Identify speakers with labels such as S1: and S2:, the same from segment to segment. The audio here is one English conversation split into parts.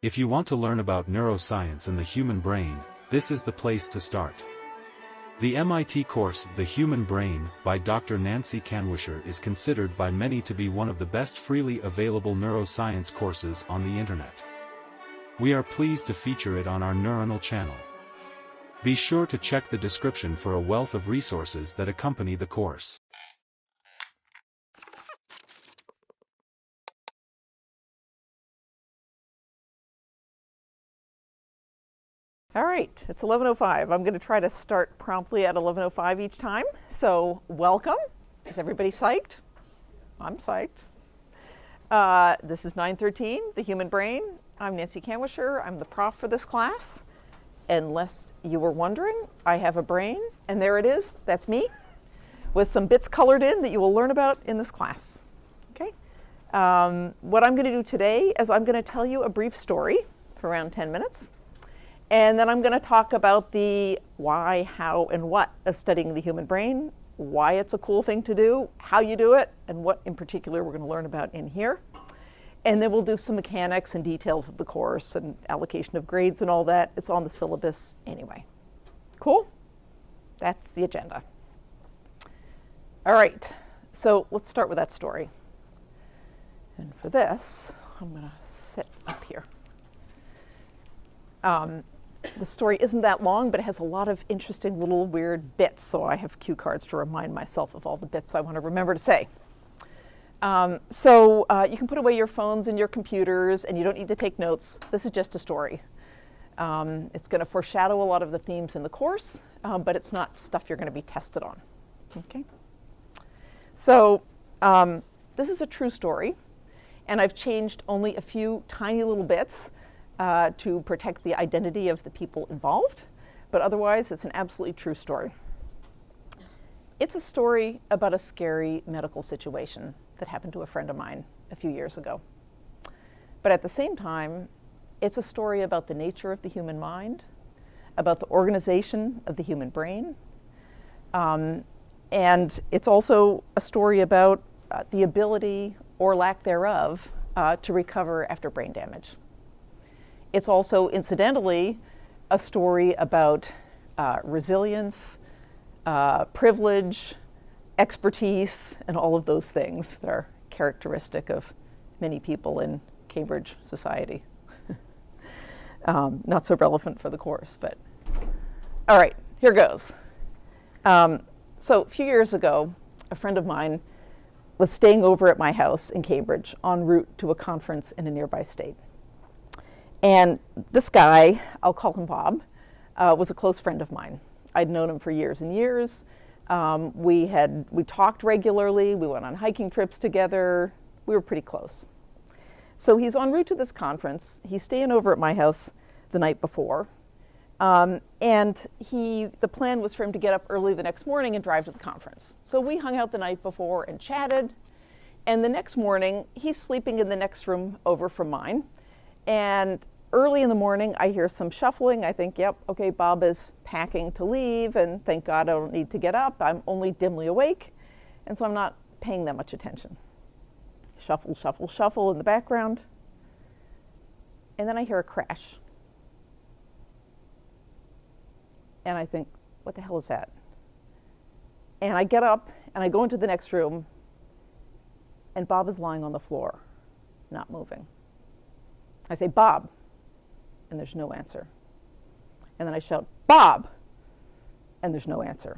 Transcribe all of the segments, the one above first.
S1: If you want to learn about neuroscience and the human brain, this is the place to start. The MIT course, The Human Brain, by Dr. Nancy Kanwisher is considered by many to be one of the best freely available neuroscience courses on the internet. We are pleased to feature it on our Neuronal channel. Be sure to check the description for a wealth of resources that accompany the course.
S2: All right, it's 11:05. I'm going to try to start promptly at 11:05 each time. So welcome. Is everybody psyched? I'm psyched. This is 913, The Human Brain. I'm Nancy Kanwisher. I'm the prof for this class. Unless you were wondering, I have a brain, and there it is. That's me, with some bits colored in that you will learn about in this class. Okay. What I'm going to do today is I'm going to tell you a brief story for around 10 minutes. And then I'm going to talk about the why, how, and what of studying the human brain, why it's a cool thing to do, how you do it, and what in particular we're going to learn about in here. And then we'll do some mechanics and details of the course and allocation of grades and all that. It's on the syllabus anyway. Cool? That's the agenda. All right, so let's start with that story. And for this, I'm going to sit up here. The story isn't that long, but it has a lot of interesting little weird bits, so I have cue cards to remind myself of all the bits I want to remember to say. You can put away your phones and your computers, and you don't need to take notes. This is just a story. It's going to foreshadow a lot of the themes in the course, but it's not stuff you're going to be tested on. Okay? So this is a true story, and I've changed only a few tiny little bits to protect the identity of the people involved, but otherwise it's an absolutely true story. It's a story about a scary medical situation that happened to a friend of mine a few years ago. But at the same time, it's a story about the nature of the human mind, about the organization of the human brain, and it's also a story about the ability or lack thereof to recover after brain damage. It's also, incidentally, a story about resilience, privilege, expertise, and all of those things that are characteristic of many people in Cambridge society. Not so relevant for the course, but all right, here goes. So a few years ago, a friend of mine was staying over at my house in Cambridge en route to a conference in a nearby state. And this guy, I'll call him Bob, was a close friend of mine. I'd known him for years and years. We talked regularly. We went on hiking trips together. We were pretty close. So he's en route to this conference. He's staying over at my house the night before. And the plan was for him to get up early the next morning and drive to the conference. So we hung out the night before and chatted. And the next morning, he's sleeping in the next room over from mine. And early in the morning, I hear some shuffling. I think, yep, okay, Bob is packing to leave, and thank God I don't need to get up. I'm only dimly awake, and so I'm not paying that much attention. Shuffle, shuffle, shuffle in the background. And then I hear a crash. And I think, what the hell is that? And I get up, and I go into the next room, and Bob is lying on the floor, not moving. I say, Bob, and there's no answer. And then I shout, Bob, and there's no answer.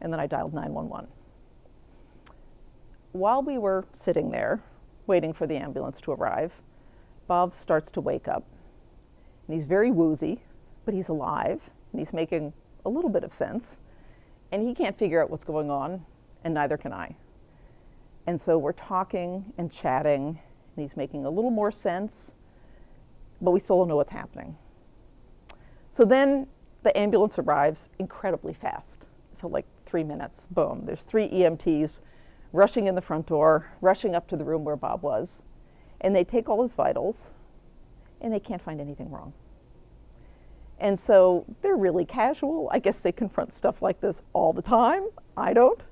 S2: And then I dialed 911. While we were sitting there, waiting for the ambulance to arrive, Bob starts to wake up. And he's very woozy, but he's alive, and he's making a little bit of sense. And he can't figure out what's going on, and neither can I. And so we're talking and chatting, and he's making a little more sense, but we still don't know what's happening. So then the ambulance arrives incredibly fast. It felt like 3 minutes. Boom. There's 3 EMTs rushing in the front door, rushing up to the room where Bob was, and they take all his vitals, and they can't find anything wrong. And so they're really casual. I guess they confront stuff like this all the time. I don't.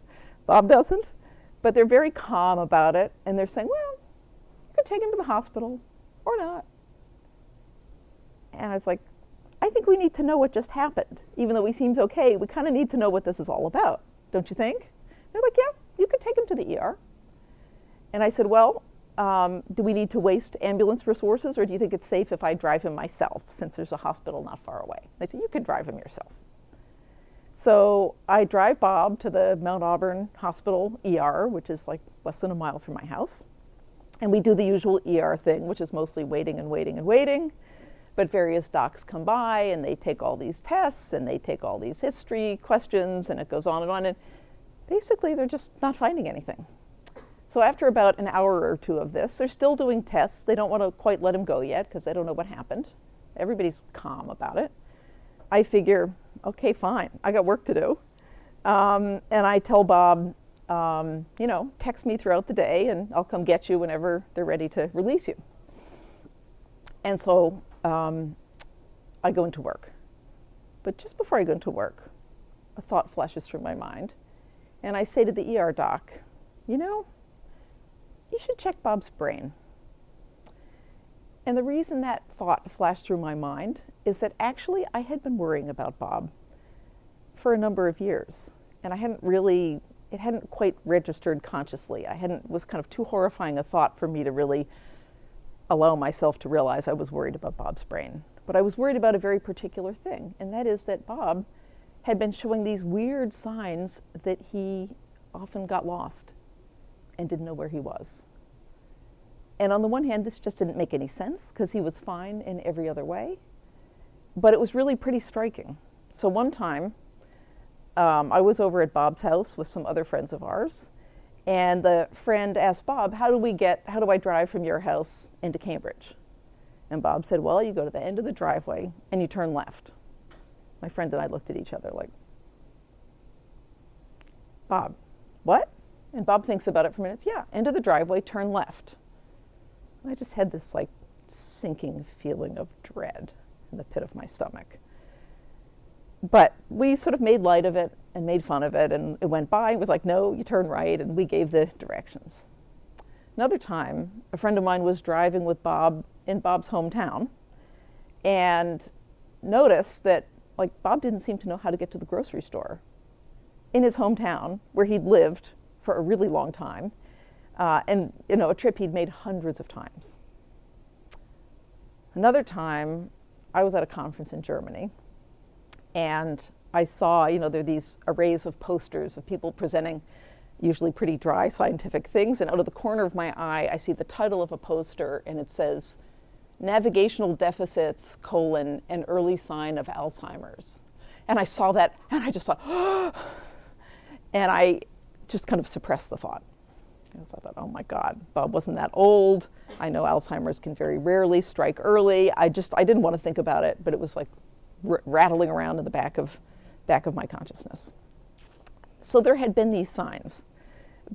S2: Bob doesn't. But they're very calm about it, and they're saying, well, you could take him to the hospital or not. And I was like, I think we need to know what just happened. Even though he seems okay, we kind of need to know what this is all about, don't you think? They're like, yeah, you could take him to the ER. And I said, well, do we need to waste ambulance resources, or do you think it's safe if I drive him myself, since there's a hospital not far away? They said, you could drive him yourself. So I drive Bob to the Mount Auburn Hospital ER, which is like less than a mile from my house. And we do the usual ER thing, which is mostly waiting and waiting and waiting. But various docs come by and they take all these tests and they take all these history questions, and it goes on. And basically they're just not finding anything. So after about an hour or two of this, they're still doing tests. They don't want to quite let him go yet because they don't know what happened. Everybody's calm about it. I figure, okay, fine, I got work to do. And I tell Bob, text me throughout the day and I'll come get you whenever they're ready to release you. And so I go into work. But just before I go into work, a thought flashes through my mind. And I say to the ER doc, you should check Bob's brain. And the reason that thought flashed through my mind is that actually I had been worrying about Bob for a number of years. And it hadn't quite registered consciously. Was kind of too horrifying a thought for me to really allow myself to realize I was worried about Bob's brain. But I was worried about a very particular thing, and that is that Bob had been showing these weird signs that he often got lost and didn't know where he was. And on the one hand, this just didn't make any sense because he was fine in every other way, but it was really pretty striking. So one time, I was over at Bob's house with some other friends of ours, and the friend asked Bob, how do I drive from your house into Cambridge? And Bob said, well, you go to the end of the driveway and you turn left. My friend and I looked at each other like, Bob, what? And Bob thinks about it for a minute. Yeah, end of the driveway, turn left. And I just had this like sinking feeling of dread in the pit of my stomach. But we sort of made light of it and made fun of it, and it went by. It was like, no, you turn right, and we gave the directions. Another time, a friend of mine was driving with Bob in Bob's hometown and noticed that Bob didn't seem to know how to get to the grocery store in his hometown where he'd lived for a really long time, and a trip he'd made hundreds of times. Another time, I was at a conference in Germany, and I saw, there are these arrays of posters of people presenting usually pretty dry scientific things, and out of the corner of my eye, I see the title of a poster, and it says, Navigational Deficits, an early sign of Alzheimer's. And I saw that, and I just thought, and I just kind of suppressed the thought. And so I thought, oh my God, Bob wasn't that old. I know Alzheimer's can very rarely strike early. I didn't want to think about it, but it was like rattling around in the back of my consciousness. So there had been these signs.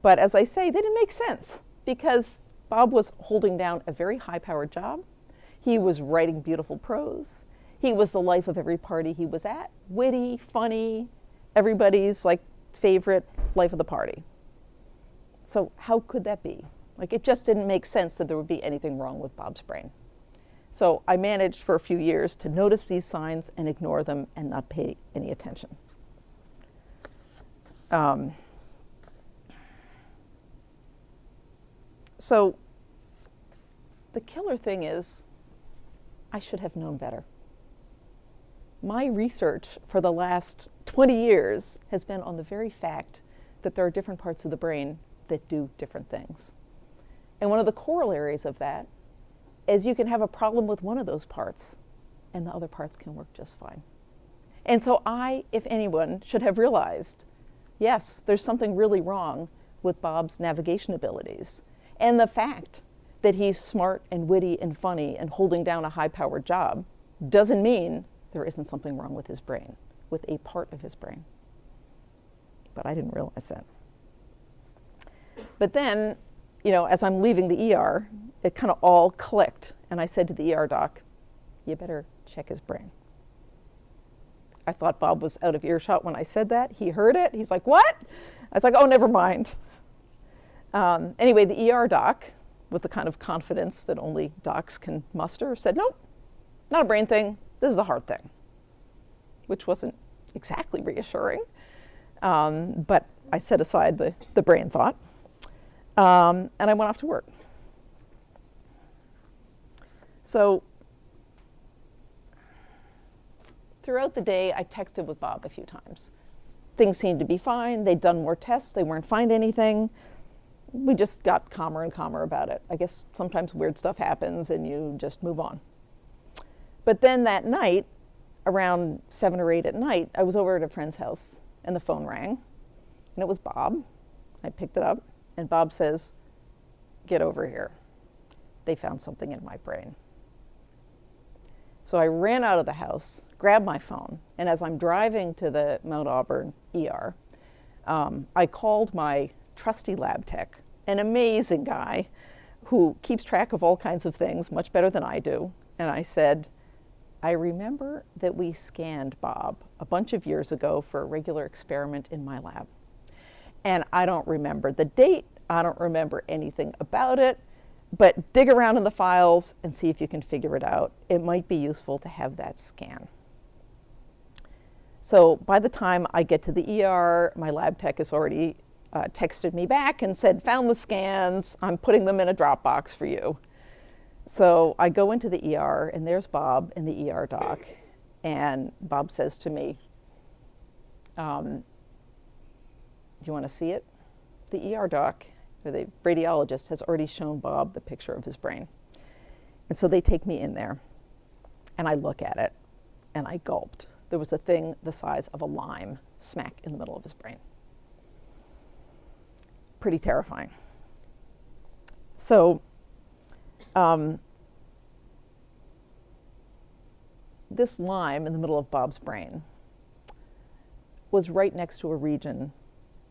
S2: But as I say, they didn't make sense because Bob was holding down a very high-powered job. He was writing beautiful prose. He was the life of every party he was at. Witty, funny, everybody's favorite life of the party. So how could that be? It just didn't make sense that there would be anything wrong with Bob's brain. So I managed for a few years to notice these signs and ignore them and not pay any attention. So the killer thing is, I should have known better. My research for the last 20 years has been on the very fact that there are different parts of the brain that do different things. And one of the corollaries of that is you can have a problem with one of those parts and the other parts can work just fine. And so I, if anyone, should have realized, yes, there's something really wrong with Bob's navigation abilities. And the fact that he's smart and witty and funny and holding down a high-powered job doesn't mean there isn't something wrong with his brain, with a part of his brain. But I didn't realize that. But then, as I'm leaving the ER, it kind of all clicked. And I said to the ER doc, you better check his brain. I thought Bob was out of earshot when I said that. He heard it. He's like, what? I was like, oh, never mind. Anyway, the ER doc, with the kind of confidence that only docs can muster, said, nope, not a brain thing. This is a hard thing, which wasn't exactly reassuring. But I set aside the brain thought, and I went off to work. So throughout the day, I texted with Bob a few times. Things seemed to be fine. They'd done more tests. They weren't finding anything. We just got calmer and calmer about it. I guess sometimes weird stuff happens and you just move on. But then that night, around 7 or 8 at night, I was over at a friend's house and the phone rang. And it was Bob. I picked it up and Bob says, "Get over here. They found something in my brain." So I ran out of the house, grabbed my phone, and as I'm driving to the Mount Auburn ER, I called my trusty lab tech, an amazing guy who keeps track of all kinds of things much better than I do. And I said, "I remember that we scanned Bob a bunch of years ago for a regular experiment in my lab. And I don't remember the date, I don't remember anything about it, but dig around in the files and see if you can figure it out. It might be useful to have that scan." So by the time I get to the ER, my lab tech has already texted me back and said, "Found the scans, I'm putting them in a Dropbox for you." So I go into the ER and there's Bob in the ER doc, and Bob says to me, "Do you want to see it?" The ER doc, or the radiologist, has already shown Bob the picture of his brain. And so they take me in there, and I look at it, and I gulped. There was a thing the size of a lime smack in the middle of his brain. Pretty terrifying. So this lime in the middle of Bob's brain was right next to a region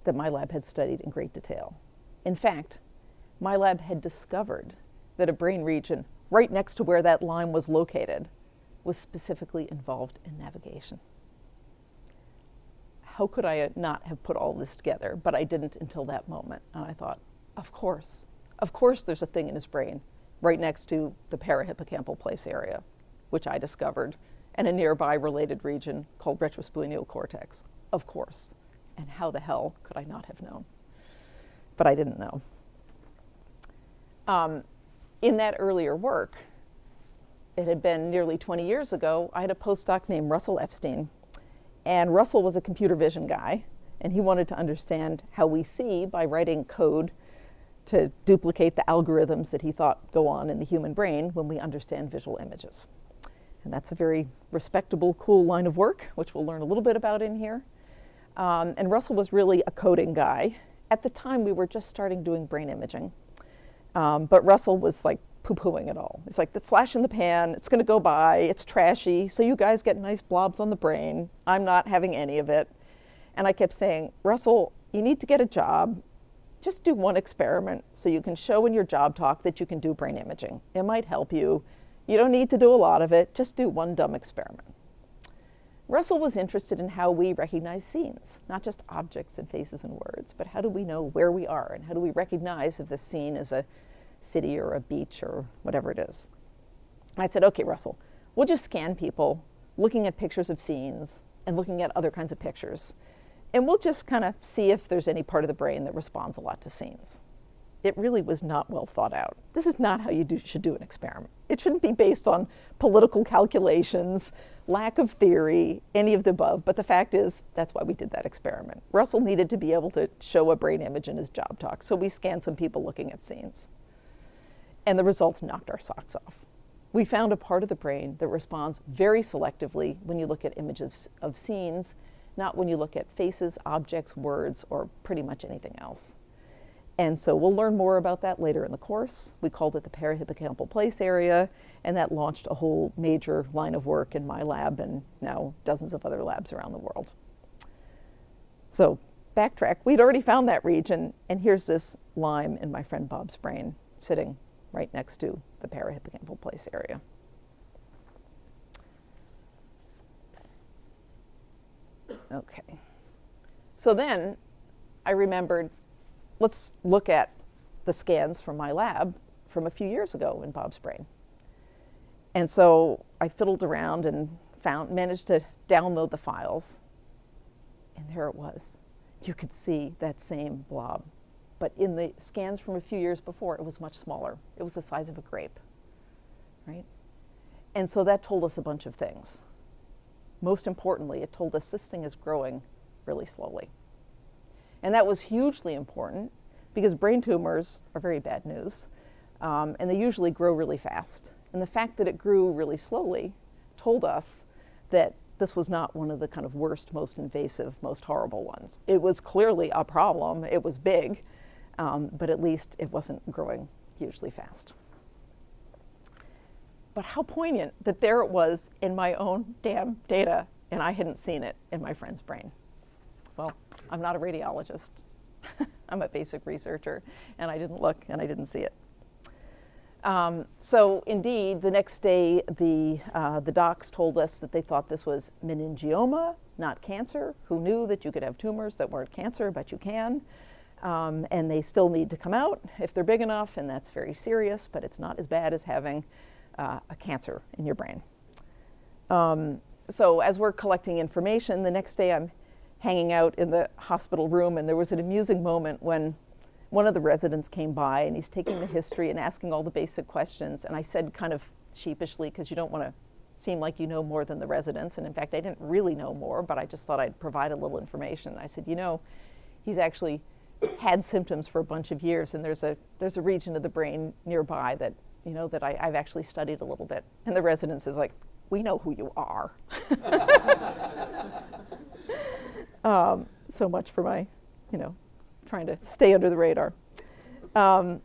S2: that my lab had studied in great detail. In fact, my lab had discovered that a brain region right next to where that lime was located was specifically involved in navigation. How could I not have put all this together? But I didn't until that moment. And I thought, of course there's a thing in his brain right next to the parahippocampal place area, which I discovered, and a nearby related region called retrosplenial cortex. Of course. And how the hell could I not have known? But I didn't know. In that earlier work, it had been nearly 20 years ago, I had a postdoc named Russell Epstein. And Russell was a computer vision guy, and he wanted to understand how we see by writing code to duplicate the algorithms that he thought go on in the human brain when we understand visual images. And that's a very respectable, cool line of work, which we'll learn a little bit about in here. And Russell was really a coding guy. At the time, we were just starting doing brain imaging. But Russell was like poo-pooing it all. It's like the flash in the pan, it's going to go by, it's trashy, so you guys get nice blobs on the brain. I'm not having any of it. And I kept saying, "Russell, you need to get a job. Just do one experiment so you can show in your job talk that you can do brain imaging. It might help you. You don't need to do a lot of it. Just do one dumb experiment." Russell was interested in how we recognize scenes, not just objects and faces and words, but how do we know where we are and how do we recognize if the scene is a city or a beach or whatever it is. I said, "Okay, Russell, we'll just scan people looking at pictures of scenes and looking at other kinds of pictures. And we'll just kind of see if there's any part of the brain that responds a lot to scenes." It really was not well thought out. This is not how you should do an experiment. It shouldn't be based on political calculations, lack of theory, any of the above. But the fact is, that's why we did that experiment. Russell needed to be able to show a brain image in his job talk. So we scanned some people looking at scenes. And the results knocked our socks off. We found a part of the brain that responds very selectively when you look at images of scenes, not when you look at faces, objects, words, or pretty much anything else. And so we'll learn more about that later in the course. We called it the parahippocampal place area, and that launched a whole major line of work in my lab and now dozens of other labs around the world. So backtrack, we'd already found that region, and here's this lime in my friend Bob's brain sitting right next to the parahippocampal place area. Okay. So then I remembered, let's look at the scans from my lab from a few years ago in Bob's brain. And so I I fiddled around and managed to download the files. And there it was. You could see that same blob. But in the scans from a few years before, it was much smaller. It was the size of a grape, right? And so that told us a bunch of things. Most importantly, it told us this thing is growing really slowly. And that was hugely important because brain tumors are very bad news, and they usually grow really fast. And the fact that it grew really slowly told us that this was not one of the kind of worst, most invasive, most horrible ones. It was clearly a problem. It was big, but at least it wasn't growing hugely fast. But how poignant that there it was in my own damn data, and I hadn't seen it in my friend's brain. Well, I'm not a radiologist. I'm a basic researcher, and I didn't look, and I didn't see it. So indeed, the next day, the docs told us that they thought this was meningioma, not cancer. Who knew that you could have tumors that weren't cancer, but you can. And they still need to come out if they're big enough, and that's very serious, but it's not as bad as having a cancer in your brain. So as we're collecting information, the next day I'm hanging out in the hospital room, and there was an amusing moment when one of the residents came by, and he's taking the history and asking all the basic questions. And I said kind of sheepishly, because you don't want to seem like you know more than the residents, and in fact I didn't really know more, but I just thought I'd provide a little information. I said, you know, he's actually had symptoms for a bunch of years, and there's a region of the brain nearby that, you know, that I've actually studied a little bit. And the residents is like, we know who you are. So much for my, you know, trying to stay under the radar. That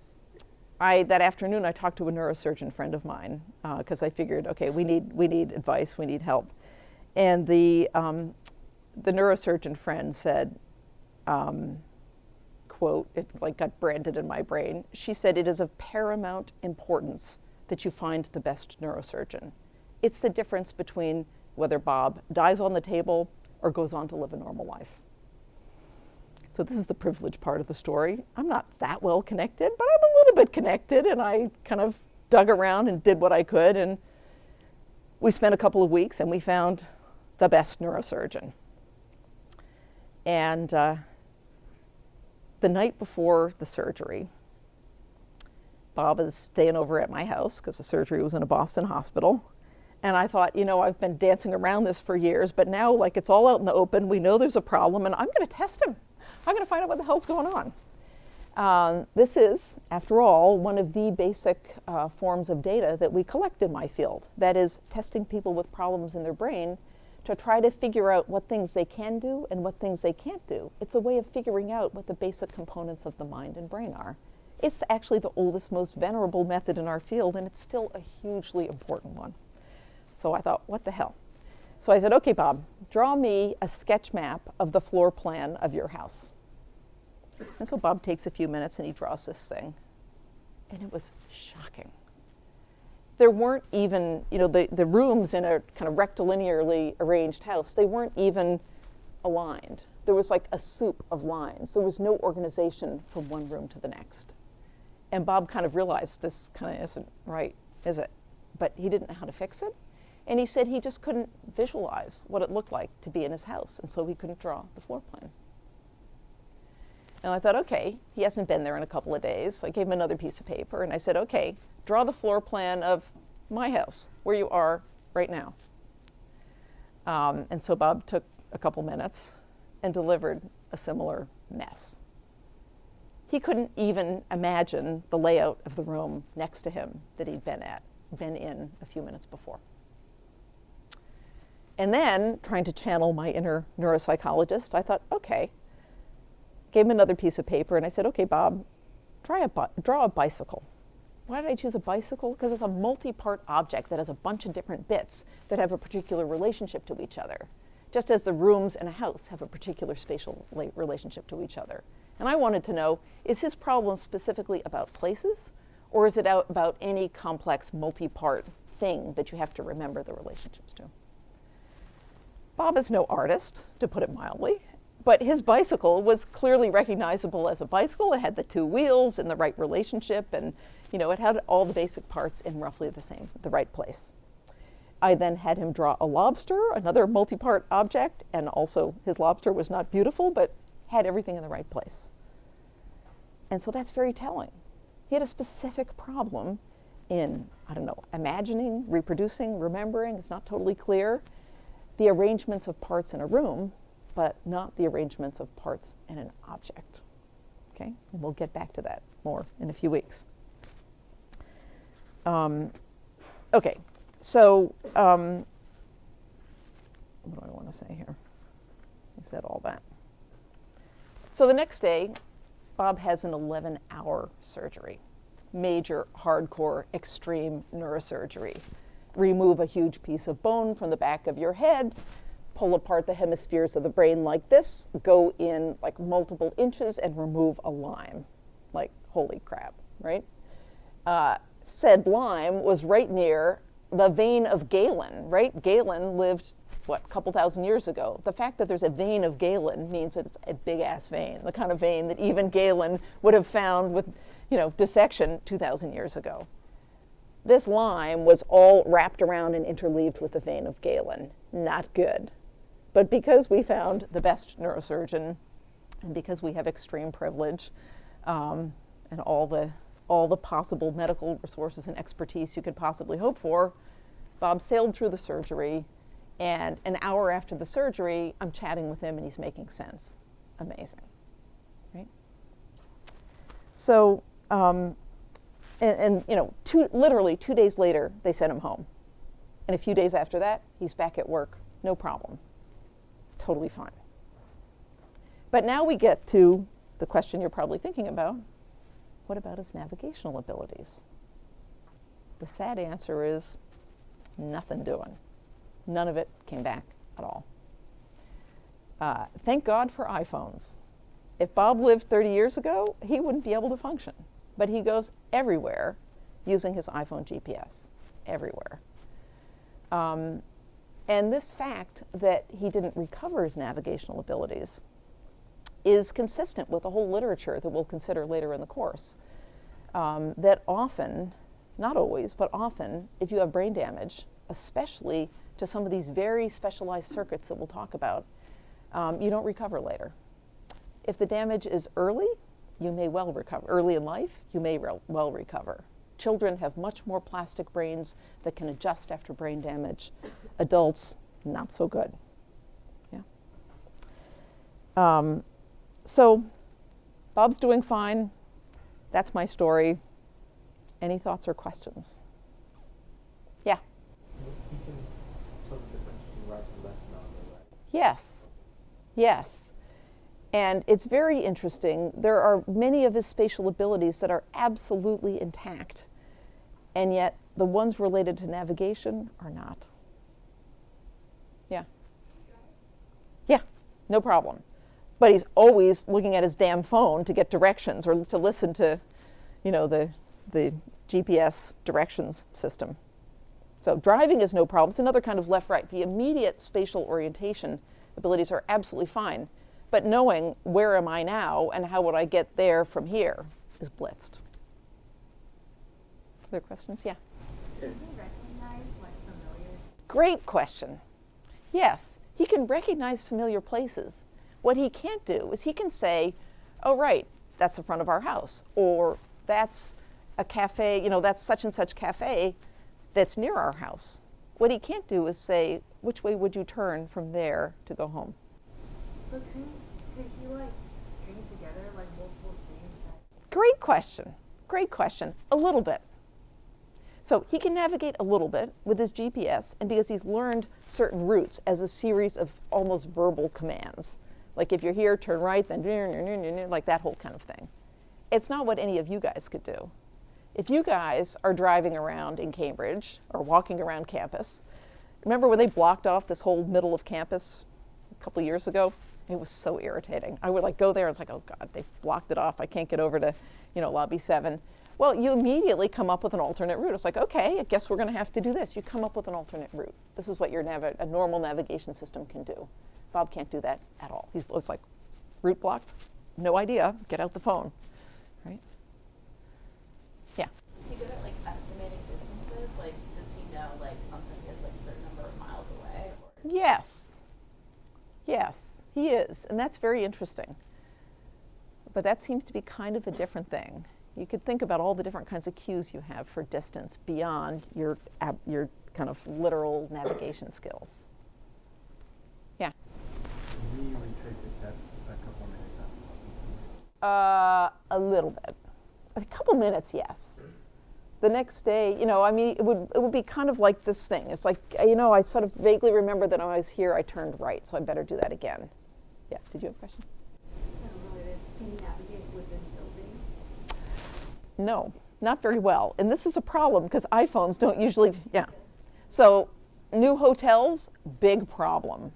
S2: afternoon I talked to a neurosurgeon friend of mine because I figured, okay, we need advice, we need help. And the neurosurgeon friend said, quote, it like got branded in my brain. She said, it is of paramount importance that you find the best neurosurgeon. It's the difference between whether Bob dies on the table or goes on to live a normal life. So this is the privileged part of the story. I'm not that well connected, but I'm a little bit connected, and I kind of dug around and did what I could, and we spent a couple of weeks and we found the best neurosurgeon. And the night before the surgery, Bob is staying over at my house because the surgery was in a Boston hospital. And I thought, you know, I've been dancing around this for years, but now like it's all out in the open, we know there's a problem, and I'm going to test him. I'm going to find out what the hell's going on. This is, after all, one of the basic forms of data that we collect in my field. That is, testing people with problems in their brain to try to figure out what things they can do and what things they can't do. It's a way of figuring out what the basic components of the mind and brain are. It's actually the oldest, most venerable method in our field, and it's still a hugely important one. So I thought, what the hell? So I said, okay, Bob, draw me a sketch map of the floor plan of your house. And so Bob takes a few minutes and he draws this thing. And it was shocking. There weren't even, you know, the rooms in a kind of rectilinearly arranged house, they weren't even aligned. There was like a soup of lines. There was no organization from one room to the next. And Bob kind of realized this kind of isn't right, is it? But he didn't know how to fix it. And he said he just couldn't visualize what it looked like to be in his house, and so he couldn't draw the floor plan. And I thought, okay, he hasn't been there in a couple of days. So I gave him another piece of paper, and I said, okay, draw the floor plan of my house, where you are right now. And so Bob took a couple minutes and delivered a similar mess. He couldn't even imagine the layout of the room next to him that he'd been in a few minutes before. And then, trying to channel my inner neuropsychologist, I thought, okay, gave him another piece of paper, and I said, okay, Bob, draw a bicycle. Why did I choose a bicycle? Because it's a multi-part object that has a bunch of different bits that have a particular relationship to each other, just as the rooms in a house have a particular spatial relationship to each other. And I wanted to know, is his problem specifically about places, or is it about any complex multi-part thing that you have to remember the relationships to? Bob is no artist, to put it mildly, but his bicycle was clearly recognizable as a bicycle. It had the two wheels in the right relationship, and you know, it had all the basic parts in roughly the right place. I then had him draw a lobster, another multi-part object, and also his lobster was not beautiful, but had everything in the right place. And so that's very telling. He had a specific problem in, I don't know, imagining, reproducing, remembering. It's not totally clear. The arrangements of parts in a room, but not the arrangements of parts in an object. Okay, and we'll get back to that more in a few weeks. Okay, so what do I want to say here? I said all that. So the next day, Bob has an 11-hour surgery. Major, hardcore, extreme neurosurgery. Remove a huge piece of bone from the back of your head, pull apart the hemispheres of the brain like this, go in like multiple inches and remove a lime. Like, holy crap, right? Said lime was right near the vein of Galen, right? Galen lived, what, a couple thousand years ago. The fact that there's a vein of Galen means that it's a big-ass vein, the kind of vein that even Galen would have found with, dissection 2,000 years ago. This lime was all wrapped around and interleaved with the vein of Galen. Not good. But because we found the best neurosurgeon, and because we have extreme privilege, and all the possible medical resources and expertise you could possibly hope for, Bob sailed through the surgery, and an hour after the surgery, I'm chatting with him and he's making sense. Amazing, right? So, literally 2 days later, they sent him home. And a few days after that, he's back at work, no problem. Totally fine. But now we get to the question you're probably thinking about. What about his navigational abilities? The sad answer is nothing doing. None of it came back at all. Thank God for iPhones. If Bob lived 30 years ago, he wouldn't be able to function. But he goes everywhere using his iPhone GPS, everywhere. And this fact that he didn't recover his navigational abilities is consistent with the whole literature that we'll consider later in the course. That often, not always, but often, if you have brain damage, especially to some of these very specialized circuits that we'll talk about, you don't recover later. If the damage is early, you may well recover. Early in life, you may well recover. Children have much more plastic brains that can adjust after brain damage. Adults, not so good. Yeah. So, Bob's doing fine. That's my story. Any thoughts or questions? Yeah.
S3: You can tell the difference between right and left now, right?
S2: Yes. Yes. And it's very interesting. There are many of his spatial abilities that are absolutely intact, and yet the ones related to navigation are not. Yeah. Yeah, no problem. But he's always looking at his damn phone to get directions or to listen to, the GPS directions system. So driving is no problem. It's another kind of left-right. The immediate spatial orientation abilities are absolutely fine. But knowing where am I now and how would I get there from here is blitzed. Other questions? Yeah.
S4: Can he recognize familiar?
S2: Great question. Yes, he can recognize familiar places. What he can't do is he can say, oh, right, that's the front of our house, or that's a cafe, that's such and such cafe that's near our house. What he can't do is say, which way would you turn from there to go home?
S4: But could he string together multiple scenes?
S2: Great question. Great question. A little bit. So he can navigate a little bit with his GPS, and because he's learned certain routes as a series of almost verbal commands. Like if you're here, turn right, then like that whole kind of thing. It's not what any of you guys could do. If you guys are driving around in Cambridge or walking around campus, remember when they blocked off this whole middle of campus a couple years ago? It was so irritating. I would go there and it's like, oh God, they've blocked it off. I can't get over to, lobby 7. Well, you immediately come up with an alternate route. It's like, okay, I guess we're going to have to do this. You come up with an alternate route. This is what a normal navigation system can do. Bob can't do that at all. It's like, route blocked, no idea, get out the phone, right? Yeah.
S5: Is he good at estimating distances? Does he know something is certain
S2: Yes. Yes, he is. And that's very interesting. But that seems to be kind of a different thing. You could think about all the different kinds of cues you have for distance beyond your kind of literal navigation skills. Yeah?
S3: Can we retrace the steps a couple of minutes after walking somewhere?
S2: A little bit. A couple minutes, yes. The next day, you know, I mean, it would be kind of like this thing. It's like, you know, I sort of vaguely remember that when I was here, I turned right, so I better do that again. Yeah, did you have a question?
S4: Can you navigate within buildings?
S2: No, not very well. And this is a problem because iPhones don't usually, yeah. So new hotels, big problem.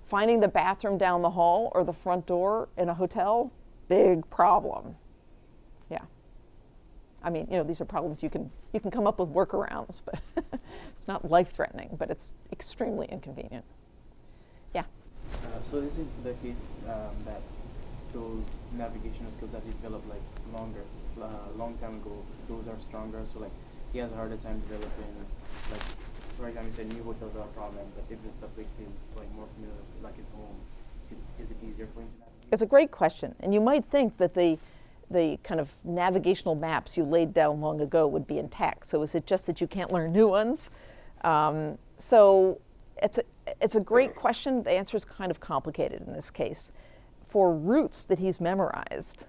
S2: Finding the bathroom down the hall or the front door in a hotel, big problem. Yeah. I mean, you know, these are problems you can come up with workarounds, but it's not life-threatening, but it's extremely inconvenient. Yeah.
S5: So is it the case that those navigational skills that he developed like long time ago, those are stronger? So like he has a harder time developing, like for example, you said new hotels are a problem, but if it's a place he's like more familiar with, like his home, is it easier for him to navigate?
S2: It's a great question, and you might think that the kind of navigational maps you laid down long ago would be intact. So is it just that you can't learn new ones? So it's a great question. The answer is kind of complicated in this case. For routes that he's memorized,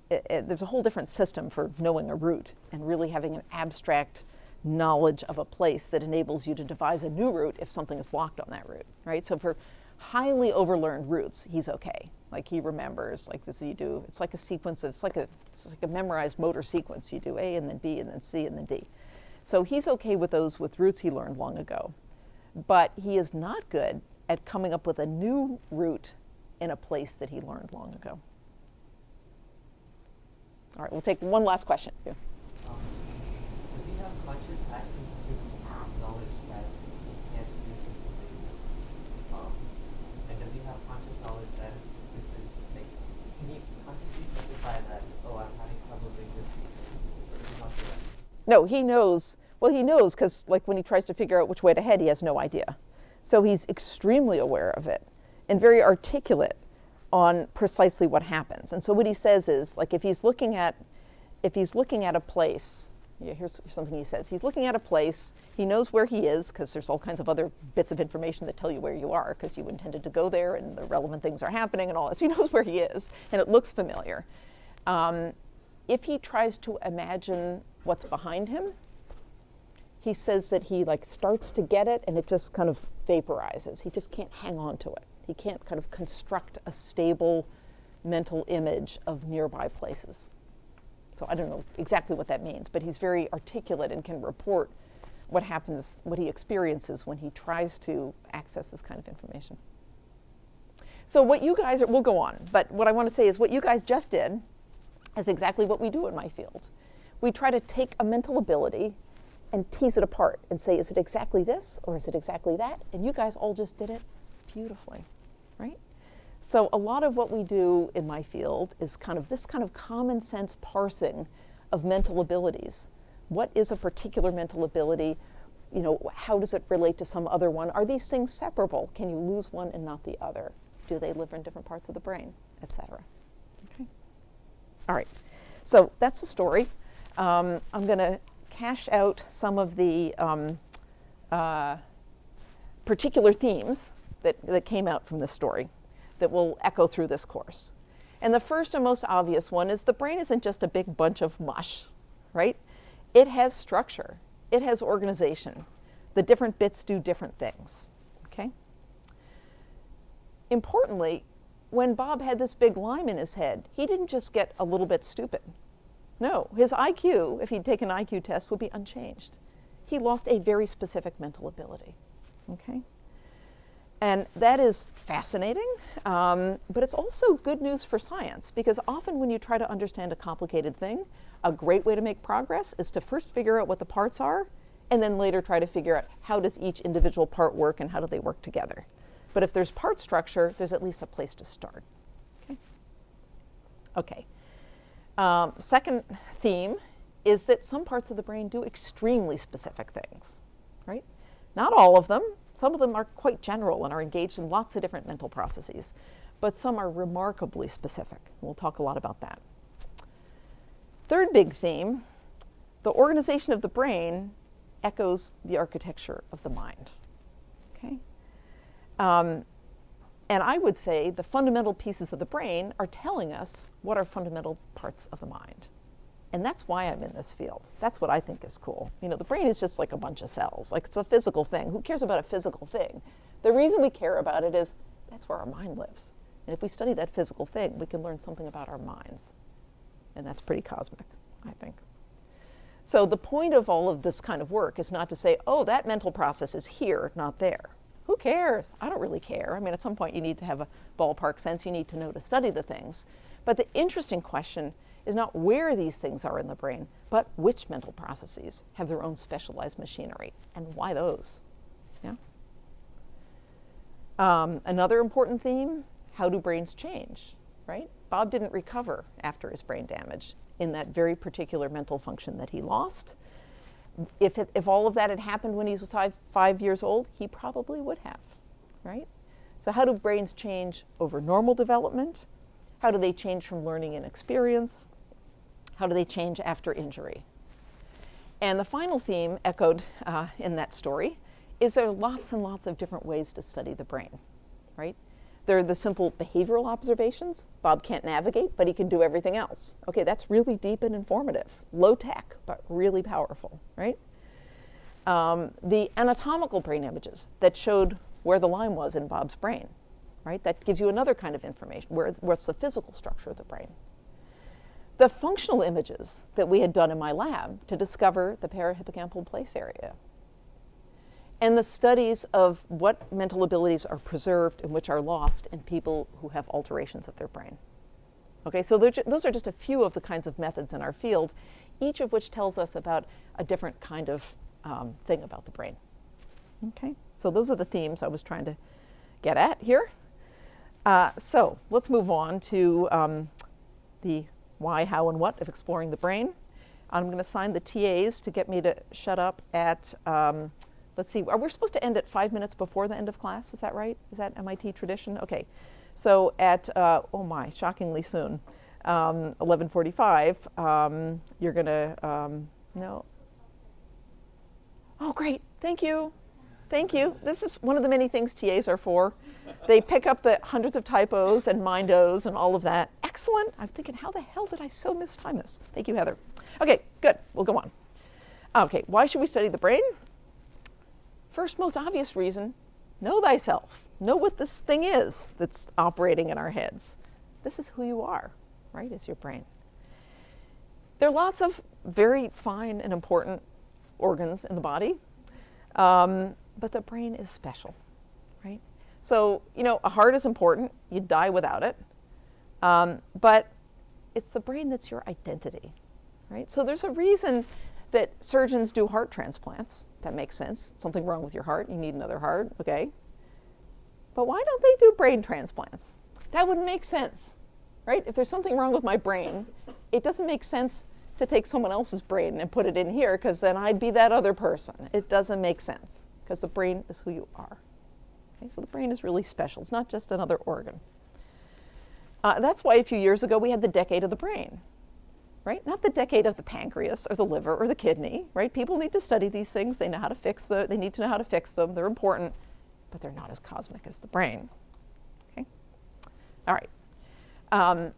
S2: there's a whole different system for knowing a route and really having an abstract knowledge of a place that enables you to devise a new route if something is blocked on that route, right? So for highly overlearned routes, he's okay. Like he remembers, like this you do, it's like a sequence, it's like a memorized motor sequence. You do A and then B and then C and then D. So he's okay with those with routes he learned long ago. But he is not good at coming up with a new route in a place that he learned long ago. All right, we'll take one last question. Yeah.
S3: Does he have conscious access to past knowledge that he can't use in today's? And does he have conscious knowledge that this is like, can he consciously specify that, oh, I'm having trouble doing this, or does he not do that?
S2: No, he knows. Well, he knows because, like, when he tries to figure out which way to head, he has no idea. So he's extremely aware of it and very articulate on precisely what happens. And so what he says is, like, if he's looking at a place, yeah, here's something he says. He's looking at a place. He knows where he is because there's all kinds of other bits of information that tell you where you are because you intended to go there and the relevant things are happening and all this. He knows where he is and it looks familiar. If he tries to imagine what's behind him, he says that he like starts to get it and it just kind of vaporizes. He just can't hang on to it. He can't kind of construct a stable mental image of nearby places. So I don't know exactly what that means, but he's very articulate and can report what happens, what he experiences when he tries to access this kind of information. So what you guys are, we'll go on, but what I want to say is what you guys just did is exactly what we do in my field. We try to take a mental ability and tease it apart and say, is it exactly this or is it exactly that? And you guys all just did it beautifully, right? So a lot of what we do in my field is kind of this kind of common sense parsing of mental abilities. What is a particular mental ability? You know, how does it relate to some other one? Are these things separable? Can you lose one and not the other? Do they live in different parts of the brain, etc.? Okay. All right. So that's the story. I'm going to cash out some of the particular themes that came out from this story that will echo through this course. And the first and most obvious one is the brain isn't just a big bunch of mush, right? It has structure. It has organization. The different bits do different things, okay? Importantly, when Bob had this big lime in his head, he didn't just get a little bit stupid. No, his IQ, if he'd taken an IQ test, would be unchanged. He lost a very specific mental ability, okay? And that is fascinating, but it's also good news for science because often when you try to understand a complicated thing, a great way to make progress is to first figure out what the parts are and then later try to figure out how does each individual part work and how do they work together. But if there's part structure, there's at least a place to start, okay? Okay. Second theme is that some parts of the brain do extremely specific things, right? Not all of them. Some of them are quite general and are engaged in lots of different mental processes, but some are remarkably specific. We'll talk a lot about that. Third big theme, the organization of the brain echoes the architecture of the mind. Okay? And I would say the fundamental pieces of the brain are telling us what are fundamental parts of the mind. And that's why I'm in this field. That's what I think is cool. You know, the brain is just like a bunch of cells. Like, it's a physical thing. Who cares about a physical thing? The reason we care about it is that's where our mind lives. And if we study that physical thing, we can learn something about our minds. And that's pretty cosmic, I think. So the point of all of this kind of work is not to say, oh, that mental process is here, not there. Who cares? I don't really care. I mean, at some point you need to have a ballpark sense. You need to know to study the things. But the interesting question is not where these things are in the brain, but which mental processes have their own specialized machinery, and why those. Yeah? Another important theme, how do brains change, right? Bob didn't recover after his brain damage in that very particular mental function that he lost. If all of that had happened when he was 5 years old, he probably would have, right? So how do brains change over normal development? How do they change from learning and experience? How do they change after injury? And the final theme echoed in that story is there are lots and lots of different ways to study the brain, right? There are the simple behavioral observations. Bob can't navigate, but he can do everything else. Okay, that's really deep and informative. Low tech, but really powerful, right? The anatomical brain images that showed where the line was in Bob's brain, right? That gives you another kind of information, what's the physical structure of the brain. The functional images that we had done in my lab to discover the parahippocampal place area. And the studies of what mental abilities are preserved and which are lost in people who have alterations of their brain. Okay, so those are just a few of the kinds of methods in our field, each of which tells us about a different kind of thing about the brain. Okay, so those are the themes I was trying to get at here. So let's move on to the why, how, and what of exploring the brain. I'm going to assign the TAs to get me to shut up at let's see, we're supposed to end at 5 minutes before the end of class, is that right? Is that MIT tradition? Okay, so at, oh my, shockingly soon, 11:45, you're gonna, no. Oh great, thank you. Thank you. This is one of the many things TAs are for. They pick up the hundreds of typos and mindos and all of that. Excellent. I'm thinking, how the hell did I so mistime this? Thank you, Heather. Okay, good, we'll go on. Okay, why should we study the brain? First, most obvious reason, know thyself. Know what this thing is that's operating in our heads. This is who you are, right? It's your brain. There are lots of very fine and important organs in the body, but the brain is special, right? So, you know, a heart is important. You'd die without it. But it's the brain that's your identity, right? So there's a reason that surgeons do heart transplants. That makes sense. Something wrong with your heart, you need another heart, okay? But why don't they do brain transplants? That wouldn't make sense, right? If there's something wrong with my brain, it doesn't make sense to take someone else's brain and put it in here, because then I'd be that other person. It doesn't make sense, because the brain is who you are. Okay? So the brain is really special. It's not just another organ. That's why a few years ago we had the decade of the brain. Right? Not the decade of the pancreas or the liver or the kidney, right? People need to study these things. They know how to fix them. They need to know how to fix them. They're important, but they're not as cosmic as the brain. Okay? All right.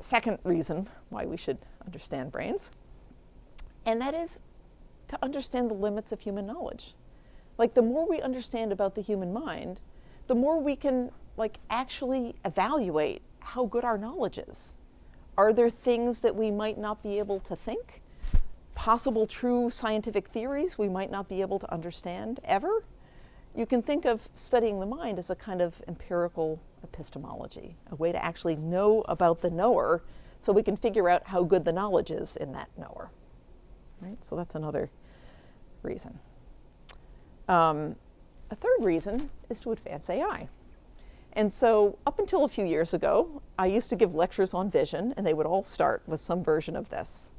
S2: Second reason why we should understand brains, and that is to understand the limits of human knowledge. Like, the more we understand about the human mind, the more we can, like, actually evaluate how good our knowledge is. Are there things that we might not be able to think? Possible true scientific theories we might not be able to understand ever? You can think of studying the mind as a kind of empirical epistemology, a way to actually know about the knower so we can figure out how good the knowledge is in that knower. Right? So that's another reason. A third reason is to advance AI. And so up until a few years ago, I used to give lectures on vision, and they would all start with some version of this.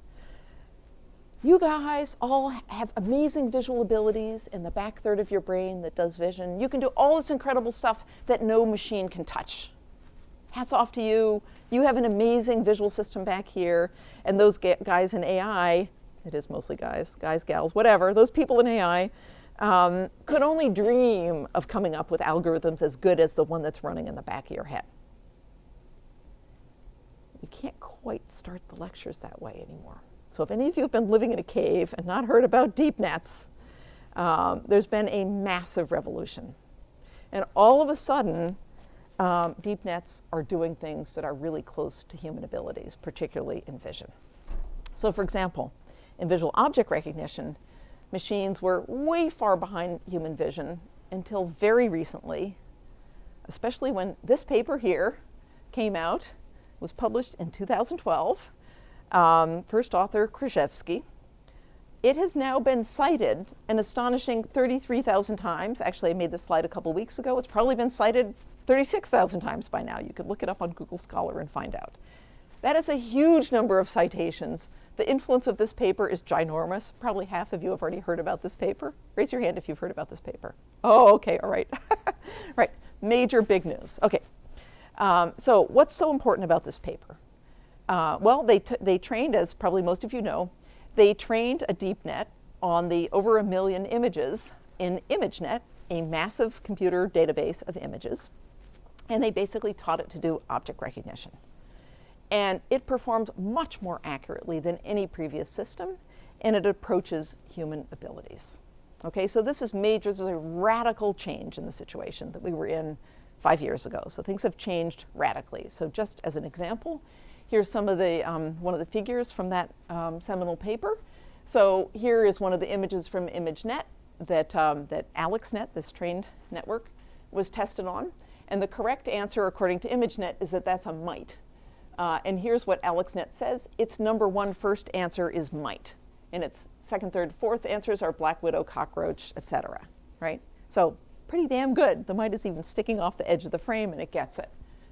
S2: you guys all have amazing visual abilities in the back third of your brain that does vision. You can do all this incredible stuff that no machine can touch. Hats off to you. You have an amazing visual system back here. And those guys in AI, it is mostly guys, gals, whatever, those people in AI could only dream of coming up with algorithms as good as the one that's running in the back of your head. You can't quite start the lectures that way anymore. So if any of you have been living in a cave and not heard about deep nets, there's been a massive revolution. And all of a sudden, deep nets are doing things that are really close to human abilities, particularly in vision. So for example, in visual object recognition, machines were way far behind human vision until very recently, especially when this paper here came out, was published in 2012. First author, Krzyzewski. It has now been cited an astonishing 33,000 times. Actually, I made this slide a couple weeks ago. It's probably been cited 36,000 times by now. You could look it up on Google Scholar and find out. That is a huge number of citations. The influence of this paper is ginormous. Probably half of you have already heard about this paper. Raise your hand if you've heard about this paper. Oh, okay, all right. Right, major big news. Okay, so what's so important about this paper? Well, they trained, as probably most of you know, they trained a deep net on the over 1 million images in ImageNet, a massive computer database of images. And they basically taught it to do object recognition. And it performs much more accurately than any previous system, and it approaches human abilities. Okay, so this is major, this is a radical change in the situation that we were in 5 years ago. So things have changed radically. So just as an example, here's some of the, one of the figures from that seminal paper. So here is one of the images from ImageNet that AlexNet, this trained network, was tested on. And the correct answer, according to ImageNet, is that that's a mite. And here's what AlexNet says. Its number one first answer is mite. And its second, third, fourth answers are black widow, cockroach, et cetera, right? So pretty damn good. The mite is even sticking off the edge of the frame, and it gets it.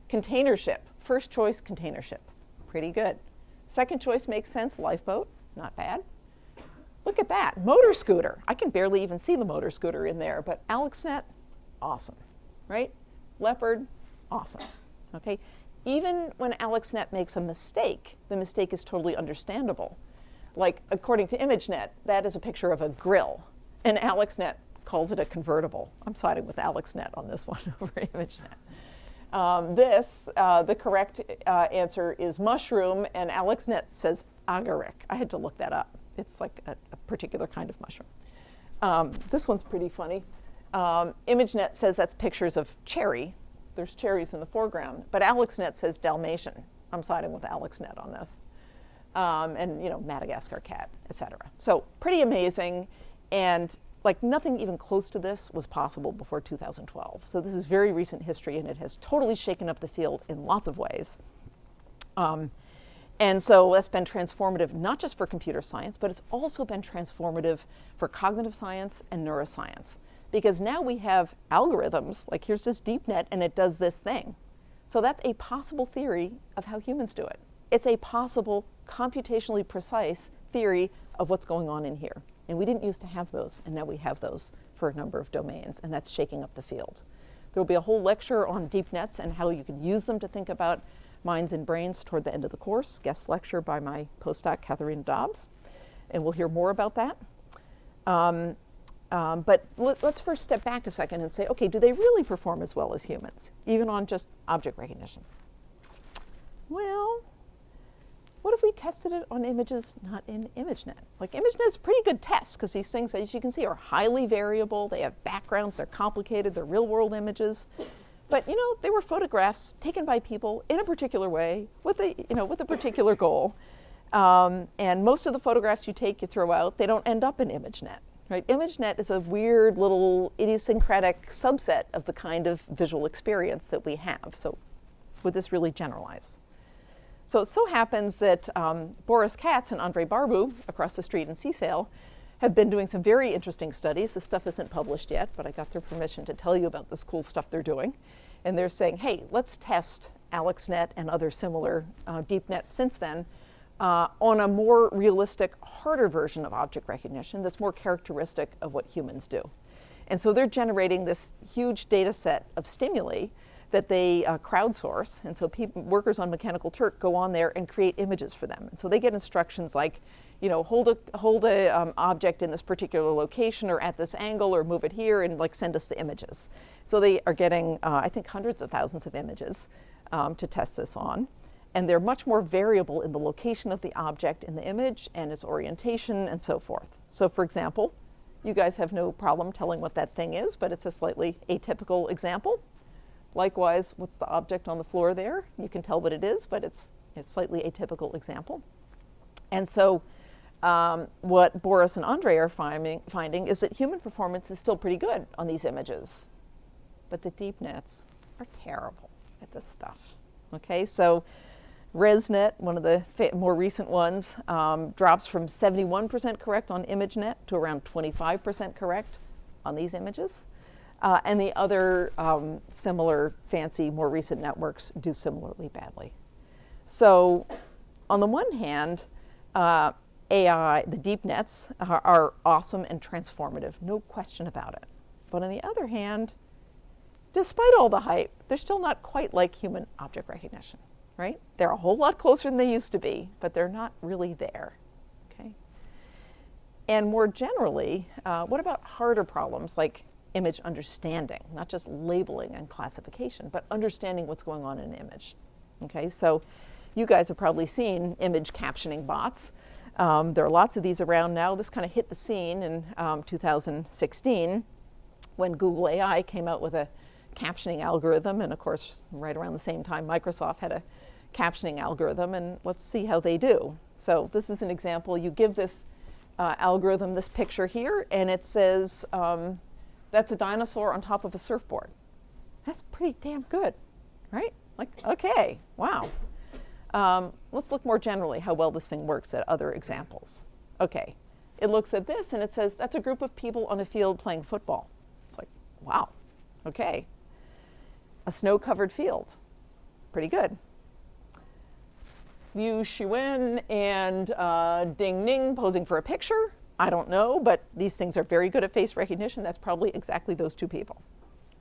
S2: Container ship, first choice container ship. Pretty good. Second choice makes sense, lifeboat, not bad. Look at that, motor scooter. I can barely even see the motor scooter in there, but AlexNet, awesome, right? Leopard, awesome, okay? Even when AlexNet makes a mistake, the mistake is totally understandable. Like, according to ImageNet, that is a picture of a grill, and AlexNet calls it a convertible. I'm siding with AlexNet on this one over ImageNet. The correct answer is mushroom, and AlexNet says agaric. I had to look that up. It's like a particular kind of mushroom. This one's pretty funny. ImageNet says that's pictures of cherry. There's cherries in the foreground, but AlexNet says Dalmatian. I'm siding with AlexNet on this. And, you know, Madagascar cat, et cetera. So pretty amazing, and like nothing even close to this was possible before 2012. So this is very recent history, and it has totally shaken up the field in lots of ways. And so that's been transformative, not just for computer science, but it's also been transformative for cognitive science and neuroscience. Because now we have algorithms, like here's this deep net, and it does this thing. So that's a possible theory of how humans do it. It's a possible computationally precise theory of what's going on in here. And we didn't used to have those, and now we have those for a number of domains, and that's shaking up the field. There will be a whole lecture on deep nets and how you can use them to think about minds and brains toward the end of the course, guest lecture by my postdoc, Katharina Dobbs, and we'll hear more about that. But let's first step back a second and say, okay, do they really perform as well as humans, even on just object recognition? Well, what if we tested it on images not in ImageNet? Like ImageNet is a pretty good test because these things, as you can see, are highly variable. They have backgrounds, they're complicated, they're real world images. But you know, they were photographs taken by people in a particular way with a, with a particular goal. And most of the photographs you take, you throw out, they don't end up in ImageNet. Right? ImageNet is a weird little idiosyncratic subset of the kind of visual experience that we have. So would this really generalize? So it so happens that Boris Katz and Andrei Barbu across the street in CSAIL have been doing some very interesting studies. This stuff isn't published yet, but I got their permission to tell you about this cool stuff they're doing. And they're saying, hey, let's test AlexNet and other similar deep nets since then on a more realistic, harder version of object recognition that's more characteristic of what humans do. And so they're generating this huge data set of stimuli that they crowdsource. And so workers on Mechanical Turk go on there and create images for them. And so they get instructions like, you know, hold a object in this particular location or at this angle or move it here and like send us the images. So they are getting, I think, hundreds of thousands of images to test this on. And they're much more variable in the location of the object in the image and its orientation and so forth. So for example, you guys have no problem telling what that thing is, but it's a slightly atypical example. Likewise, what's the object on the floor there? You can tell what it is, but it's a slightly atypical example. And so what Boris and Andre are finding is that human performance is still pretty good on these images, but the deep nets are terrible at this stuff. Okay, so ResNet, one of the more recent ones, drops from 71% correct on ImageNet to around 25% correct on these images. And the other similar fancy, more recent networks do similarly badly. So on the one hand, AI, the deep nets, are awesome and transformative, no question about it. But on the other hand, despite all the hype, they're still not quite like human object recognition, right? They're a whole lot closer than they used to be, but they're not really there, okay? And more generally, what about harder problems like image understanding, not just labeling and classification, but understanding what's going on in an image. Okay, so you guys have probably seen image captioning bots. There are lots of these around now. This kind of hit the scene in 2016 when Google AI came out with a captioning algorithm, and of course, right around the same time, Microsoft had a captioning algorithm, and let's see how they do. So this is an example. You give this algorithm this picture here, and it says, that's a dinosaur on top of a surfboard. That's pretty damn good, right? Like, okay, wow. Let's look more generally how well this thing works at other examples. Okay, it looks at this and it says, that's a group of people on a field playing football. It's like, wow, okay. A snow-covered field, pretty good. Liu Xuan and Ding Ning posing for a picture. I don't know, but these things are very good at face recognition. That's probably exactly those two people,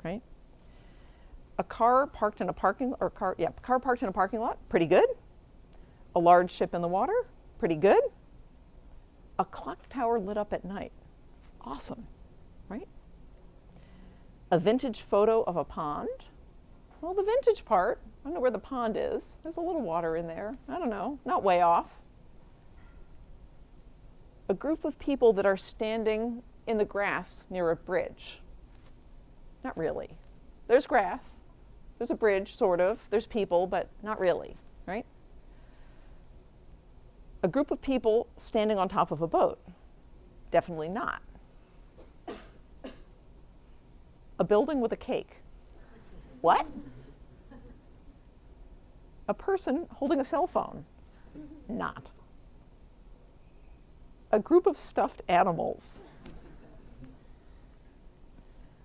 S2: right? A car parked in a parking lot, pretty good. A large ship in the water, pretty good. A clock tower lit up at night, awesome, right? A vintage photo of a pond. Well, the vintage part, I don't know where the pond is. There's a little water in there. I don't know, not way off. A group of people that are standing in the grass near a bridge. Not really. There's grass. There's a bridge, sort of. There's people, but not really, right? A group of people standing on top of a boat. Definitely not. A building with a cake. What? A person holding a cell phone. Not. A group of stuffed animals.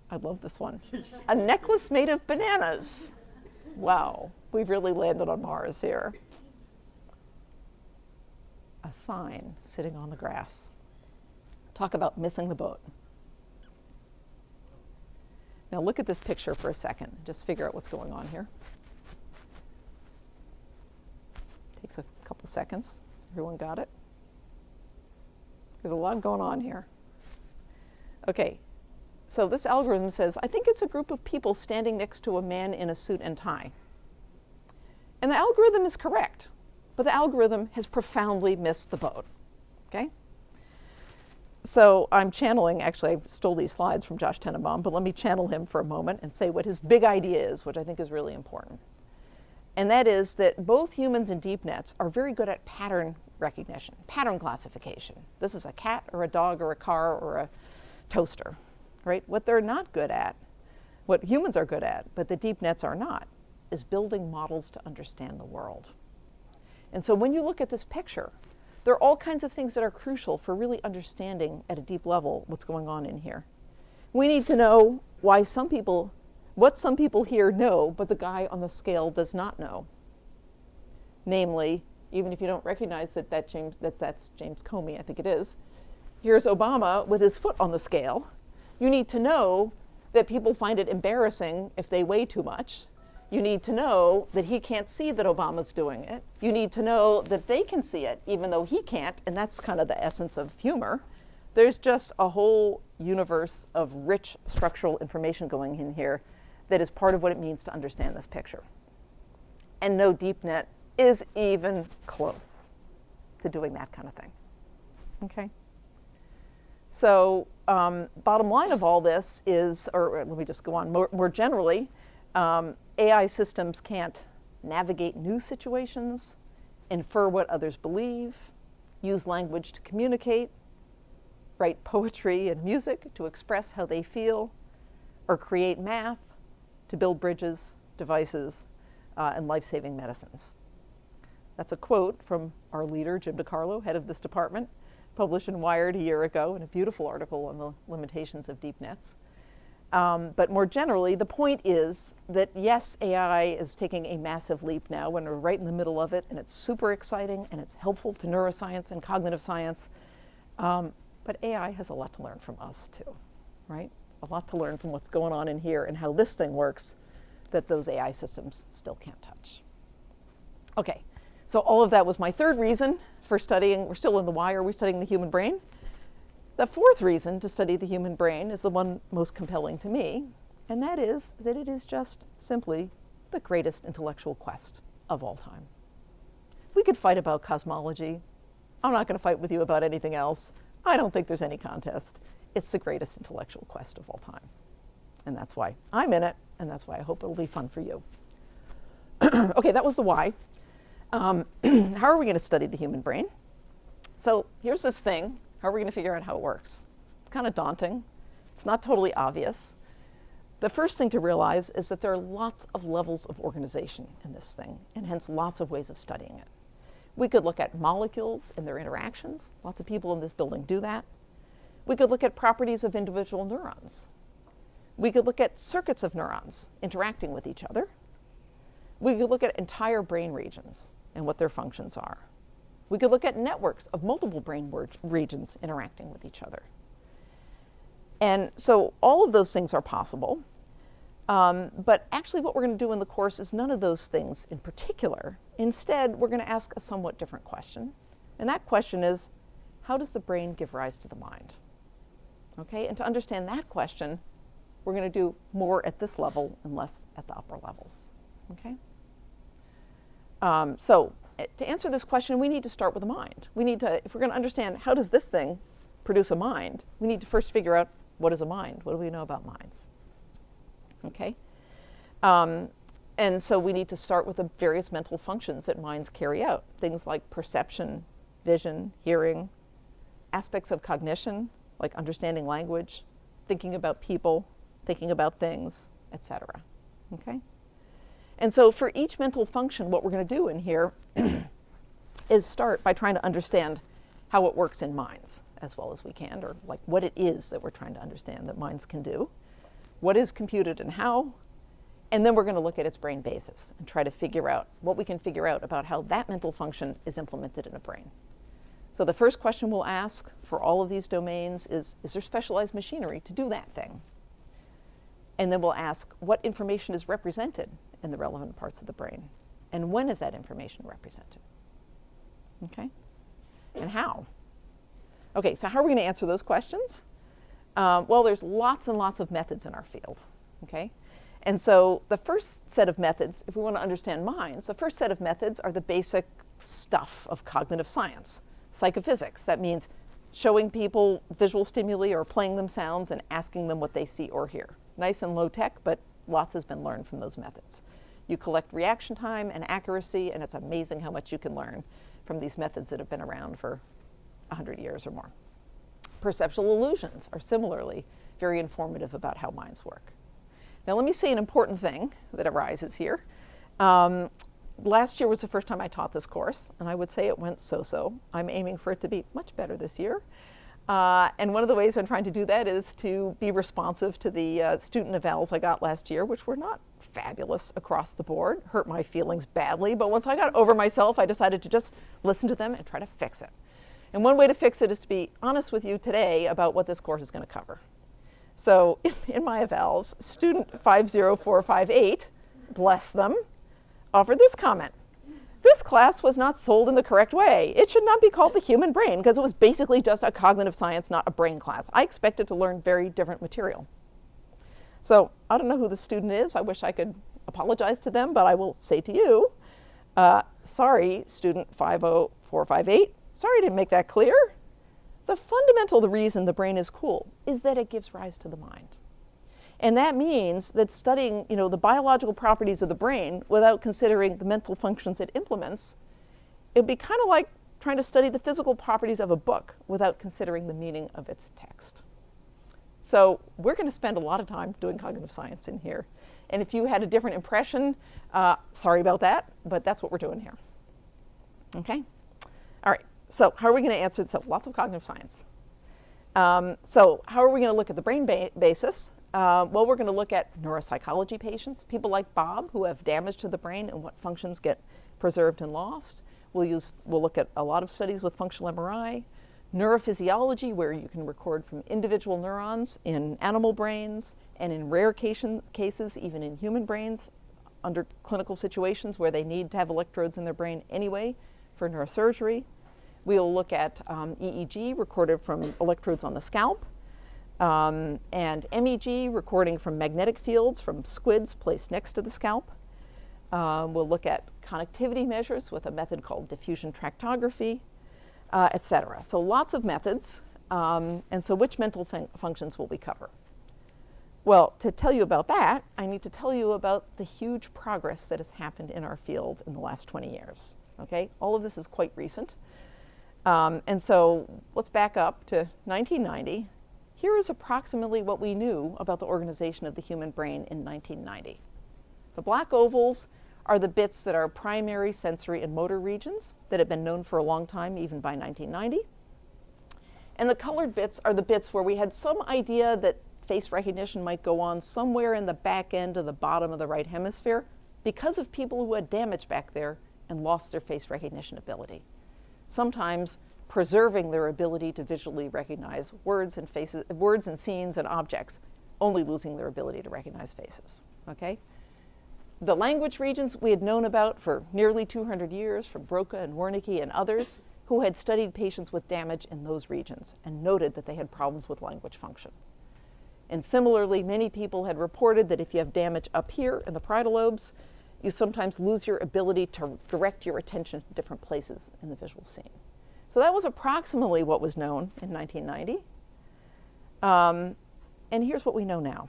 S2: I love this one. A necklace made of bananas. Wow, we've really landed on Mars here. A sign sitting on the grass. Talk about missing the boat. Now look at this picture for a second. Just figure out what's going on here. Takes a couple seconds. Everyone got it? There's a lot going on here. Okay, so this algorithm says, I think it's a group of people standing next to a man in a suit and tie. And the algorithm is correct, but the algorithm has profoundly missed the boat, okay? So I'm channeling, actually I stole these slides from Josh Tenenbaum, but let me channel him for a moment and say what his big idea is, which I think is really important. And that is that both humans and deep nets are very good at pattern recognition, pattern classification. This is a cat or a dog or a car or a toaster, right? What they're not good at, what humans are good at, but the deep nets are not, is building models to understand the world. And so when you look at this picture, there are all kinds of things that are crucial for really understanding at a deep level what's going on in here. We need to know what some people here know, but the guy on the scale does not know. Namely, even if you don't recognize that's James Comey, I think it is. Here's Obama with his foot on the scale. You need to know that people find it embarrassing if they weigh too much. You need to know that he can't see that Obama's doing it. You need to know that they can see it, even though he can't, and that's kind of the essence of humor. There's just a whole universe of rich structural information going in here that is part of what it means to understand this picture. And no deep net is even close to doing that kind of thing. Okay? So bottom line of all this is, or let me just go on more generally, AI systems can't navigate new situations, infer what others believe, use language to communicate, write poetry and music to express how they feel, or create math to build bridges, devices, and life-saving medicines. That's a quote from our leader, Jim DiCarlo, head of this department, published in Wired a year ago in a beautiful article on the limitations of deep nets. But more generally, the point is that yes, AI is taking a massive leap now when we're right in the middle of it, and it's super exciting, and it's helpful to neuroscience and cognitive science. But AI has a lot to learn from us too, right? A lot to learn from what's going on in here and how this thing works that those AI systems still can't touch. Okay, so all of that was my third reason for studying. We're still in the why are we studying the human brain? The fourth reason to study the human brain is the one most compelling to me, and that is that it is just simply the greatest intellectual quest of all time. We could fight about cosmology. I'm not going to fight with you about anything else. I don't think there's any contest. It's the greatest intellectual quest of all time. And that's why I'm in it, and that's why I hope it'll be fun for you. Okay, that was the why. How are we going to study the human brain? So here's this thing. How are we going to figure out how it works? It's kind of daunting. It's not totally obvious. The first thing to realize is that there are lots of levels of organization in this thing, and hence lots of ways of studying it. We could look at molecules and their interactions. Lots of people in this building do that. We could look at properties of individual neurons. We could look at circuits of neurons interacting with each other. We could look at entire brain regions and what their functions are. We could look at networks of multiple brain regions interacting with each other. And so all of those things are possible. But actually what we're going to do in the course is none of those things in particular. Instead, we're going to ask a somewhat different question. And that question is, how does the brain give rise to the mind? Okay, and to understand that question, we're going to do more at this level and less at the upper levels. Okay? So to answer this question, we need to start with the mind. We need to, if we're going to understand how does this thing produce a mind, we need to first figure out what is a mind. What do we know about minds? Okay? And so we need to start with the various mental functions that minds carry out. Things like perception, vision, hearing, aspects of cognition, like understanding language, thinking about people, thinking about things, etc. Okay? And so for each mental function, what we're going to do in here is start by trying to understand how it works in minds as well as we can, or like what it is that we're trying to understand that minds can do, what is computed and how, and then we're going to look at its brain basis and try to figure out what we can figure out about how that mental function is implemented in a brain. So the first question we'll ask for all of these domains is there specialized machinery to do that thing? And then we'll ask what information is represented in the relevant parts of the brain, and when is that information represented? Okay? And how? Okay, so how are we going to answer those questions? Well, there's lots and lots of methods in our field, okay? And so the first set of methods, if we want to understand minds, the first set of methods are the basic stuff of cognitive science. Psychophysics, that means showing people visual stimuli or playing them sounds and asking them what they see or hear. Nice and low tech, but lots has been learned from those methods. You collect reaction time and accuracy, and it's amazing how much you can learn from these methods that have been around for 100 years or more. Perceptual illusions are similarly very informative about how minds work. Now let me say an important thing that arises here. Last year was the first time I taught this course, and I would say it went so-so. I'm aiming for it to be much better this year. And one of the ways I'm trying to do that is to be responsive to the student evals I got last year, which were not fabulous across the board, hurt my feelings badly, but once I got over myself, I decided to just listen to them and try to fix it. And one way to fix it is to be honest with you today about what this course is going to cover. So in my evals, student 50458, bless them, offered this comment. This class was not sold in the correct way. It should not be called the human brain because it was basically just a cognitive science, not a brain class. I expected to learn very different material. So I don't know who the student is. I wish I could apologize to them, but I will say to you, sorry, student 50458, sorry I didn't make that clear. The reason the brain is cool is that it gives rise to the mind. And that means that studying, the biological properties of the brain without considering the mental functions it implements, it would be kind of like trying to study the physical properties of a book without considering the meaning of its text. So we're going to spend a lot of time doing cognitive science in here. And if you had a different impression, sorry about that, but that's what we're doing here. Okay? All right. So how are we going to answer this? So lots of cognitive science. So how are we going to look at the brain basis? Well, we're going to look at neuropsychology patients, people like Bob who have damage to the brain and what functions get preserved and lost. We'll look at a lot of studies with functional MRI, neurophysiology, where you can record from individual neurons in animal brains and in rare cases, even in human brains, under clinical situations where they need to have electrodes in their brain anyway for neurosurgery. We'll look at EEG recorded from electrodes on the scalp, and MEG recording from magnetic fields from squids placed next to the scalp. We'll look at connectivity measures with a method called diffusion tractography, etc. So lots of methods. And so which mental functions will we cover? Well, to tell you about that, I need to tell you about the huge progress that has happened in our field in the last 20 years. Okay? All of this is quite recent. And so let's back up to 1990. Here is approximately what we knew about the organization of the human brain in 1990. The black ovals are the bits that are primary sensory and motor regions that have been known for a long time, even by 1990. And the colored bits are the bits where we had some idea that face recognition might go on somewhere in the back end of the bottom of the right hemisphere because of people who had damage back there and lost their face recognition ability. Sometimes preserving their ability to visually recognize words and scenes and objects, only losing their ability to recognize faces. Okay? The language regions we had known about for nearly 200 years from Broca and Wernicke and others who had studied patients with damage in those regions and noted that they had problems with language function. And similarly, many people had reported that if you have damage up here in the parietal lobes, you sometimes lose your ability to direct your attention to different places in the visual scene. So that was approximately what was known in 1990. And here's what we know now.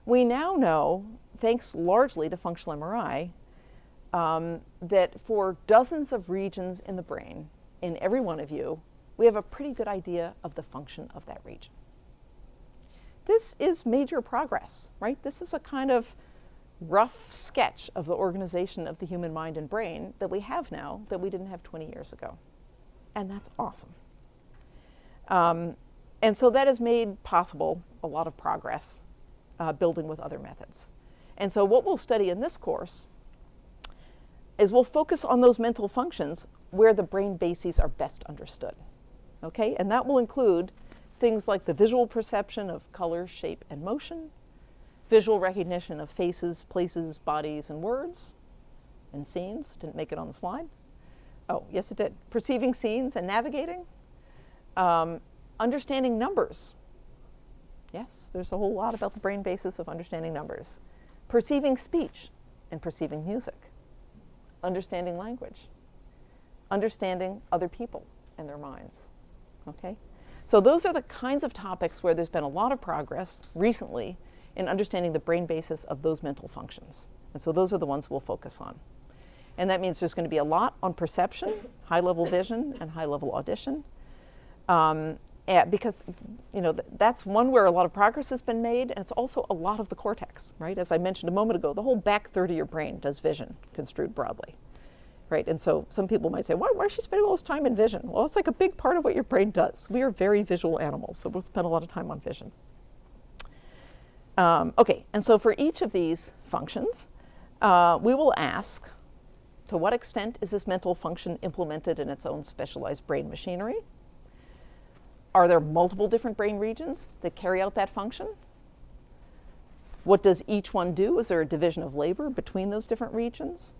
S2: We now know, thanks largely to functional MRI, that for dozens of regions in the brain, in every one of you, we have a pretty good idea of the function of that region. This is major progress, right? This is a kind of rough sketch of the organization of the human mind and brain that we have now that we didn't have 20 years ago. And that's awesome. And so that has made possible a lot of progress building with other methods. And so what we'll study in this course is we'll focus on those mental functions where the brain bases are best understood. Okay? And that will include things like the visual perception of color, shape, and motion, visual recognition of faces, places, bodies, and words, and scenes. Didn't make it on the slide. Oh, yes, it did. Perceiving scenes and navigating. Understanding numbers. Yes, there's a whole lot about the brain basis of understanding numbers. Perceiving speech and perceiving music. Understanding language. Understanding other people and their minds. Okay? So those are the kinds of topics where there's been a lot of progress recently in understanding the brain basis of those mental functions. And so those are the ones we'll focus on. And that means there's going to be a lot on perception, high-level vision, and high-level audition. Because that's one where a lot of progress has been made, and it's also a lot of the cortex, right? As I mentioned a moment ago, the whole back third of your brain does vision, construed broadly, right? And so some people might say, why is she spending all this time in vision? Well, it's like a big part of what your brain does. We are very visual animals, so we'll spend a lot of time on vision. Okay, and so for each of these functions, we will ask, to what extent is this mental function implemented in its own specialized brain machinery? Are there multiple different brain regions that carry out that function? What does each one do? Is there a division of labor between those different regions?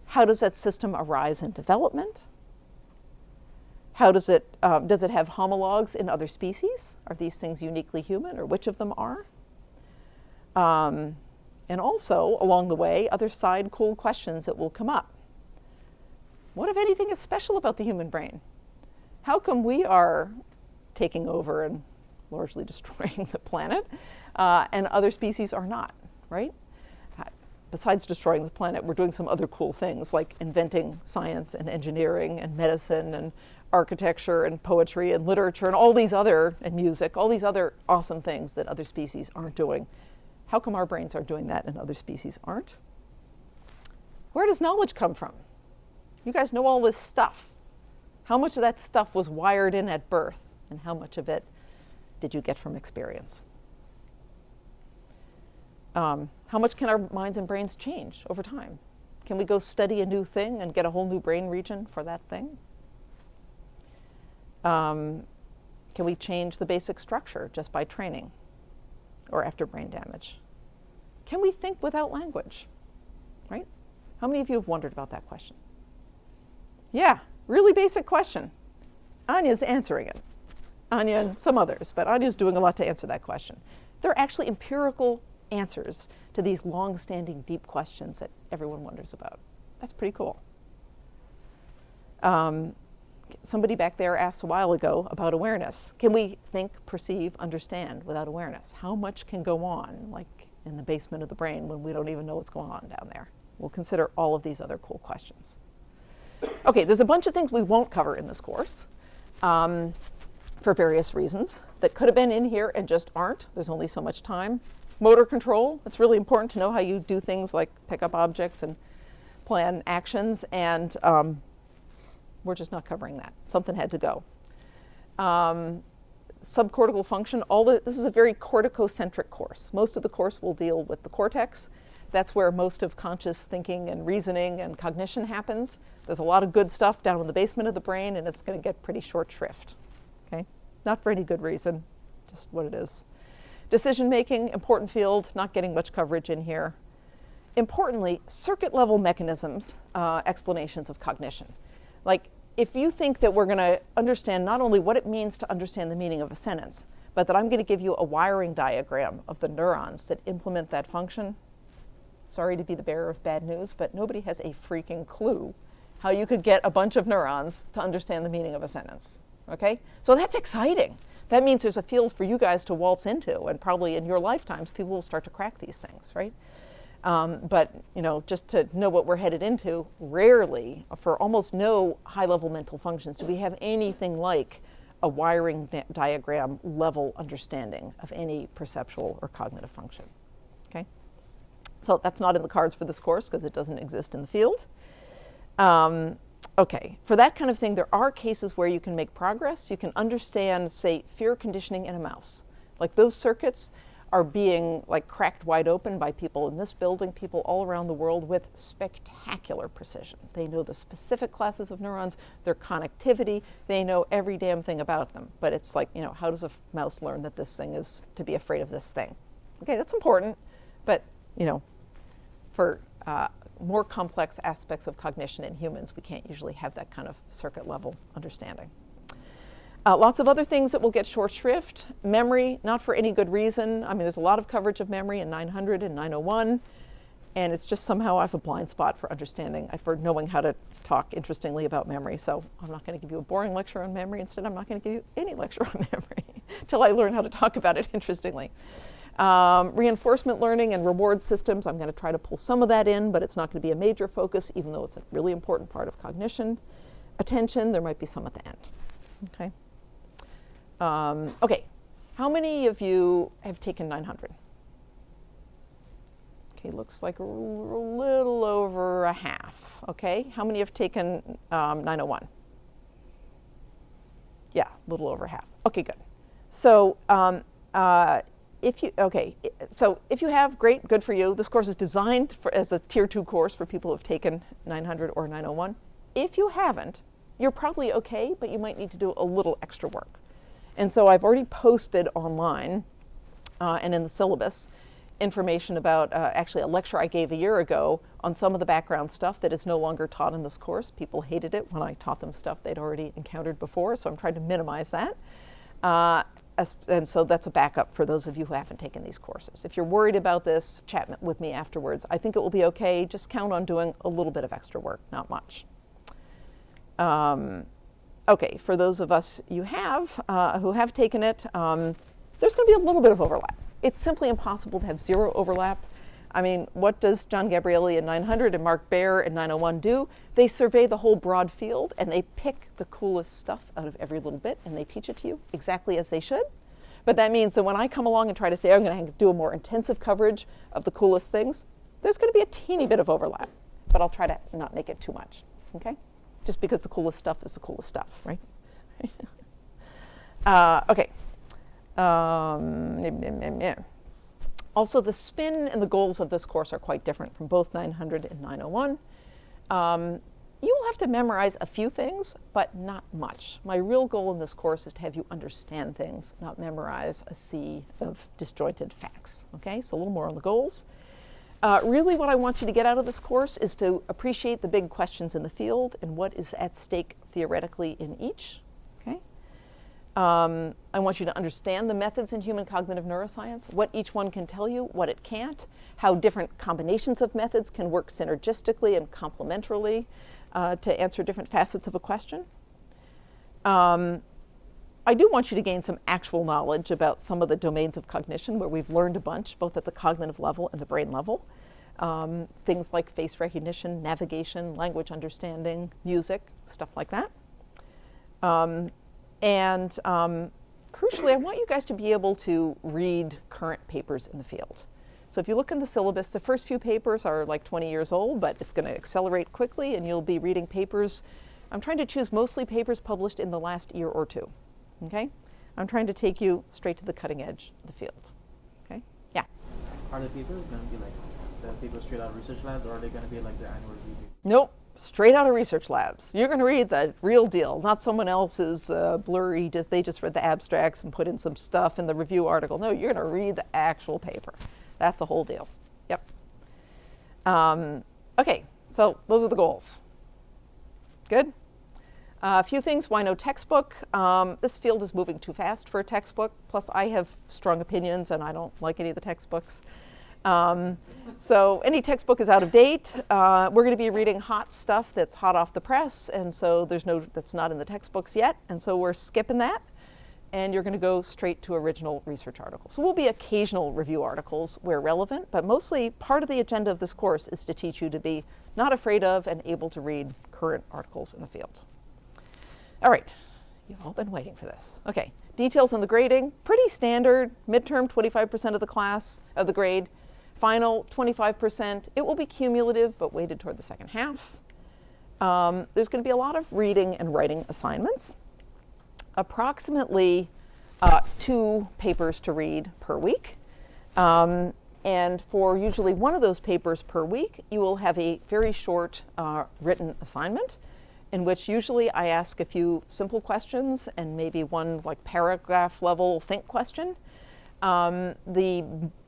S2: How does that system arise in development? How does it have homologs in other species? Are these things uniquely human, or which of them are? And also, along the way, other side cool questions that will come up. What, if anything, is special about the human brain? How come we are taking over and largely destroying the planet, and other species are not, right? Besides destroying the planet, we're doing some other cool things, like inventing science and engineering and medicine and architecture and poetry and literature and all these other, and music, all these other awesome things that other species aren't doing. How come our brains are doing that and other species aren't? Where does knowledge come from? You guys know all this stuff. How much of that stuff was wired in at birth, and how much of it did you get from experience? How much can our minds and brains change over time? Can we go study a new thing and get a whole new brain region for that thing? Can we change the basic structure just by training or after brain damage? Can we think without language, right? How many of you have wondered about that question? Yeah, really basic question. Anya's answering it. Anya and some others, but Anya's doing a lot to answer that question. There are actually empirical answers to these long-standing deep questions that everyone wonders about. That's pretty cool. Somebody back there asked a while ago about awareness. Can we think, perceive, understand without awareness? How much can go on, like in the basement of the brain, when we don't even know what's going on down there? We'll consider all of these other cool questions. Okay, there's a bunch of things we won't cover in this course for various reasons that could have been in here and just aren't. There's only so much time. Motor control, it's really important to know how you do things like pick up objects and plan actions, and we're just not covering that. Something had to go. Subcortical function, this is a very corticocentric course. Most of the course will deal with the cortex. That's where most of conscious thinking and reasoning and cognition happens. There's a lot of good stuff down in the basement of the brain, and it's going to get pretty short shrift. Okay? Not for any good reason, just what it is. Decision making, important field, not getting much coverage in here. Importantly, circuit level mechanisms, explanations of cognition. Like, if you think that we're going to understand not only what it means to understand the meaning of a sentence, but that I'm going to give you a wiring diagram of the neurons that implement that function, sorry to be the bearer of bad news, but nobody has a freaking clue how you could get a bunch of neurons to understand the meaning of a sentence, okay? So that's exciting. That means there's a field for you guys to waltz into, and probably in your lifetimes, people will start to crack these things, right? But just to know what we're headed into, rarely, for almost no high-level mental functions, do we have anything like a wiring diagram level understanding of any perceptual or cognitive function, okay? So that's not in the cards for this course because it doesn't exist in the field. Okay, for that kind of thing, there are cases where you can make progress. You can understand, say, fear conditioning in a mouse. Like, those circuits are being cracked wide open by people in this building, people all around the world with spectacular precision. They know the specific classes of neurons, their connectivity, they know every damn thing about them. But it's like, how does a mouse learn that this thing is to be afraid of this thing? Okay, that's important, but, for more complex aspects of cognition in humans, we can't usually have that kind of circuit level understanding. Lots of other things that will get short shrift. Memory, not for any good reason. I mean, there's a lot of coverage of memory in 900 and 901, and it's just somehow I have a blind spot for understanding, for knowing how to talk interestingly about memory. So I'm not going to give you a boring lecture on memory. Instead, I'm not going to give you any lecture on memory until I learn how to talk about it interestingly. Reinforcement learning and reward systems, I'm going to try to pull some of that in, but it's not going to be a major focus, even though it's a really important part of cognition. Attention, there might be some at the end. Okay. Okay, how many of you have taken 900? Okay, looks like a little over a half. Okay, how many have taken 901? Yeah, a little over half. Okay, good. So So if you have, great, good for you. This course is designed as a tier 2 course for people who have taken 900 or 901. If you haven't, you're probably okay, but you might need to do a little extra work. And so I've already posted online and in the syllabus information about actually a lecture I gave a year ago on some of the background stuff that is no longer taught in this course. People hated it when I taught them stuff they'd already encountered before, so I'm trying to minimize that. And so that's a backup for those of you who haven't taken these courses. If you're worried about this, chat with me afterwards. I think it will be okay. Just count on doing a little bit of extra work, not much. Okay, for those of us you have who have taken it, there's going to be a little bit of overlap. It's simply impossible to have zero overlap. I mean, what does John Gabrielli in 900 and Mark Baer in 901 do? They survey the whole broad field and they pick the coolest stuff out of every little bit and they teach it to you exactly as they should. But that means that when I come along and try to say, I'm going to do a more intensive coverage of the coolest things, there's going to be a teeny bit of overlap, but I'll try to not make it too much, okay? Just because the coolest stuff is the coolest stuff, right? Okay. Also, the spin and the goals of this course are quite different from both 900 and 901. You will have to memorize a few things, but not much. My real goal in this course is to have you understand things, not memorize a sea of disjointed facts, okay? So a little more on the goals. Really what I want you to get out of this course is to appreciate the big questions in the field and what is at stake theoretically in each, okay? I want you to understand the methods in human cognitive neuroscience, what each one can tell you, what it can't, how different combinations of methods can work synergistically and complementarily to answer different facets of a question. I do want you to gain some actual knowledge about some of the domains of cognition where we've learned a bunch, both at the cognitive level and the brain level. Things like face recognition, navigation, language understanding, music, stuff like that. Crucially, I want you guys to be able to read current papers in the field. So if you look in the syllabus, the first few papers are like 20 years old, but it's going to accelerate quickly and you'll be reading papers. I'm trying to choose mostly papers published in the last year or two. Okay? I'm trying to take you straight to the cutting edge of the field. Okay? Yeah?
S5: Are the papers going to be like the papers straight out of research labs, or are they going to be like the annual review?
S2: Nope. Straight out of research labs. You're going to read the real deal, not someone else's blurry, they just read the abstracts and put in some stuff in the review article. No, you're going to read the actual paper. That's the whole deal. Yep. Okay, so those are the goals. Good? A few things. Why no textbook? This field is moving too fast for a textbook. Plus, I have strong opinions, and I don't like any of the textbooks. So any textbook is out of date. We're going to be reading hot stuff that's hot off the press, and so that's not in the textbooks yet, and so we're skipping that. And you're going to go straight to original research articles. So will be occasional review articles where relevant, but mostly part of the agenda of this course is to teach you to be not afraid of and able to read current articles in the field. All right, you've all been waiting for this. Okay, details on the grading, pretty standard. Midterm, 25% of the class, of the grade. Final, 25%. It will be cumulative, but weighted toward the second half. There's going to be a lot of reading and writing assignments. Approximately 2 papers to read per week. And for usually one of those papers per week, you will have a very short written assignment in which usually I ask a few simple questions and maybe one like paragraph level think question. The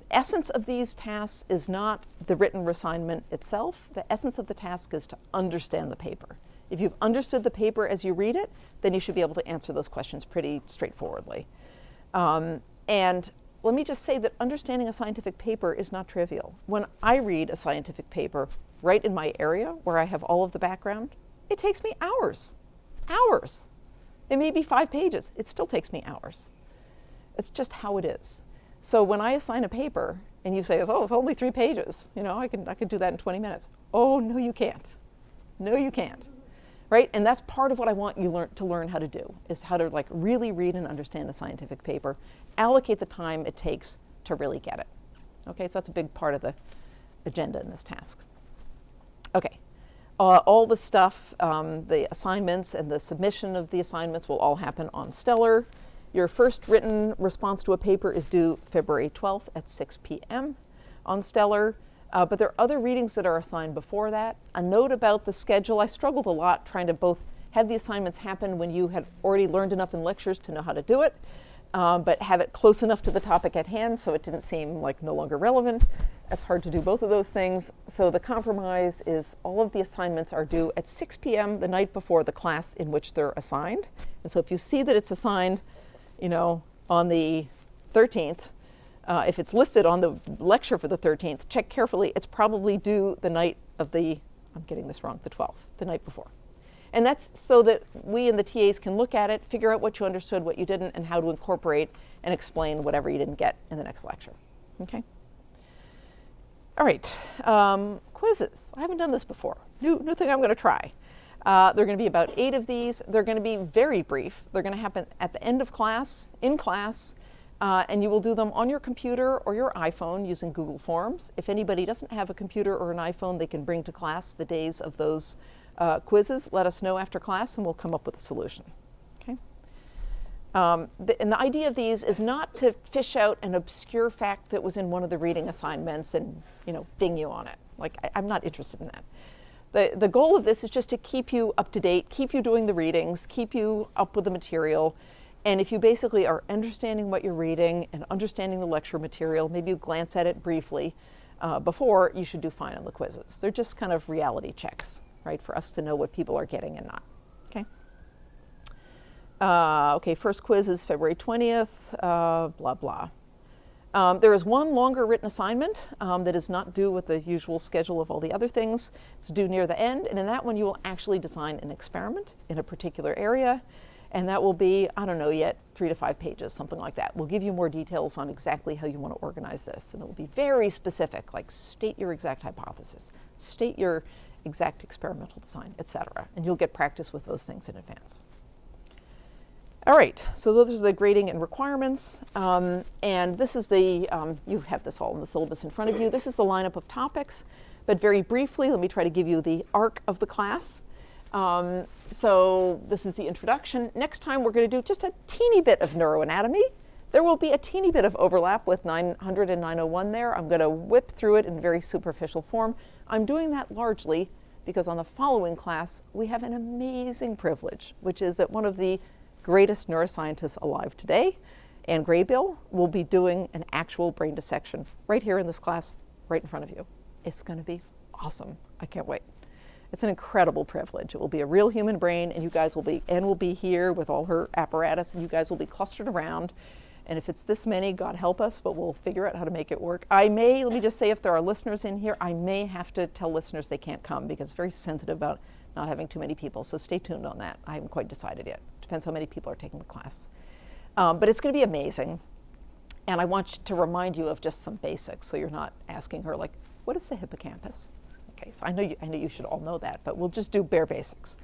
S2: essence of these tasks is not the written assignment itself. The essence of the task is to understand the paper. If you've understood the paper as you read it, then you should be able to answer those questions pretty straightforwardly. And let me just say that understanding a scientific paper is not trivial. When I read a scientific paper right in my area where I have all of the background, it takes me hours. Hours. It may be 5 pages. It still takes me hours. It's just how it is. So when I assign a paper and you say, oh, it's only 3 pages, you know, I can do that in 20 minutes. Oh, no, you can't. No, you can't. Right? And that's part of what I want you to learn how to do, is how to like really read and understand a scientific paper, allocate the time it takes to really get it. Okay, so that's a big part of the agenda in this task. Okay, all the stuff, the assignments and the submission of the assignments will all happen on Stellar. Your first written response to a paper is due February 12th at 6 p.m. on Stellar. But there are other readings that are assigned before that. A note about the schedule: I struggled a lot trying to both have the assignments happen when you had already learned enough in lectures to know how to do it, but have it close enough to the topic at hand so it didn't seem like no longer relevant. That's hard to do both of those things. So the compromise is all of the assignments are due at 6 p.m. the night before the class in which they're assigned. And so if you see that it's assigned, on the 13th, if it's listed on the lecture for the 13th, check carefully. It's probably due the night of the, I'm getting this wrong, the 12th, the night before. And that's so that we and the TAs can look at it, figure out what you understood, what you didn't, and how to incorporate and explain whatever you didn't get in the next lecture. Okay? All right, quizzes. I haven't done this before. New thing I'm going to try. There are going to be about 8 of these. They're going to be very brief. They're going to happen at the end of class, in class, and you will do them on your computer or your iPhone using Google Forms. If anybody doesn't have a computer or an iPhone, they can bring to class the days of those quizzes. Let us know after class, and we'll come up with a solution. Okay? And the idea of these is not to fish out an obscure fact that was in one of the reading assignments and, ding you on it. Like, I'm not interested in that. The goal of this is just to keep you up to date, keep you doing the readings, keep you up with the material. And if you basically are understanding what you're reading and understanding the lecture material, maybe you glance at it briefly before, you should do fine on the quizzes. They're just kind of reality checks, right, for us to know what people are getting and not. Okay? Okay, first quiz is February 20th, blah, blah. There is one longer written assignment that is not due with the usual schedule of all the other things. It's due near the end, and in that one you will actually design an experiment in a particular area, and that will be, I don't know yet, 3 to 5 pages, something like that. We'll give you more details on exactly how you want to organize this, and it will be very specific, like state your exact hypothesis, state your exact experimental design, etc., and you'll get practice with those things in advance. All right, so those are the grading and requirements, and this is the, you have this all in the syllabus in front of you. This is the lineup of topics, but very briefly, let me try to give you the arc of the class. So this is the introduction. Next time we're going to do just a teeny bit of neuroanatomy. There will be a teeny bit of overlap with 900 and 901 there. I'm going to whip through it in very superficial form. I'm doing that largely because on the following class, we have an amazing privilege, which is that one of the greatest neuroscientists alive today, Anne Graybill, will be doing an actual brain dissection right here in this class, right in front of you. It's going to be awesome. I can't wait. It's an incredible privilege. It will be a real human brain, and you guys will be, Anne will be here with all her apparatus, and you guys will be clustered around. And if it's this many, God help us, but we'll figure out how to make it work. I may, let me just say, if there are listeners in here, I may have to tell listeners they can't come because it's very sensitive about not having too many people. So stay tuned on that. I haven't quite decided yet. Depends how many people are taking the class. But it's going to be amazing. And I want to remind you of just some basics so you're not asking her, like, what is the hippocampus? Okay, so I know you should all know that, but we'll just do bare basics.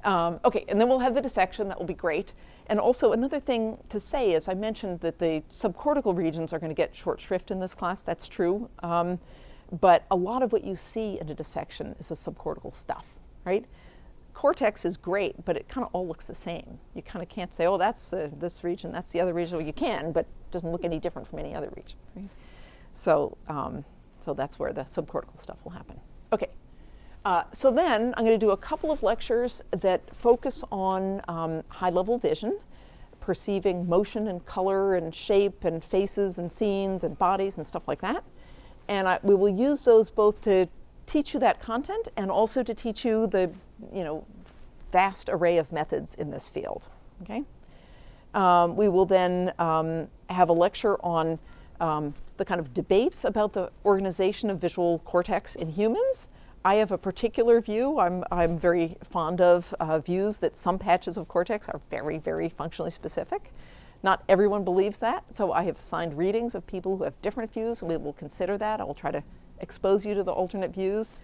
S2: Okay, and then we'll have the dissection. That will be great. And also another thing to say is I mentioned that the subcortical regions are going to get short shrift in this class. That's true. But a lot of what you see in a dissection is the subcortical stuff, right? Cortex is great, but it kind of all looks the same. You kind of can't say, oh, that's this region, that's the other region. Well, you can, but it doesn't look any different from any other region, right? So, so that's where the subcortical stuff will happen. Okay. So then I'm going to do a couple of lectures that focus on high-level vision, perceiving motion and color and shape and faces and scenes and bodies and stuff like that. And we will use those both to teach you that content and also to teach you the vast array of methods in this field. Okay. We will then have a lecture on the kind of debates about the organization of visual cortex in humans. I have a particular view. I'm very fond of views that some patches of cortex are very, very functionally specific. Not everyone believes that, so I have assigned readings of people who have different views, and we will consider that. I will try to expose you to the alternate views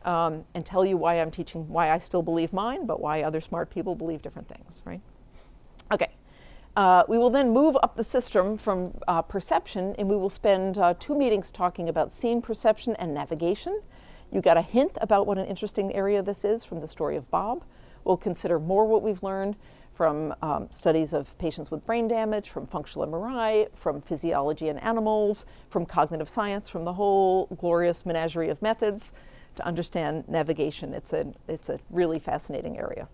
S2: and tell you why I'm teaching, why I still believe mine, but why other smart people believe different things, right? Okay. We will then move up the system from perception, and we will spend 2 meetings talking about scene perception and navigation. You got a hint about what an interesting area this is from the story of Bob. We'll consider more what we've learned from studies of patients with brain damage, from functional MRI, from physiology in animals, from cognitive science, from the whole glorious menagerie of methods to understand navigation. It's a really fascinating area.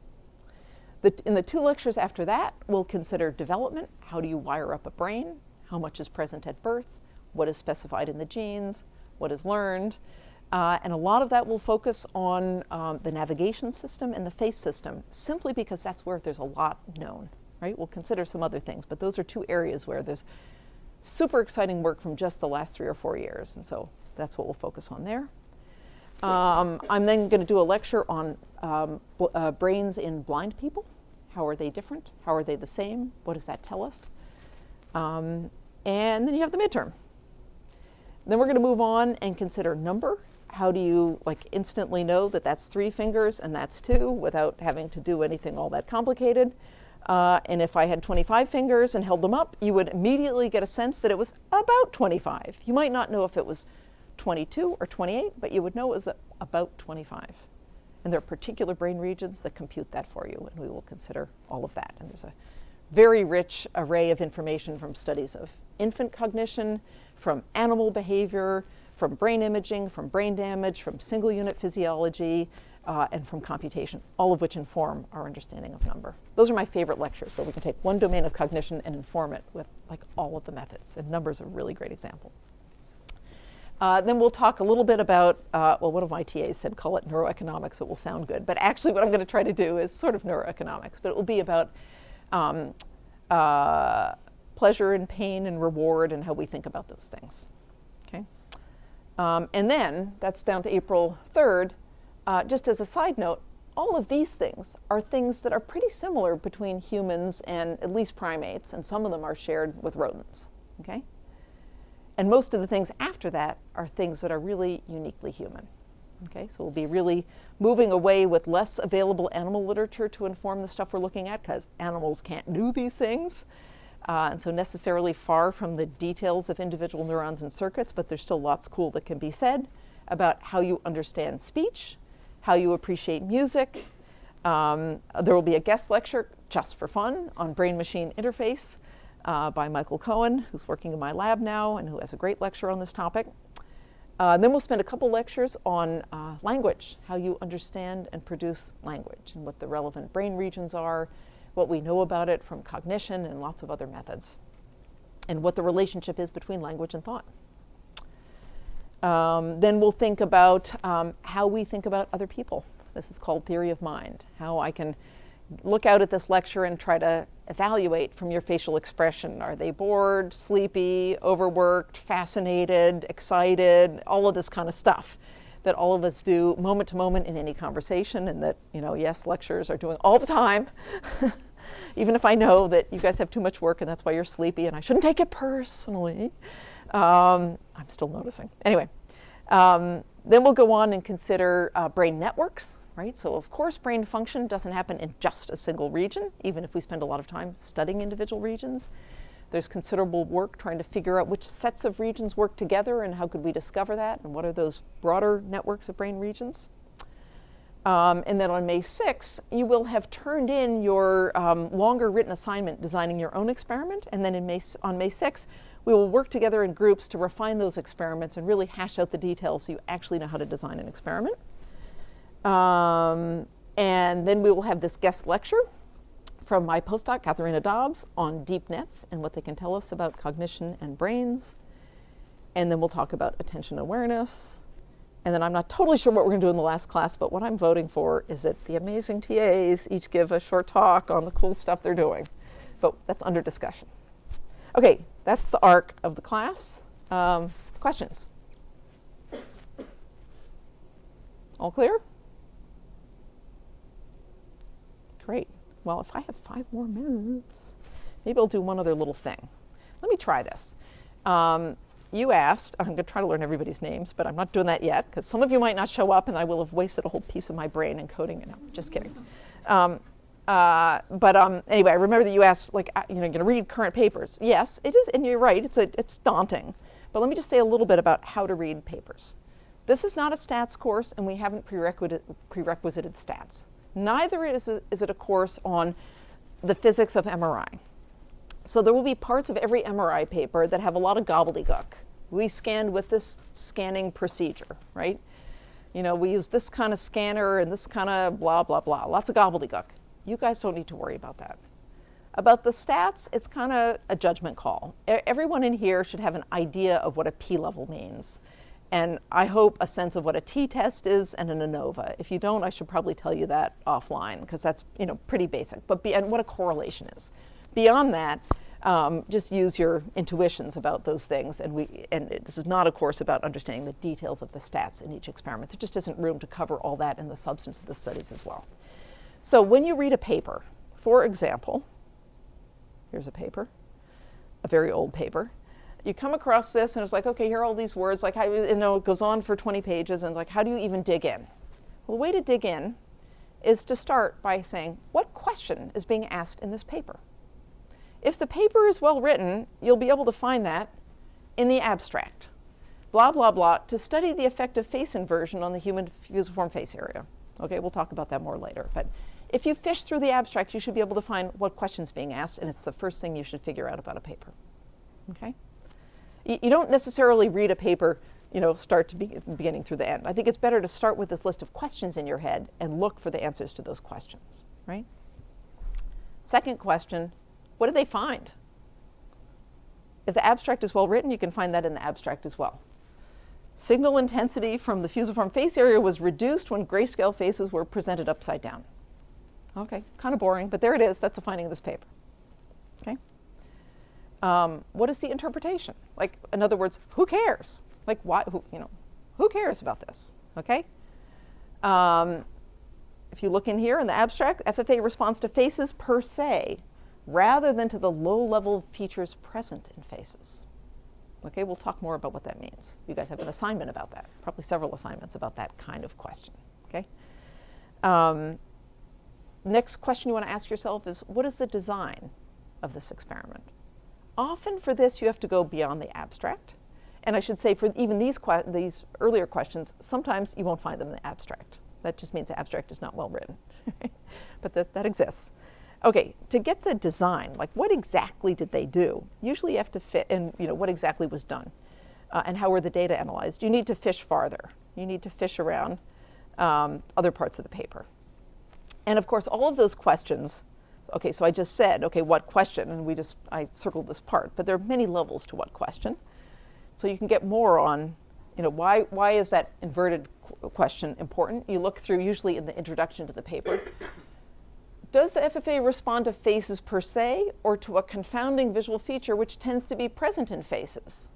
S2: In the 2 lectures after that, we'll consider development. How do you wire up a brain? How much is present at birth? What is specified in the genes? What is learned? And a lot of that will focus on the navigation system and the face system, simply because that's where there's a lot known, right? We'll consider some other things, but those are 2 areas where there's super exciting work from just the last 3 or 4 years, and so that's what we'll focus on there. I'm then going to do a lecture on brains in blind people. How are they different? How are they the same? What does that tell us? And then you have the midterm. Then we're going to move on and consider number. How do you instantly know that that's 3 fingers and that's 2 without having to do anything all that complicated? And if I had 25 fingers and held them up, you would immediately get a sense that it was about 25. You might not know if it was 22 or 28, but you would know it was about 25. And there are particular brain regions that compute that for you, and we will consider all of that. And there's a very rich array of information from studies of infant cognition, from animal behavior, from brain imaging, from brain damage, from single unit physiology, and from computation, all of which inform our understanding of number. Those are my favorite lectures, where we can take one domain of cognition and inform it with all of the methods, and number is a really great example. Then we'll talk a little bit about, well, one of my TAs said call it neuroeconomics. It will sound good. But actually what I'm going to try to do is sort of neuroeconomics. But it will be about pleasure and pain and reward and how we think about those things. Okay? And then, that's down to April 3rd. Just as a side note, all of these things are things that are pretty similar between humans and at least primates. And some of them are shared with rodents. Okay? And most of the things after that are things that are really uniquely human. Okay, so we'll be really moving away with less available animal literature to inform the stuff we're looking at, because animals can't do these things. And so necessarily far from the details of individual neurons and circuits, but there's still lots cool that can be said about how you understand speech, how you appreciate music. There will be a guest lecture, just for fun, on brain-machine interface. By Michael Cohen, who's working in my lab now and who has a great lecture on this topic. Then we'll spend a couple lectures on language, how you understand and produce language, and what the relevant brain regions are, what we know about it from cognition and lots of other methods, and what the relationship is between language and thought. Then we'll think about how we think about other people. This is called theory of mind, how I can look out at this lecture and try to evaluate from your facial expression. Are they bored, sleepy, overworked, fascinated, excited, all of this kind of stuff that all of us do moment to moment in any conversation, and that, yes, lecturers are doing all the time. Even if I know that you guys have too much work and that's why you're sleepy and I shouldn't take it personally. I'm still noticing. Anyway, then we'll go on and consider brain networks. Right? So of course brain function doesn't happen in just a single region, even if we spend a lot of time studying individual regions. There's considerable work trying to figure out which sets of regions work together and how could we discover that, and what are those broader networks of brain regions. And then on May 6th, you will have turned in your longer written assignment designing your own experiment, and then on May 6th, we will work together in groups to refine those experiments and really hash out the details so you actually know how to design an experiment. And then we will have this guest lecture from my postdoc, Katharina Dobbs, on deep nets and what they can tell us about cognition and brains. And then we'll talk about attention awareness. And then I'm not totally sure what we're going to do in the last class, but what I'm voting for is that the amazing TAs each give a short talk on the cool stuff they're doing. But that's under discussion. Okay, that's the arc of the class. Questions? All clear? Great. Well, if I have 5 more minutes, maybe I'll do one other little thing. Let me try this. You asked, I'm going to try to learn everybody's names, but I'm not doing that yet, because some of you might not show up and I will have wasted a whole piece of my brain encoding it. No, just kidding. Anyway, I remember that you asked, you're going to read current papers. Yes, it is, and you're right, it's daunting. But let me just say a little bit about how to read papers. This is not a stats course, and we haven't prerequisited stats. Neither is it a course on the physics of MRI. So there will be parts of every MRI paper that have a lot of gobbledygook. We scanned with this scanning procedure, right? You know, we use this kind of scanner and this kind of blah, blah, blah. Lots of gobbledygook. You guys don't need to worry about that. About the stats, it's kind of a judgment call. Everyone in here should have an idea of what a P-level means. And I hope a sense of what a t-test is and an ANOVA. If you don't, I should probably tell you that offline, because that's, you know, pretty basic. But and what a correlation is. Beyond that, just use your intuitions about those things. And this is not a course about understanding the details of the stats in each experiment. There just isn't room to cover all that in the substance of the studies as well. So when you read a paper, for example, here's a paper, a very old paper. You come across this and it's like, okay, here are all these words, like, you know, it goes on for 20 pages, and like, how do you even dig in? Well, the way to dig in is to start by saying, what question is being asked in this paper? If the paper is well written, you'll be able to find that in the abstract. Blah, blah, blah, to study the effect of face inversion on the human fusiform face area. Okay, we'll talk about that more later. But if you fish through the abstract, you should be able to find what question's being asked, and it's the first thing you should figure out about a paper. Okay? You don't necessarily read a paper, you know, start to beginning through the end. I think it's better to start with this list of questions in your head and look for the answers to those questions, right? Second question, what do they find? If the abstract is well written, you can find that in the abstract as well. Signal intensity from the fusiform face area was reduced when grayscale faces were presented upside down. Okay, kind of boring, but there it is. That's the finding of this paper. Okay. What is the interpretation? Like, in other words, who cares? Like, why? Who cares about this? Okay. If you look in here in the abstract, FFA responds to faces per se, rather than to the low-level features present in faces. Okay, we'll talk more about what that means. You guys have an assignment about that, probably several assignments about that kind of question. Okay. Next question you want to ask yourself is, what is the design of this experiment? Often for this, you have to go beyond the abstract. And I should say, for even these earlier questions, sometimes you won't find them in the abstract. That just means the abstract is not well written. But that exists. Okay, to get the design, like what exactly did they do? Usually you have to fit in, you know, what exactly was done and how were the data analyzed. You need to fish farther. You need to fish around other parts of the paper. And of course, all of those questions, okay, so I just said, okay, what question? And I circled this part, but there are many levels to what question. So you can get more on, you know, why is that inverted question important? You look through, usually in the introduction to the paper. Does the FFA respond to faces per se, or to a confounding visual feature which tends to be present in faces?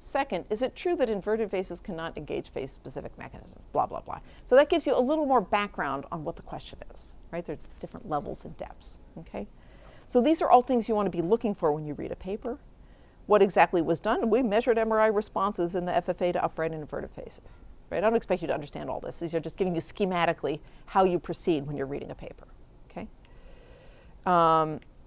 S2: Second, is it true that inverted faces cannot engage face-specific mechanisms? Blah, blah, blah. So that gives you a little more background on what the question is, right? There are different levels and depths, okay? So these are all things you want to be looking for when you read a paper. What exactly was done? We measured MRI responses in the FFA to upright and inverted faces, right? I don't expect you to understand all this. These are just giving you schematically how you proceed when you're reading a paper, okay?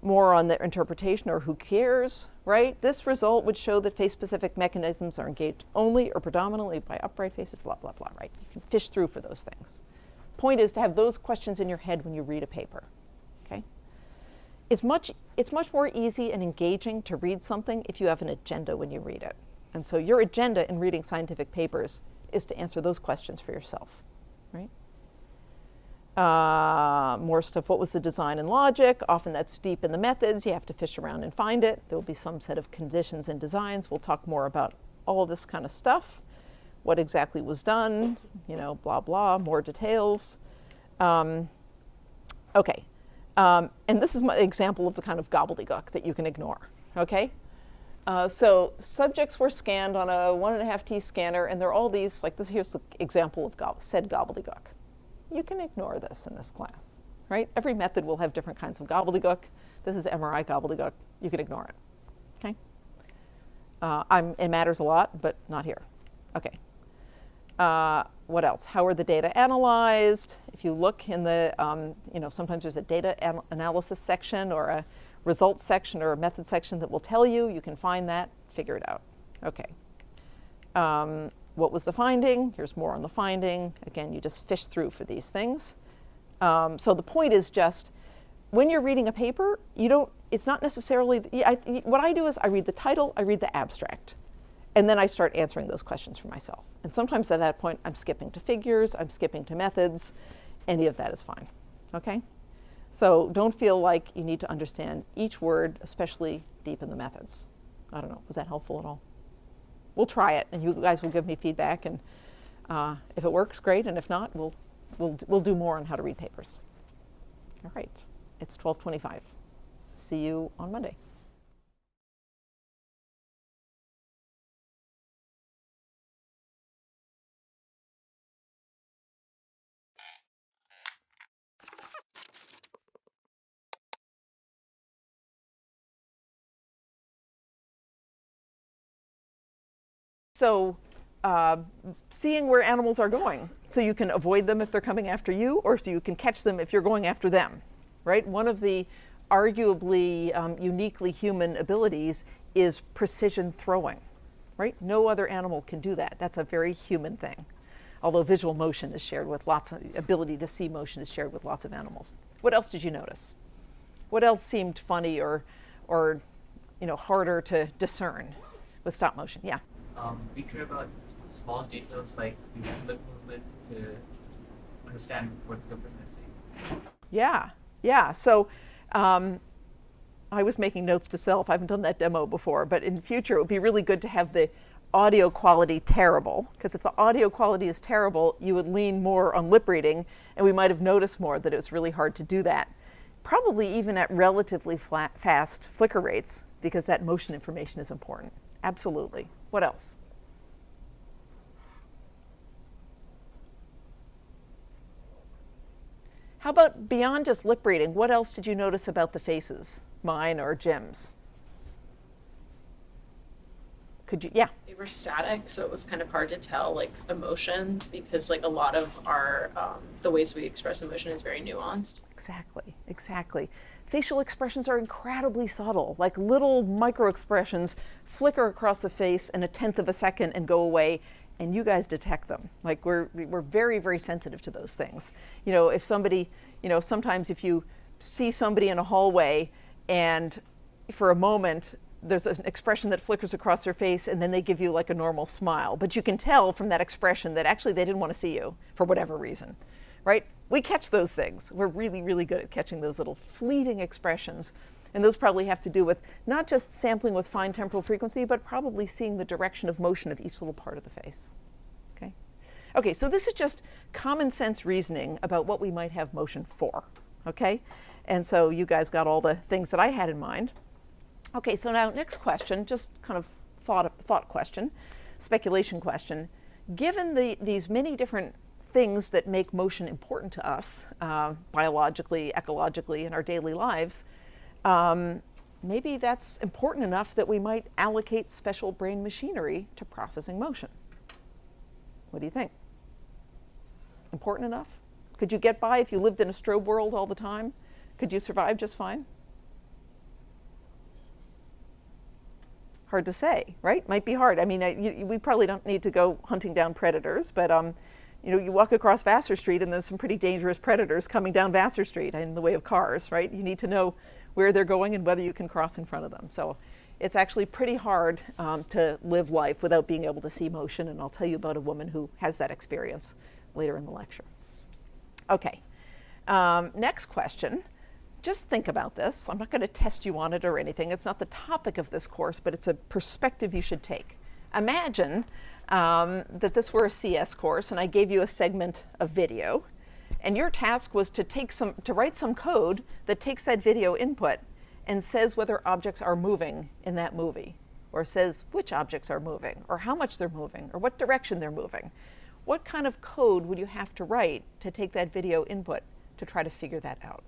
S2: More on the interpretation, or who cares, right? This result would show that face-specific mechanisms are engaged only or predominantly by upright faces, blah, blah, blah, right? You can fish through for those things. Point is to have those questions in your head when you read a paper, okay? It's much more easy and engaging to read something if you have an agenda when you read it. And so your agenda in reading scientific papers is to answer those questions for yourself, right? More stuff, what was the design and logic? Often that's deep in the methods. You have to fish around and find it. There will be some set of conditions and designs. We'll talk more about all of this kind of stuff. What exactly was done, you know, blah, blah, more details. Okay, and this is my example of the kind of gobbledygook that you can ignore, okay? So subjects were scanned on a 1.5T scanner, and there are all these, like this, here's the example of said gobbledygook. You can ignore this in this class, right? Every method will have different kinds of gobbledygook. This is MRI gobbledygook. You can ignore it, okay? It matters a lot, but not here. Okay. What else? How are the data analyzed? If you look in the, you know, sometimes there's a data analysis section or a results section or a method section that will tell you. You can find that, figure it out. Okay. What was the finding? Here's more on the finding. Again, you just fish through for these things. So the point is just, when you're reading a paper, it's not necessarily, what I do is I read the title, I read the abstract, and then I start answering those questions for myself. And sometimes at that point, I'm skipping to figures, I'm skipping to methods. Any of that is fine, okay? So don't feel like you need to understand each word, especially deep in the methods. I don't know, was that helpful at all? We'll try it, and you guys will give me feedback, and if it works, great, and if not, we'll do more on how to read papers. All right, it's 12:25. See you on Monday. So seeing where animals are going, so you can avoid them if they're coming after you, or so you can catch them if you're going after them, right? One of the arguably uniquely human abilities is precision throwing, right? No other animal can do that. That's a very human thing. Although visual motion is shared with ability to see motion is shared with lots of animals. What else did you notice? What else seemed funny or harder to discern with stop motion? Yeah.
S3: We care about small details like the lip movement to understand what the person is saying.
S2: Yeah. So I was making notes to self. I haven't done that demo before, but in future it would be really good to have the audio quality terrible, because if the audio quality is terrible, you would lean more on lip reading, and we might have noticed more that it was really hard to do that. Probably even at relatively fast flicker rates, because that motion information is important. Absolutely. What else? How about beyond just lip reading? What else did you notice about the faces, mine or Jim's? Could you, yeah.
S6: They were static, so it was kind of hard to tell like emotion, because like a lot of our the ways we express emotion is very nuanced.
S2: Exactly. Facial expressions are incredibly subtle, like little micro expressions flicker across the face in 1/10 of a second and go away, and you guys detect them. Like we're very, very sensitive to those things. If somebody, sometimes if you see somebody in a hallway and for a moment there's an expression that flickers across their face and then they give you like a normal smile, but you can tell from that expression that actually they didn't want to see you for whatever reason, right? We catch those things. We're really, really good at catching those little fleeting expressions. And those probably have to do with not just sampling with fine temporal frequency, but probably seeing the direction of motion of each little part of the face. Okay, so this is just common sense reasoning about what we might have motion for, okay? And so you guys got all the things that I had in mind. Okay, so now next question, just kind of thought question, speculation question. Given these many different things that make motion important to us, biologically, ecologically, in our daily lives, maybe that's important enough that we might allocate special brain machinery to processing motion. What do you think? Important enough? Could you get by if you lived in a strobe world all the time? Could you survive just fine? Hard to say, right? Might be hard. I mean, we probably don't need to go hunting down predators, but you walk across Vassar Street and there's some pretty dangerous predators coming down Vassar Street in the way of cars, right? You need to know where they're going and whether you can cross in front of them. So it's actually pretty hard to live life without being able to see motion, and I'll tell you about a woman who has that experience later in the lecture. Okay, next question. Just think about this. I'm not going to test you on it or anything. It's not the topic of this course, but it's a perspective you should take. Imagine that this were a CS course and I gave you a segment of video, and your task was to write some code that takes that video input and says whether objects are moving in that movie, or says which objects are moving, or how much they're moving, or what direction they're moving. What kind of code would you have to write to take that video input to try to figure that out?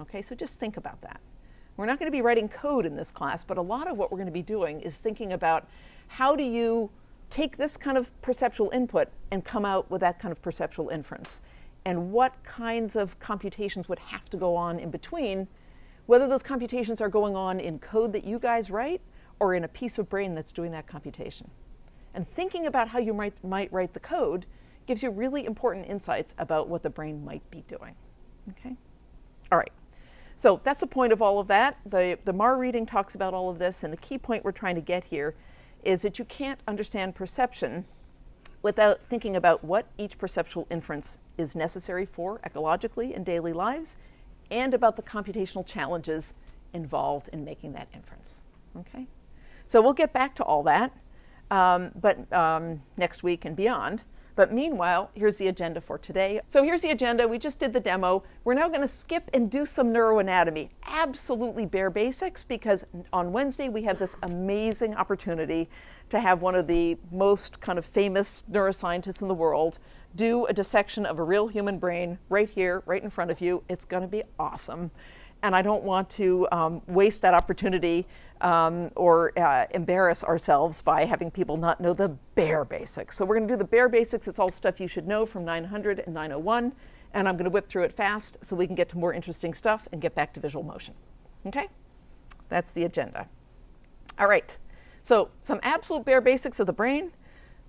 S2: Okay, so just think about that. We're not going to be writing code in this class, but a lot of what we're going to be doing is thinking about how do you take this kind of perceptual input and come out with that kind of perceptual inference, and what kinds of computations would have to go on in between, whether those computations are going on in code that you guys write or in a piece of brain that's doing that computation. And thinking about how you might write the code gives you really important insights about what the brain might be doing. Okay? All right. So that's the point of all of that. The MAR reading talks about all of this, and the key point we're trying to get here is that you can't understand perception without thinking about what each perceptual inference is necessary for ecologically in daily lives, and about the computational challenges involved in making that inference. Okay? So we'll get back to all that, next week and beyond. But meanwhile, here's the agenda for today. So here's the agenda. We just did the demo. We're now going to skip and do some neuroanatomy. Absolutely bare basics, because on Wednesday we have this amazing opportunity to have one of the most kind of famous neuroscientists in the world do a dissection of a real human brain right here, right in front of you. It's going to be awesome. And I don't want to waste that opportunity or embarrass ourselves by having people not know the bare basics. So we're going to do the bare basics. It's all stuff you should know from 900 and 901. And I'm going to whip through it fast so we can get to more interesting stuff and get back to visual motion. Okay? That's the agenda. All right. So some absolute bare basics of the brain.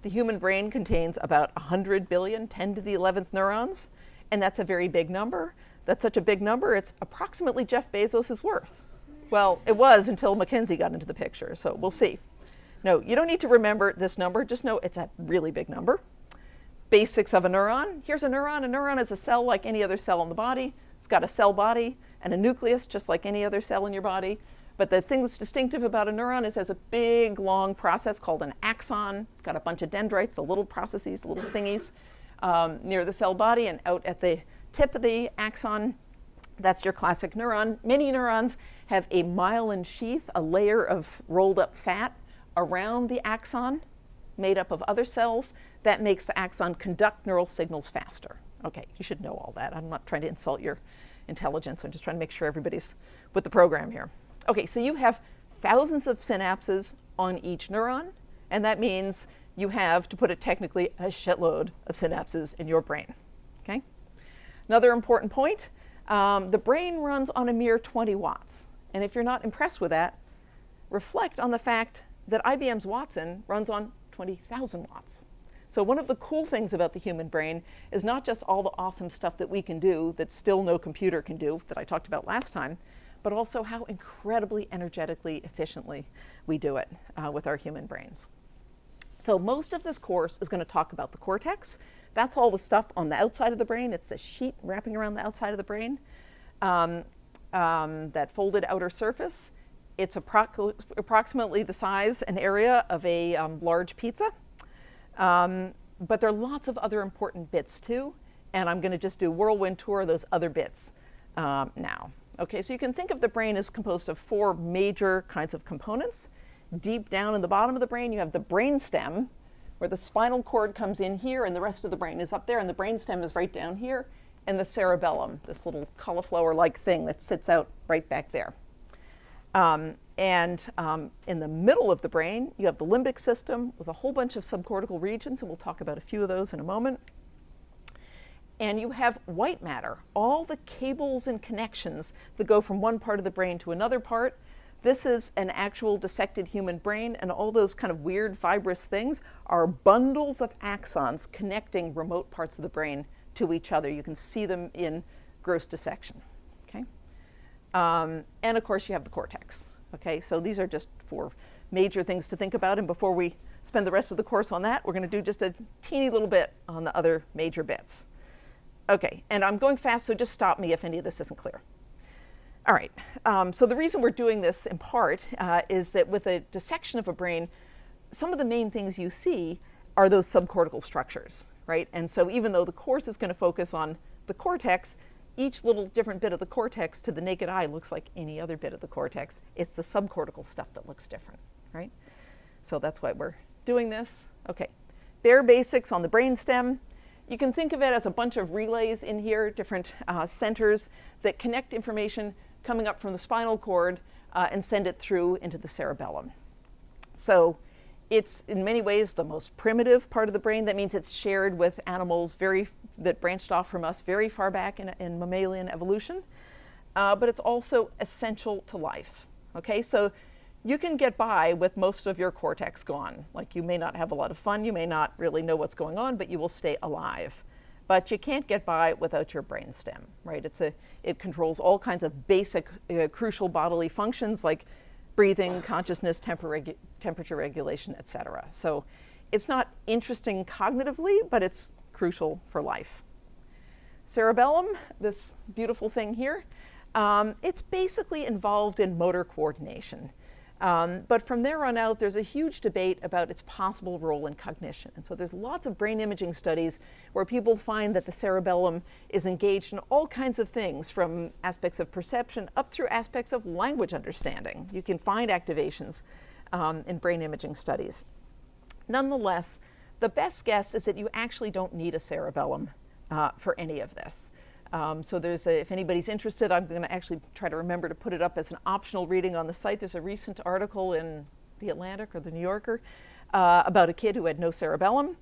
S2: The human brain contains about 100 billion, 10 to the 11th neurons. And that's a very big number. That's such a big number, it's approximately Jeff Bezos' worth. Well, it was until McKinsey got into the picture, so we'll see. No, you don't need to remember this number, just know it's a really big number. Basics of a neuron. Here's a neuron. A neuron is a cell like any other cell in the body. It's got a cell body and a nucleus just like any other cell in your body. But the thing that's distinctive about a neuron is it has a big, long process called an axon. It's got a bunch of dendrites, the little processes, little thingies near the cell body, and out at the tip of the axon, that's your classic neuron. Many neurons have a myelin sheath, a layer of rolled up fat around the axon made up of other cells that makes the axon conduct neural signals faster. Okay, you should know all that. I'm not trying to insult your intelligence. I'm just trying to make sure everybody's with the program here. Okay, so you have thousands of synapses on each neuron, and that means you have, to put it technically, a shitload of synapses in your brain. Okay? Another important point, the brain runs on a mere 20 watts. And if you're not impressed with that, reflect on the fact that IBM's Watson runs on 20,000 watts. So one of the cool things about the human brain is not just all the awesome stuff that we can do that still no computer can do, that I talked about last time, but also how incredibly energetically efficiently we do it with our human brains. So most of this course is going to talk about the cortex. That's all the stuff on the outside of the brain. It's the sheet wrapping around the outside of the brain, that folded outer surface. It's approximately the size and area of a large pizza. But there are lots of other important bits too, and I'm going to just do a whirlwind tour of those other bits now. Okay, so you can think of the brain as composed of four major kinds of components. Deep down in the bottom of the brain, you have the brainstem, where the spinal cord comes in here and the rest of the brain is up there, and the brainstem is right down here, and the cerebellum, this little cauliflower-like thing that sits out right back there. In the middle of the brain, you have the limbic system with a whole bunch of subcortical regions, and we'll talk about a few of those in a moment. And you have white matter, all the cables and connections that go from one part of the brain to another part. This is an actual dissected human brain, and all those kind of weird fibrous things are bundles of axons connecting remote parts of the brain to each other. You can see them in gross dissection. Okay? And of course, you have the cortex. Okay, so these are just four major things to think about, and before we spend the rest of the course on that, we're going to do just a teeny little bit on the other major bits. Okay, and I'm going fast, so just stop me if any of this isn't clear. All right, so the reason we're doing this in part is that with a dissection of a brain, some of the main things you see are those subcortical structures, right? And so even though the course is going to focus on the cortex, each little different bit of the cortex to the naked eye looks like any other bit of the cortex. It's the subcortical stuff that looks different, right? So that's why we're doing this. Okay, bare basics on the brainstem. You can think of it as a bunch of relays in here, different centers that connect information coming up from the spinal cord and send it through into the cerebellum. So it's in many ways the most primitive part of the brain. That means it's shared with animals that branched off from us very far back in mammalian evolution. But it's also essential to life. Okay, so you can get by with most of your cortex gone. Like, you may not have a lot of fun, you may not really know what's going on, but you will stay alive. but you can't get by without your brainstem, right? It controls all kinds of basic, crucial bodily functions like breathing, consciousness, temperature regulation, etc. So it's not interesting cognitively, but it's crucial for life. Cerebellum, this beautiful thing here, it's basically involved in motor coordination. But from there on out, there's a huge debate about its possible role in cognition. And so there's lots of brain imaging studies where people find that the cerebellum is engaged in all kinds of things, from aspects of perception up through aspects of language understanding. You can find activations in brain imaging studies. Nonetheless, the best guess is that you actually don't need a cerebellum for any of this. So if anybody's interested, I'm going to actually try to remember to put it up as an optional reading on the site. There's a recent article in The Atlantic or The New Yorker about a kid who had no cerebellum,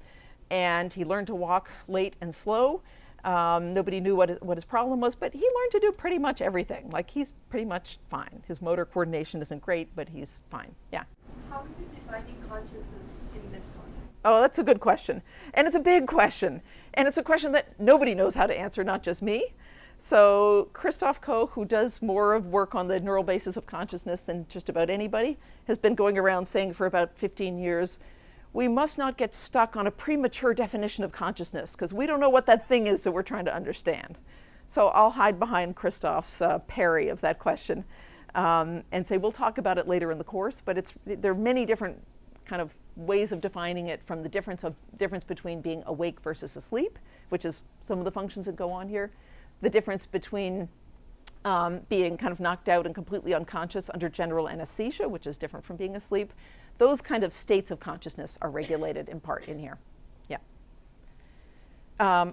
S2: and he learned to walk late and slow. Nobody knew what his problem was, but he learned to do pretty much everything. Like, he's pretty much fine. His motor coordination isn't great, but he's fine. Yeah.
S4: How are you defining consciousness in this context?
S2: Oh, that's a good question. And it's a big question. And it's a question that nobody knows how to answer, not just me. So Christoph Koch, who does more of work on the neural basis of consciousness than just about anybody, has been going around saying for about 15 years, we must not get stuck on a premature definition of consciousness, because we don't know what that thing is that we're trying to understand. So I'll hide behind Christoph's parry of that question and say we'll talk about it later in the course, but there are many different kind of ways of defining it, from the difference between being awake versus asleep, which is some of the functions that go on here, the difference between being kind of knocked out and completely unconscious under general anesthesia, which is different from being asleep. Those kind of states of consciousness are regulated in part in here. Yeah.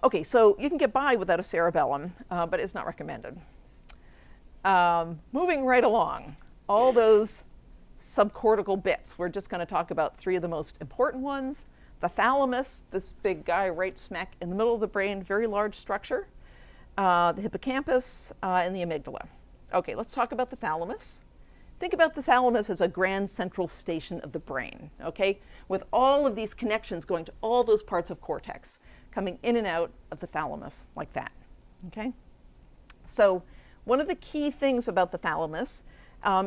S2: Okay, so you can get by without a cerebellum, but it's not recommended. Moving right along, all those subcortical bits. We're just going to talk about three of the most important ones. The thalamus, this big guy right smack in the middle of the brain, very large structure. The hippocampus and the amygdala. Okay, let's talk about the thalamus. Think about the thalamus as a grand central station of the brain, okay? With all of these connections going to all those parts of cortex, coming in and out of the thalamus like that, okay? So one of the key things about the thalamus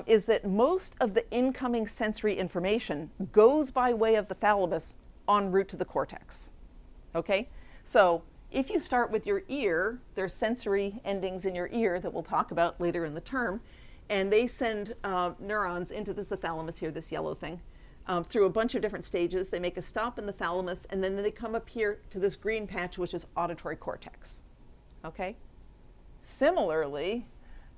S2: is that most of the incoming sensory information goes by way of the thalamus en route to the cortex, okay? So if you start with your ear, there's sensory endings in your ear that we'll talk about later in the term, and they send neurons into this thalamus here, this yellow thing, through a bunch of different stages. They make a stop in the thalamus, and then they come up here to this green patch, which is auditory cortex, okay? Similarly,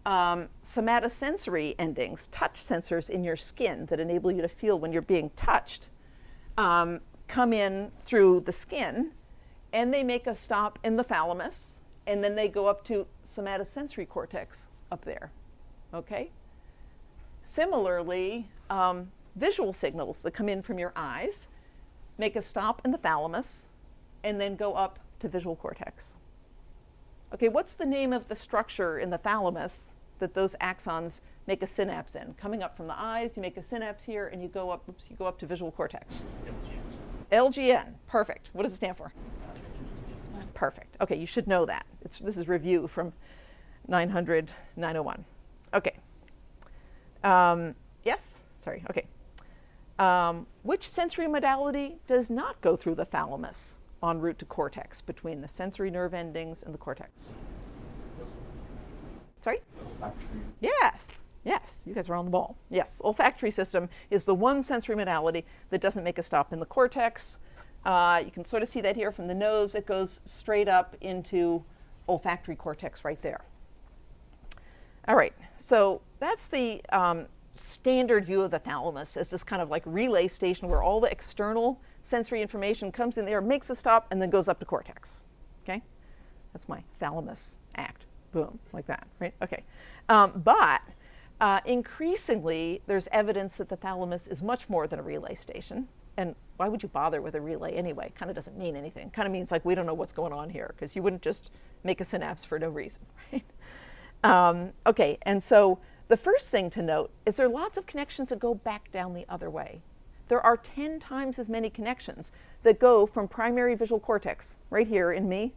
S2: somatosensory endings, touch sensors in your skin that enable you to feel when you're being touched, come in through the skin, and they make a stop in the thalamus, and then they go up to somatosensory cortex up there, okay? Similarly, visual signals that come in from your eyes make a stop in the thalamus, and then go up to visual cortex. Okay, what's the name of the structure in the thalamus that those axons make a synapse in? Coming up from the eyes, you make a synapse here, and you go up to visual cortex. LGN, perfect. What does it stand for? Perfect. Okay, you should know that. This is review from 900, 901. Okay. Yes? Sorry, okay. Which sensory modality does not go through the thalamus en route to cortex, between the sensory nerve endings and the cortex? Sorry?
S7: Olfactory.
S2: Yes, yes, you guys are on the ball. Yes, olfactory system is the one sensory modality that doesn't make a stop in the cortex. You can sort of see that here from the nose. It goes straight up into olfactory cortex right there. All right, so that's the standard view of the thalamus as this kind of like relay station where all the external sensory information comes in there, makes a stop, and then goes up to cortex, okay? That's my thalamus act. Boom, like that, right? Okay. But increasingly, there's evidence that the thalamus is much more than a relay station. And why would you bother with a relay anyway? Kind of doesn't mean anything. Kind of means like we don't know what's going on here, because you wouldn't just make a synapse for no reason, right? Okay, and so the first thing to note is there are lots of connections that go back down the other way. There are 10 times as many connections that go from primary visual cortex, right here in me,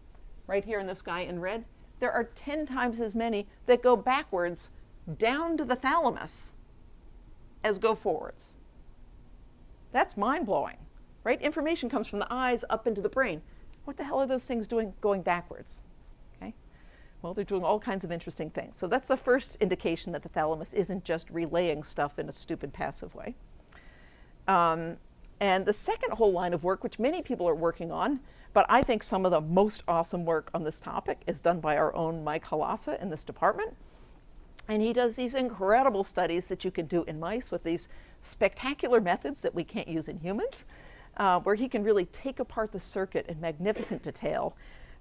S2: right here in this guy in red, there are 10 times as many that go backwards down to the thalamus as go forwards. That's mind-blowing, right? Information comes from the eyes up into the brain. What the hell are those things doing going backwards? Okay. Well, they're doing all kinds of interesting things. So that's the first indication that the thalamus isn't just relaying stuff in a stupid passive way. And the second whole line of work, which many people are working on, but I think some of the most awesome work on this topic is done by our own Mike Halassa in this department. And he does these incredible studies that you can do in mice with these spectacular methods that we can't use in humans, where he can really take apart the circuit in magnificent detail.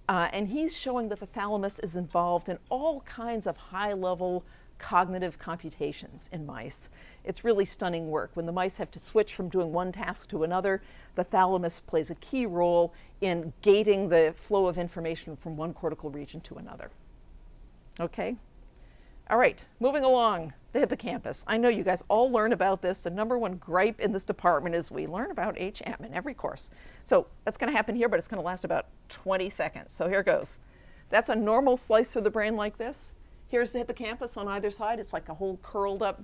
S2: And he's showing that the thalamus is involved in all kinds of high-level cognitive computations in mice. It's really stunning work. When the mice have to switch from doing one task to another, the thalamus plays a key role in gating the flow of information from one cortical region to another. Okay? All right, moving along, the hippocampus. I know you guys all learn about this. The number one gripe in this department is we learn about HM in every course. So that's going to happen here, but it's going to last about 20 seconds. So here goes. That's a normal slice through the brain like this. Here's the hippocampus on either side. It's like a whole curled up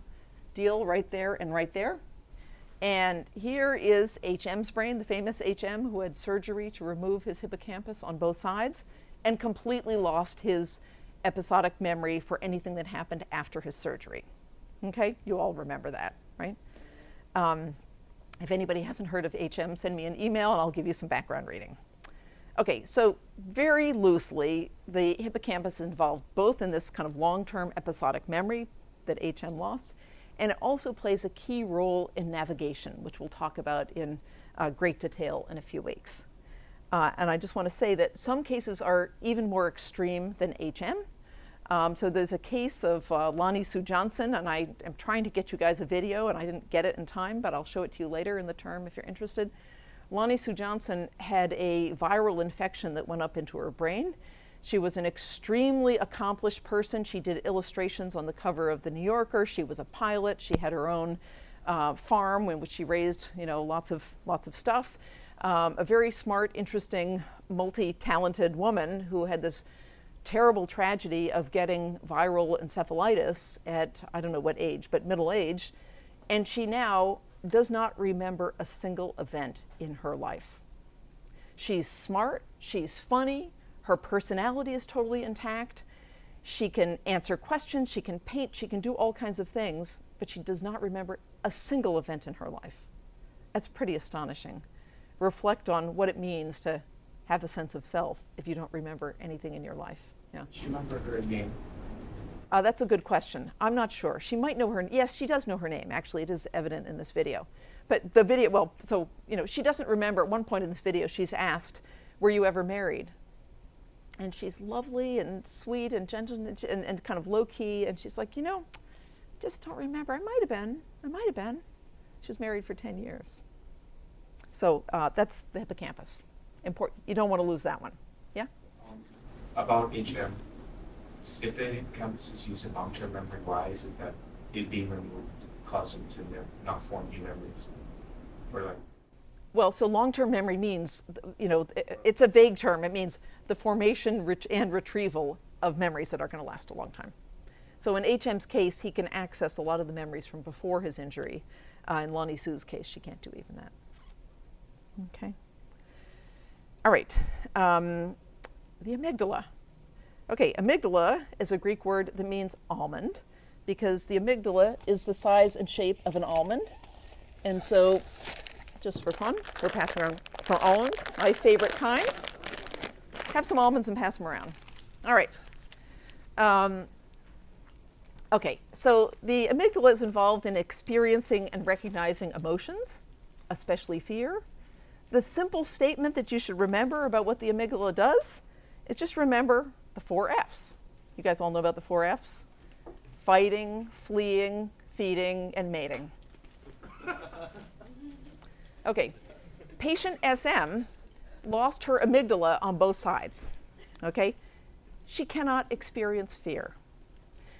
S2: deal right there and right there. And here is HM's brain, the famous HM who had surgery to remove his hippocampus on both sides and completely lost his episodic memory for anything that happened after his surgery. Okay, you all remember that, right? If anybody hasn't heard of HM, send me an email and I'll give you some background reading. Okay, so very loosely, the hippocampus is involved both in this kind of long-term episodic memory that HM lost, and it also plays a key role in navigation, which we'll talk about in great detail in a few weeks. And I just want to say that some cases are even more extreme than HM. So there's a case of Lonnie Sue Johnson, and I am trying to get you guys a video, and I didn't get it in time, but I'll show it to you later in the term if you're interested. Lonnie Sue Johnson had a viral infection that went up into her brain. She was an extremely accomplished person. She did illustrations on the cover of the New Yorker. She was a pilot. She had her own farm in which she raised, lots of stuff. A very smart, interesting, multi-talented woman who had this terrible tragedy of getting viral encephalitis at, I don't know what age, but middle age. And she now does not remember a single event in her life. She's smart, she's funny, her personality is totally intact, she can answer questions, she can paint, she can do all kinds of things, but she does not remember a single event in her life. That's pretty astonishing. Reflect on what it means to have a sense of self if you don't remember anything in your life. Yeah.
S7: Do you remember her name?
S2: That's a good question. I'm not sure. She might know her. Yes, she does know her name. Actually, it is evident in this video. But the video, well, so, she doesn't remember. At one point in this video, she's asked, were you ever married? And she's lovely and sweet and gentle and kind of low-key. And she's like, just don't remember. I might have been. She was married for 10 years. So that's the hippocampus. Important. You don't want to lose that one. Yeah?
S7: About HM, if the hippocampus is used in long-term memory, why is it that it being removed causes them to not form new memories? Or
S2: Well, so long-term memory means, it's a vague term. It means the formation and retrieval of memories that are going to last a long time. So in HM's case, he can access a lot of the memories from before his injury. In Lonnie Sue's case, she can't do even that. Okay. All right. The amygdala. Okay, amygdala is a Greek word that means almond because the amygdala is the size and shape of an almond. And so, just for fun, we're passing around some almonds, my favorite kind. Have some almonds and pass them around. All right. Okay, so the amygdala is involved in experiencing and recognizing emotions, especially fear. The simple statement that you should remember about what the amygdala does is just remember the 4 Fs. You guys all know about the 4 Fs? Fighting, fleeing, feeding, and mating. Okay, patient SM lost her amygdala on both sides. Okay, she cannot experience fear.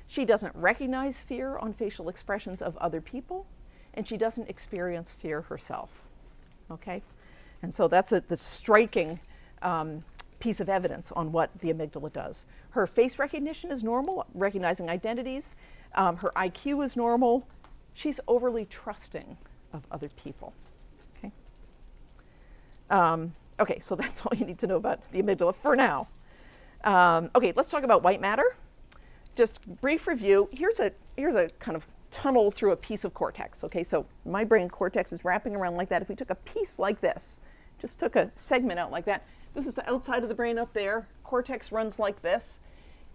S2: She doesn't recognize fear on facial expressions of other people, and she doesn't experience fear herself. Okay, and so that's the striking piece of evidence on what the amygdala does. Her face recognition is normal, recognizing identities. Her IQ is normal. She's overly trusting of other people. Okay. Okay, so that's all you need to know about the amygdala for now. Okay, let's talk about white matter. Just brief review. Here's a kind of tunnel through a piece of cortex. Okay, so my brain cortex is wrapping around like that. If we took a piece like this, just took a segment out like that, this is the outside of the brain up there. Cortex runs like this.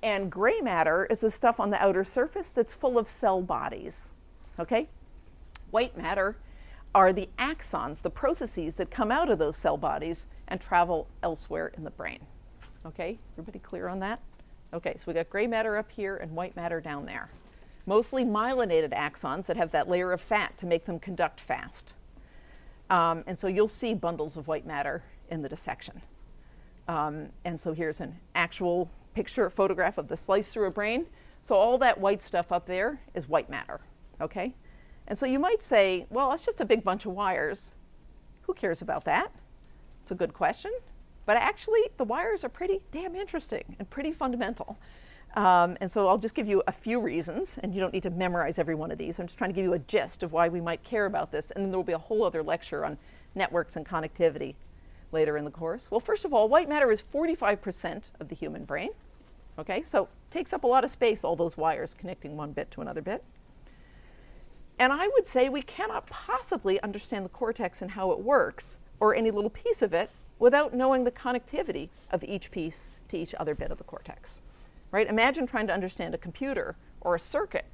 S2: And gray matter is the stuff on the outer surface that's full of cell bodies. Okay? White matter are the axons, the processes that come out of those cell bodies and travel elsewhere in the brain. Okay? Everybody clear on that? Okay, so we got gray matter up here and white matter down there. Mostly myelinated axons that have that layer of fat to make them conduct fast. And so you'll see bundles of white matter in the dissection. And so here's an actual picture, photograph of the slice through a brain. So all that white stuff up there is white matter, okay? And so you might say, well, that's just a big bunch of wires. Who cares about that? It's a good question. But actually, the wires are pretty damn interesting and pretty fundamental. And so I'll just give you a few reasons, and you don't need to memorize every one of these. I'm just trying to give you a gist of why we might care about this, and then there will be a whole other lecture on networks and connectivity later in the course. Well, first of all, white matter is 45% of the human brain. Okay, so it takes up a lot of space, all those wires connecting one bit to another bit. And I would say we cannot possibly understand the cortex and how it works, or any little piece of it, without knowing the connectivity of each piece to each other bit of the cortex. Right? Imagine trying to understand a computer or a circuit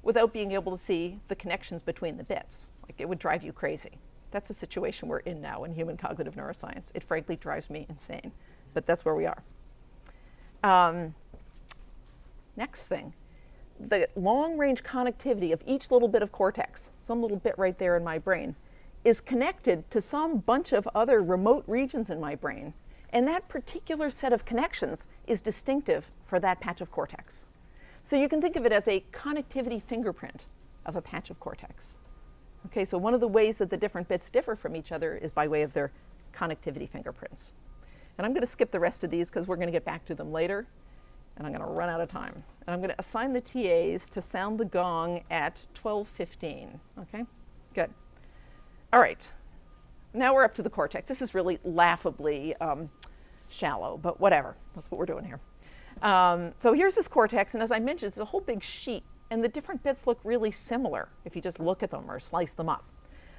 S2: without being able to see the connections between the bits. Like, it would drive you crazy. That's the situation we're in now in human cognitive neuroscience. It frankly drives me insane, but that's where we are. Next thing, the long-range connectivity of each little bit of cortex, some little bit right there in my brain, is connected to some bunch of other remote regions in my brain. And that particular set of connections is distinctive for that patch of cortex. So you can think of it as a connectivity fingerprint of a patch of cortex. Okay, so one of the ways that the different bits differ from each other is by way of their connectivity fingerprints. And I'm going to skip the rest of these because we're going to get back to them later, and I'm going to run out of time. And I'm going to assign the TAs to sound the gong at 12:15. Okay, good. All right, now we're up to the cortex. This is really laughably shallow, but whatever. That's what we're doing here. So here's this cortex, and as I mentioned, it's a whole big sheet, and the different bits look really similar if you just look at them or slice them up.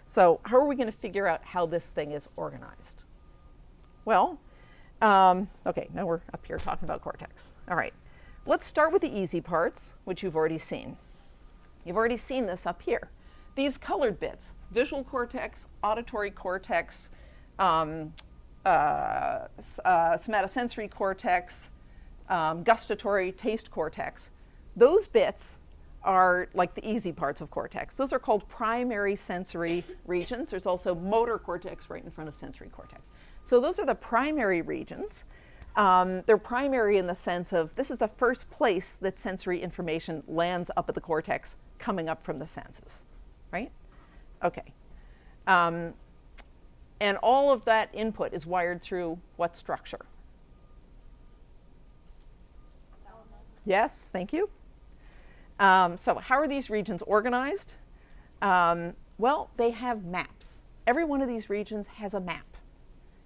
S2: So how are we going to figure out how this thing is organized? Well, okay, now we're up here talking about cortex. All right, let's start with the easy parts, which you've already seen. You've already seen this up here. These colored bits, visual cortex, auditory cortex, somatosensory cortex, gustatory taste cortex, those bits are like the easy parts of cortex. Those are called primary sensory regions. There's also motor cortex right in front of sensory cortex. So those are the primary regions. They're primary in the sense of this is the first place that sensory information lands up at the cortex coming up from the senses. Right? Okay. And all of that input is wired through what structure? Yes, thank you. So how are these regions organized? Well, they have maps. Every one of these regions has a map.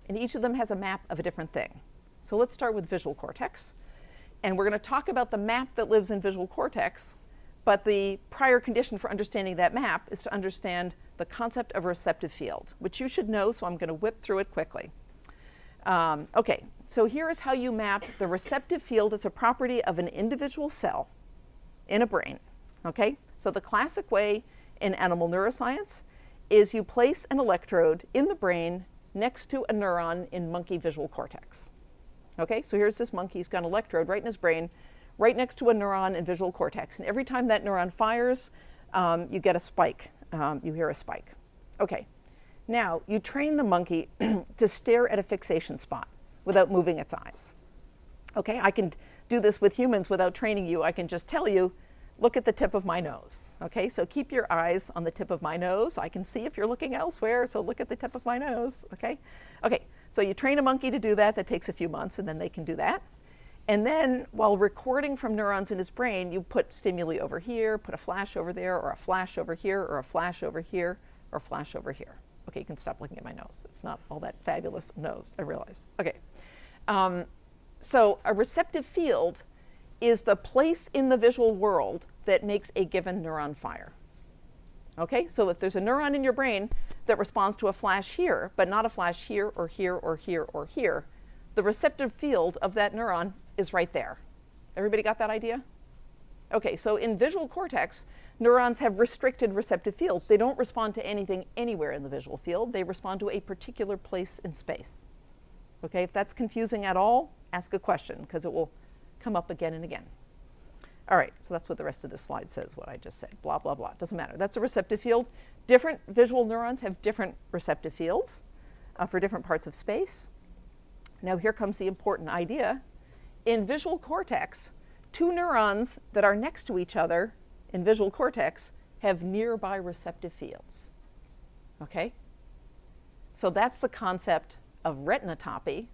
S2: And each of them has a map of a different thing. So let's start with visual cortex. And we're going to talk about the map that lives in visual cortex. But the prior condition for understanding that map is to understand the concept of a receptive field, which you should know, so I'm going to whip through it quickly. Okay, so here is how you map the receptive field as a property of an individual cell in a brain. Okay, so the classic way in animal neuroscience is you place an electrode in the brain next to a neuron in monkey visual cortex. Okay, so here's this monkey, he's got an electrode right in his brain, right next to a neuron in visual cortex. And every time that neuron fires, you get a spike. You hear a spike. Okay, now you train the monkey to stare at a fixation spot without moving its eyes. Okay, I can do this with humans without training you. I can just tell you, look at the tip of my nose. Okay, so keep your eyes on the tip of my nose. I can see if you're looking elsewhere, so look at the tip of my nose. Okay, okay. So you train a monkey to do that. That takes a few months, and then they can do that. And then while recording from neurons in his brain, you put stimuli over here, put a flash over there, or a flash over here, or a flash over here, or a flash over here. Okay, you can stop looking at my nose. It's not all that fabulous nose, I realize. Okay. So a receptive field is the place in the visual world that makes a given neuron fire. Okay, so if there's a neuron in your brain that responds to a flash here, but not a flash here, or here, or here, or here, the receptive field of that neuron is right there. Everybody got that idea? Okay, so in visual cortex, neurons have restricted receptive fields. They don't respond to anything anywhere in the visual field. They respond to a particular place in space. Okay, if that's confusing at all, ask a question, because it will come up again and again. All right, so that's what the rest of this slide says, what I just said, blah, blah, blah. Doesn't matter. That's a receptive field. Different visual neurons have different receptive fields for different parts of space. Now here comes the important idea. In visual cortex, two neurons that are next to each other in visual cortex have nearby receptive fields. Okay? So that's the concept of retinotopy,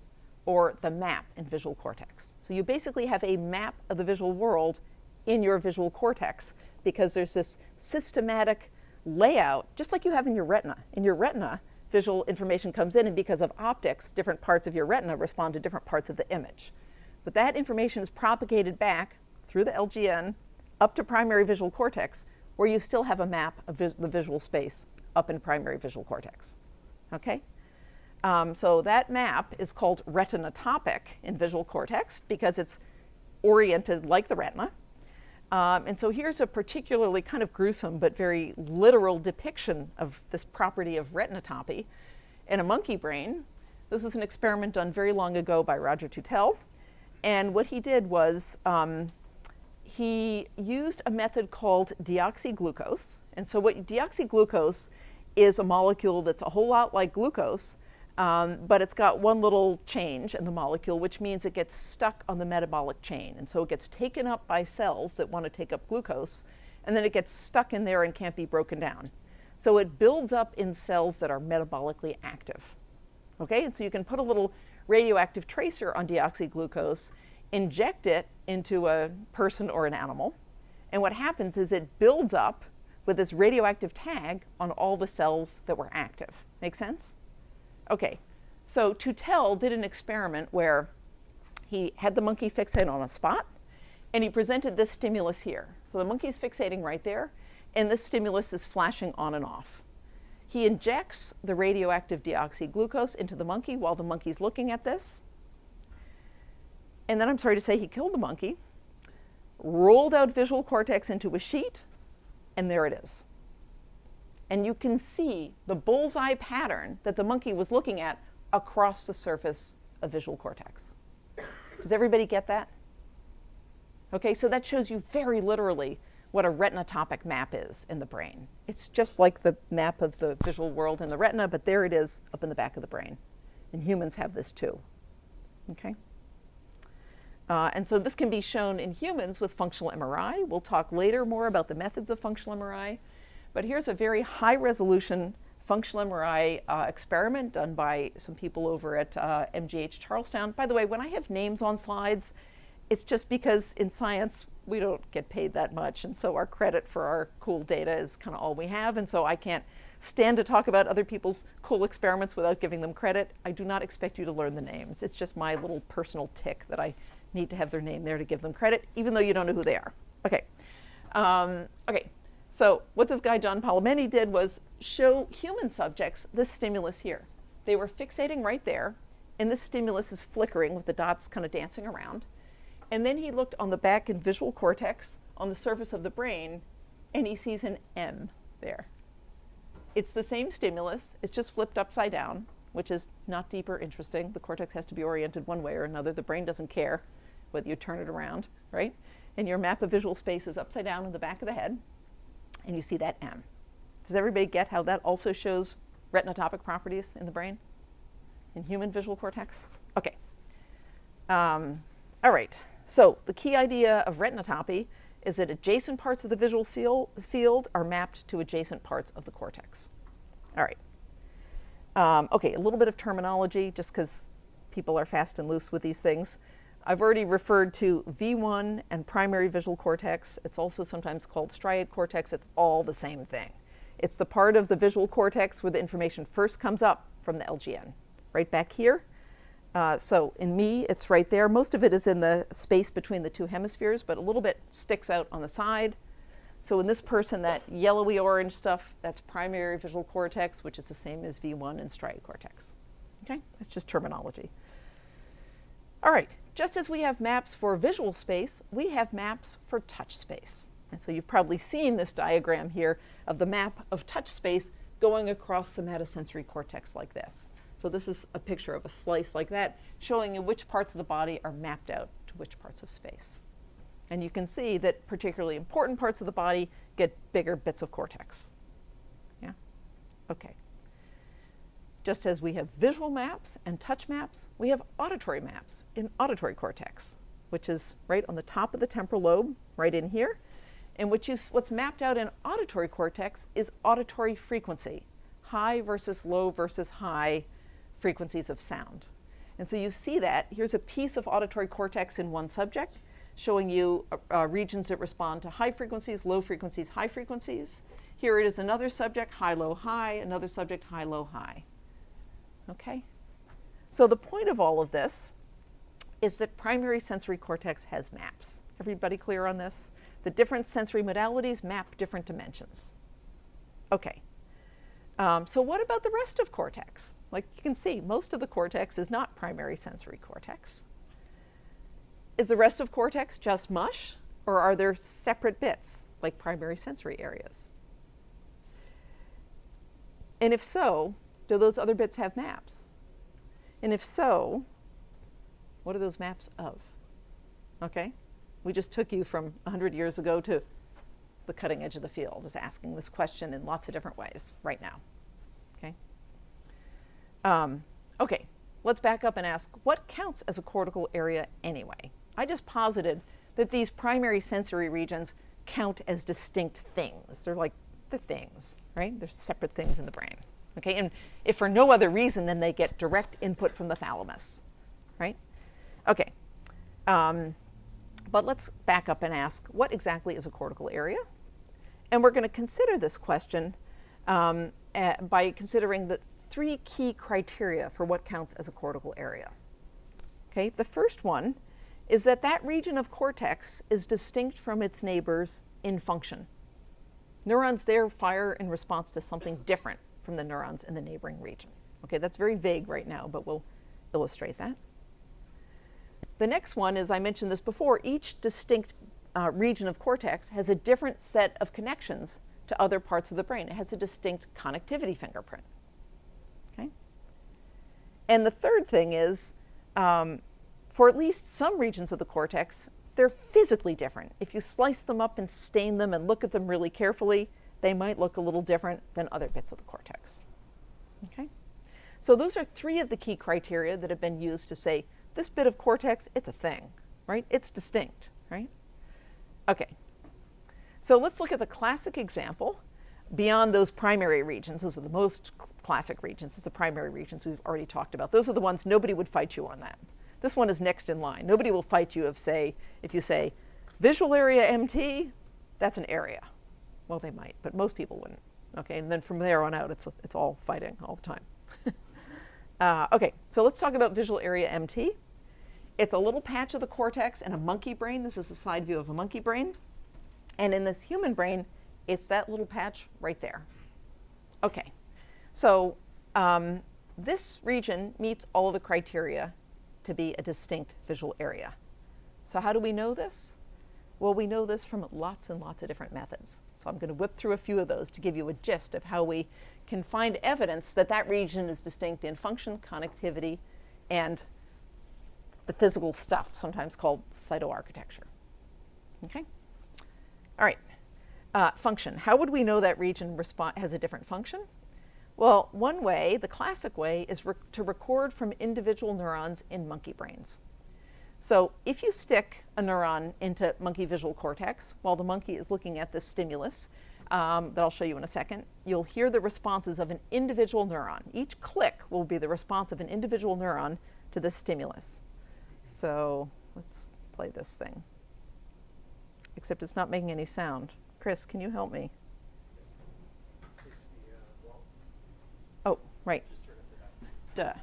S2: or the map in visual cortex. So you basically have a map of the visual world in your visual cortex, because there's this systematic layout, just like you have in your retina. In your retina, visual information comes in, and because of optics, different parts of your retina respond to different parts of the image. But that information is propagated back through the LGN up to primary visual cortex, where you still have a map of the visual space up in primary visual cortex. Okay? So that map is called retinotopic in visual cortex because it's oriented like the retina. And so here's a particularly kind of gruesome but very literal depiction of this property of retinotopy in a monkey brain. This is an experiment done very long ago by Roger Tuttle. And what he did was he used a method called deoxyglucose. And so what deoxyglucose is a molecule that's a whole lot like glucose, but it's got one little change in the molecule, which means it gets stuck on the metabolic chain. And so it gets taken up by cells that want to take up glucose, and then it gets stuck in there and can't be broken down. So it builds up in cells that are metabolically active. Okay, and so you can put a little radioactive tracer on deoxyglucose, inject it into a person or an animal, and what happens is it builds up with this radioactive tag on all the cells that were active. Make sense? Okay, so Tuttle did an experiment where he had the monkey fixate on a spot, and he presented this stimulus here. So the monkey's fixating right there, and this stimulus is flashing on and off. He injects the radioactive deoxyglucose into the monkey while the monkey's looking at this. And then I'm sorry to say he killed the monkey, rolled out visual cortex into a sheet, and there it is. And you can see the bullseye pattern that the monkey was looking at across the surface of visual cortex. Does everybody get that? Okay, so that shows you very literally what a retinotopic map is in the brain. It's just like the map of the visual world in the retina, but there it is up in the back of the brain. And humans have this too. Okay? And so this can be shown in humans with functional MRI. We'll talk later more about the methods of functional MRI. But here's a very high-resolution functional MRI experiment done by some people over at MGH Charlestown. By the way, when I have names on slides, it's just because in science we don't get paid that much, and so our credit for our cool data is kind of all we have, and so I can't stand to talk about other people's cool experiments without giving them credit. I do not expect you to learn the names. It's just my little personal tick that I need to have their name there to give them credit, even though you don't know who they are. Okay. Okay. So what this guy, John Palomeni, did was show human subjects this stimulus here. They were fixating right there, and this stimulus is flickering with the dots kind of dancing around. And then he looked on the back in visual cortex on the surface of the brain, and he sees an M there. It's the same stimulus, it's just flipped upside down, which is not deep or interesting. The cortex has to be oriented one way or another. The brain doesn't care whether you turn it around, right? And your map of visual space is upside down in the back of the head, and you see that M. Does everybody get how that also shows retinotopic properties in the brain, in human visual cortex? Okay. All right. So the key idea of retinotopy is that adjacent parts of the visual field are mapped to adjacent parts of the cortex. All right. Okay, a little bit of terminology, just because people are fast and loose with these things. I've already referred to V1 and primary visual cortex. It's also sometimes called striate cortex. It's all the same thing. It's the part of the visual cortex where the information first comes up from the LGN, right back here. So in me, it's right there. Most of it is in the space between the two hemispheres, but a little bit sticks out on the side. So in this person, that yellowy orange stuff, that's primary visual cortex, which is the same as V1 and striate cortex. Okay, that's just terminology. All right, just as we have maps for visual space, we have maps for touch space. And so you've probably seen this diagram here of the map of touch space going across somatosensory cortex like this. So this is a picture of a slice like that, showing you which parts of the body are mapped out to which parts of space. And you can see that particularly important parts of the body get bigger bits of cortex. Yeah? Okay. Just as we have visual maps and touch maps, we have auditory maps in auditory cortex, which is right on the top of the temporal lobe, right in here. And what's mapped out in auditory cortex is auditory frequency, high versus low versus high frequencies of sound. And so you see that. Here's a piece of auditory cortex in one subject, showing you regions that respond to high frequencies, low frequencies, high frequencies. Here it is another subject, high, low, high, another subject, high, low, high. Okay? So the point of all of this is that primary sensory cortex has maps. Everybody clear on this? The different sensory modalities map different dimensions. Okay. So what about the rest of cortex? Like you can see, most of the cortex is not primary sensory cortex. Is the rest of cortex just mush, or are there separate bits, like primary sensory areas? And if so, do those other bits have maps? And if so, what are those maps of? Okay? We just took you from 100 years ago to the cutting edge of the field, is asking this question in lots of different ways right now. Okay? Okay, let's back up and ask, what counts as a cortical area anyway? I just posited that these primary sensory regions count as distinct things. They're like the things, right? They're separate things in the brain. Okay, and if for no other reason, then they get direct input from the thalamus, right? Okay, but let's back up and ask, what exactly is a cortical area? And we're going to consider this question by considering the 3 key criteria for what counts as a cortical area. Okay, the first one is that that region of cortex is distinct from its neighbors in function. Neurons there fire in response to something different from the neurons in the neighboring region. Okay, that's very vague right now, but we'll illustrate that. The next one is, I mentioned this before, each distinct region of cortex has a different set of connections to other parts of the brain. It has a distinct connectivity fingerprint. Okay? And the third thing is, for at least some regions of the cortex, they're physically different. If you slice them up and stain them and look at them really carefully, they might look a little different than other bits of the cortex. Okay? So those are 3 of the key criteria that have been used to say, this bit of cortex, it's a thing, right? It's distinct, right? Okay. So let's look at the classic example beyond those primary regions. Those are the most classic regions. It's the primary regions we've already talked about. Those are the ones nobody would fight you on that. This one is next in line. Nobody will fight you if you say visual area MT, that's an area. Well, they might, but most people wouldn't. Okay, and then from there on out, it's all fighting all the time. Okay, so let's talk about visual area MT. It's a little patch of the cortex in a monkey brain. This is a side view of a monkey brain. And in this human brain, it's that little patch right there. Okay, so this region meets all of the criteria to be a distinct visual area. So how do we know this? Well, we know this from lots and lots of different methods. So I'm going to whip through a few of those to give you a gist of how we can find evidence that that region is distinct in function, connectivity, and the physical stuff, sometimes called cytoarchitecture. Okay? All right. Function. How would we know that region has a different function? Well, one way, the classic way, is to record from individual neurons in monkey brains. So if you stick a neuron into monkey visual cortex while the monkey is looking at this stimulus, that I'll show you in a second, you'll hear the responses of an individual neuron. Each click will be the response of an individual neuron to this stimulus. So let's play this thing. Except it's not making any sound. Chris, can you help me? Oh, right. Duh.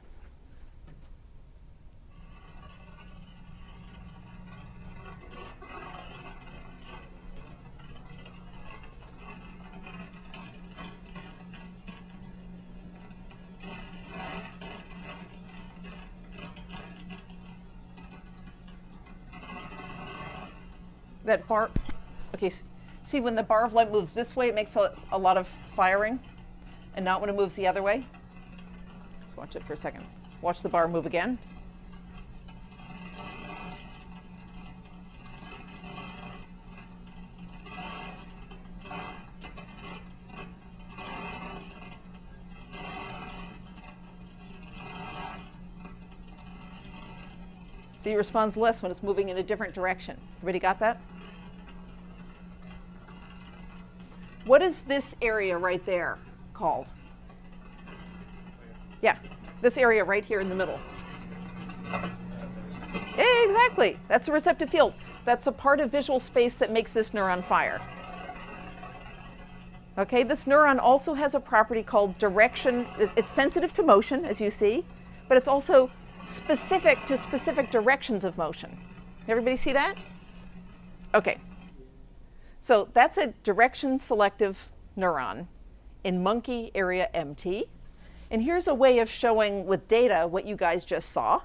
S2: That bar, okay, see when the bar of light moves this way, it makes a lot of firing, and not when it moves the other way? Let's watch it for a second. Watch the bar move again. See, it responds less when it's moving in a different direction. Everybody got that? What is this area right there called? Yeah, this area right here in the middle. Exactly. That's a receptive field. That's a part of visual space that makes this neuron fire. Okay, this neuron also has a property called direction. It's sensitive to motion, as you see, but it's also specific to specific directions of motion. Everybody see that? Okay. So that's a direction selective neuron in monkey area MT. And here's a way of showing with data what you guys just saw.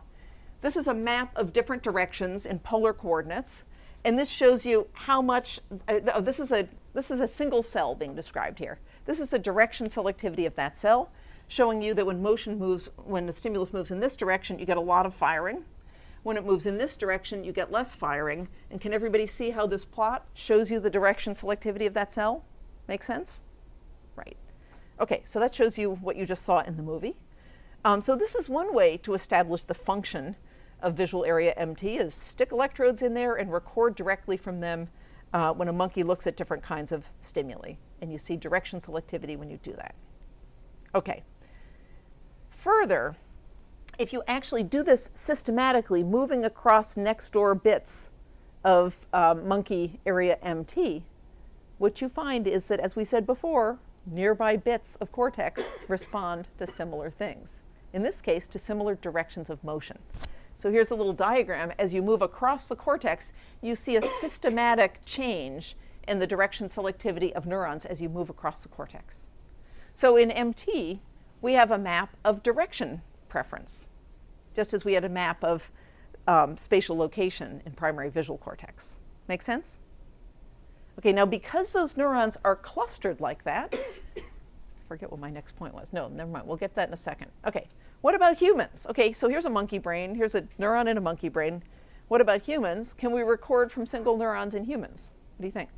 S2: This is a map of different directions in polar coordinates. And this shows you how much, this is a single cell being described here. This is the direction selectivity of that cell, showing you that when motion moves, when the stimulus moves in this direction, you get a lot of firing. When it moves in this direction, you get less firing. And can everybody see how this plot shows you the direction selectivity of that cell? Make sense? Right. Okay, so that shows you what you just saw in the movie. So this is one way to establish the function of visual area MT, is stick electrodes in there and record directly from them when a monkey looks at different kinds of stimuli. And you see direction selectivity when you do that. Okay. Further, if you actually do this systematically, moving across next door bits of monkey area MT, what you find is that, as we said before, nearby bits of cortex respond to similar things. In this case, to similar directions of motion. So here's a little diagram. As you move across the cortex, you see a systematic change in the direction selectivity of neurons as you move across the cortex. So in MT, we have a map of direction preference, just as we had a map of spatial location in primary visual cortex. Make sense? Okay, now because those neurons are clustered like that, I forget what my next point was. No, never mind. We'll get that in a second. Okay, what about humans? Okay, so here's a monkey brain. Here's a neuron in a monkey brain. What about humans? Can we record from single neurons in humans? What do you think?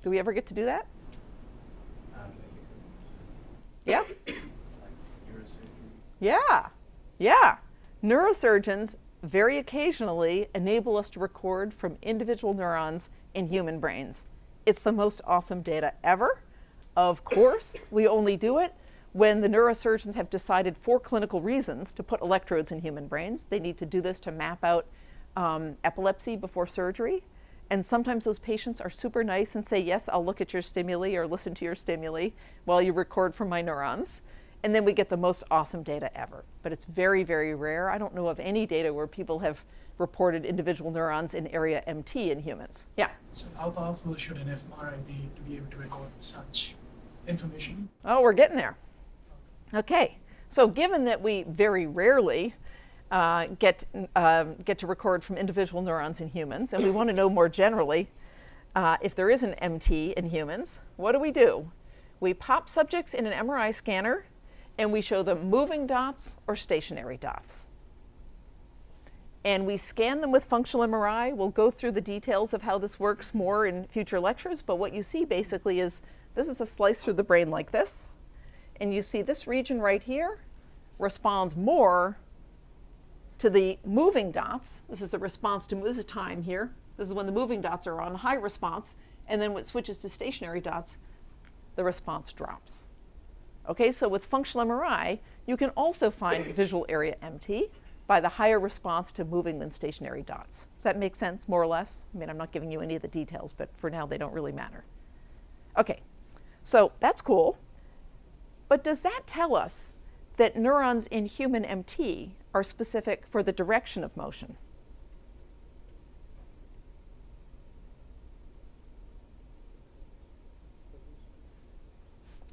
S2: Do we ever get to do that? Yeah? Yeah, yeah. Neurosurgeons very occasionally enable us to record from individual neurons in human brains. It's the most awesome data ever. Of course, we only do it when the neurosurgeons have decided for clinical reasons to put electrodes in human brains. They need to do this to map out epilepsy before surgery. And sometimes those patients are super nice and say, yes, I'll look at your stimuli or listen to your stimuli while you record from my neurons. And then we get the most awesome data ever. But it's very, very rare. I don't know of any data where people have reported individual neurons in area MT in humans. Yeah?
S8: So how powerful should an fMRI be to be able to record such information?
S2: Oh, we're getting there. Okay. So given that we very rarely get to record from individual neurons in humans, and we want to know more generally if there is an MT in humans, what do? We pop subjects in an MRI scanner, and we show them moving dots or stationary dots. And we scan them with functional MRI. We'll go through the details of how this works more in future lectures, but what you see basically is this is a slice through the brain like this, and you see this region right here responds more to the moving dots. This is a response to, this is time here. This is when the moving dots are on high response, and then when it switches to stationary dots, the response drops. Okay, so with functional MRI, you can also find visual area empty by the higher response to moving than stationary dots. Does that make sense, more or less? I mean, I'm not giving you any of the details, but for now, they don't really matter. Okay, so that's cool. But does that tell us that neurons in human MT are specific for the direction of motion?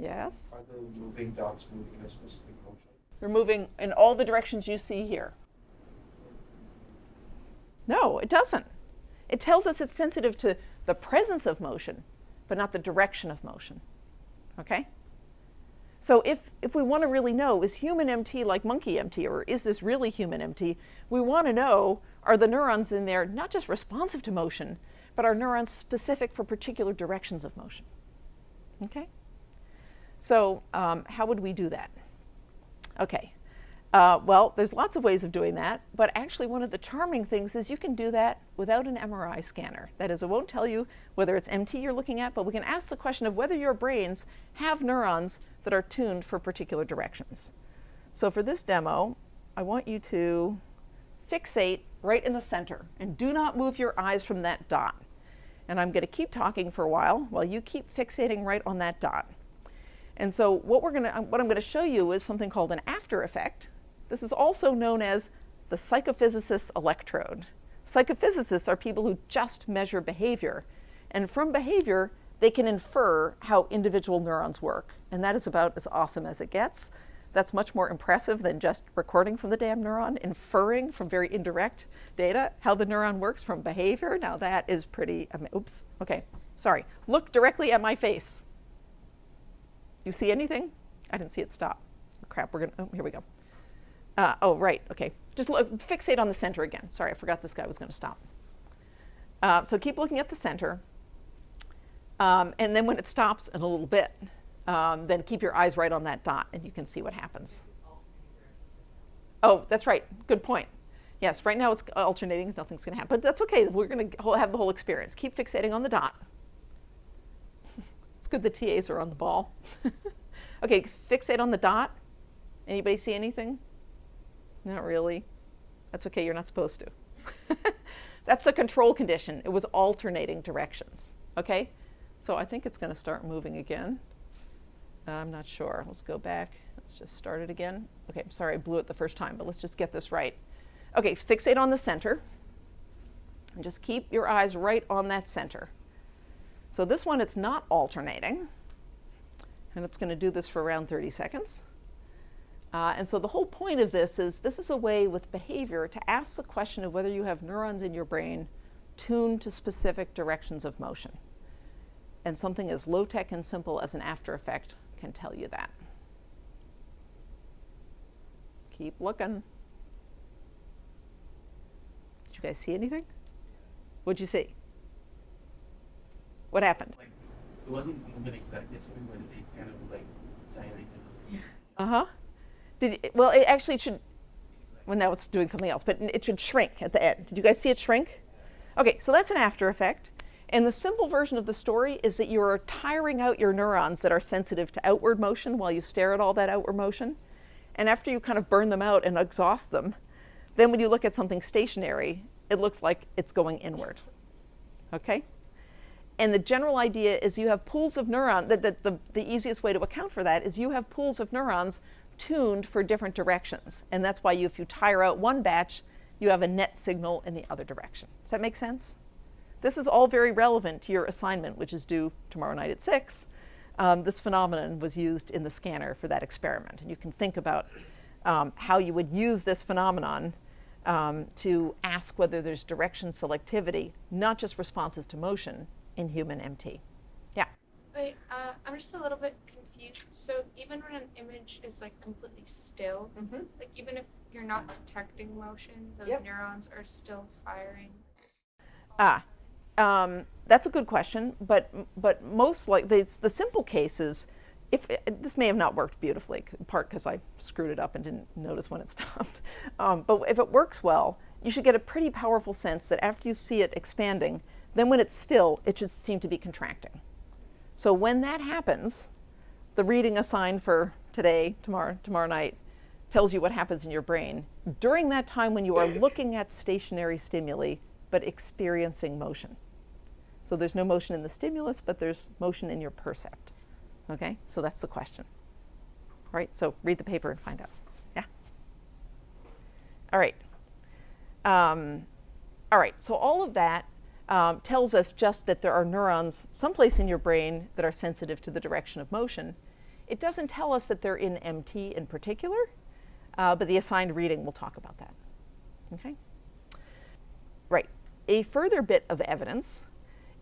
S2: Yes?
S7: Are the moving dots moving in a specific motion?
S2: They're moving in all the directions you see here. No, it doesn't. It tells us it's sensitive to the presence of motion, but not the direction of motion. Okay? So if we want to really know, is human MT like monkey MT, or is this really human MT, we want to know, are the neurons in there not just responsive to motion, but are neurons specific for particular directions of motion? Okay? So how would we do that? Okay. Well, there's lots of ways of doing that, but actually one of the charming things is you can do that without an MRI scanner. That is, it won't tell you whether it's MT you're looking at, but we can ask the question of whether your brains have neurons that are tuned for particular directions. So for this demo, I want you to fixate right in the center and do not move your eyes from that dot. And I'm going to keep talking for a while you keep fixating right on that dot. And so what I'm going to show you is something called an after effect. This is also known as the psychophysicist's electrode. Psychophysicists are people who just measure behavior. And from behavior, they can infer how individual neurons work. And that is about as awesome as it gets. That's much more impressive than just recording from the damn neuron, inferring from very indirect data how the neuron works from behavior. Now that is pretty, oops, okay, sorry. Look directly at my face. You see anything? I didn't see it stop. Oh, crap, here we go. Oh, right, okay. Just fixate on the center again. Sorry, I forgot this guy was going to stop. So keep looking at the center. And then when it stops in a little bit, then keep your eyes right on that dot and you can see what happens. Oh, that's right, good point. Yes, right now it's alternating, nothing's going to happen, but that's okay. We're going to have the whole experience. Keep fixating on the dot. It's good the TAs are on the ball. Okay, fixate on the dot. Anybody see anything? Not really. That's okay, you're not supposed to. That's the control condition. It was alternating directions. Okay? So I think it's going to start moving again. I'm not sure. Let's go back. Let's just start it again. Okay, I'm sorry I blew it the first time, but let's just get this right. Okay, fixate on the center. And just keep your eyes right on that center. So this one, it's not alternating, and it's going to do this for around 30 seconds. And so the whole point of this is a way with behavior to ask the question of whether you have neurons in your brain tuned to specific directions of motion. And something as low-tech and simple as an after effect can tell you that. Keep looking. Did you guys see anything? What'd you see? What happened?
S5: Like, it wasn't moving exactly the same, but it kind of like dilated.
S2: Well, it actually should, well, now it's doing something else, but it should shrink at the end. Did you guys see it shrink? Okay, so that's an after effect. And the simple version of the story is that you're tiring out your neurons that are sensitive to outward motion while you stare at all that outward motion. And after you kind of burn them out and exhaust them, then when you look at something stationary, it looks like it's going inward. Okay? And the general idea is you have pools of neurons, the easiest way to account for that is you have pools of neurons tuned for different directions. And that's why if you tire out one batch, you have a net signal in the other direction. Does that make sense? This is all very relevant to your assignment, which is due tomorrow night at 6. This phenomenon was used in the scanner for that experiment. And you can think about how you would use this phenomenon to ask whether there's direction selectivity, not just responses to motion, in human MT. Yeah?
S6: Wait, I'm just a little bit confused. So even when an image is like completely still, like even if you're not detecting motion, those neurons are still firing?
S2: That's a good question, but most likely the simple cases, this may have not worked beautifully, in part because I screwed it up and didn't notice when it stopped. But if it works well, you should get a pretty powerful sense that after you see it expanding, then when it's still, it should seem to be contracting. So when that happens, the reading assigned for today, tomorrow night, tells you what happens in your brain during that time when you are looking at stationary stimuli but experiencing motion. So there's no motion in the stimulus, but there's motion in your percept. Okay, so that's the question. All right, so read the paper and find out. Yeah? All right. All right, so all of that tells us just that there are neurons someplace in your brain that are sensitive to the direction of motion. It doesn't tell us that they're in MT in particular, but the assigned reading will talk about that. Okay? Right. A further bit of evidence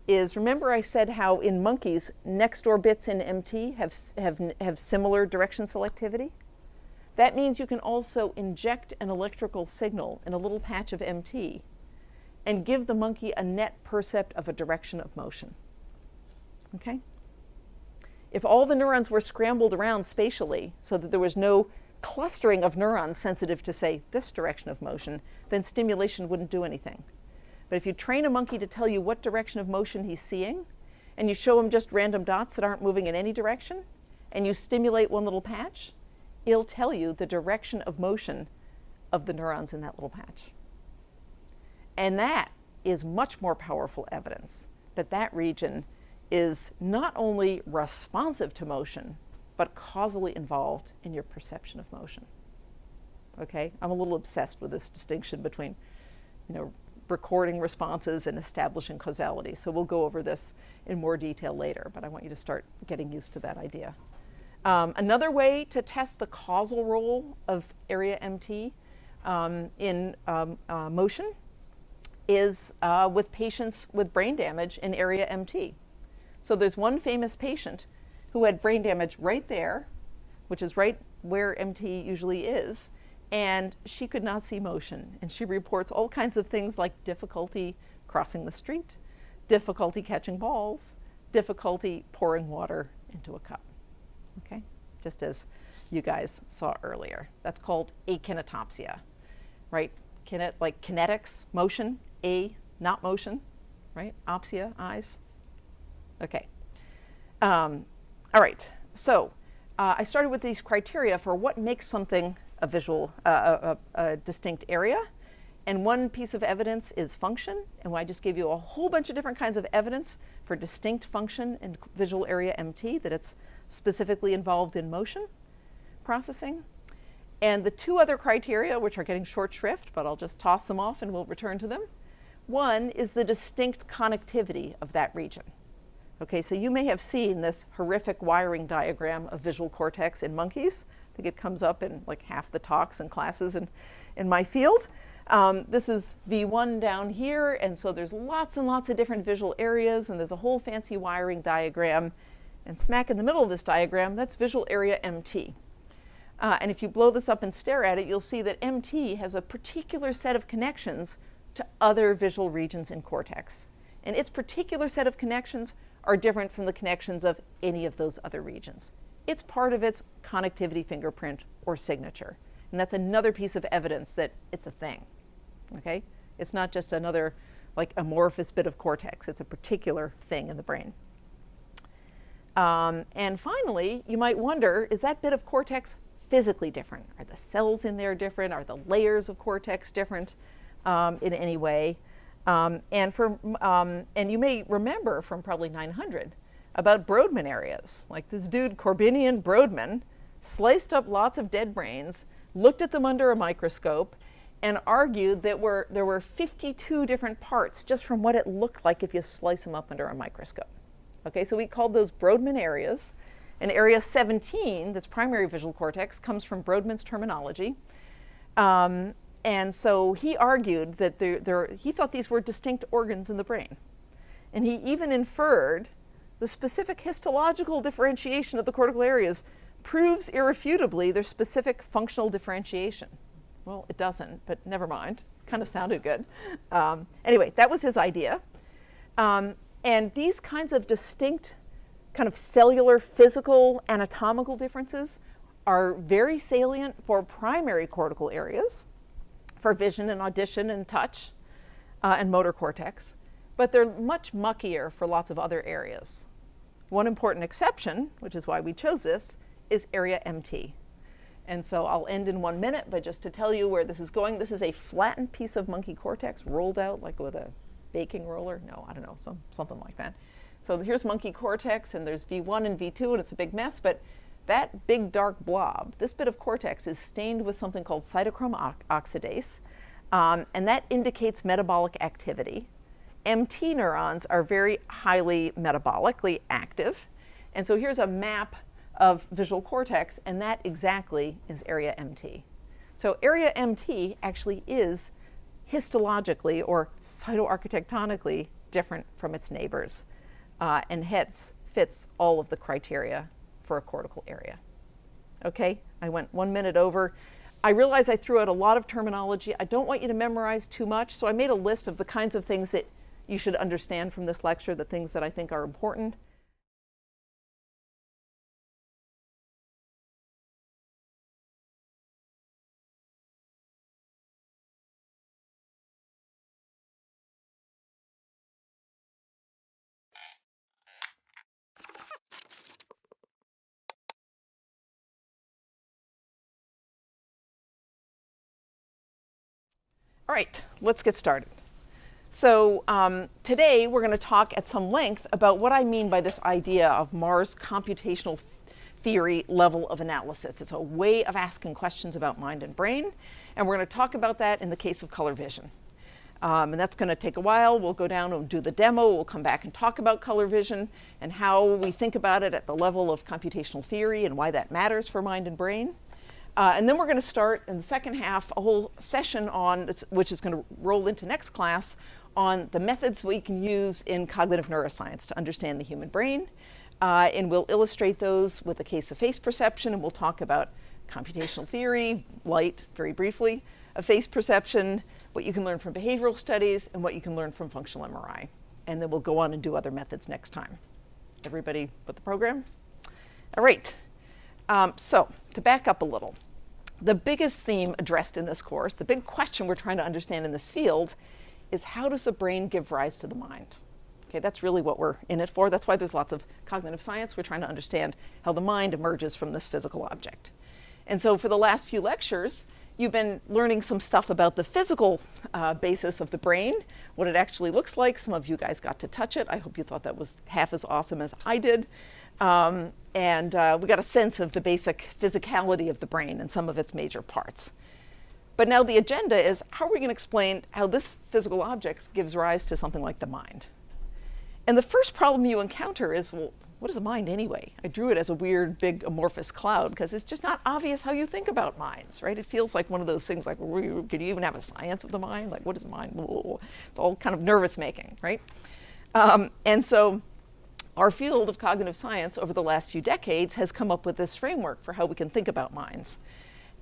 S2: is, remember I said how in monkeys, next door bits in MT have similar direction selectivity? That means you can also inject an electrical signal in a little patch of MT and give the monkey a net percept of a direction of motion. Okay? If all the neurons were scrambled around spatially so that there was no clustering of neurons sensitive to, say, this direction of motion, then stimulation wouldn't do anything. But if you train a monkey to tell you what direction of motion he's seeing, and you show him just random dots that aren't moving in any direction, and you stimulate one little patch, it'll tell you the direction of motion of the neurons in that little patch. And that is much more powerful evidence that that region is not only responsive to motion, but causally involved in your perception of motion. Okay? I'm a little obsessed with this distinction between, recording responses and establishing causality. So we'll go over this in more detail later, but I want you to start getting used to that idea. Another way to test the causal role of area MT in motion is with patients with brain damage in area MT. So there's one famous patient who had brain damage right there, which is right where MT usually is, and she could not see motion. And she reports all kinds of things like difficulty crossing the street, difficulty catching balls, difficulty pouring water into a cup. Okay? Just as you guys saw earlier. That's called akinetopsia, right? Like kinetics, motion, not motion, right? Opsia, eyes. Okay. All right. So I started with these criteria for what makes something a visual, a distinct area. And one piece of evidence is function. And I just gave you a whole bunch of different kinds of evidence for distinct function in visual area MT, that it's specifically involved in motion processing. And the two other criteria, which are getting short shrift, but I'll just toss them off and we'll return to them. One is the distinct connectivity of that region. Okay, so you may have seen this horrific wiring diagram of visual cortex in monkeys. I think it comes up in like half the talks and classes in my field. This is V1 down here, and so there's lots and lots of different visual areas, and there's a whole fancy wiring diagram. And smack in the middle of this diagram, that's visual area MT. And if you blow this up and stare at it, you'll see that MT has a particular set of connections to other visual regions in cortex. And its particular set of connections are different from the connections of any of those other regions. It's part of its connectivity fingerprint or signature. And that's another piece of evidence that it's a thing. Okay? It's not just another like amorphous bit of cortex. It's a particular thing in the brain. And finally, you might wonder, is that bit of cortex physically different? Are the cells in there different? Are the layers of cortex different in any way? And you may remember from probably 900 about Brodmann areas. Like this dude, Corbinian Brodmann, sliced up lots of dead brains, looked at them under a microscope, and argued that there were 52 different parts just from what it looked like if you slice them up under a microscope. Okay, so we called those Brodmann areas. And area 17, that's primary visual cortex, comes from Brodmann's terminology. And so he argued that he thought these were distinct organs in the brain. And he even inferred the specific histological differentiation of the cortical areas proves irrefutably their specific functional differentiation. Well, it doesn't, but never mind. Kind of sounded good. Anyway, that was his idea. And these kinds of distinct kind of cellular, physical, anatomical differences are very salient for primary cortical areas. for vision and audition and touch and motor cortex, but they're much muckier for lots of other areas. One important exception, which is why we chose this, is area MT. And so I'll end in 1 minute, but just to tell you where this is going, this is a flattened piece of monkey cortex rolled out like with a baking roller. No, I don't know, something like that. So here's monkey cortex, and there's V1 and V2, and it's a big mess, but that big dark blob, this bit of cortex is stained with something called cytochrome oxidase, and that indicates metabolic activity. MT neurons are very highly metabolically active, and so here's a map of visual cortex, and that exactly is area MT. So area MT actually is histologically or cytoarchitectonically different from its neighbors, and hence fits all of the criteria for a cortical area. Okay, I went 1 minute over. I realize I threw out a lot of terminology. I don't want you to memorize too much, so I made a list of the kinds of things that you should understand from this lecture, the things that I think are important. All right, let's get started. So today we're going to talk at some length about what I mean by this idea of Marr's computational theory level of analysis. It's a way of asking questions about mind and brain, and we're going to talk about that in the case of color vision. And that's going to take a while. We'll go down and do the demo. We'll come back and talk about color vision and how we think about it at the level of computational theory and why that matters for mind and brain. And then we're going to start in the second half a whole session on, which is going to roll into next class, on the methods we can use in cognitive neuroscience to understand the human brain. And we'll illustrate those with a case of face perception, and we'll talk about computational theory, light, very briefly, of face perception, what you can learn from behavioral studies, and what you can learn from functional MRI. And then we'll go on and do other methods next time. Everybody with the program? All right. So to back up a little, the biggest theme addressed in this course, the big question we're trying to understand in this field, is how does the brain give rise to the mind? Okay, that's really what we're in it for. That's why there's lots of cognitive science. We're trying to understand how the mind emerges from this physical object. And so for the last few lectures, you've been learning some stuff about the physical basis of the brain, what it actually looks like. Some of you guys got to touch it. I hope you thought that was half as awesome as I did. And we got a sense of the basic physicality of the brain and some of its major parts. But now the agenda is, how are we going to explain how this physical object gives rise to something like the mind? And the first problem you encounter is, well, what is a mind anyway? I drew it as a weird, big, amorphous cloud because it's just not obvious how you think about minds, right? It feels like one of those things like, could you even have a science of the mind? Like, what is a mind? It's all kind of nervous making, right? And so our field of cognitive science over the last few decades has come up with this framework for how we can think about minds.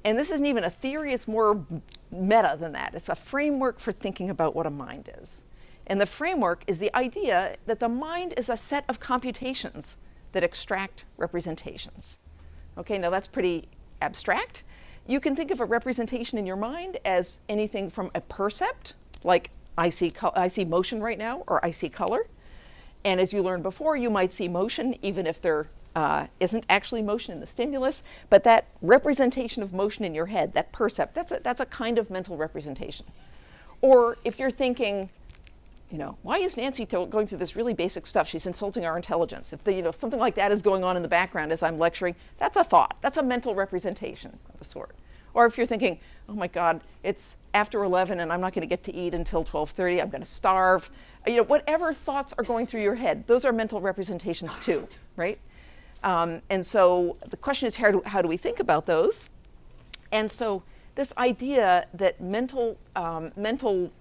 S2: And this isn't even a theory, it's more meta than that. It's a framework for thinking about what a mind is. And the framework is the idea that the mind is a set of computations that extract representations. Okay, now that's pretty abstract. You can think of a representation in your mind as anything from a percept, like I see motion right now, or I see color. And as you learned before, you might see motion even if there isn't actually motion in the stimulus, but that representation of motion in your head, that percept, that's a kind of mental representation. Or if you're thinking, you know, why is Nancy going through this really basic stuff? She's insulting our intelligence. If something like that is going on in the background as I'm lecturing, that's a thought. That's a mental representation of a sort. Or if you're thinking, oh my God, it's after 11 and I'm not going to get to eat until 12:30, I'm going to starve. You know, whatever thoughts are going through your head, those are mental representations too, right? And so the question is, how do we think about those? And so this idea that mental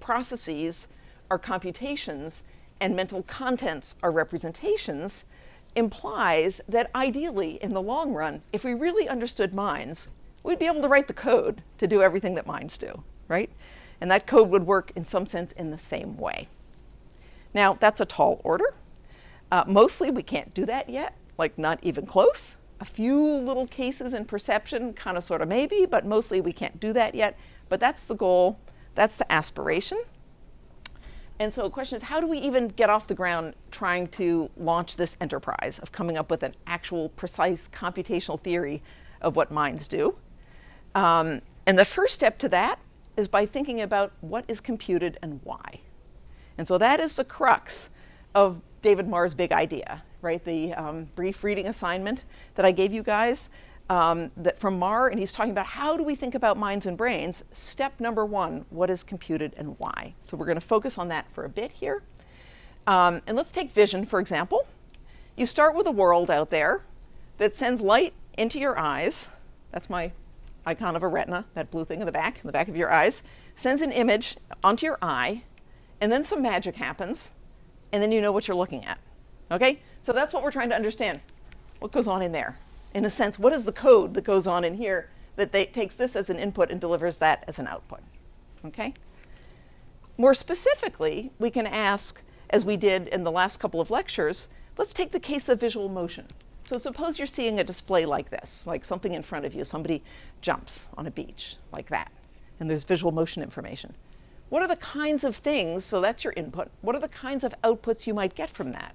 S2: processes are computations and mental contents are representations implies that ideally, in the long run, if we really understood minds, we'd be able to write the code to do everything that minds do, right? And that code would work in some sense in the same way. Now, that's a tall order. Mostly we can't do that yet, like not even close. A few little cases in perception, kind of sort of maybe, but mostly we can't do that yet. But that's the goal. That's the aspiration. And so the question is, how do we even get off the ground trying to launch this enterprise of coming up with an actual precise computational theory of what minds do? And the first step to that is by thinking about what is computed and why. And so that is the crux of David Marr's big idea, right? The brief reading assignment that I gave you guys that from Marr, and he's talking about how do we think about minds and brains. Step number one, what is computed and why? So we're going to focus on that for a bit here. And let's take vision, for example. You start with a world out there that sends light into your eyes. That's my icon of a retina, that blue thing in the back of your eyes. Sends an image onto your eye, and then some magic happens, and then you know what you're looking at. Okay? So that's what we're trying to understand. What goes on in there? In a sense, what is the code that goes on in here that takes this as an input and delivers that as an output? Okay? More specifically, we can ask, as we did in the last couple of lectures, let's take the case of visual motion. So suppose you're seeing a display like this, like something in front of you. Somebody jumps on a beach, like that. And there's visual motion information. What are the kinds of things, so that's your input, what are the kinds of outputs you might get from that?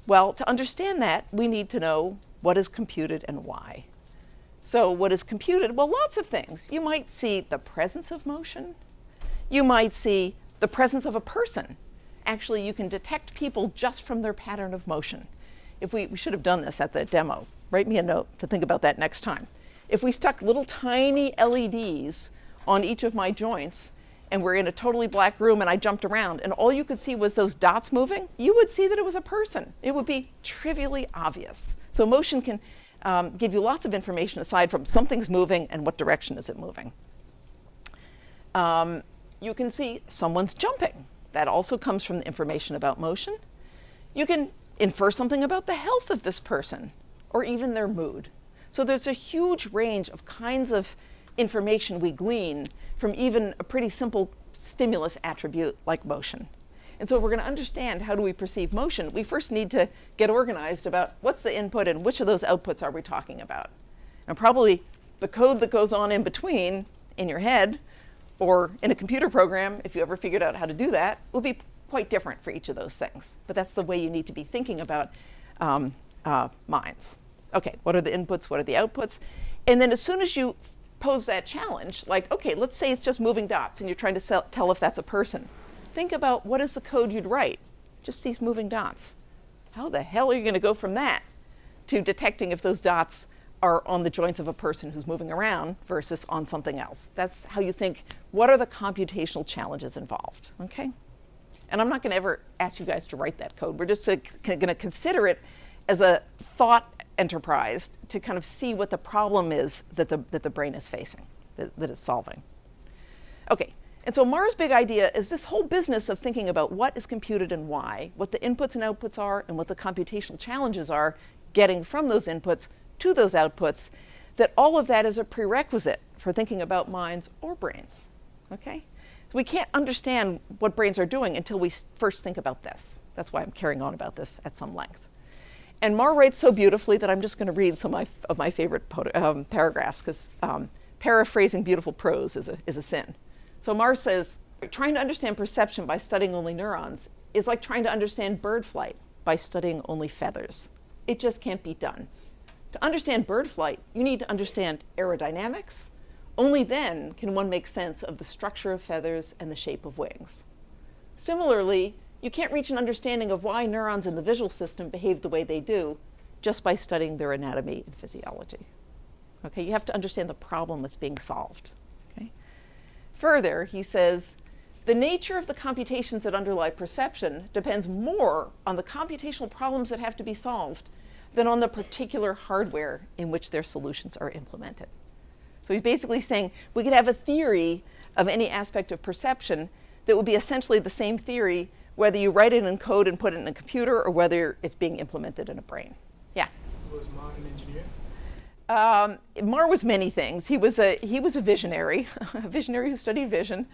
S2: Well, to understand that, we need to know what is computed and why. So what is computed? Well, lots of things. You might see the presence of motion. You might see the presence of a person. Actually, you can detect people just from their pattern of motion. If we should have done this at the demo. Write me a note to think about that next time. If we stuck little tiny LEDs on each of my joints, and we're in a totally black room and I jumped around and all you could see was those dots moving, you would see that it was a person. It would be trivially obvious. So motion can give you lots of information aside from something's moving and what direction is it moving. You can see someone's jumping. That also comes from the information about motion. You can infer something about the health of this person or even their mood. So there's a huge range of kinds of information we glean from even a pretty simple stimulus attribute like motion. And so if we're going to understand how do we perceive motion, we first need to get organized about what's the input and which of those outputs are we talking about. And probably the code that goes on in between in your head or in a computer program, if you ever figured out how to do that, will be quite different for each of those things. But that's the way you need to be thinking about minds. Okay, what are the inputs? What are the outputs? And then as soon as you pose that challenge, like, okay, let's say it's just moving dots and you're trying to tell if that's a person. Think about what is the code you'd write? Just these moving dots. How the hell are you going to go from that to detecting if those dots are on the joints of a person who's moving around versus on something else? That's how you think, what are the computational challenges involved, okay? And I'm not going to ever ask you guys to write that code. We're just going to consider it as a thought enterprise to kind of see what the problem is that the brain is facing, that it's solving. Okay, and so Marr's big idea is this whole business of thinking about what is computed and why, what the inputs and outputs are, and what the computational challenges are, getting from those inputs to those outputs, that all of that is a prerequisite for thinking about minds or brains, okay? So we can't understand what brains are doing until we first think about this. That's why I'm carrying on about this at some length. And Marr writes so beautifully that I'm just going to read some of my favorite paragraphs, because paraphrasing beautiful prose is a sin. So Marr says, trying to understand perception by studying only neurons is like trying to understand bird flight by studying only feathers. It just can't be done. To understand bird flight, you need to understand aerodynamics. Only then can one make sense of the structure of feathers and the shape of wings. Similarly, you can't reach an understanding of why neurons in the visual system behave the way they do just by studying their anatomy and physiology. Okay, you have to understand the problem that's being solved. Okay? Further, he says, the nature of the computations that underlie perception depends more on the computational problems that have to be solved than on the particular hardware in which their solutions are implemented. So he's basically saying we could have a theory of any aspect of perception that would be essentially the same theory whether you write it in code and put it in a computer or whether it's being implemented in a brain. Yeah?
S8: Was Marr an engineer?
S2: Marr was many things. He was a visionary, a visionary who studied vision,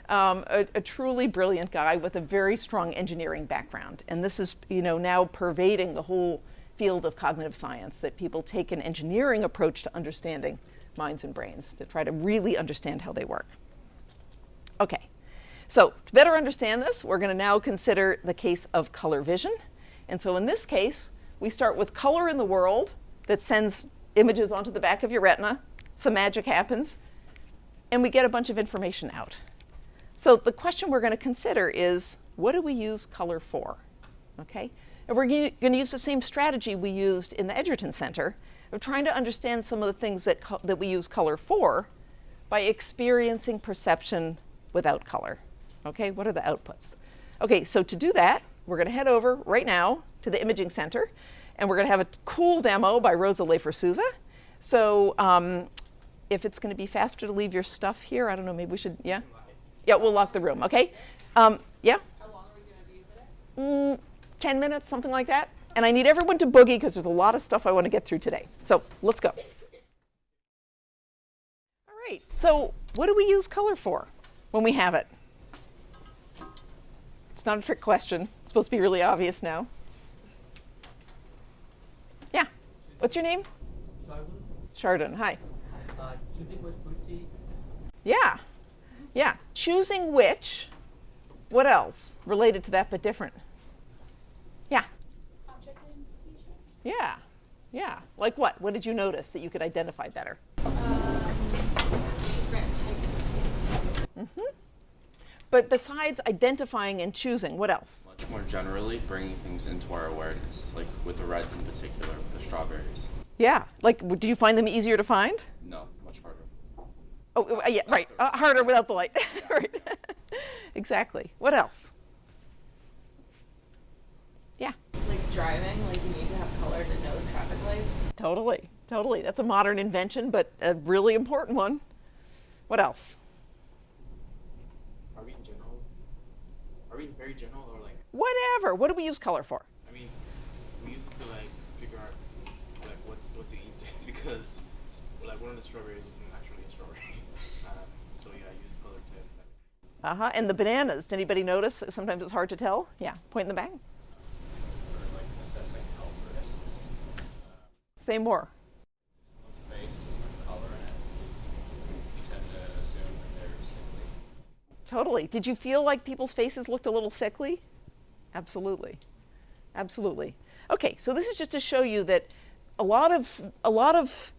S2: a truly brilliant guy with a very strong engineering background. And this is, now pervading the whole field of cognitive science, that people take an engineering approach to understanding minds and brains, to try to really understand how they work. Okay, so to better understand this, we're going to now consider the case of color vision. And so in this case, we start with color in the world that sends images onto the back of your retina. Some magic happens, and we get a bunch of information out. So the question we're going to consider is, what do we use color for? Okay? And we're going to use the same strategy we used in the Edgerton Center of trying to understand some of the things that we use color for by experiencing perception without color. Okay, what are the outputs? Okay, so to do that, we're going to head over right now to the Imaging Center, and we're going to have a cool demo by Rosa Leifer-Souza. So if it's going to be faster to leave your stuff here, I don't know, maybe we should, yeah? Yeah, we'll lock the room, okay? Yeah?
S9: How long are we going to be over there?
S2: 10 minutes, something like that. And I need everyone to boogie because there's a lot of stuff I want to get through today. So let's go. All right, so what do we use color for when we have it? It's not a trick question. It's supposed to be really obvious now. Yeah, what's your name? Chardon, hi.
S3: Choosing which food to eat.
S2: Yeah, yeah, choosing which. What else related to that but different? Yeah.
S9: Object identification?
S2: Yeah, yeah. Like what? What did you notice that you could identify better?
S9: Different types of things.
S2: But besides identifying and choosing, what else?
S10: Much more generally, bringing things into our awareness, like with the reds in particular, the strawberries.
S2: Yeah, like do you find them easier to find?
S10: No, much harder.
S2: Oh, yeah, right. Harder without the light. Right. Exactly. What else? Yeah.
S9: Like driving, like you need to have color to know the traffic lights.
S2: Totally, totally. That's a modern invention, but a really important one. What else?
S5: Are we in general? Are we very general or like?
S2: Whatever. What do we use color for?
S5: I mean, we use it to like figure out like what to eat because like one of the strawberries isn't actually a strawberry. So yeah, I use color to.
S2: Uh-huh. And the bananas. Did anybody notice? Sometimes it's hard to tell. Yeah. Point in the back.
S11: For like assessing health risks.
S2: Say more.
S11: Someone's face doesn't have color in it. You tend to assume that they're sickly.
S2: Totally. Did you feel like people's faces looked a little sickly? Absolutely. Absolutely. Okay, so this is just to show you that a lot of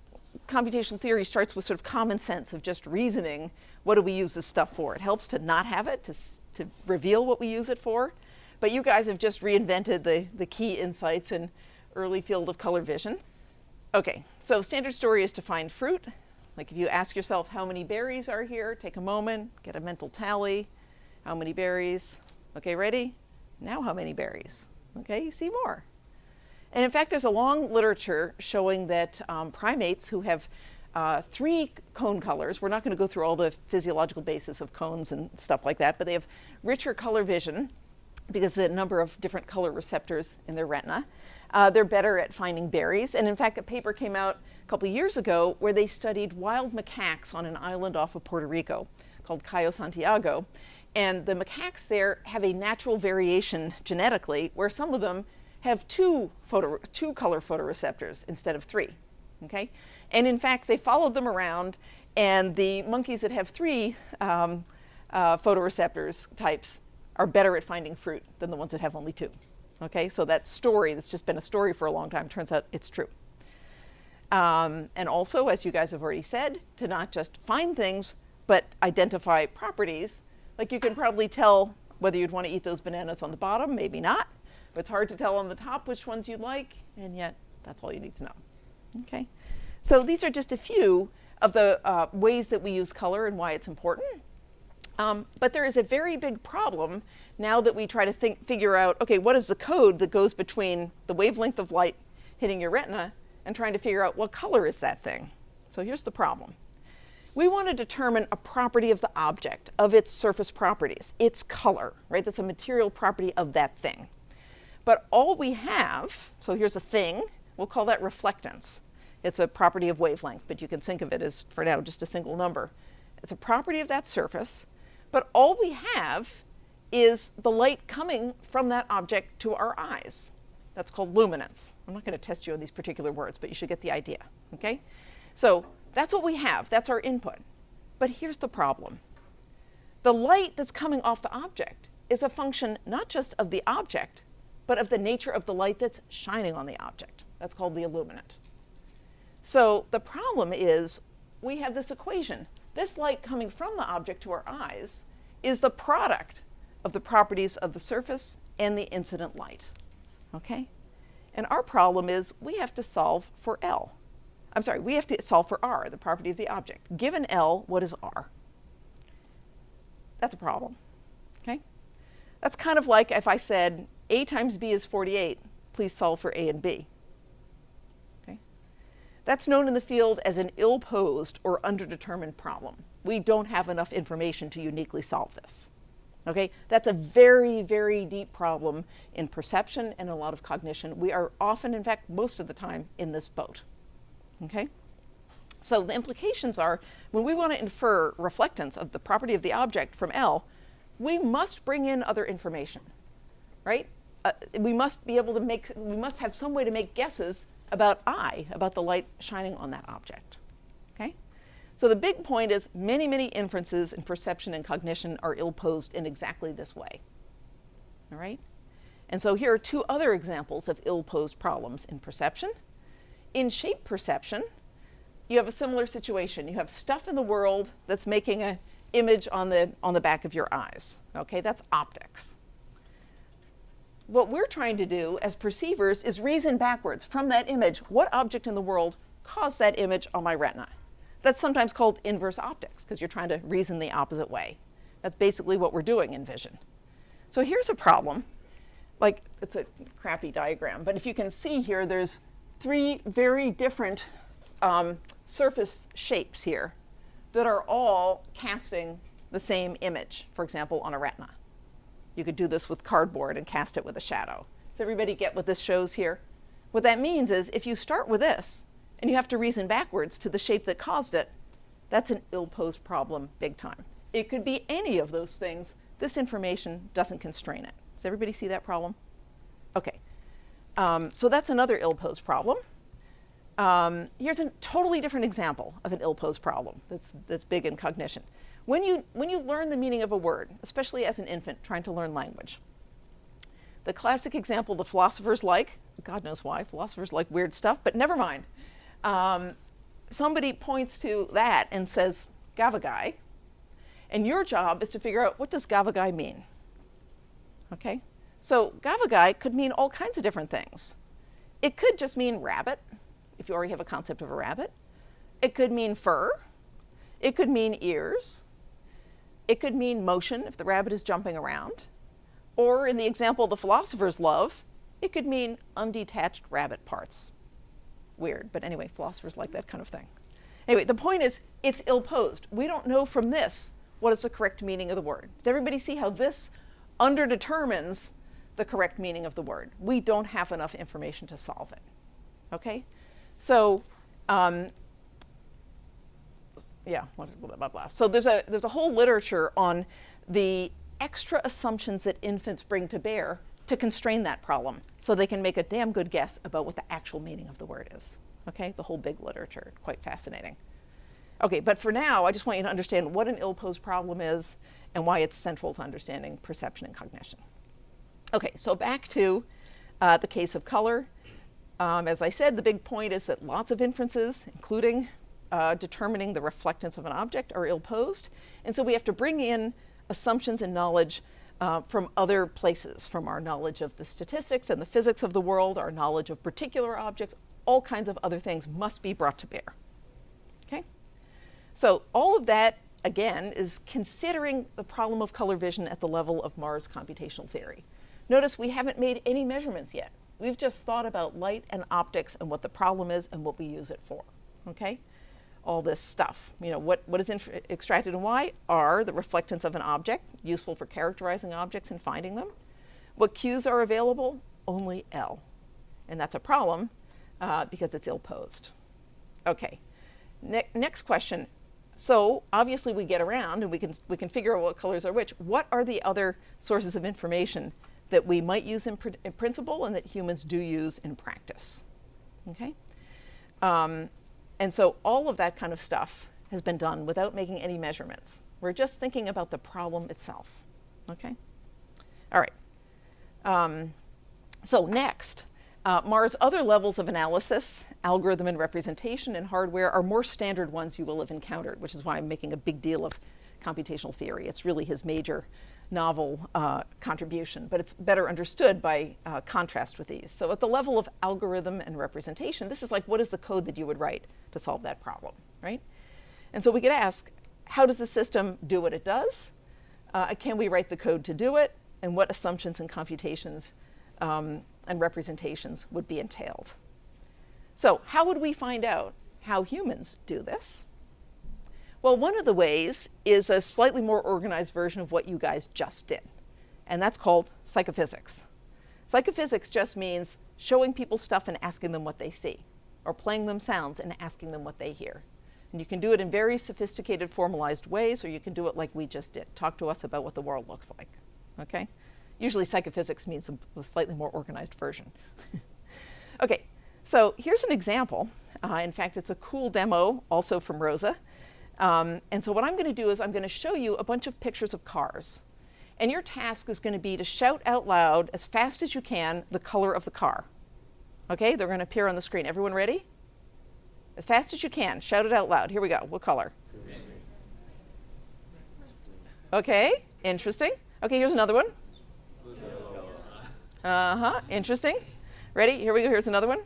S2: computational theory starts with sort of common sense of just reasoning. What do we use this stuff for? It helps to not have it, to reveal what we use it for. But you guys have just reinvented the key insights in early field of color vision. Okay, so standard story is to find fruit. Like if you ask yourself how many berries are here, take a moment, get a mental tally. How many berries? Okay, ready? Now how many berries? Okay, you see more. And in fact, there's a long literature showing that primates who have 3 cone colors, we're not going to go through all the physiological basis of cones and stuff like that, but they have richer color vision because of the number of different color receptors in their retina. They're better at finding berries. And in fact, a paper came out a couple years ago where they studied wild macaques on an island off of Puerto Rico called Cayo Santiago. And the macaques there have a natural variation genetically where some of them have 2 color photoreceptors instead of 3. Okay? And in fact, they followed them around, and the monkeys that have 3 photoreceptors types are better at finding fruit than the ones that have only 2. Okay, so that story that's just been a story for a long time turns out it's true. And also, as you guys have already said, to not just find things, but identify properties. Like you can probably tell whether you'd want to eat those bananas on the bottom, maybe not. But it's hard to tell on the top which ones you'd like, and yet that's all you need to know. Okay, so these are just a few of the ways that we use color and why it's important. But there is a very big problem now that we try to figure out, okay, what is the code that goes between the wavelength of light hitting your retina and trying to figure out what color is that thing. So here's the problem. We want to determine a property of the object, of its surface properties, its color, right? That's a material property of that thing. But all we have, so here's a thing, we'll call that reflectance. It's a property of wavelength, but you can think of it as, for now, just a single number. It's a property of that surface, but all we have is the light coming from that object to our eyes. That's called luminance. I'm not going to test you on these particular words, but you should get the idea, okay? So that's what we have. That's our input. But here's the problem. The light that's coming off the object is a function not just of the object, but of the nature of the light that's shining on the object. That's called the illuminant. So the problem is we have this equation. This light coming from the object to our eyes is the product of the properties of the surface and the incident light. Okay? And our problem is we have to solve for L. I'm sorry, we have to solve for R, the property of the object. Given L, what is R? That's a problem. Okay? That's kind of like if I said A times B is 48, please solve for A and B. Okay? That's known in the field as an ill-posed or underdetermined problem. We don't have enough information to uniquely solve this. Okay? That's a very, very deep problem in perception and a lot of cognition. We are often, in fact, most of the time, in this boat. Okay? So the implications are, when we want to infer reflectance of the property of the object from L, we must bring in other information, right? We must have some way to make guesses about I, about the light shining on that object. Okay? So the big point is many, many inferences in perception and cognition are ill-posed in exactly this way. All right? And so here are two other examples of ill-posed problems in perception. In shape perception, you have a similar situation. You have stuff in the world that's making an image on the back of your eyes. Okay? That's optics. What we're trying to do as perceivers is reason backwards from that image. What object in the world caused that image on my retina? That's sometimes called inverse optics, because you're trying to reason the opposite way. That's basically what we're doing in vision. So here's a problem. Like, it's a crappy diagram, but if you can see here, there's three very different surface shapes here that are all casting the same image, for example, on a retina. You could do this with cardboard and cast it with a shadow. Does everybody get what this shows here? What that means is if you start with this and you have to reason backwards to the shape that caused it, that's an ill-posed problem big time. It could be any of those things. This information doesn't constrain it. Does everybody see that problem? Okay. So that's another ill-posed problem. Here's a totally different example of an ill-posed problem that's big in cognition. When you learn the meaning of a word, especially as an infant trying to learn language, the classic example the philosophers like, God knows why, philosophers like weird stuff, but never mind. Somebody points to that and says, gavagai, and your job is to figure out, what does gavagai mean? Okay? So gavagai could mean all kinds of different things. It could just mean rabbit, if you already have a concept of a rabbit. It could mean fur. It could mean ears. It could mean motion, if the rabbit is jumping around. Or in the example the philosophers love, it could mean undetached rabbit parts. Weird, but anyway, philosophers like that kind of thing. Anyway, the point is, it's ill-posed. We don't know from this what is the correct meaning of the word. Does everybody see how this underdetermines the correct meaning of the word? We don't have enough information to solve it. Okay? So, yeah, blah, blah, blah. So there's a whole literature on the extra assumptions that infants bring to bear to constrain that problem so they can make a damn good guess about what the actual meaning of the word is. Okay? It's a whole big literature, quite fascinating. Okay, but for now, I just want you to understand what an ill-posed problem is and why it's central to understanding perception and cognition. Okay, so back to the case of color. As I said, the big point is that lots of inferences, including determining the reflectance of an object, are ill-posed. And so we have to bring in assumptions and knowledge from other places, from our knowledge of the statistics and the physics of the world, our knowledge of particular objects, all kinds of other things must be brought to bear. Okay? So all of that, again, is considering the problem of color vision at the level of Mars computational theory. Notice we haven't made any measurements yet. We've just thought about light and optics and what the problem is and what we use it for. Okay? All this stuff. You know, what is extracted and why? R, the reflectance of an object, useful for characterizing objects and finding them. What cues are available? Only L. And that's a problem because it's ill-posed. Okay. Next question. So obviously we get around and we can figure out what colors are which. What are the other sources of information that we might use in principle and that humans do use in practice? Okay? And so all of that kind of stuff has been done without making any measurements. We're just thinking about the problem itself. Okay? All right. So next, Mars' other levels of analysis, algorithm and representation and hardware, are more standard ones you will have encountered, which is why I'm making a big deal of computational theory. It's really his major novel contribution, but it's better understood by contrast with these. So at the level of algorithm and representation, this is like, what is the code that you would write to solve that problem, right? And so we could ask, how does the system do what it does? Can we write the code to do it? And what assumptions and computations and representations would be entailed? So how would we find out how humans do this? Well, one of the ways is a slightly more organized version of what you guys just did, and that's called psychophysics. Psychophysics just means showing people stuff and asking them what they see, or playing them sounds and asking them what they hear. And you can do it in very sophisticated, formalized ways, or you can do it like we just did. Talk to us about what the world looks like, okay? Usually psychophysics means a slightly more organized version. Okay, so here's an example. In fact, it's a cool demo, also from Rosa. And so what I'm going to do is I'm going to show you a bunch of pictures of cars. And your task is going to be to shout out loud as fast as you can the color of the car. Okay, they're going to appear on the screen. Everyone ready? As fast as you can, shout it out loud. Here we go. What color? Green. Okay, interesting. Okay, here's another one. Uh-huh, interesting. Ready? Here we go. Here's another one.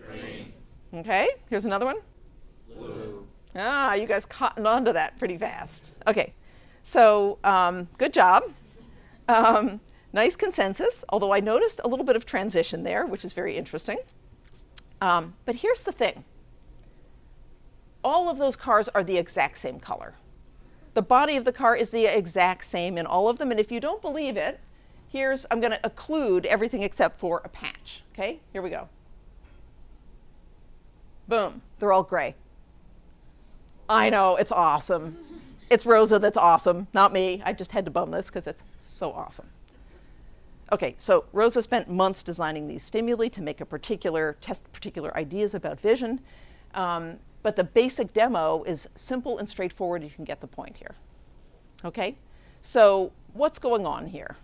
S2: Green. Okay, here's another one. Blue. Ah, you guys cottoned onto that pretty fast. Okay, so good job. Nice consensus, although I noticed a little bit of transition there, which is very interesting. But here's the thing. All of those cars are the exact same color. The body of the car is the exact same in all of them, and if you don't believe it, I'm going to occlude everything except for a patch. Okay, here we go. Boom, they're all gray. I know, it's awesome. It's Rosa that's awesome, not me. I just had to bum this because it's so awesome. Okay, so Rosa spent months designing these stimuli to make test particular ideas about vision. But the basic demo is simple and straightforward. You can get the point here. Okay, so what's going on here?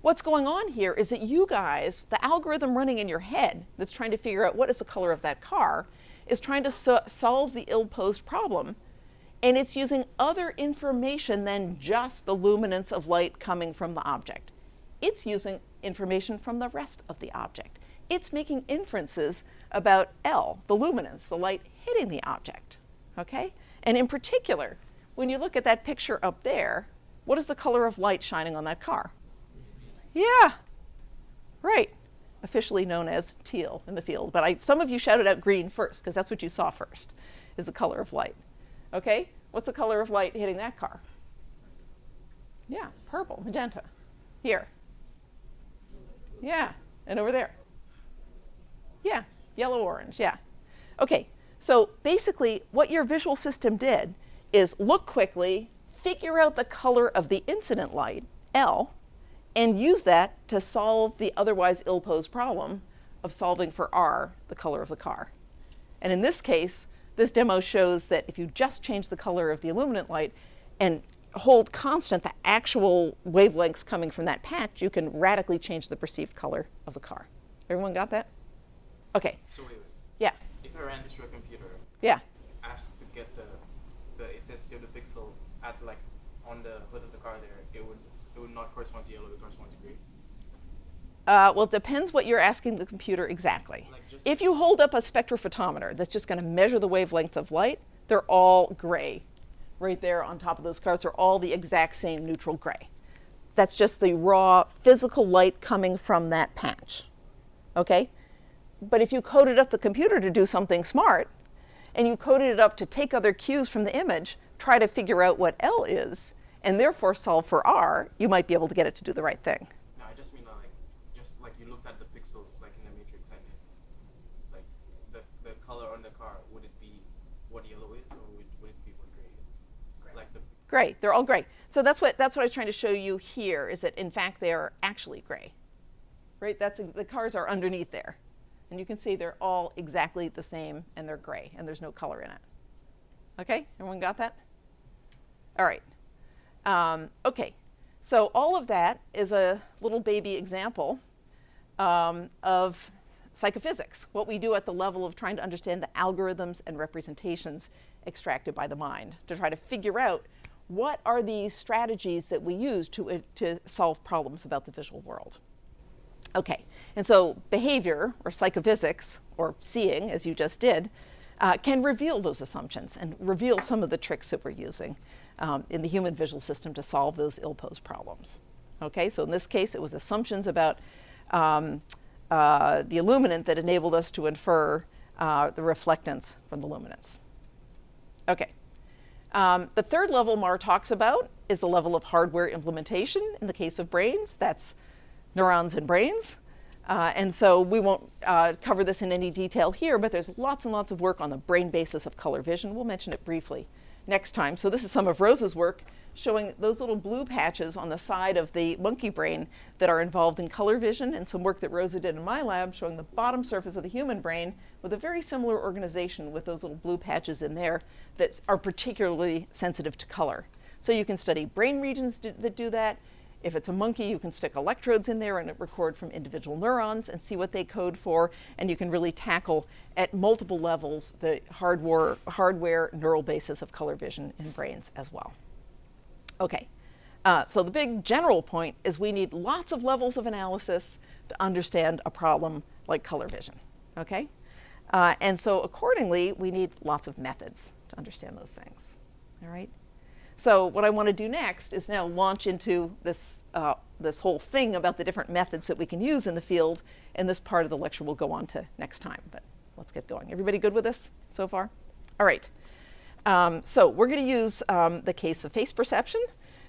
S2: What's going on here is that you guys, the algorithm running in your head that's trying to figure out what is the color of that car, is trying to solve the ill-posed problem. And it's using other information than just the luminance of light coming from the object. It's using information from the rest of the object. It's making inferences about L, the luminance, the light hitting the object. Okay? And in particular, when you look at that picture up there, what is the color of light shining on that car? Yeah, right. Officially known as teal in the field. But some of you shouted out green first, because that's what you saw first, is the color of light. Okay, what's the color of light hitting that car? Yeah, purple, magenta. Here. Yeah, and over there. Yeah, yellow, orange, yeah. Okay, so basically what your visual system did is look quickly, figure out the color of the incident light, L, and use that to solve the otherwise ill-posed problem of solving for R, the color of the car. And in this case, this demo shows that if you just change the color of the illuminant light and hold constant the actual wavelengths coming from that patch, you can radically change the perceived color of the car. Everyone got that? Okay.
S5: So wait.
S2: Yeah.
S5: If I ran this through a computer,
S2: yeah,
S5: asked to get the intensity of the pixel at like on the hood of the car there, it would not correspond to yellow, it would correspond to green.
S2: Well, it depends what you're asking the computer exactly.
S5: Like
S2: if you hold up a spectrophotometer that's just going to measure the wavelength of light, they're all gray. Right there on top of those cars are all the exact same neutral gray. That's just the raw physical light coming from that patch. Okay? But if you coded up the computer to do something smart, and you coded it up to take other cues from the image, try to figure out what L is, and therefore solve for R, you might be able to get it to do the right thing.
S5: No, I just mean just like you looked at the pixels like in the matrix and like the color on the car, would it be what yellow is or would it be what gray is? Like the
S2: gray, they're all gray. So that's what I was trying to show you here, is that in fact they are actually gray. Right? The cars are underneath there. And you can see they're all exactly the same and they're gray and there's no color in it. Okay? Everyone got that? All right. Okay, so all of that is a little baby example of psychophysics, what we do at the level of trying to understand the algorithms and representations extracted by the mind, to try to figure out what are these strategies that we use to solve problems about the visual world. Okay, and so behavior, or psychophysics, or seeing, as you just did, can reveal those assumptions and reveal some of the tricks that we're using in the human visual system to solve those ill-posed problems. Okay, so in this case, it was assumptions about the illuminant that enabled us to infer the reflectance from the luminance. Okay. The third level Mar talks about is the level of hardware implementation. In the case of brains, that's neurons and brains. And so we won't cover this in any detail here, but there's lots and lots of work on the brain basis of color vision. We'll mention it briefly next time. So this is some of Rose's work showing those little blue patches on the side of the monkey brain that are involved in color vision, and some work that Rosa did in my lab showing the bottom surface of the human brain with a very similar organization with those little blue patches in there that are particularly sensitive to color. So you can study brain regions that do that. If it's a monkey, you can stick electrodes in there and record from individual neurons and see what they code for, and you can really tackle at multiple levels the hardware neural basis of color vision in brains as well. Okay, so the big general point is we need lots of levels of analysis to understand a problem like color vision, okay? And so accordingly, we need lots of methods to understand those things, all right? So what I want to do next is now launch into this, this whole thing about the different methods that we can use in the field, and this part of the lecture we'll go on to next time, but let's get going. Everybody good with this so far? All right. So we're going to use the case of face perception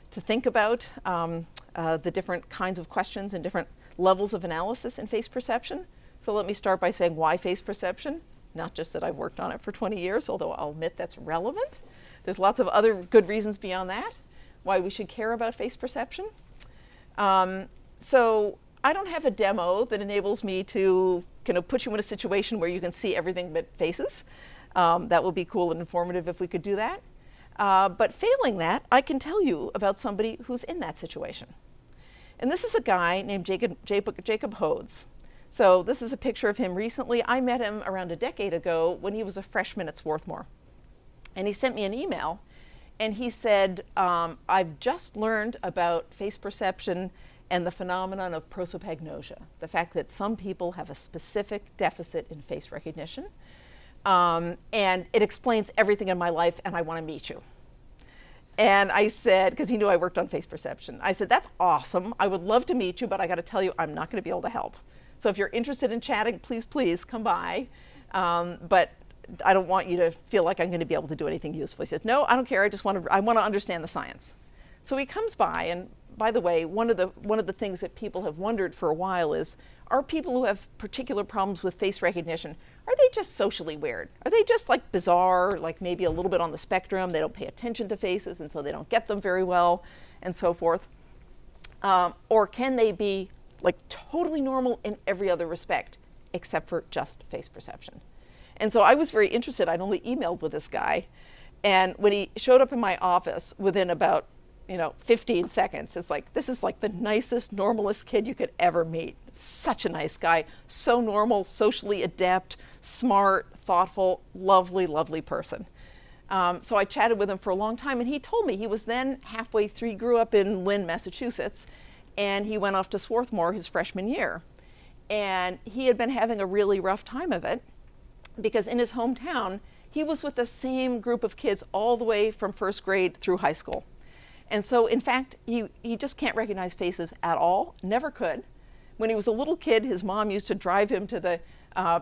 S2: to think about the different kinds of questions and different levels of analysis in face perception. So let me start by saying why face perception? Not just that I've worked on it for 20 years, although I'll admit that's relevant. There's lots of other good reasons beyond that why we should care about face perception. So I don't have a demo that enables me to kind of put you in a situation where you can see everything but faces. That would be cool and informative if we could do that. But failing that, I can tell you about somebody who's in that situation. And this is a guy named Jacob Hodes. So this is a picture of him recently. I met him around a decade ago when he was a freshman at Swarthmore. And he sent me an email, and he said, I've just learned about face perception and the phenomenon of prosopagnosia, the fact that some people have a specific deficit in face recognition. And it explains everything in my life, and I want to meet you. And I said, because he knew I worked on face perception, I said, that's awesome. I would love to meet you, but I got to tell you, I'm not going to be able to help. So if you're interested in chatting, please come by. But I don't want you to feel like I'm going to be able to do anything useful. He says, no, I don't care. I want to understand the science. So he comes by, and by the way, one of the things that people have wondered for a while is, are people who have particular problems with face recognition, are they just socially weird? Are they just like bizarre, like maybe a little bit on the spectrum? They don't pay attention to faces, and so they don't get them very well, and so forth. Or can they be like totally normal in every other respect, except for just face perception? And so I was very interested. I'd only emailed with this guy. And when he showed up in my office within about 15 seconds, it's like, this is like the nicest, normalest kid you could ever meet. Such a nice guy, so normal, socially adept, smart, thoughtful, lovely, lovely person. So I chatted with him for a long time, and he told me he was then halfway through. He grew up in Lynn, Massachusetts, and he went off to Swarthmore his freshman year. And he had been having a really rough time of it, because in his hometown, he was with the same group of kids all the way from first grade through high school. And so, in fact, he just can't recognize faces at all, never could. When he was a little kid, his mom used to drive him to the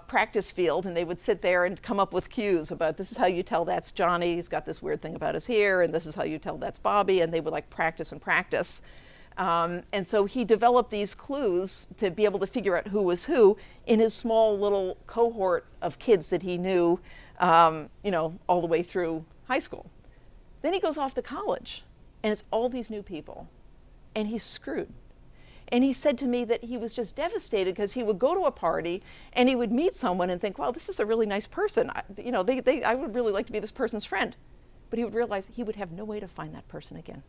S2: practice field, and they would sit there and come up with cues about, this is how you tell that's Johnny, he's got this weird thing about his hair, and this is how you tell that's Bobby, and they would like practice and practice. And so he developed these clues to be able to figure out who was who in his small little cohort of kids that he knew, all the way through high school. Then he goes off to college, and it's all these new people, and he's screwed. And he said to me that he was just devastated because he would go to a party and he would meet someone and think, wow, this is a really nice person. I would really like to be this person's friend. But he would realize he would have no way to find that person again.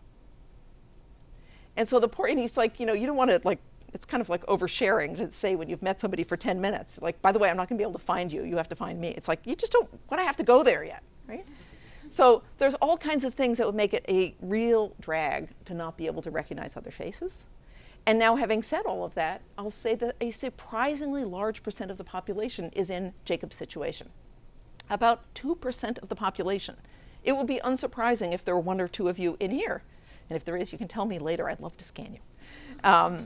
S2: And so and he's like, you don't want to like, it's kind of like oversharing to say when you've met somebody for 10 minutes, like, by the way, I'm not going to be able to find you. You have to find me. It's like, you just don't want to have to go there yet, right? So there's all kinds of things that would make it a real drag to not be able to recognize other faces. And now, having said all of that, I'll say that a surprisingly large percent of the population is in Jacob's situation. About 2% of the population. It would be unsurprising if there were 1 or 2 of you in here. And if there is, you can tell me later. I'd love to scan you. About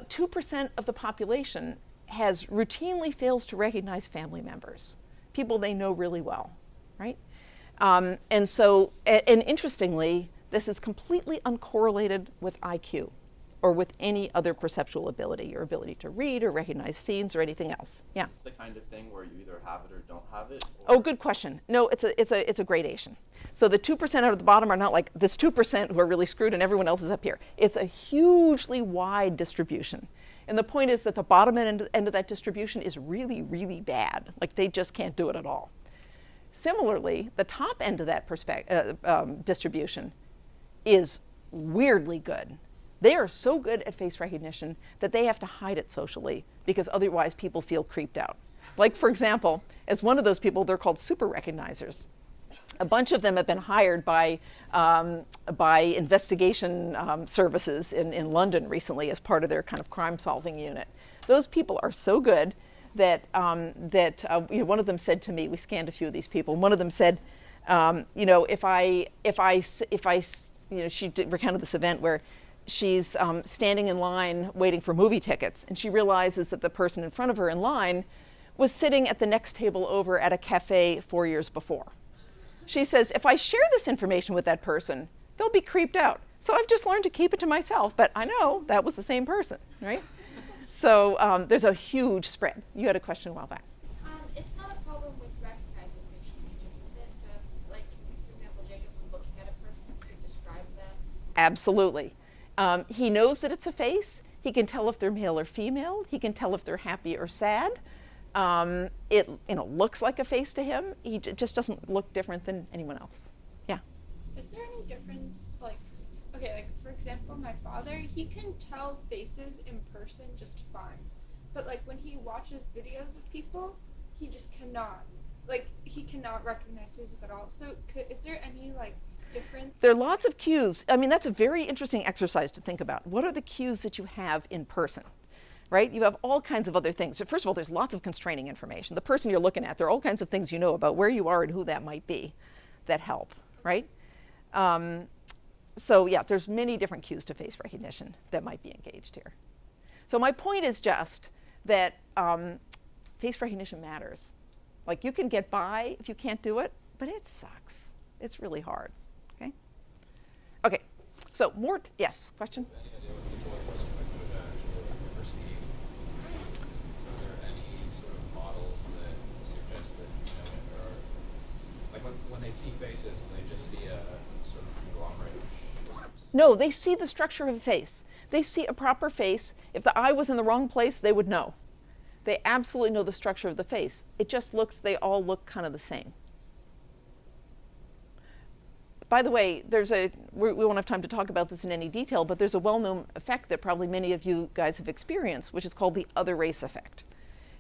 S2: 2% of the population routinely fails to recognize family members, people they know really well, right? And interestingly, this is completely uncorrelated with IQ or with any other perceptual ability, your ability to read or recognize scenes or anything else. Yeah.
S10: Is this the kind of thing where you either have it or don't have it?
S2: Oh, good question. No, it's a gradation. So the 2% out of the bottom are not like this 2% who are really screwed and everyone else is up here. It's a hugely wide distribution. And the point is that the bottom end of that distribution is really, really bad. Like, they just can't do it at all. Similarly, the top end of that distribution is weirdly good. They are so good at face recognition that they have to hide it socially because otherwise people feel creeped out. Like, for example, as one of those people, they're called super recognizers. A bunch of them have been hired by investigation services in London recently as part of their kind of crime-solving unit. Those people are so good that one of them said to me, we scanned a few of these people. One of them said, she recounted this event where she's standing in line waiting for movie tickets, and she realizes that the person in front of her in line was sitting at the next table over at a cafe 4 years before. She says, if I share this information with that person, they'll be creeped out. So I've just learned to keep it to myself, but I know that was the same person, right? So there's a huge spread. You had a question a while back.
S9: It's not a problem with recognizing facial features, is it? So, like, for example, Jacob was looking at a person, could describe them?
S2: Absolutely. He knows that it's a face. He can tell if they're male or female. He can tell if they're happy or sad. It looks like a face to him. He just doesn't look different than anyone else. Yeah.
S6: Is there any difference, like, for example, my father, he can tell faces in person just fine. But, like, when he watches videos of people, he just cannot. Like, he cannot recognize faces at all. So is there any, like, difference?
S2: There are lots of cues. I mean, that's a very interesting exercise to think about. What are the cues that you have in person? Right? You have all kinds of other things. So first of all, there's lots of constraining information. The person you're looking at, there are all kinds of things you know about where you are and who that might be that help, right? So yeah, there's many different cues to face recognition that might be engaged here. So my point is just that face recognition matters. Like, you can get by if you can't do it, but it sucks. It's really hard, okay? Okay, so more, yes, question?
S11: Any idea what people at Western Dakota actually perceive? Are there any sort of models that suggest that, there are, like when they see faces, do they just see a sort of conglomerate of shapes?
S2: No, they see the structure of a face. They see a proper face. If the eye was in the wrong place, they would know. They absolutely know the structure of the face. It just they all look kind of the same. By the way, we won't have time to talk about this in any detail, but there's a well-known effect that probably many of you guys have experienced, which is called the other race effect.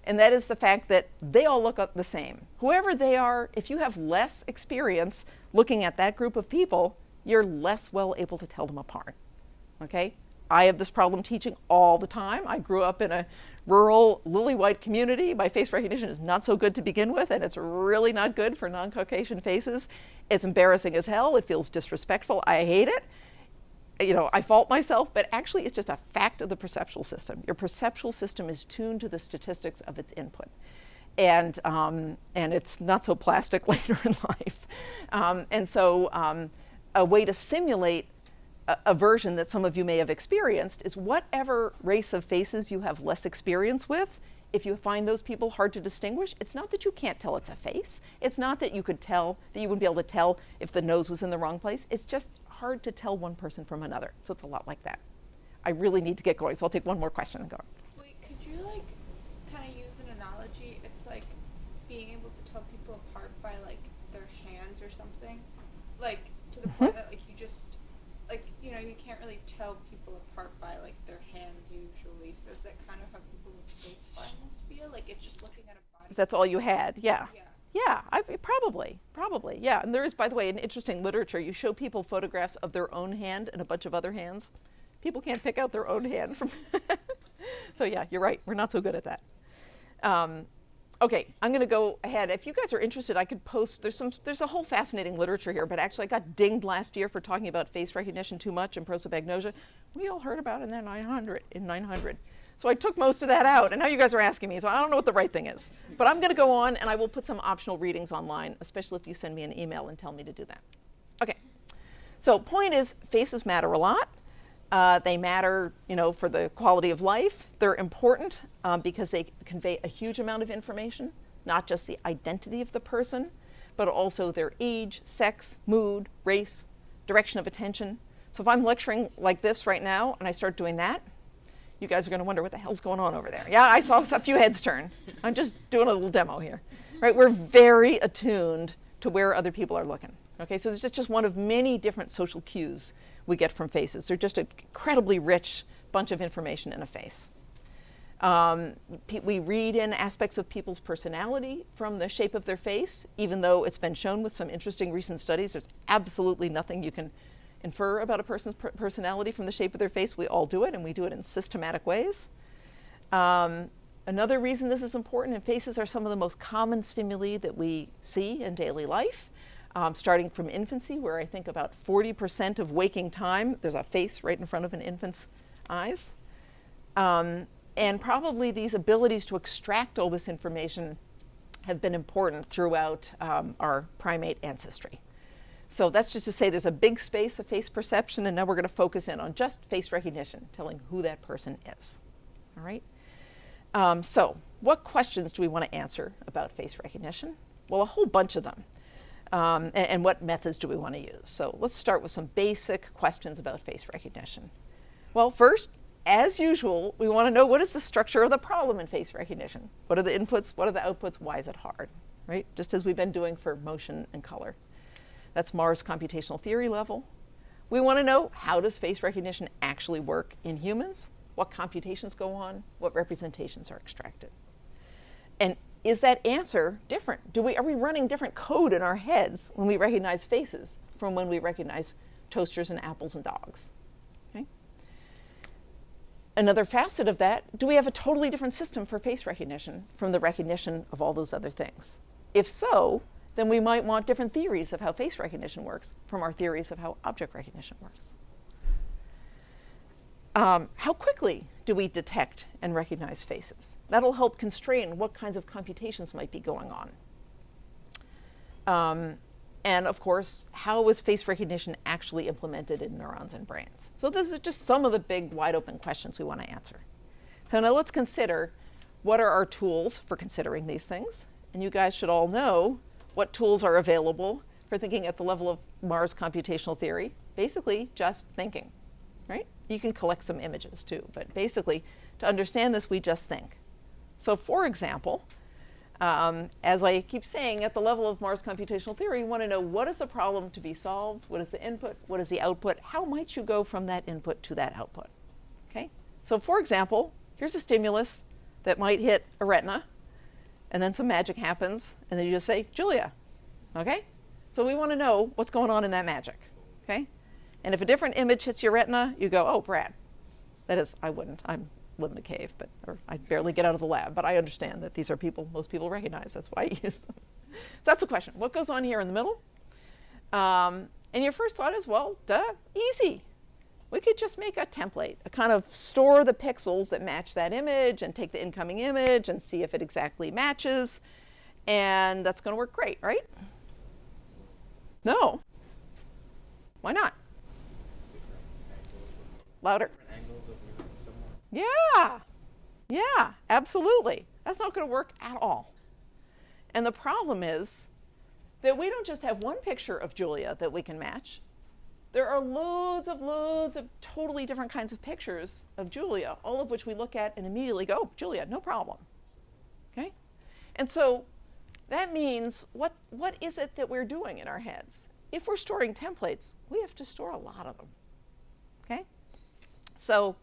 S2: And that is the fact that they all look the same. Whoever they are, if you have less experience looking at that group of people, you're less well able to tell them apart, okay? I have this problem teaching all the time. I grew up in a rural, lily-white community. My face recognition is not so good to begin with, and it's really not good for non-Caucasian faces. It's embarrassing as hell. It feels disrespectful. I hate it. I fault myself, but actually it's just a fact of the perceptual system. Your perceptual system is tuned to the statistics of its input. And it's not so plastic later in life. A way to simulate a version that some of you may have experienced is whatever race of faces you have less experience with, if you find those people hard to distinguish, it's not that you can't tell it's a face. It's not that you wouldn't be able to tell if the nose was in the wrong place. It's just hard to tell one person from another. So it's a lot like that. I really need to get going, so I'll take one more question and go.
S6: Wait, could you kind of use an analogy? It's like being able to tell people apart by their hands or something, to the point that you just know, you can't really tell people apart by like their hands usually. So is that kind of how people with face blindness feel? Like it's just looking at a body.
S2: If that's all you had, yeah.
S6: Yeah.
S2: Yeah, probably, yeah. And there is, by the way, an interesting literature. You show people photographs of their own hand and a bunch of other hands. People can't pick out their own hand from. So yeah, you're right. We're not so good at that. Okay, I'm going to go ahead. If you guys are interested, I could post. There's a whole fascinating literature here. But actually, I got dinged last year for talking about face recognition too much and prosopagnosia. We all heard about it in 900. So I took most of that out, and now you guys are asking me, so I don't know what the right thing is. But I'm going to go on, and I will put some optional readings online, especially if you send me an email and tell me to do that. Okay, so point is, faces matter a lot. They matter, for the quality of life. They're important because they convey a huge amount of information, not just the identity of the person, but also their age, sex, mood, race, direction of attention. So if I'm lecturing like this right now, and I start doing that, you guys are going to wonder what the hell's going on over there. Yeah, I saw a few heads turn. I'm just doing a little demo here. Right? We're very attuned to where other people are looking. Okay, so this is just one of many different social cues we get from faces. They're just an incredibly rich bunch of information in a face. We read in aspects of people's personality from the shape of their face, even though it's been shown with some interesting recent studies, there's absolutely nothing you can infer about a person's personality from the shape of their face. We all do it, and we do it in systematic ways. Another reason this is important, and faces are some of the most common stimuli that we see in daily life, starting from infancy, where I think about 40% of waking time, there's a face right in front of an infant's eyes. And probably these abilities to extract all this information have been important throughout our primate ancestry. So that's just to say there's a big space of face perception, and now we're going to focus in on just face recognition, telling who that person is. All right? So what questions do we want to answer about face recognition? Well, a whole bunch of them. And what methods do we want to use? So let's start with some basic questions about face recognition. Well, first, as usual, we want to know what is the structure of the problem in face recognition? What are the inputs? What are the outputs? Why is it hard? Right? Just as we've been doing for motion and color. That's Mars computational theory level. We want to know, how does face recognition actually work in humans? What computations go on? What representations are extracted? And is that answer different? Are we running different code in our heads when we recognize faces from when we recognize toasters and apples and dogs? Okay. Another facet of that, do we have a totally different system for face recognition from the recognition of all those other things? If so, then we might want different theories of how face recognition works from our theories of how object recognition works. How quickly do we detect and recognize faces? That'll help constrain what kinds of computations might be going on. And of course, how is face recognition actually implemented in neurons and brains? So those are just some of the big, wide open questions we want to answer. So now let's consider, what are our tools for considering these things? And you guys should all know what tools are available for thinking at the level of Mars computational theory. Basically, just thinking, right? You can collect some images too, but basically, to understand this, we just think. So for example, as I keep saying, at the level of Mars computational theory, you want to know, what is the problem to be solved? What is the input? What is the output? How might you go from that input to that output? Okay? So for example, here's a stimulus that might hit a retina, and then some magic happens, and then you just say, Julia, okay? So we want to know what's going on in that magic, okay? And if a different image hits your retina, you go, oh, Brad. That is, I wouldn't. I live in a cave, or I barely get out of the lab, but I understand that these are people most people recognize. That's why I use them. So that's the question. What goes on here in the middle? And your first thought is, well, duh, easy. We could just make a template, a kind of store the pixels that match that image and take the incoming image and see if it exactly matches. And that's going to work great, right? No. Why not? Louder. Yeah, absolutely. That's not going to work at all. And the problem is that we don't just have one picture of Julia that we can match. There are loads of totally different kinds of pictures of Julia, all of which we look at and immediately go, oh, Julia, no problem. Okay? And so that means, what is it that we're doing in our heads? If we're storing templates, we have to store a lot of them. So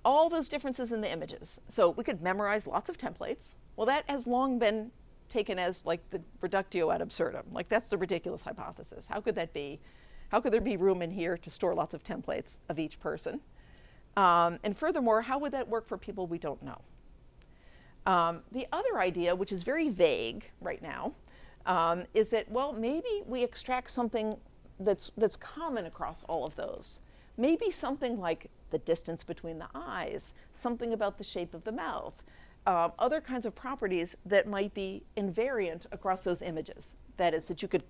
S2: all those differences in the images. So we could memorize lots of templates. Well, that has long been taken as like the reductio ad absurdum. Like that's the ridiculous hypothesis. How could that be? How could there be room in here to store lots of templates of each person? And furthermore, how would that work for people we don't know? The other idea, which is very vague right now, is that, well, maybe we extract something that's common across all of those. Maybe something like the distance between the eyes, something about the shape of the mouth, other kinds of properties that might be invariant across those images. That is, that you could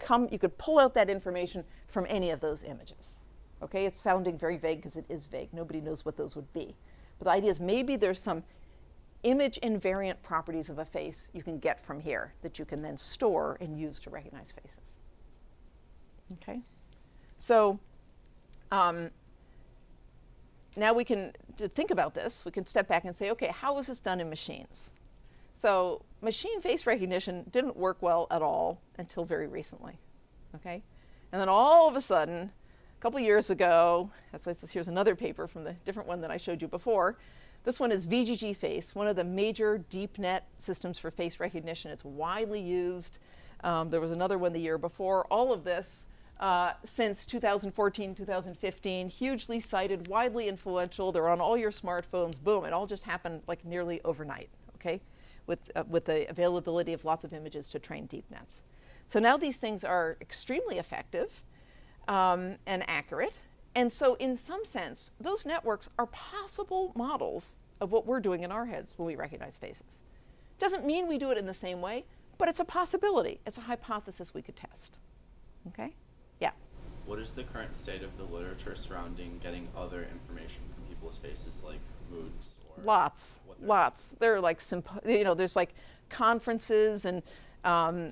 S2: pull out that information from any of those images. Okay, it's sounding very vague because it is vague. Nobody knows what those would be. But the idea is maybe there's some image invariant properties of a face you can get from here that you can then store and use to recognize faces. Okay, so now we can, to think about this, we can step back and say, okay, how is this done in machines? So machine face recognition didn't work well at all until very recently, okay? And then all of a sudden, a couple years ago, here's another paper from the different one that I showed you before. This one is VGG Face, one of the major deep net systems for face recognition. It's widely used. There was another one the year before. All of this since 2014, 2015, hugely cited, widely influential. They're on all your smartphones. Boom, it all just happened like nearly overnight, okay? With the availability of lots of images to train deep nets. So now these things are extremely effective and accurate. And so in some sense, those networks are possible models of what we're doing in our heads when we recognize faces. Doesn't mean we do it in the same way, but it's a possibility. It's a hypothesis we could test. Okay? Yeah?
S10: What is the current state of the literature surrounding getting other information from people's faces, like moods or
S2: Lots. There are like, there's like conferences and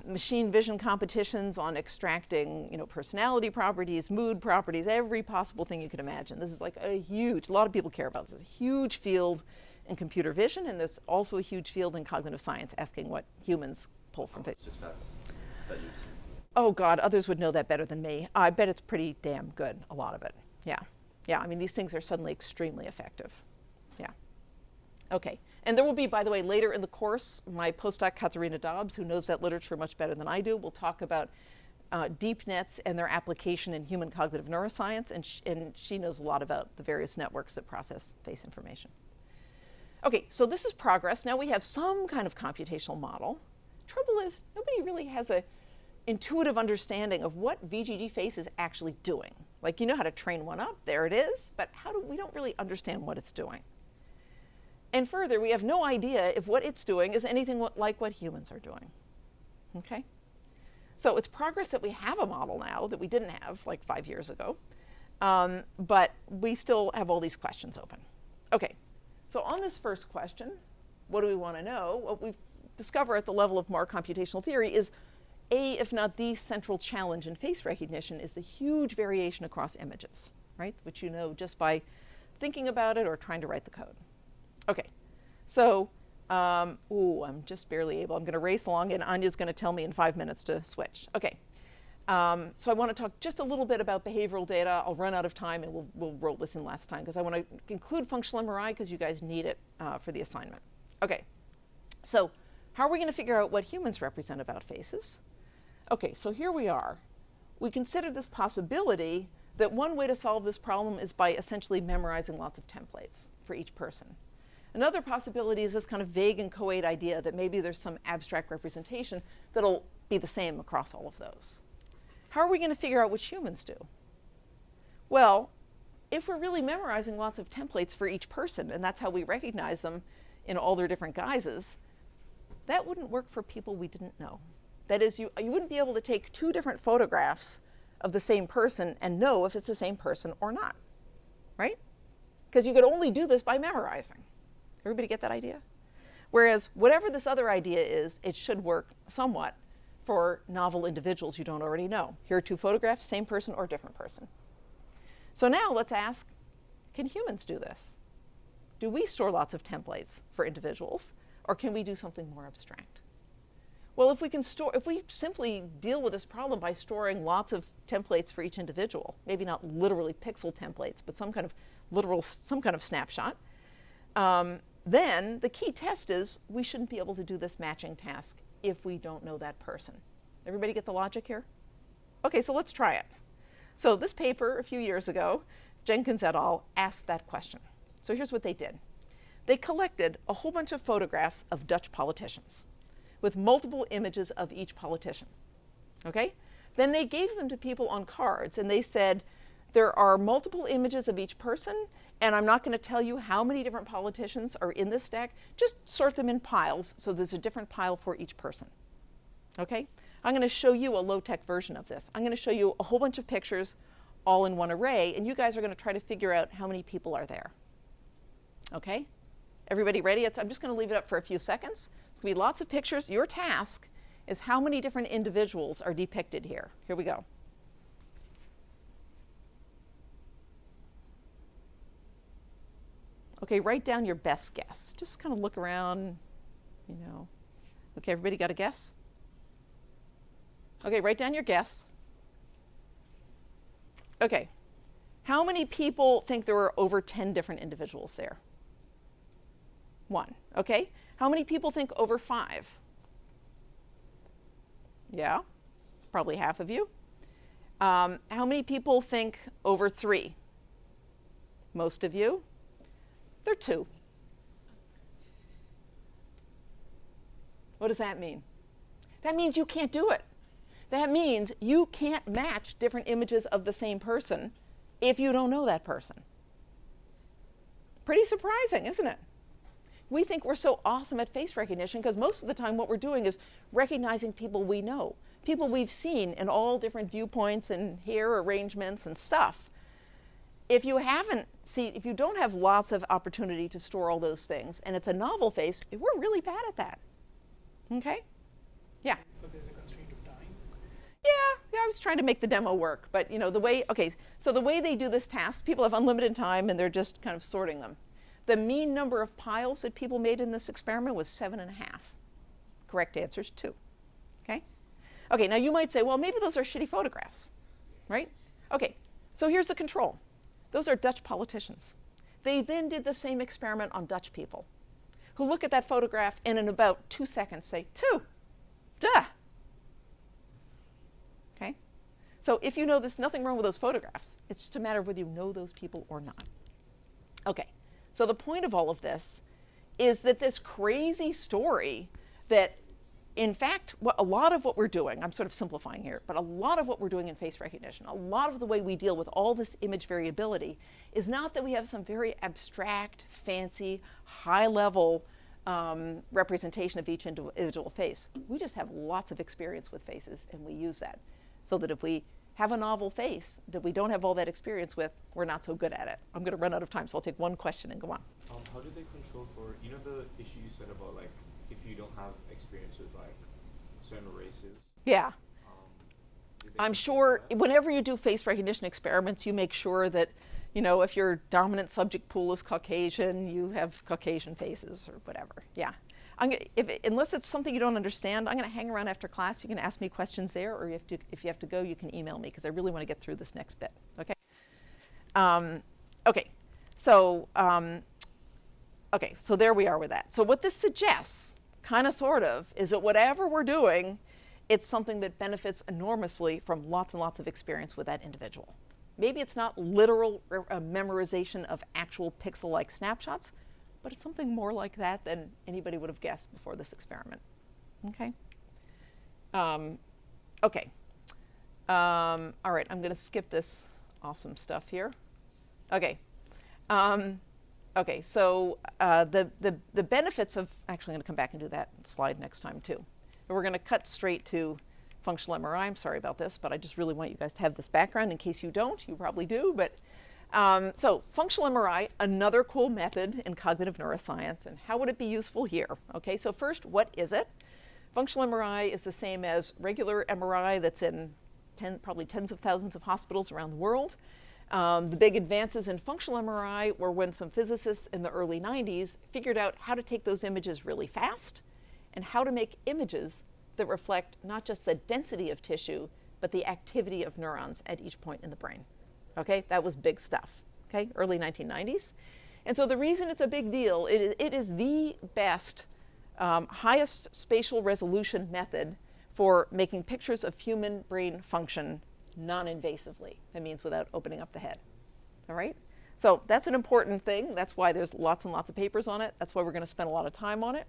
S2: machine vision competitions on extracting, personality properties, mood properties, every possible thing you could imagine. This is like a lot of people care about this. It's a huge field in computer vision, and there's also a huge field in cognitive science asking what humans pull from faces.
S10: Success that you've seen?
S2: Oh God, others would know that better than me. I bet it's pretty damn good, a lot of it. Yeah, I mean, these things are suddenly extremely effective. Yeah. Okay, and there will be, by the way, later in the course, my postdoc Katharina Dobbs, who knows that literature much better than I do, will talk about deep nets and their application in human cognitive neuroscience, and she knows a lot about the various networks that process face information. Okay, so this is progress. Now we have some kind of computational model. Trouble is, nobody really has a intuitive understanding of what VGG face is actually doing. Like, you know how to train one up, there it is, but we don't really understand what it's doing. And further, we have no idea if what it's doing is anything like what humans are doing. Okay? So it's progress that we have a model now that we didn't have like 5 years ago, but we still have all these questions open. Okay, so on this first question, what do we want to know? What we discover at the level of more computational theory is if not the central challenge in face recognition is the huge variation across images, right? Which you know just by thinking about it or trying to write the code. Okay, so, I'm just barely able. I'm going to race along, and Anya's going to tell me in 5 minutes to switch. Okay, so I want to talk just a little bit about behavioral data. I'll run out of time, and we'll roll this in last time, because I want to include functional MRI, because you guys need it for the assignment. Okay, so how are we going to figure out what humans represent about faces? Okay, so here we are. We consider this possibility that one way to solve this problem is by essentially memorizing lots of templates for each person. Another possibility is this kind of vague and inchoate idea that maybe there's some abstract representation that'll be the same across all of those. How are we going to figure out what humans do? Well, if we're really memorizing lots of templates for each person, and that's how we recognize them in all their different guises, that wouldn't work for people we didn't know. That is, you wouldn't be able to take 2 different photographs of the same person and know if it's the same person or not, right? Because you could only do this by memorizing. Everybody get that idea? Whereas whatever this other idea is, it should work somewhat for novel individuals you don't already know. Here are 2 photographs, same person or different person. So now let's ask, can humans do this? Do we store lots of templates for individuals, or can we do something more abstract? Well, if we simply deal with this problem by storing lots of templates for each individual, maybe not literally pixel templates, but some kind of snapshot, then the key test is we shouldn't be able to do this matching task if we don't know that person. Everybody get the logic here? Okay, so let's try it. So this paper a few years ago, Jenkins et al. Asked that question. So here's what they did. They collected a whole bunch of photographs of Dutch politicians with multiple images of each politician. Okay? Then they gave them to people on cards, and they said, there are multiple images of each person, and I'm not going to tell you how many different politicians are in this stack. Just sort them in piles so there's a different pile for each person. Okay? I'm going to show you a low-tech version of this. I'm going to show you a whole bunch of pictures all in one array, and you guys are going to try to figure out how many people are there. Okay? Everybody ready? I'm just going to leave it up for a few seconds. It's going to be lots of pictures. Your task is how many different individuals are depicted here. Here we go. Okay, write down your best guess. Just kind of look around, you know. Okay, everybody got a guess? Okay, write down your guess. Okay, how many people think there were over 10 different individuals there? 1. Okay, how many people think over 5? Yeah, probably half of you. How many people think over 3? Most of you. There are 2. What does that mean? That means you can't do it. That means you can't match different images of the same person if you don't know that person. Pretty surprising, isn't it? We think we're so awesome at face recognition because most of the time what we're doing is recognizing people we know, people we've seen in all different viewpoints and hair arrangements and stuff. If you don't have lots of opportunity to store all those things, and it's a novel face, we're really bad at that. Okay? Yeah?
S8: But there's a constraint of time.
S2: Yeah, I was trying to make the demo work, but you know, the way they do this task, people have unlimited time and they're just kind of sorting them. The mean number of piles that people made in this experiment was 7.5. Correct answer is 2. Okay? Okay, now you might say, well, maybe those are shitty photographs, right? Okay, so here's the control. Those are Dutch politicians. They then did the same experiment on Dutch people who look at that photograph and in about 2 seconds say, 2, duh. Okay? So if you know there's nothing wrong with those photographs, it's just a matter of whether you know those people or not. Okay, so the point of all of this is that this crazy story that, in fact, a lot of what we're doing, I'm sort of simplifying here, but a lot of what we're doing in face recognition, a lot of the way we deal with all this image variability is not that we have some very abstract, fancy, high-level representation of each individual face. We just have lots of experience with faces, and we use that. So that if we have a novel face that we don't have all that experience with, we're not so good at it. I'm going to run out of time, so I'll take one question and go on.
S7: How do they control for, you know, the issue you said about, like, if you don't have experience with, like, certain races?
S2: Yeah. I'm sure whenever you do face recognition experiments, you make sure that, you know, if your dominant subject pool is Caucasian, you have Caucasian faces or whatever. Yeah. Unless it's something you don't understand, I'm going to hang around after class. You can ask me questions there, or if you have to go, you can email me because I really want to get through this next bit. Okay. Okay. So there we are with that. So what this suggests, kind of sort of, is that whatever we're doing, it's something that benefits enormously from lots and lots of experience with that individual. Maybe it's not literal memorization of actual pixel-like snapshots, but it's something more like that than anybody would have guessed before this experiment. Okay? Okay. All right, I'm going to skip this awesome stuff here. Okay. Okay, so the benefits of, actually I'm going to come back and do that slide next time too. And we're going to cut straight to functional MRI. I'm sorry about this, but I just really want you guys to have this background in case you don't. You probably do, but so functional MRI, another cool method in cognitive neuroscience, and how would it be useful here? Okay, so first, what is it? Functional MRI is the same as regular MRI that's in probably tens of thousands of hospitals around the world. The big advances in functional MRI were when some physicists in the early 90s figured out how to take those images really fast and how to make images that reflect not just the density of tissue, but the activity of neurons at each point in the brain. Okay, that was big stuff, okay, early 1990s. And so the reason it's a big deal, it is the best, highest spatial resolution method for making pictures of human brain function non-invasively. That means without opening up the head, all right? So that's an important thing. That's why there's lots and lots of papers on it. That's why we're going to spend a lot of time on it.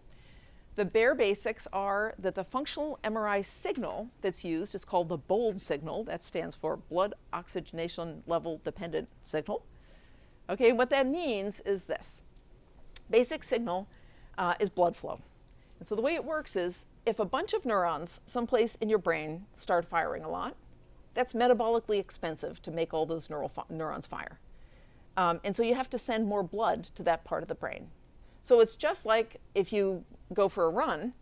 S2: The bare basics are that the functional MRI signal that's used is called the BOLD signal. That stands for blood oxygenation level dependent signal. Okay, what that means is this. Basic signal is blood flow. And so the way it works is if a bunch of neurons someplace in your brain start firing a lot, that's metabolically expensive to make all those neurons fire. And so you have to send more blood to that part of the brain. So it's just like if you go for a run,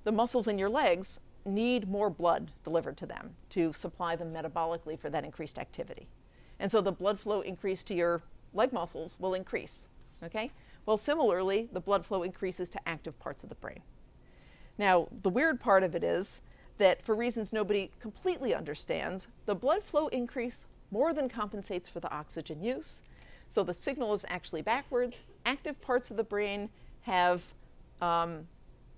S2: the muscles in your legs need more blood delivered to them to supply them metabolically for that increased activity. And so the blood flow increase to your leg muscles will increase, okay? Well, similarly, the blood flow increases to active parts of the brain. Now, the weird part of it is that for reasons nobody completely understands, the blood flow increase more than compensates for the oxygen use. So the signal is actually backwards. Active parts of the brain have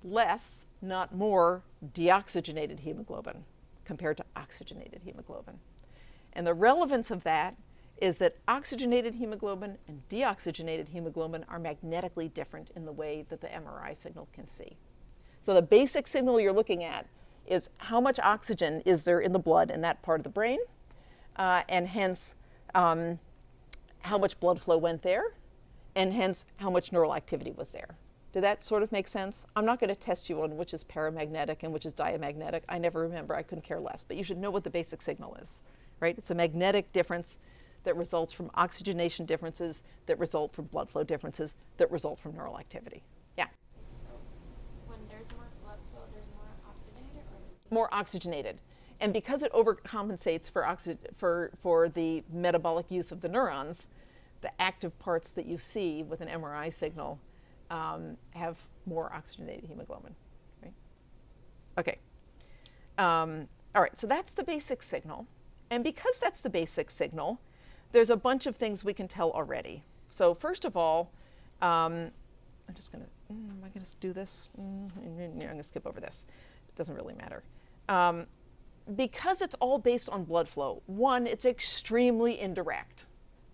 S2: less, not more, deoxygenated hemoglobin compared to oxygenated hemoglobin. And the relevance of that is that oxygenated hemoglobin and deoxygenated hemoglobin are magnetically different in the way that the MRI signal can see. So the basic signal you're looking at is how much oxygen is there in the blood in that part of the brain, and hence how much blood flow went there, and hence how much neural activity was there. Did that sort of make sense? I'm not going to test you on which is paramagnetic and which is diamagnetic. I never remember. I couldn't care less. But you should know what the basic signal is, right? It's a magnetic difference that results from oxygenation differences that result from blood flow differences that result from neural activity. Yeah?
S9: So when there's more blood flow, there's more oxygenated or?
S2: More oxygenated. And because it overcompensates for the metabolic use of the neurons, the active parts that you see with an MRI signal have more oxygenated hemoglobin, right? Okay. All right, so that's the basic signal. And because that's the basic signal, there's a bunch of things we can tell already. So first of all, I'm just going to, am I going to do this? I'm going to skip over this. It doesn't really matter. Because it's all based on blood flow, one, it's extremely indirect.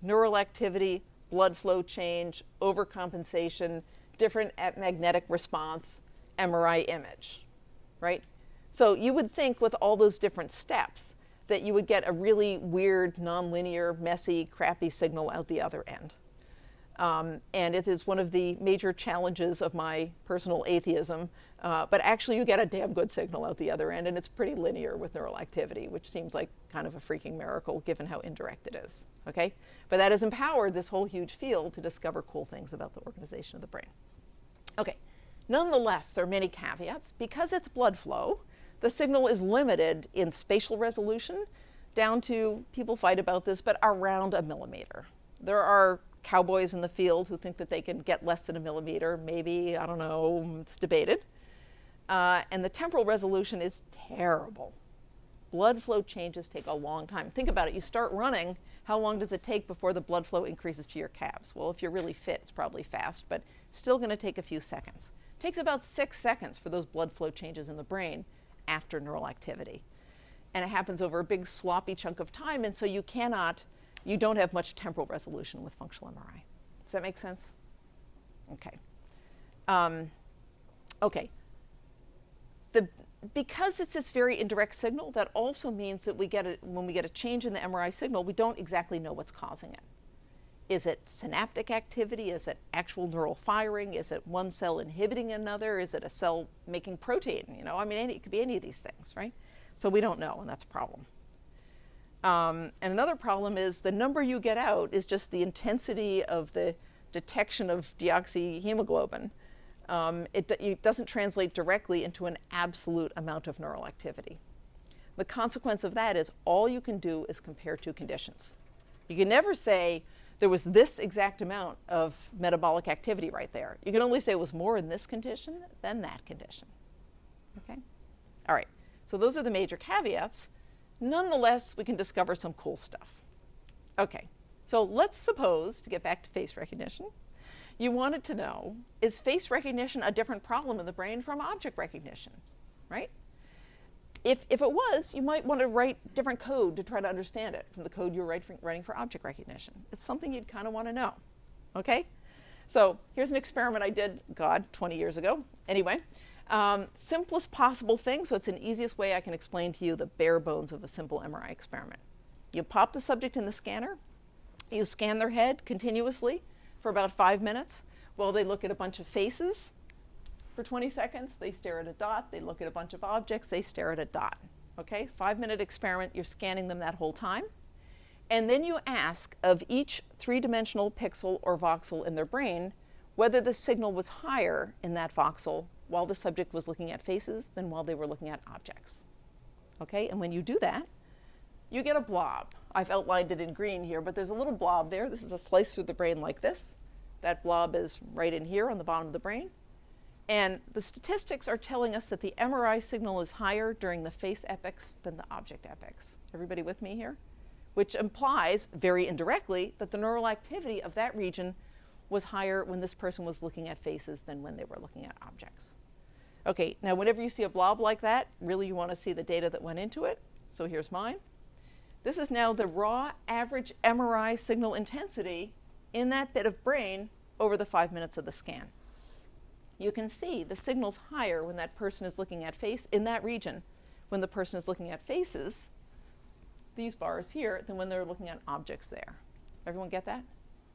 S2: Neural activity, blood flow change, overcompensation, different magnetic response, MRI image, right? So you would think with all those different steps that you would get a really weird, nonlinear, messy, crappy signal out the other end. And it is one of the major challenges of my personal atheism. But actually, you get a damn good signal out the other end, and it's pretty linear with neural activity, which seems like kind of a freaking miracle given how indirect it is. Okay? But that has empowered this whole huge field to discover cool things about the organization of the brain. Okay. Nonetheless, there are many caveats. Because it's blood flow, the signal is limited in spatial resolution down to, people fight about this, but around a millimeter. There are cowboys in the field who think that they can get less than a millimeter, maybe, I don't know, it's debated. And the temporal resolution is terrible. Blood flow changes take a long time. Think about it, you start running, how long does it take before the blood flow increases to your calves? Well, if you're really fit, it's probably fast, but still going to take a few seconds. It takes about 6 seconds for those blood flow changes in the brain after neural activity. And it happens over a big sloppy chunk of time, and so you don't have much temporal resolution with functional MRI. Does that make sense? Okay. Okay. Because it's this very indirect signal, that also means that when we get a change in the MRI signal, we don't exactly know what's causing it. Is it synaptic activity? Is it actual neural firing? Is it one cell inhibiting another? Is it a cell making protein? You know, I mean, it could be any of these things, right? So we don't know, and that's a problem. And another problem is the number you get out is just the intensity of the detection of deoxyhemoglobin. It doesn't translate directly into an absolute amount of neural activity. The consequence of that is all you can do is compare two conditions. You can never say there was this exact amount of metabolic activity right there. You can only say it was more in this condition than that condition. Okay? All right, so those are the major caveats. Nonetheless, we can discover some cool stuff. Okay, so let's suppose, to get back to face recognition, you wanted to know, is face recognition a different problem in the brain from object recognition, right? If it was, you might want to write different code to try to understand it from the code you're writing for object recognition. It's something you'd kind of want to know, okay? So here's an experiment I did, 20 years ago. Anyway, simplest possible thing, so it's an easiest way I can explain to you the bare bones of a simple MRI experiment. You pop the subject in the scanner, you scan their head continuously for about 5 minutes while they look at a bunch of faces. For 20 seconds, they stare at a dot, they look at a bunch of objects, they stare at a dot. Okay, 5-minute experiment, you're scanning them that whole time. And then you ask of each 3-dimensional pixel or voxel in their brain whether the signal was higher in that voxel while the subject was looking at faces than while they were looking at objects. Okay, and when you do that, you get a blob. I've outlined it in green here, but there's a little blob there. This is a slice through the brain like this. That blob is right in here on the bottom of the brain. And the statistics are telling us that the MRI signal is higher during the face epochs than the object epochs. Everybody with me here? Which implies, very indirectly, that the neural activity of that region was higher when this person was looking at faces than when they were looking at objects. Okay, now whenever you see a blob like that, really you want to see the data that went into it. So here's mine. This is now the raw average MRI signal intensity in that bit of brain over the 5 minutes of the scan. You can see the signal's higher when that person is looking at face in that region, when the person is looking at faces, these bars here, than when they're looking at objects there. Everyone get that?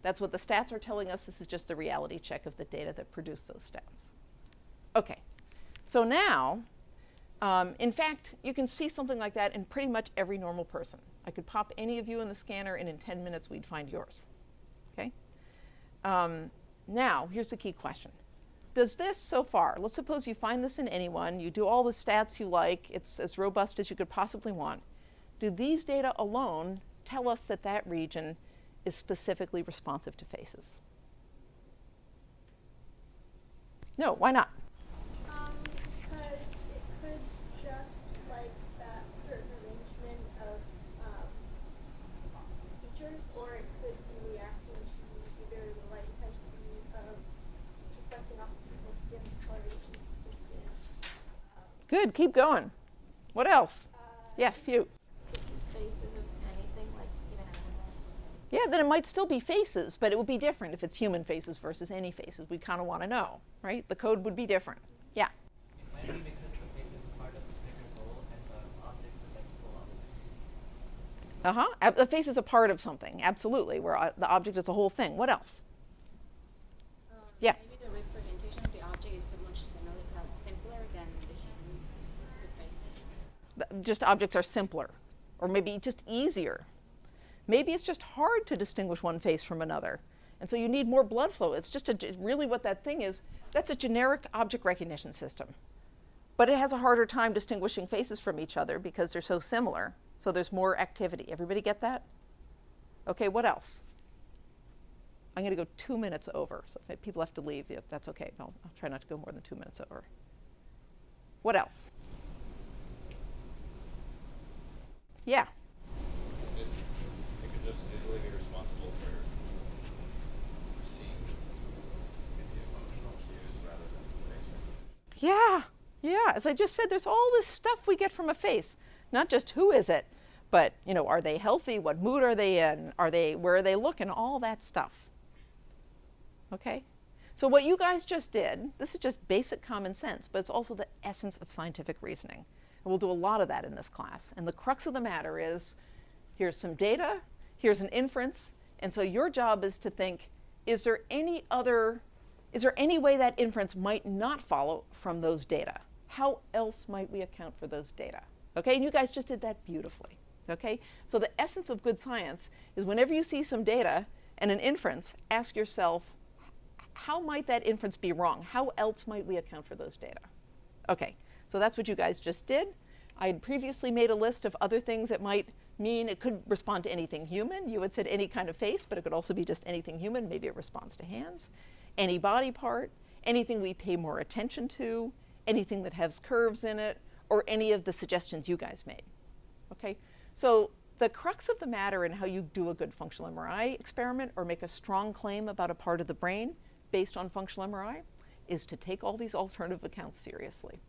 S2: That's what the stats are telling us. This is just the reality check of the data that produced those stats. Okay, so now, in fact, you can see something like that in pretty much every normal person. I could pop any of you in the scanner, and in 10 minutes we'd find yours. Okay? Now, here's the key question. Does this so far, let's suppose you find this in anyone, you do all the stats you like, it's as robust as you could possibly want. Do these data alone tell us that that region is specifically responsive to faces? No, why not?
S9: Because it could just like that certain arrangement of features, or it could be reacting to either the light intensity of it's reflecting off of people's skin coloration of the skin.
S2: Good, keep going. What else? Yes, you.
S9: Faces of anything, like even animals.
S2: Yeah, then it might still be faces, but it would be different if it's human faces versus any faces. We kind of want to know, right? The code would be different. Yeah.
S3: It might be because the face is part of the bigger whole and the objects are just full objects.
S2: The face is a part of something, absolutely, where the object is a whole thing. What else? Yeah.
S12: Maybe the representation of the object is so much simpler than the human with faces.
S2: Just objects are simpler, or maybe just easier. Maybe it's just hard to distinguish one face from another, and so you need more blood flow. It's just really what that thing is. That's a generic object recognition system, but it has a harder time distinguishing faces from each other because they're so similar, so there's more activity. Everybody get that? Okay, what else? I'm going to go 2 minutes over, so if people have to leave, yeah, that's okay. I'll try not to go more than 2 minutes over. What else? Yeah.
S11: It could just easily be responsible for seeing maybe emotional cues rather than face recognition.
S2: Yeah. As I just said, there's all this stuff we get from a face. Not just who is it, but are they healthy? What mood are they in? Where are they looking? All that stuff. Okay? So what you guys just did, this is just basic common sense, but it's also the essence of scientific reasoning. And we'll do a lot of that in this class. And the crux of the matter is, here's some data, here's an inference, and so your job is to think, is there any way that inference might not follow from those data? How else might we account for those data? Okay, and you guys just did that beautifully. Okay, so the essence of good science is whenever you see some data and an inference, ask yourself, how might that inference be wrong? How else might we account for those data? Okay, so that's what you guys just did. I had previously made a list of other things it might mean. It could respond to anything human. You had said any kind of face, but it could also be just anything human. Maybe it responds to hands. Any body part, anything we pay more attention to, anything that has curves in it, or any of the suggestions you guys made. Okay, so the crux of the matter in how you do a good functional MRI experiment or make a strong claim about a part of the brain based on functional MRI is to take all these alternative accounts seriously.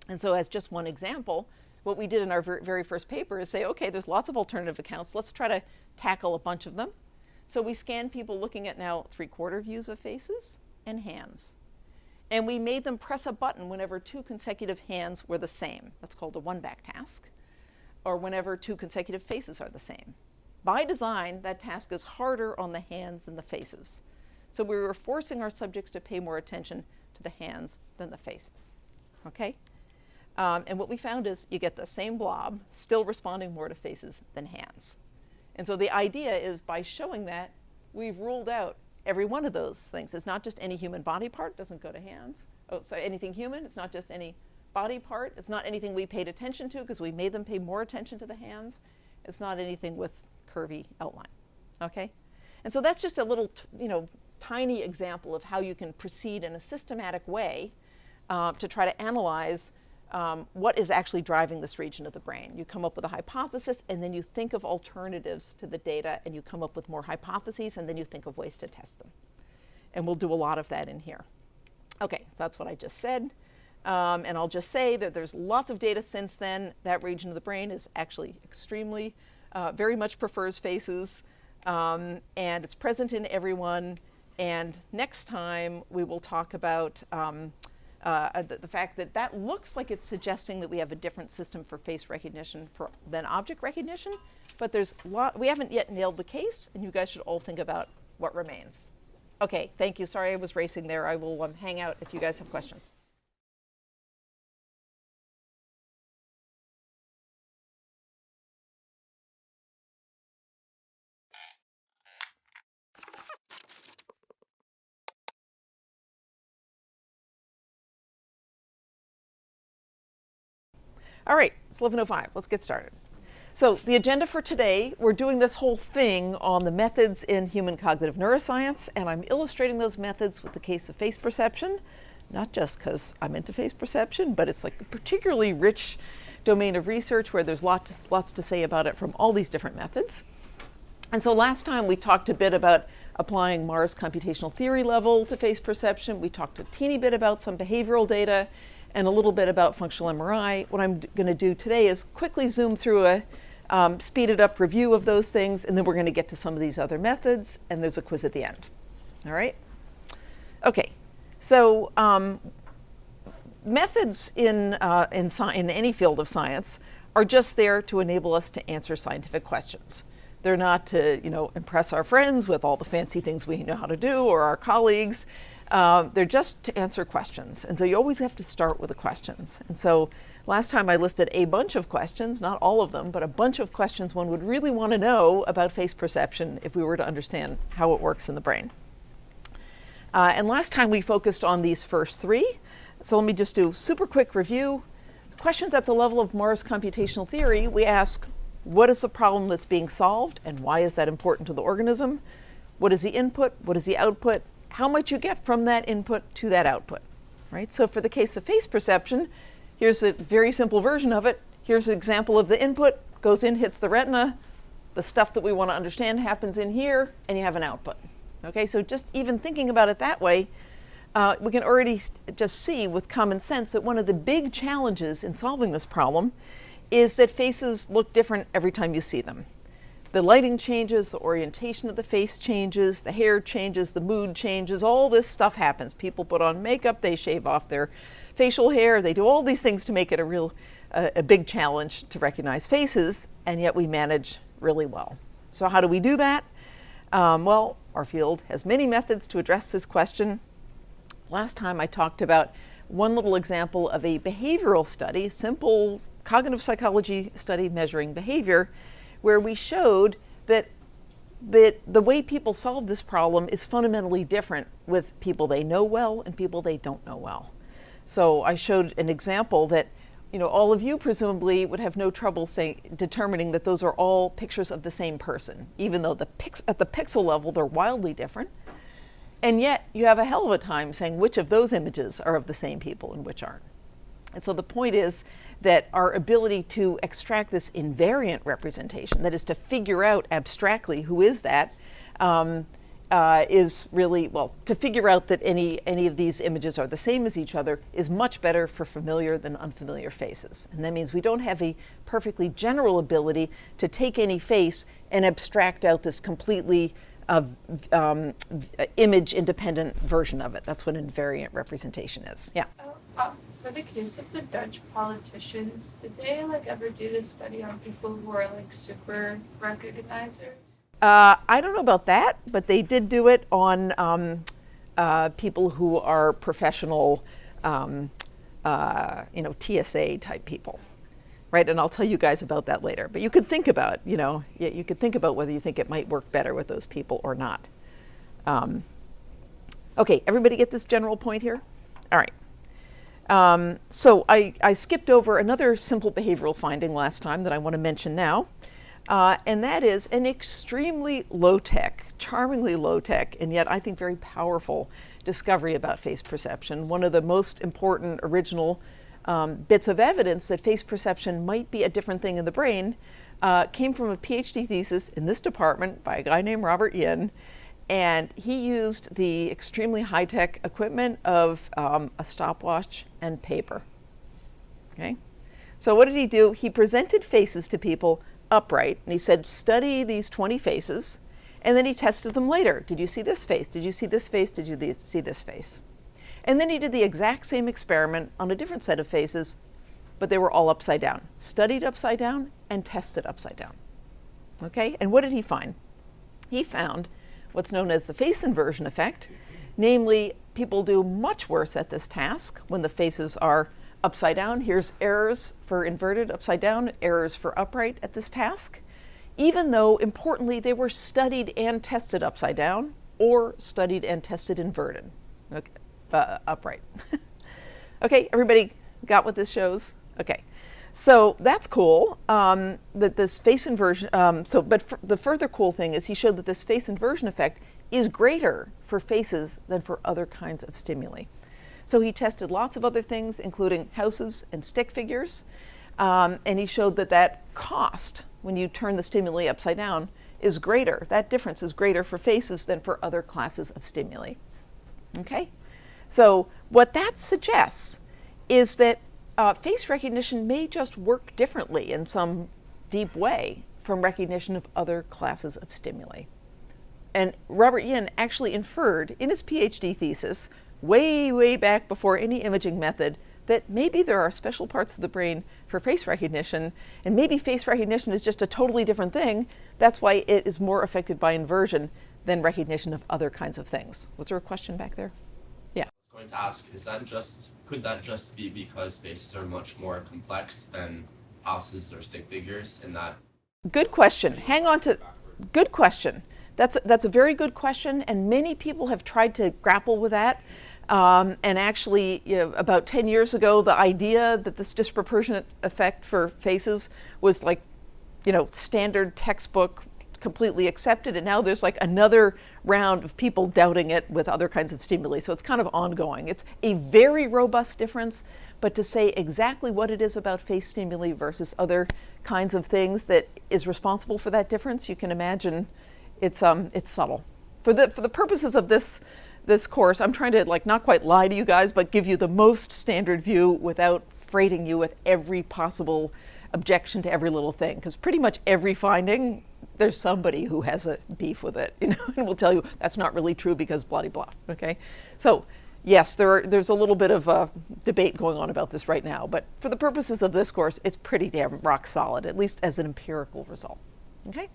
S2: And so as just one example, what we did in our very first paper is say, okay, there's lots of alternative accounts. Let's try to tackle a bunch of them. So we scanned people looking at now 3/4 views of faces and hands. And we made them press a button whenever 2 consecutive hands were the same. That's called a one-back task. Or whenever 2 consecutive faces are the same. By design, that task is harder on the hands than the faces. So we were forcing our subjects to pay more attention to the hands than the faces. Okay? And what we found is you get the same blob, still responding more to faces than hands. And so the idea is by showing that, we've ruled out every one of those things. It's not just any human body part, doesn't go to hands. Oh, sorry, anything human, it's not just any body part. It's not anything we paid attention to because we made them pay more attention to the hands. It's not anything with curvy outline. Okay? And so that's just a little, tiny example of how you can proceed in a systematic way to try to analyze what is actually driving this region of the brain. You come up with a hypothesis, and then you think of alternatives to the data, and you come up with more hypotheses, and then you think of ways to test them. And we'll do a lot of that in here. Okay, so that's what I just said. And I'll just say that there's lots of data since then. That region of the brain is actually extremely, very much prefers faces, and it's present in everyone. And next time, we will talk about the fact that that looks like it's suggesting that we have a different system for face recognition than object recognition, but we haven't yet nailed the case, and you guys should all think about what remains. Okay, thank you. Sorry I was racing there. I will hang out if you guys have questions. All right, it's 11:05. Let's get started. So the agenda for today, we're doing this whole thing on the methods in human cognitive neuroscience, and I'm illustrating those methods with the case of face perception, not just because I'm into face perception, but it's like a particularly rich domain of research where there's lots to say about it from all these different methods. And so last time we talked a bit about applying Mars computational theory level to face perception. We talked a teeny bit about some behavioral data and a little bit about functional MRI. What I'm going to do today is quickly zoom through a speeded up review of those things, and then we're going to get to some of these other methods, and there's a quiz at the end. All right? Okay, so methods in any field of science are just there to enable us to answer scientific questions. They're not to impress our friends with all the fancy things we know how to do, or our colleagues. They're just to answer questions. And so you always have to start with the questions. And so last time I listed a bunch of questions, not all of them, but a bunch of questions one would really want to know about face perception if we were to understand how it works in the brain. And last time we focused on these first 3. So let me just do a super quick review. Questions at the level of Mars computational theory, we ask, what is the problem that's being solved, and why is that important to the organism? What is the input? What is the output? How much you get from that input to that output, right? So for the case of face perception, here's a very simple version of it. Here's an example of the input, goes in, hits the retina. The stuff that we want to understand happens in here, and you have an output. Okay, so just even thinking about it that way, we can already just see with common sense that one of the big challenges in solving this problem is that faces look different every time you see them. The lighting changes, the orientation of the face changes, the hair changes, the mood changes, all this stuff happens. People put on makeup, they shave off their facial hair, they do all these things to make it a big challenge to recognize faces, and yet we manage really well. So how do we do that? Well, our field has many methods to address this question. Last time I talked about one little example of a behavioral study, simple cognitive psychology study measuring behavior, where we showed that the way people solve this problem is fundamentally different with people they know well and people they don't know well. So I showed an example that all of you presumably would have no trouble determining that those are all pictures of the same person, even though at the pixel level they're wildly different. And yet you have a hell of a time saying which of those images are of the same people and which aren't. And so the point is that our ability to extract this invariant representation, that is to figure out abstractly who is that, is really, well, to figure out that any of these images are the same as each other is much better for familiar than unfamiliar faces. And that means we don't have a perfectly general ability to take any face and abstract out this completely image-independent version of it. That's what invariant representation is. Yeah.
S6: For the case of the Dutch politicians, did they ever do this study on people who are super recognizers?
S2: I don't know about that, but they did do it on people who are professional, TSA type people, right? And I'll tell you guys about that later. But you could think about, you could think about whether you think it might work better with those people or not. Okay, everybody get this general point here? All right. So I skipped over another simple behavioral finding last time that I want to mention now. And that is an extremely low-tech, charmingly low-tech, and yet I think very powerful discovery about face perception. One of the most important original bits of evidence that face perception might be a different thing in the brain came from a PhD thesis in this department by a guy named Robert Yin. And he used the extremely high-tech equipment of a stopwatch and paper. Okay? So what did he do? He presented faces to people upright, and he said, study these 20 faces, and then he tested them later. Did you see this face? Did you see this face? Did you see this face? And then he did the exact same experiment on a different set of faces, but they were all upside down. Studied upside down and tested upside down. Okay, and what did he find? He found what's known as the face inversion effect, namely, people do much worse at this task when the faces are upside down. Here's errors for inverted upside down, errors for upright at this task, even though, importantly, they were studied and tested upside down or studied and tested inverted, okay, upright. Okay, everybody got what this shows? Okay, so that's cool, that this face inversion, the further cool thing is he showed that this face inversion effect is greater for faces than for other kinds of stimuli. So he tested lots of other things, including houses and stick figures, and he showed that cost, when you turn the stimuli upside down, is greater. That difference is greater for faces than for other classes of stimuli. Okay? So what that suggests is that face recognition may just work differently in some deep way from recognition of other classes of stimuli. And Robert Yin actually inferred in his PhD thesis, way back before any imaging method, that maybe there are special parts of the brain for face recognition, and maybe face recognition is just a totally different thing. That's why it is more affected by inversion than recognition of other kinds of things. Was there a question back there? Yeah.
S10: I was going to ask, could that just be because faces are much more complex than houses or stick figures in that?
S2: Good question. Hang on to, good question. That's a very good question, and many people have tried to grapple with that. And actually, about 10 years ago, the idea that this disproportionate effect for faces was standard textbook, completely accepted, and now there's another round of people doubting it with other kinds of stimuli, so it's kind of ongoing. It's a very robust difference, but to say exactly what it is about face stimuli versus other kinds of things that is responsible for that difference, you can imagine it's subtle. For the purposes of this course, I'm trying to not quite lie to you guys, but give you the most standard view without freighting you with every possible objection to every little thing, because pretty much every finding, there's somebody who has a beef with it, and will tell you that's not really true because blah blah blah. Okay, so yes, there's a little bit of debate going on about this right now, but for the purposes of this course, it's pretty damn rock solid, at least as an empirical result. Okay.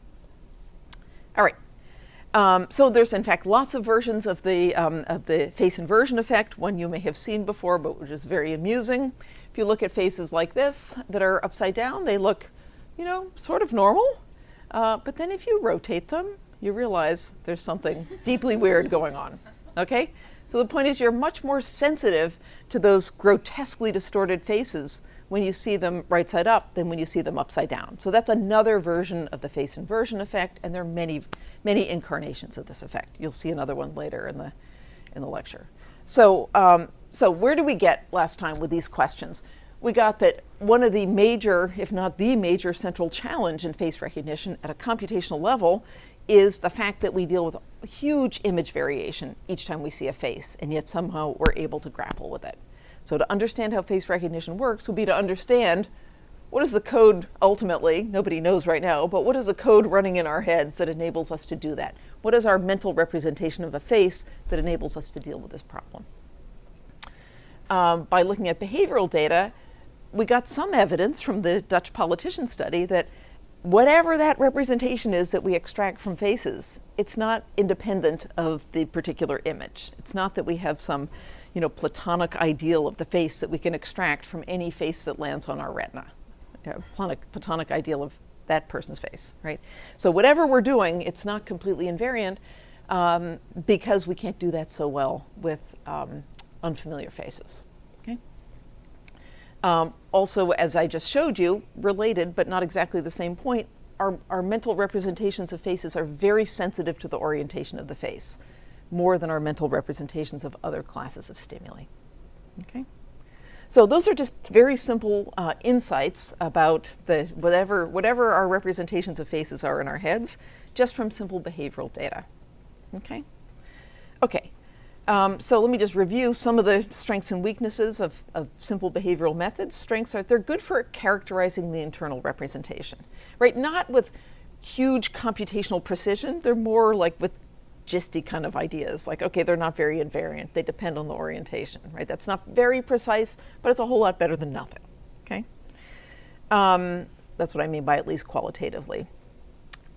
S2: All right. So there's in fact lots of versions of the face inversion effect. One you may have seen before, but which is very amusing. If you look at faces like this that are upside down, they look, sort of normal. But then if you rotate them, you realize there's something deeply weird going on. Okay? So the point is you're much more sensitive to those grotesquely distorted faces when you see them right side up than when you see them upside down. So that's another version of the face inversion effect, and there are many incarnations of this effect. You'll see another one later in the lecture. So where do we get last time with these questions? we got that one of the major, if not the major central challenge in face recognition at a computational level is the fact that we deal with huge image variation each time we see a face, and yet somehow we're able to grapple with it. So to understand how face recognition works would be to understand what is the code ultimately, nobody knows right now, but what is the code running in our heads that enables us to do that? What is our mental representation of a face that enables us to deal with this problem? By looking at behavioral data, we got some evidence from the Dutch politician study that whatever that representation is that we extract from faces, it's not independent of the particular image. It's not that we have some, platonic ideal of the face that we can extract from any face that lands on our retina. Platonic ideal of that person's face, right? So whatever we're doing, it's not completely invariant because we can't do that so well with unfamiliar faces. Okay. Also, as I just showed you, related but not exactly the same point, our mental representations of faces are very sensitive to the orientation of the face, more than our mental representations of other classes of stimuli. Okay. So those are just very simple insights about whatever our representations of faces are in our heads, just from simple behavioral data. Okay. Okay. So let me just review some of the strengths and weaknesses of simple behavioral methods. Strengths are they're good for characterizing the internal representation, right? Not with huge computational precision. They're more like with gisty kind of ideas, like, okay, they're not very invariant. They depend on the orientation, right? That's not very precise, but it's a whole lot better than nothing, okay? That's what I mean by at least qualitatively.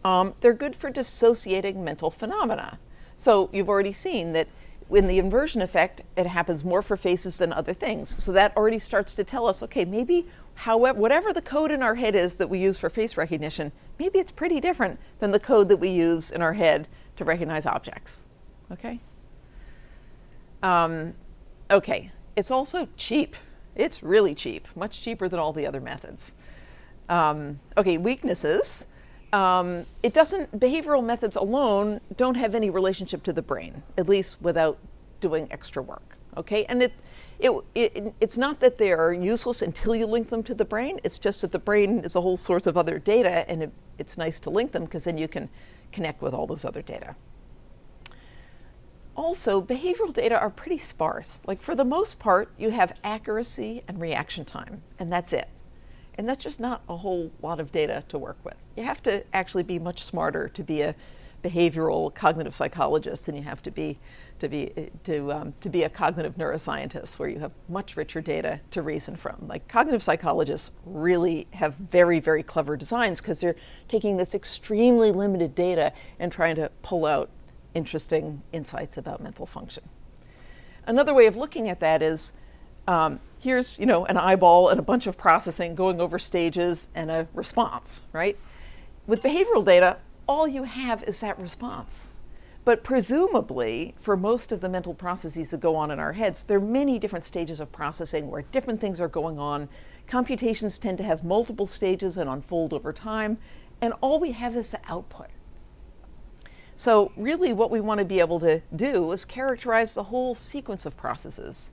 S2: They're good for dissociating mental phenomena. So you've already seen that in the inversion effect, it happens more for faces than other things. So that already starts to tell us, okay, maybe whatever the code in our head is that we use for face recognition, maybe it's pretty different than the code that we use in our head to recognize objects, okay? Okay, it's also cheap. It's really cheap, much cheaper than all the other methods. Okay, weaknesses. Behavioral methods alone don't have any relationship to the brain, at least without doing extra work, okay? And it's not that they are useless until you link them to the brain. It's just that the brain is a whole source of other data, and it's nice to link them because then you can connect with all those other data. Also, behavioral data are pretty sparse. Like, for the most part, you have accuracy and reaction time, and that's it. And that's just not a whole lot of data to work with. You have to actually be much smarter to be a behavioral cognitive psychologist than you have to be a cognitive neuroscientist, where you have much richer data to reason from. Like, cognitive psychologists really have very, very clever designs because they're taking this extremely limited data and trying to pull out interesting insights about mental function. Another way of looking at that is here's an eyeball and a bunch of processing going over stages and a response, right? With behavioral data, all you have is that response. But presumably, for most of the mental processes that go on in our heads, there are many different stages of processing where different things are going on. Computations tend to have multiple stages and unfold over time, and all we have is the output. So really what we want to be able to do is characterize the whole sequence of processes.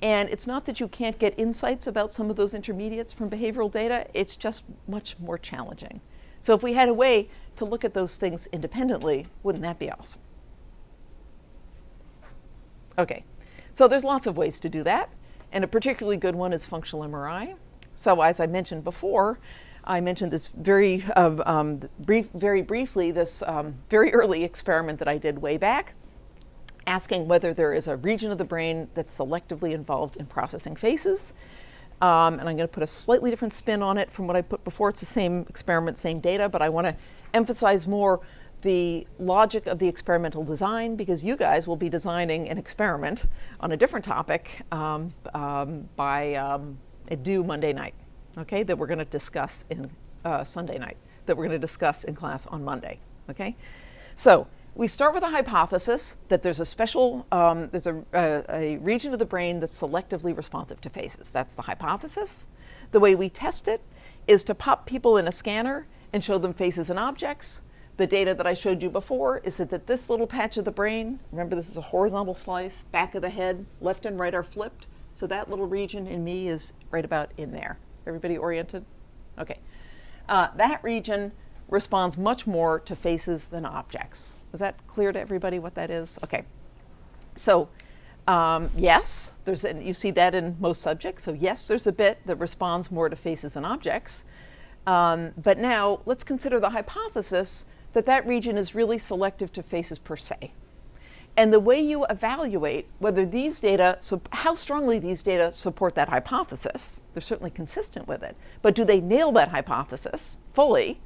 S2: And it's not that you can't get insights about some of those intermediates from behavioral data, it's just much more challenging. So if we had a way to look at those things independently, wouldn't that be awesome? Okay, so there's lots of ways to do that, and a particularly good one is functional MRI. So as I mentioned before, I mentioned this very briefly, this very early experiment that I did way back, asking whether there is a region of the brain that's selectively involved in processing faces. And I'm going to put a slightly different spin on it from what I put before. It's the same experiment, same data, but I want to emphasize more the logic of the experimental design, because you guys will be designing an experiment on a different topic due Monday night, okay, that we're going to discuss in Sunday night, that we're going to discuss in class on Monday, okay? So we start with a hypothesis that there's a special, there's a region of the brain that's selectively responsive to faces. That's the hypothesis. The way we test it is to pop people in a scanner and show them faces and objects. The data that I showed you before is that this little patch of the brain, remember this is a horizontal slice, back of the head, left and right are flipped. So that little region in me is right about in there. Everybody oriented? Okay. That region responds much more to faces than objects. Is that clear to everybody what that is? Okay. So yes, you see that in most subjects. So yes, there's a bit that responds more to faces than objects. But now let's consider the hypothesis that that region is really selective to faces per se. And the way you evaluate whether these data, so how strongly these data support that hypothesis, they're certainly consistent with it, but do they nail that hypothesis fully,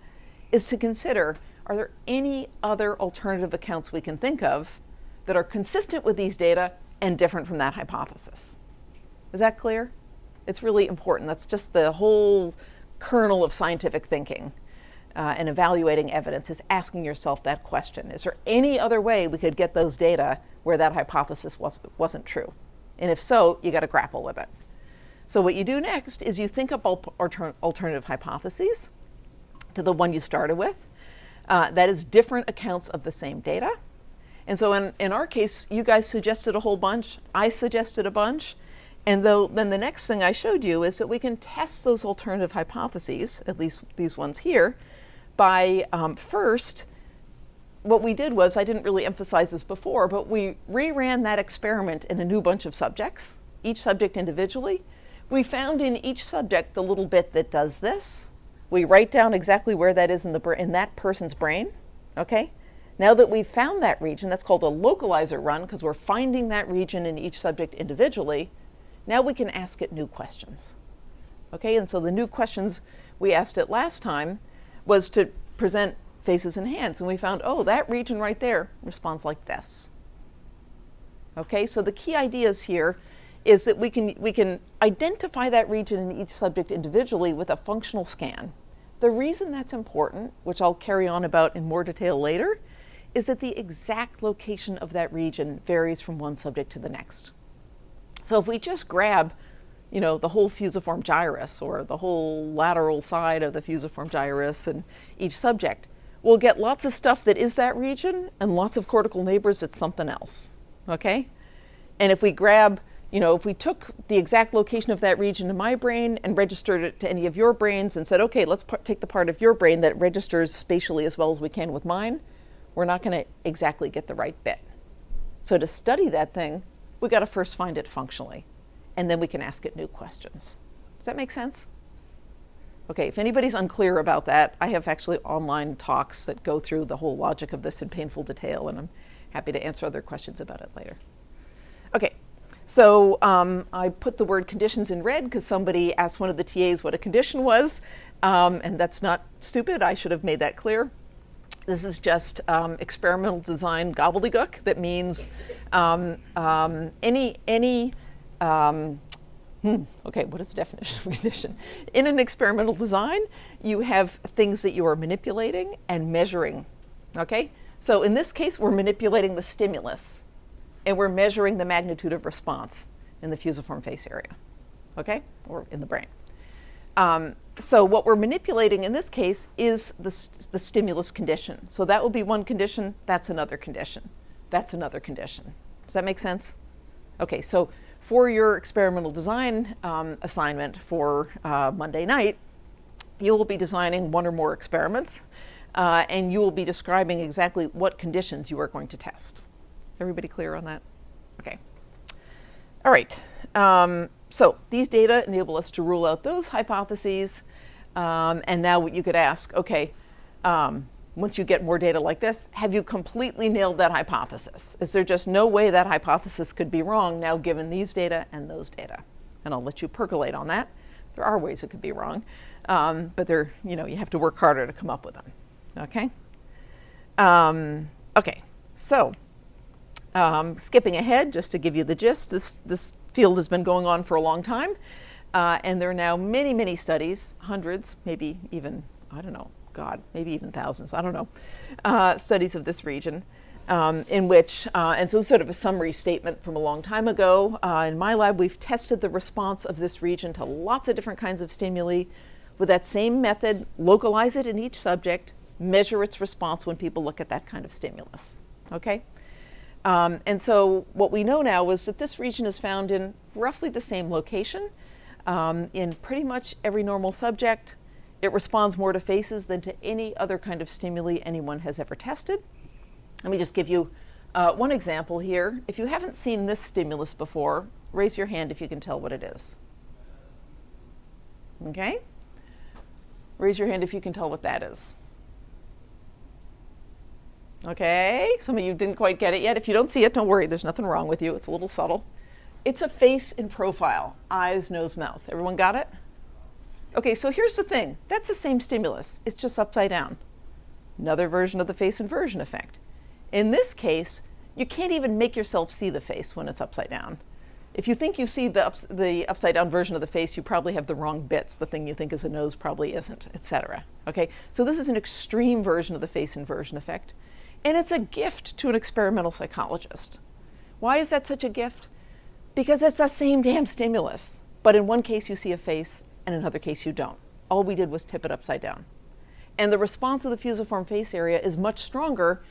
S2: is to consider, are there any other alternative accounts we can think of that are consistent with these data and different from that hypothesis? Is that clear? It's really important. That's just the whole kernel of scientific thinking. And evaluating evidence is asking yourself that question. Is there any other way we could get those data where that hypothesis wasn't true? And if so, you got to grapple with it. So what you do next is you think up alternative hypotheses to the one you started with. That is different accounts of the same data. And so in our case, you guys suggested a whole bunch. I suggested a bunch. And then the next thing I showed you is that we can test those alternative hypotheses, at least these ones here, by first, what we did was, I didn't really emphasize this before, but we reran that experiment in a new bunch of subjects, each subject individually. We found in each subject the little bit that does this. We write down exactly where that is in that person's brain, okay? Now that we've found that region, that's called a localizer run, because we're finding that region in each subject individually. Now we can ask it new questions, okay? And so the new questions we asked it last time was to present faces and hands, and we found, oh, that region right there responds like this. Okay, so the key ideas here is that we can identify that region in each subject individually with a functional scan. The reason that's important, which I'll carry on about in more detail later, is that the exact location of that region varies from one subject to the next. So if we just grab the whole fusiform gyrus or the whole lateral side of the fusiform gyrus in each subject, we'll get lots of stuff that is that region and lots of cortical neighbors that's something else, okay? And if we grab, if we took the exact location of that region in my brain and registered it to any of your brains and said, okay, let's take the part of your brain that registers spatially as well as we can with mine, we're not going to exactly get the right bit. So to study that thing, we got to first find it functionally. And then we can ask it new questions. Does that make sense? Okay, if anybody's unclear about that, I have actually online talks that go through the whole logic of this in painful detail, and I'm happy to answer other questions about it later. Okay, so I put the word conditions in red because somebody asked one of the TAs what a condition was, and that's not stupid. I should have made that clear. This is just experimental design gobbledygook that means okay, what is the definition of condition? In an experimental design, you have things that you are manipulating and measuring, okay? So in this case, we're manipulating the stimulus, and we're measuring the magnitude of response in the fusiform face area, okay? Or in the brain. So what we're manipulating in this case is the stimulus condition. So that will be one condition, that's another condition, that's another condition. Does that make sense? Okay, so for your experimental design assignment for Monday night, you will be designing one or more experiments, and you will be describing exactly what conditions you are going to test. Everybody clear on that? Okay. All right. So these data enable us to rule out those hypotheses, and now you could ask, okay, once you get more data like this, have you completely nailed that hypothesis? Is there just no way that hypothesis could be wrong now given these data and those data? And I'll let you percolate on that. There are ways it could be wrong, but you have to work harder to come up with them, okay? Okay, so skipping ahead, just to give you the gist, this field has been going on for a long time, and there are now many, many studies, hundreds, maybe even, I don't know, maybe even thousands, I don't know, studies of this region in which, and so sort of a summary statement from a long time ago, in my lab we've tested the response of this region to lots of different kinds of stimuli with that same method, localize it in each subject, measure its response when people look at that kind of stimulus, okay? And so what we know now is that this region is found in roughly the same location in pretty much every normal subject. It responds more to faces than to any other kind of stimuli anyone has ever tested. Let me just give you one example here. If you haven't seen this stimulus before, raise your hand if you can tell what it is. Okay? Raise your hand if you can tell what that is. Okay, some of you didn't quite get it yet. If you don't see it, don't worry, there's nothing wrong with you. It's a little subtle. It's a face in profile, eyes, nose, mouth. Everyone got it? Okay, so here's the thing. That's the same stimulus. It's just upside down. Another version of the face inversion effect. In this case, you can't even make yourself see the face when it's upside down. If you think you see the upside down version of the face, you probably have the wrong bits. The thing you think is a nose probably isn't, etc. Okay, so this is an extreme version of the face inversion effect. And it's a gift to an experimental psychologist. Why is that such a gift? Because it's the same damn stimulus. But in one case you see a face, and in another case you don't. All we did was tip it upside down. And the response of the fusiform face area is much stronger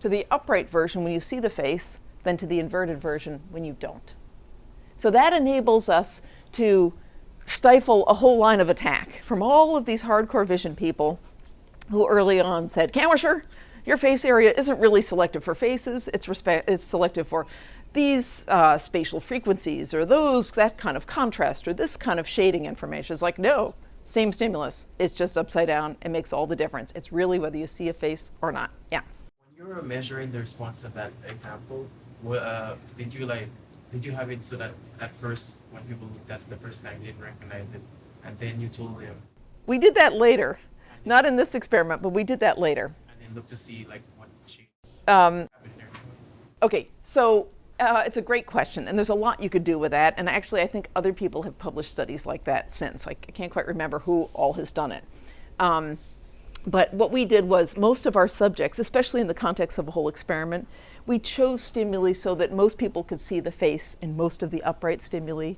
S2: to the upright version when you see the face than to the inverted version when you don't. So that enables us to stifle a whole line of attack from all of these hardcore vision people who early on said, Kanwisher, your face area isn't really selective for faces, it's selective for these spatial frequencies or that kind of contrast or this kind of shading information. It's like, no, same stimulus, it's just upside down. It makes all the difference. It's really whether you see a face or not. Yeah.
S5: When you were measuring the response of that example, did you have it so that at first, when people looked at it the first time, they didn't recognize it, and then you told them?
S2: We did that later. Not in this experiment, but we did that later.
S5: And then look to see like what change.
S2: Okay, so it's a great question, and there's a lot you could do with that. And actually, I think other people have published studies like that since. I can't quite remember who all has done it. But what we did was most of our subjects, especially in the context of a whole experiment, we chose stimuli so that most people could see the face in most of the upright stimuli,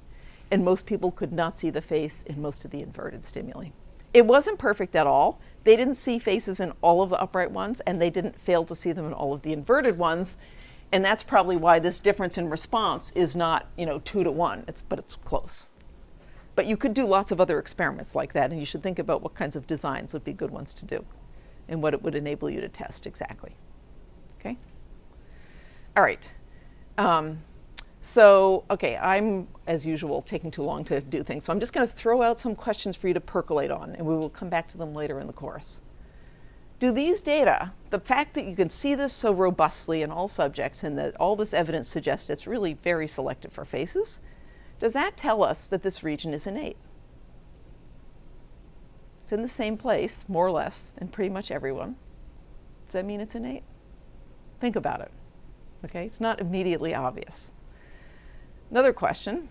S2: and most people could not see the face in most of the inverted stimuli. It wasn't perfect at all. They didn't see faces in all of the upright ones, and they didn't fail to see them in all of the inverted ones. And that's probably why this difference in response is not, 2 to 1, but it's close. But you could do lots of other experiments like that, and you should think about what kinds of designs would be good ones to do and what it would enable you to test exactly. Okay? All right. Okay, I'm, as usual, taking too long to do things. So I'm just going to throw out some questions for you to percolate on, and we will come back to them later in the course. Do these data, the fact that you can see this so robustly in all subjects and that all this evidence suggests it's really very selective for faces, does that tell us that this region is innate? It's in the same place, more or less, in pretty much everyone. Does that mean it's innate? Think about it. Okay, it's not immediately obvious. Another question.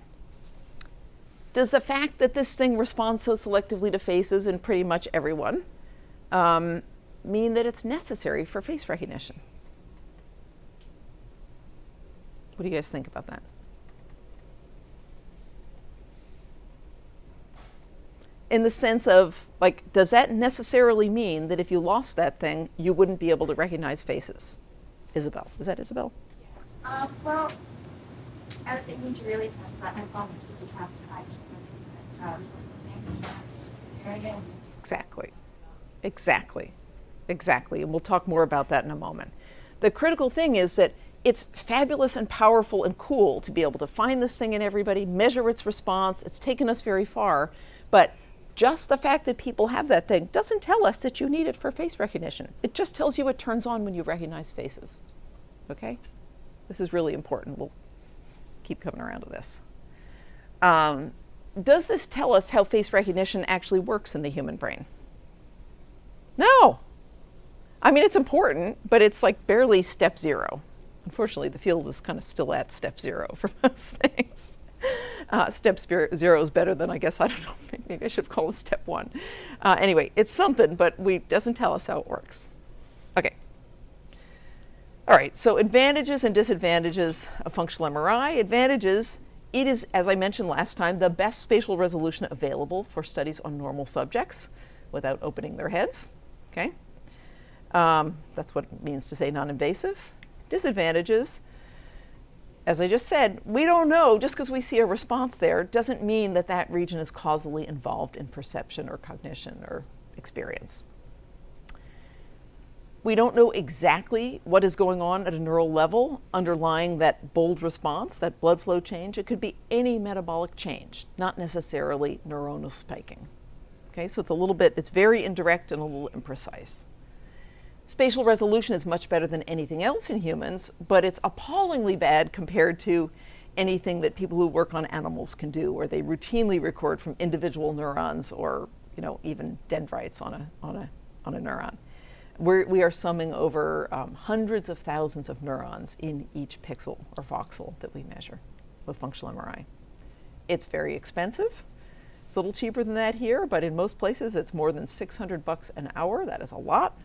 S2: Does the fact that this thing responds so selectively to faces in pretty much everyone mean that it's necessary for face recognition? What do you guys think about that? In the sense of, does that necessarily mean that if you lost that thing, you wouldn't be able to recognize faces? Isabel. Is that Isabel?
S9: Yes. Well, I would think to really test that hypothesis, you have to try something. Exactly. And we'll talk more about that in a moment. The critical thing is that it's fabulous and powerful and cool to be able to find this thing in everybody, measure its response. It's taken us very far, but just the fact that people have that thing doesn't tell us that you need it for face recognition. It just tells you it turns on when you recognize faces. Okay? This is really important. We'll keep coming around to this. Does this tell us how face recognition actually works in the human brain? No. I mean, it's important, but it's barely step 0. Unfortunately, the field is kind of still at step 0 for most things. Step 0 is better than, I guess, I don't know, maybe I should call it step 1. Anyway, it's something, but it doesn't tell us how it works. Okay. All right, so advantages and disadvantages of functional MRI. Advantages, it is, as I mentioned last time, the best spatial resolution available for studies on normal subjects without opening their heads. Okay? That's what it means to say non-invasive. Disadvantages, as I just said, we don't know. Just because we see a response there doesn't mean that that region is causally involved in perception or cognition or experience. We don't know exactly what is going on at a neural level underlying that bold response, that blood flow change. It could be any metabolic change, not necessarily neuronal spiking. Okay, so it's very indirect and a little imprecise. Spatial resolution is much better than anything else in humans, but it's appallingly bad compared to anything that people who work on animals can do, where they routinely record from individual neurons or even dendrites on a neuron. We are summing over hundreds of thousands of neurons in each pixel or voxel that we measure with functional MRI. It's very expensive. It's a little cheaper than that here, but in most places it's more than $600 an hour. That is a lot.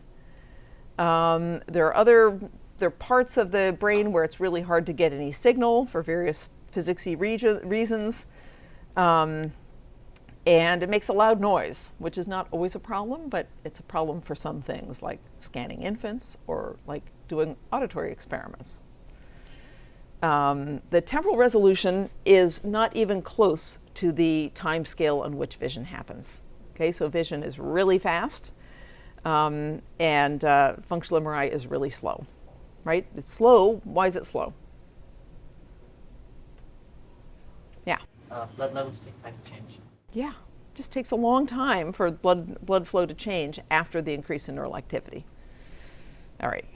S9: There are parts of the brain where it's really hard to get any signal for various physicsy reasons. And it makes a loud noise, which is not always a problem, but it's a problem for some things like scanning infants or like doing auditory experiments. The temporal resolution is not even close to the time scale on which vision happens. Okay, so vision is really fast, and functional MRI is really slow, right? It's slow. Why is it slow? Yeah.
S3: Blood levels take time to change.
S9: Yeah, just takes a long time for blood flow to change after the increase in neural activity. All right.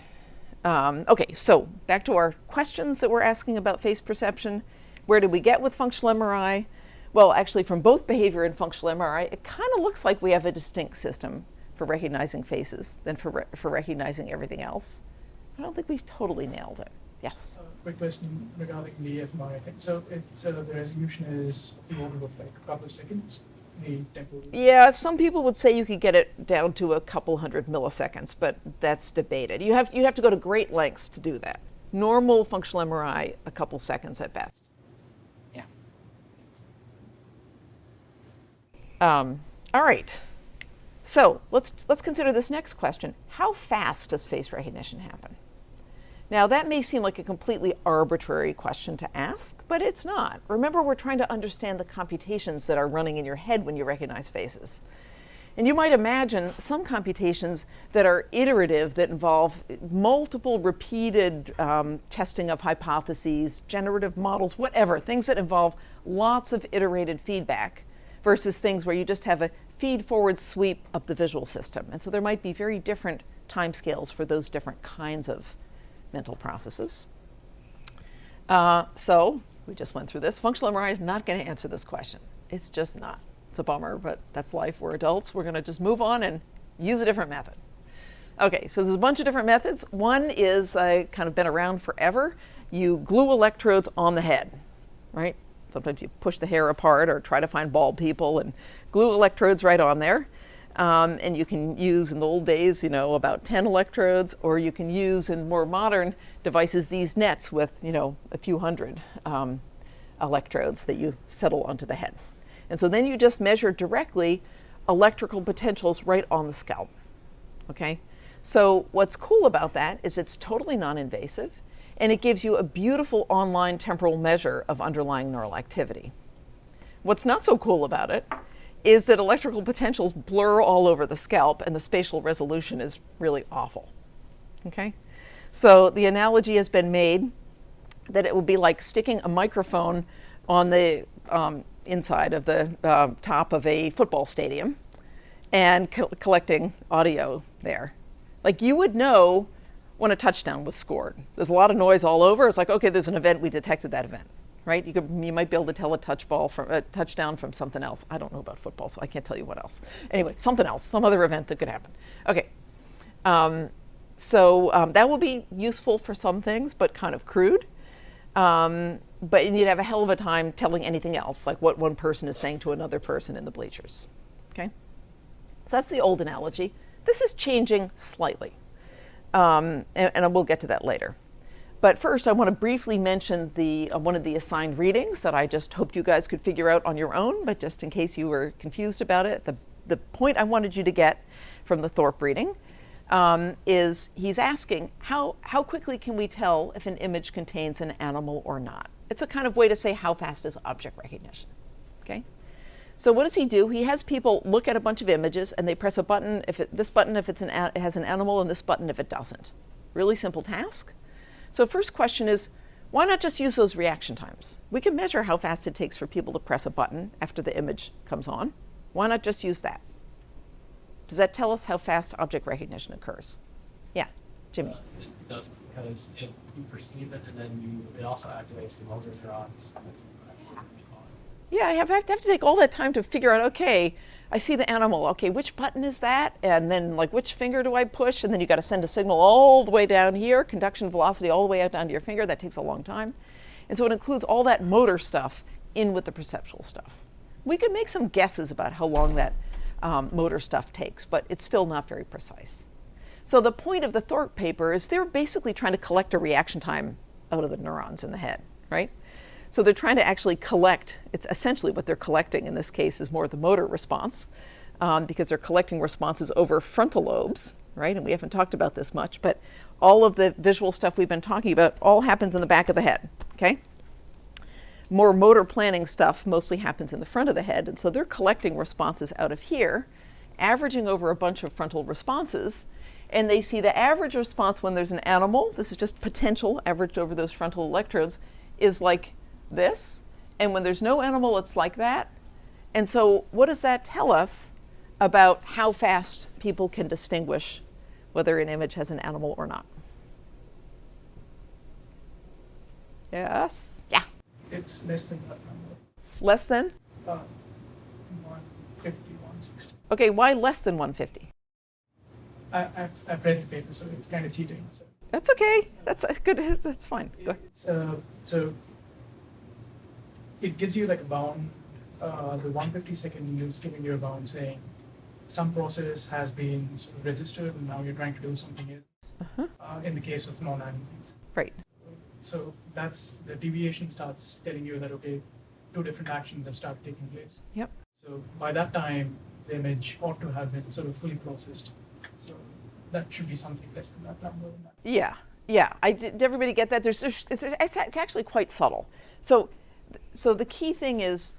S9: Okay, so back to our questions that we're asking about face perception. Where did we get with functional MRI? Well, actually, from both behavior and functional MRI, it kind of looks like we have a distinct system for recognizing faces than for recognizing everything else. I don't think we've totally nailed it. Yes?
S8: Quick question regarding the fMRI thing. So the resolution is of the order of like a couple of seconds. The temporal.
S9: Yeah, some people would say you could get it down to a couple hundred milliseconds, but that's debated. You have to go to great lengths to do that. Normal functional MRI, a couple seconds at best. Yeah. All right. So let's consider this next question. How fast does face recognition happen? Now, that may seem like a completely arbitrary question to ask, but it's not. Remember, we're trying to understand the computations that are running in your head when you recognize faces. And you might imagine some computations that are iterative, that involve multiple repeated testing of hypotheses, generative models, whatever, things that involve lots of iterated feedback versus things where you just have a feed-forward sweep of the visual system. And so there might be very different timescales for those different kinds of mental processes. So we just went through this. Functional MRI is not going to answer this question. It's just not. It's a bummer, but that's life. We're adults. We're going to just move on and use a different method. Okay, so there's a bunch of different methods. One is kind of been around forever. You glue electrodes on the head, right? Sometimes you push the hair apart or try to find bald people and glue electrodes right on there. And you can use, in the old days, about 10 electrodes, or you can use in more modern devices these nets with, a few hundred electrodes that you settle onto the head. And so then you just measure directly electrical potentials right on the scalp, okay? So what's cool about that is it's totally non-invasive, and it gives you a beautiful online temporal measure of underlying neural activity. What's not so cool about it is that electrical potentials blur all over the scalp, and the spatial resolution is really awful, okay? So the analogy has been made that it would be like sticking a microphone on the inside of the top of a football stadium and collecting audio there. Like, you would know when a touchdown was scored. There's a lot of noise all over. It's like, okay, there's an event, we detected that event, right? You might be able to tell a touchdown from something else. I don't know about football, so I can't tell you what else. Anyway, something else, some other event that could happen. Okay, so that will be useful for some things, but kind of crude. But you'd have a hell of a time telling anything else, like what one person is saying to another person in the bleachers, okay? So that's the old analogy. This is changing slightly, and we'll get to that later. But first, I want to briefly mention one of the assigned readings that I just hoped you guys could figure out on your own, but just in case you were confused about it, the point I wanted you to get from the Thorpe reading. is he's asking how quickly can we tell if an image contains an animal or not? It's a kind of way to say how fast is object recognition. Okay? So what does he do? He has people look at a bunch of images and they press a button, this button if it has an animal, and this button if it doesn't. Really simple task. So first question is, why not just use those reaction times? We can measure how fast it takes for people to press a button after the image comes on. Why not just use that? Does that tell us how fast object recognition occurs? Yeah, Jimmy.
S8: It does, because if you perceive it and then it also activates the motor neurons.
S9: Yeah, I have to take all that time to figure out, okay, I see the animal, okay, which button is that? And then like which finger do I push? And then you got to send a signal all the way down here, conduction velocity all the way out down to your finger. That takes a long time. And so it includes all that motor stuff in with the perceptual stuff. We could make some guesses about how long that motor stuff takes, but it's still not very precise. So the point of the Thorpe paper is they're basically trying to collect a reaction time out of the neurons in the head, right? So they're trying to actually collect, it's essentially what they're collecting in this case is more the motor response, because they're collecting responses over frontal lobes, right? And we haven't talked about this much, but all of the visual stuff we've been talking about all happens in the back of the head, okay? More motor planning stuff mostly happens in the front of the head, and so they're collecting responses out of here, averaging over a bunch of frontal responses, and they see the average response when there's an animal, this is just potential averaged over those frontal electrodes, is like this, and when there's no animal, it's like that. And so what does that tell us about how fast people can distinguish whether an image has an animal or not? Yes? Yeah.
S8: It's less than that number.
S9: Less than?
S8: 150, 160.
S9: Okay, why less than 150?
S8: I've read the paper, so it's kind of cheating. So.
S9: That's okay. That's good. That's fine. Go ahead.
S8: So it gives you like a bound. The 150 second is giving you a bound saying some process has been sort of registered and now you're trying to do something else. In the case of non-animal things.
S9: Right.
S8: So that's the deviation starts telling you that, okay, two different actions have started taking place.
S9: Yep.
S8: So by that time, the image ought to have been sort of fully processed. So that should be something less than that number.
S9: Yeah, yeah. Did everybody get that? It's actually quite subtle. So the key thing is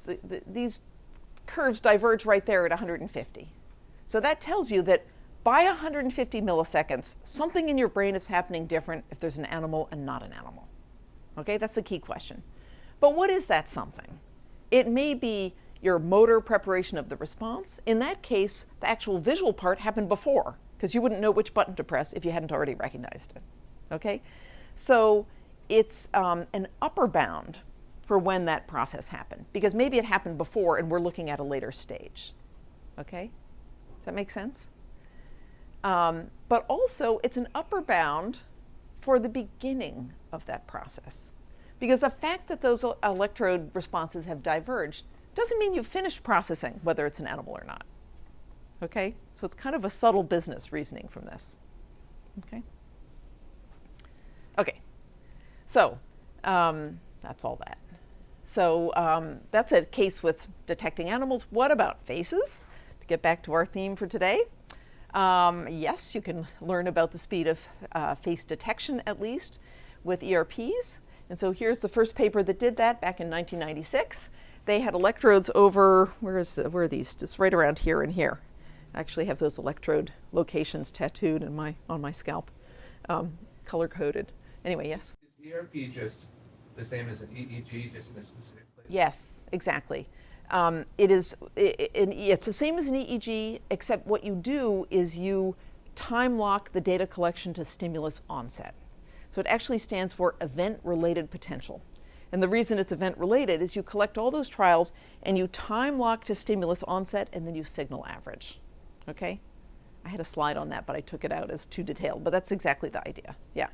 S9: these curves diverge right there at 150. So that tells you that by 150 milliseconds, something in your brain is happening different if there's an animal and not an animal. Okay, that's the key question. But what is that something? It may be your motor preparation of the response. In that case, the actual visual part happened before, because you wouldn't know which button to press if you hadn't already recognized it. Okay, so it's an upper bound for when that process happened, because maybe it happened before and we're looking at a later stage. Okay, does that make sense? But also, it's an upper bound for the beginning of that process. Because the fact that those electrode responses have diverged doesn't mean you've finished processing whether it's an animal or not. Okay? So it's kind of a subtle business reasoning from this. Okay? Okay. So that's all that. So that's a case with detecting animals. What about faces? To get back to our theme for today. Yes, you can learn about the speed of face detection, at least, with ERPs. And so here's the first paper that did that back in 1996. They had electrodes over, where are these? Just right around here and here. I actually have those electrode locations tattooed on my scalp, color-coded. Anyway, yes?
S13: Is ERP just the same as an EEG, just in a specific place?
S9: Yes, exactly. It's the same as an EEG, except what you do is you time lock the data collection to stimulus onset. So it actually stands for event-related potential. And the reason it's event-related is you collect all those trials and you time lock to stimulus onset and then you signal average. Okay? I had a slide on that, but I took it out as too detailed, but that's exactly the idea. Yeah.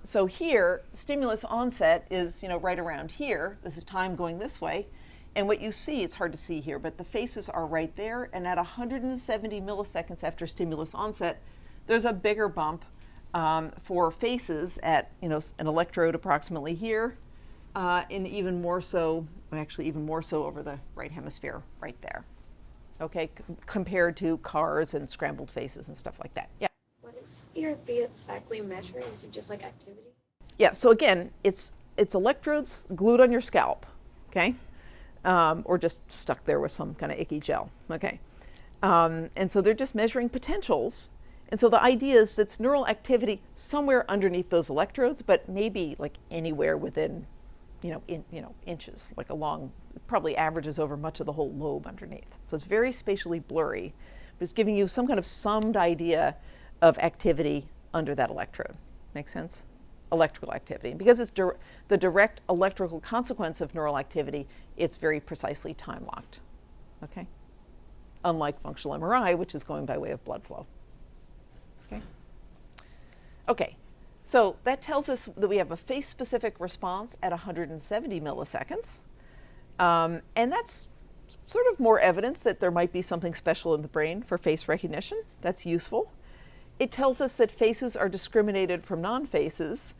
S9: So here, stimulus onset is right around here. This is time going this way. And what you see, it's hard to see here, but the faces are right there. And at 170 milliseconds after stimulus onset, there's a bigger bump for faces at an electrode approximately here, and even more so over the right hemisphere right there. Okay, compared to cars and scrambled faces and stuff like that. Yeah.
S14: MVPA exactly measure? Is it just like activity?
S9: Yeah, so again, it's electrodes glued on your scalp, okay? Or just stuck there with some kind of icky gel, okay? And so they're just measuring potentials. And so the idea is it's neural activity somewhere underneath those electrodes, but maybe like anywhere within, inches, like along, probably averages over much of the whole lobe underneath. So it's very spatially blurry, but it's giving you some kind of summed idea of activity under that electrode. Make sense? Electrical activity. And because it's the direct electrical consequence of neural activity, it's very precisely time locked, okay? Unlike functional MRI, which is going by way of blood flow. Okay, so that tells us that we have a face-specific response at 170 milliseconds. And that's sort of more evidence that there might be something special in the brain for face recognition. That's useful. It tells us that faces are discriminated from non-faces,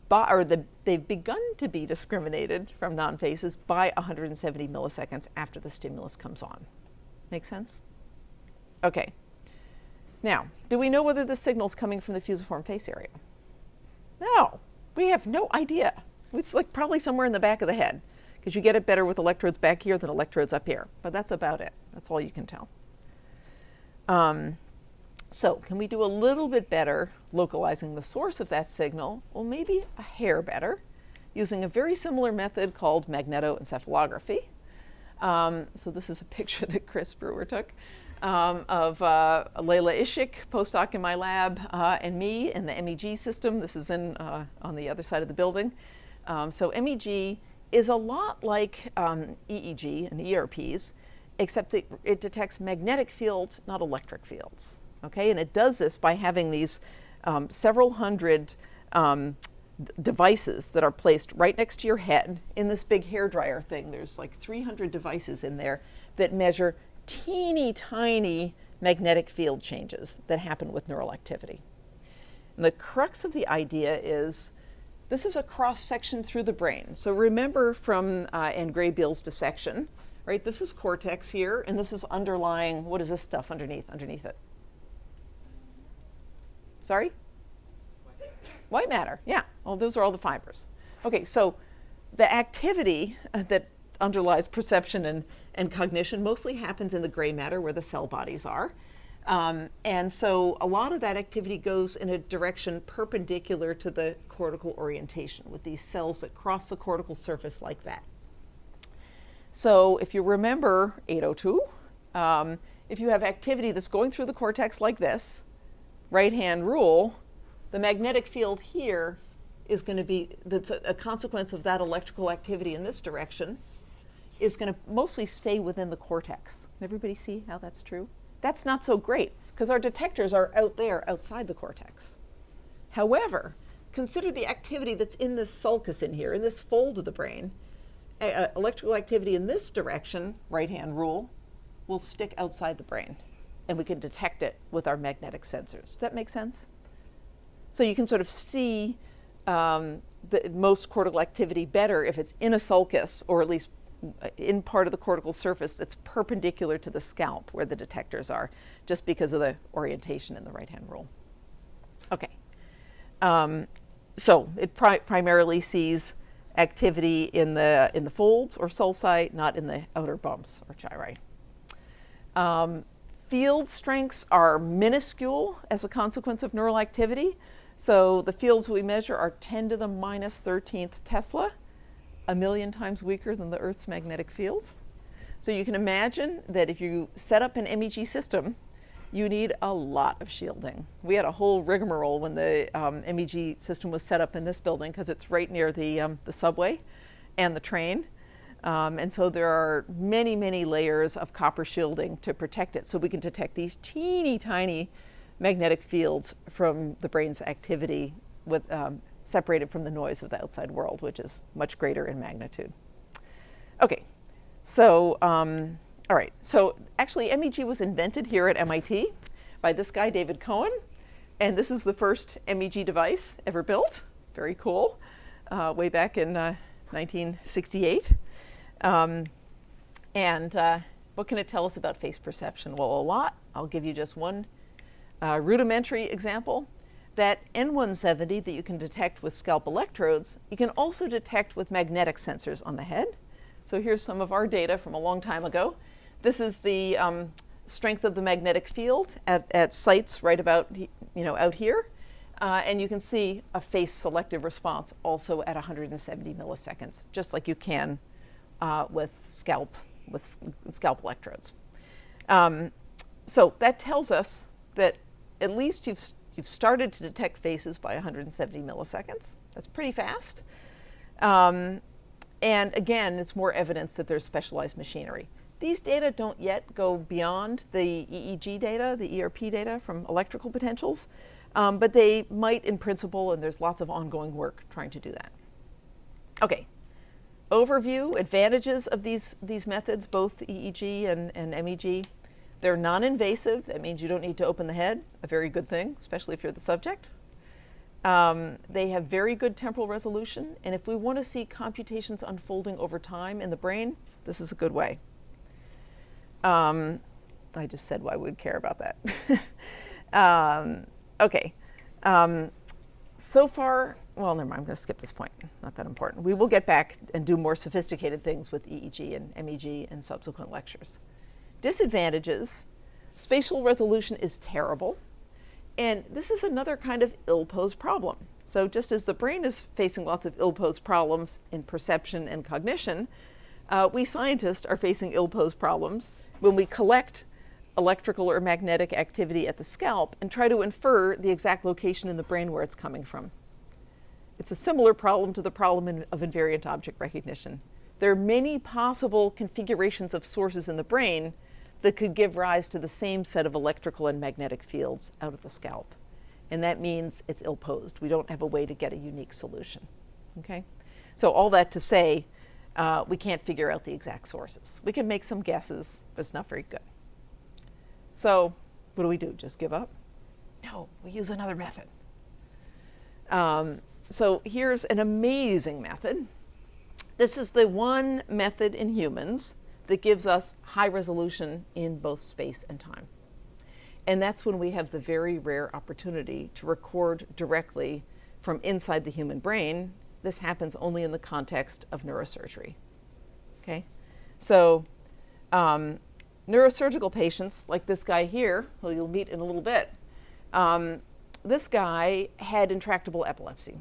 S9: they've begun to be discriminated from non-faces by 170 milliseconds after the stimulus comes on. Make sense? Okay. Now, do we know whether the signal's coming from the fusiform face area? No, we have no idea. It's like probably somewhere in the back of the head, because you get it better with electrodes back here than electrodes up here. But that's about it. That's all you can tell. So can we do a little bit better localizing the source of that signal? Well, maybe a hair better, using a very similar method called magnetoencephalography. So this is a picture that Chris Brewer took of Layla Ishik, postdoc in my lab, and me in the MEG system. This is on the other side of the building. So MEG is a lot like EEG and ERPs, except that it detects magnetic fields, not electric fields. Okay, and it does this by having these several hundred devices that are placed right next to your head in this big hairdryer thing. There's like 300 devices in there that measure teeny tiny magnetic field changes that happen with neural activity. And the crux of the idea is this is a cross section through the brain. So remember from Anne Gray-Beal's dissection, right? This is cortex here, and this is underlying, what is this stuff underneath it? Sorry? White matter, yeah. Well, those are all the fibers. Okay, so the activity that underlies perception and cognition mostly happens in the gray matter where the cell bodies are. And so a lot of that activity goes in a direction perpendicular to the cortical orientation with these cells that cross the cortical surface like that. So if you remember 802, if you have activity that's going through the cortex like this, right-hand rule, the magnetic field here is going to be, that's a consequence of that electrical activity in this direction, is going to mostly stay within the cortex. Everybody see how that's true? That's not so great, because our detectors are out there, outside the cortex. However, consider the activity that's in this sulcus in here, in this fold of the brain. Electrical activity in this direction, right-hand rule, will stick outside the brain, and we can detect it with our magnetic sensors. Does that make sense? So you can sort of see the most cortical activity better if it's in a sulcus, or at least in part of the cortical surface that's perpendicular to the scalp where the detectors are, just because of the orientation in the right-hand rule. Okay. So it primarily sees activity in the folds or sulci, not in the outer bumps or gyri. Field strengths are minuscule as a consequence of neural activity. So the fields we measure are 10 to the minus 13th Tesla, 1,000,000 times weaker than the Earth's magnetic field. So you can imagine that if you set up an MEG system, you need a lot of shielding. We had a whole rigmarole when the MEG system was set up in this building, because it's right near the subway and the train. And so there are many, many layers of copper shielding to protect it. So we can detect these teeny tiny magnetic fields from the brain's activity with separated from the noise of the outside world, which is much greater in magnitude. Okay, so, all right. So actually MEG was invented here at MIT by this guy, David Cohen. And this is the first MEG device ever built. Very cool. Way back in 1968. And what can it tell us about face perception? Well, a lot. I'll give you just one rudimentary example, that N170 that you can detect with scalp electrodes, you can also detect with magnetic sensors on the head. So here's some of our data from a long time ago. This is the strength of the magnetic field at sites right about out here. And you can see a phase selective response also at 170 milliseconds, just like you can with scalp electrodes. So that tells us that at least you've started to detect faces by 170 milliseconds. That's pretty fast. And again, it's more evidence that there's specialized machinery. These data don't yet go beyond the EEG data, the ERP data from electrical potentials, but they might in principle, and there's lots of ongoing work trying to do that. Okay, overview, advantages of these methods, both EEG and MEG. They're non-invasive. That means you don't need to open the head, a very good thing, especially if you're the subject. They have very good temporal resolution, and if we want to see computations unfolding over time in the brain, this is a good way. I just said why we'd care about that. Okay. So far, well, never mind, I'm going to skip this point. Not that important. We will get back and do more sophisticated things with EEG and MEG in subsequent lectures. Disadvantages, spatial resolution is terrible. And this is another kind of ill-posed problem. So just as the brain is facing lots of ill-posed problems in perception and cognition, we scientists are facing ill-posed problems when we collect electrical or magnetic activity at the scalp and try to infer the exact location in the brain where it's coming from. It's a similar problem to the problem of invariant object recognition. There are many possible configurations of sources in the brain that could give rise to the same set of electrical and magnetic fields out of the scalp. And that means it's ill-posed. We don't have a way to get a unique solution. Okay? So all that to say, we can't figure out the exact sources. We can make some guesses, but it's not very good. So what do? Just give up? No, we use another method. So here's an amazing method. This is the one method in humans that gives us high resolution in both space and time. And that's when we have the very rare opportunity to record directly from inside the human brain. This happens only in the context of neurosurgery. Okay? So neurosurgical patients, like this guy here, who you'll meet in a little bit, this guy had intractable epilepsy.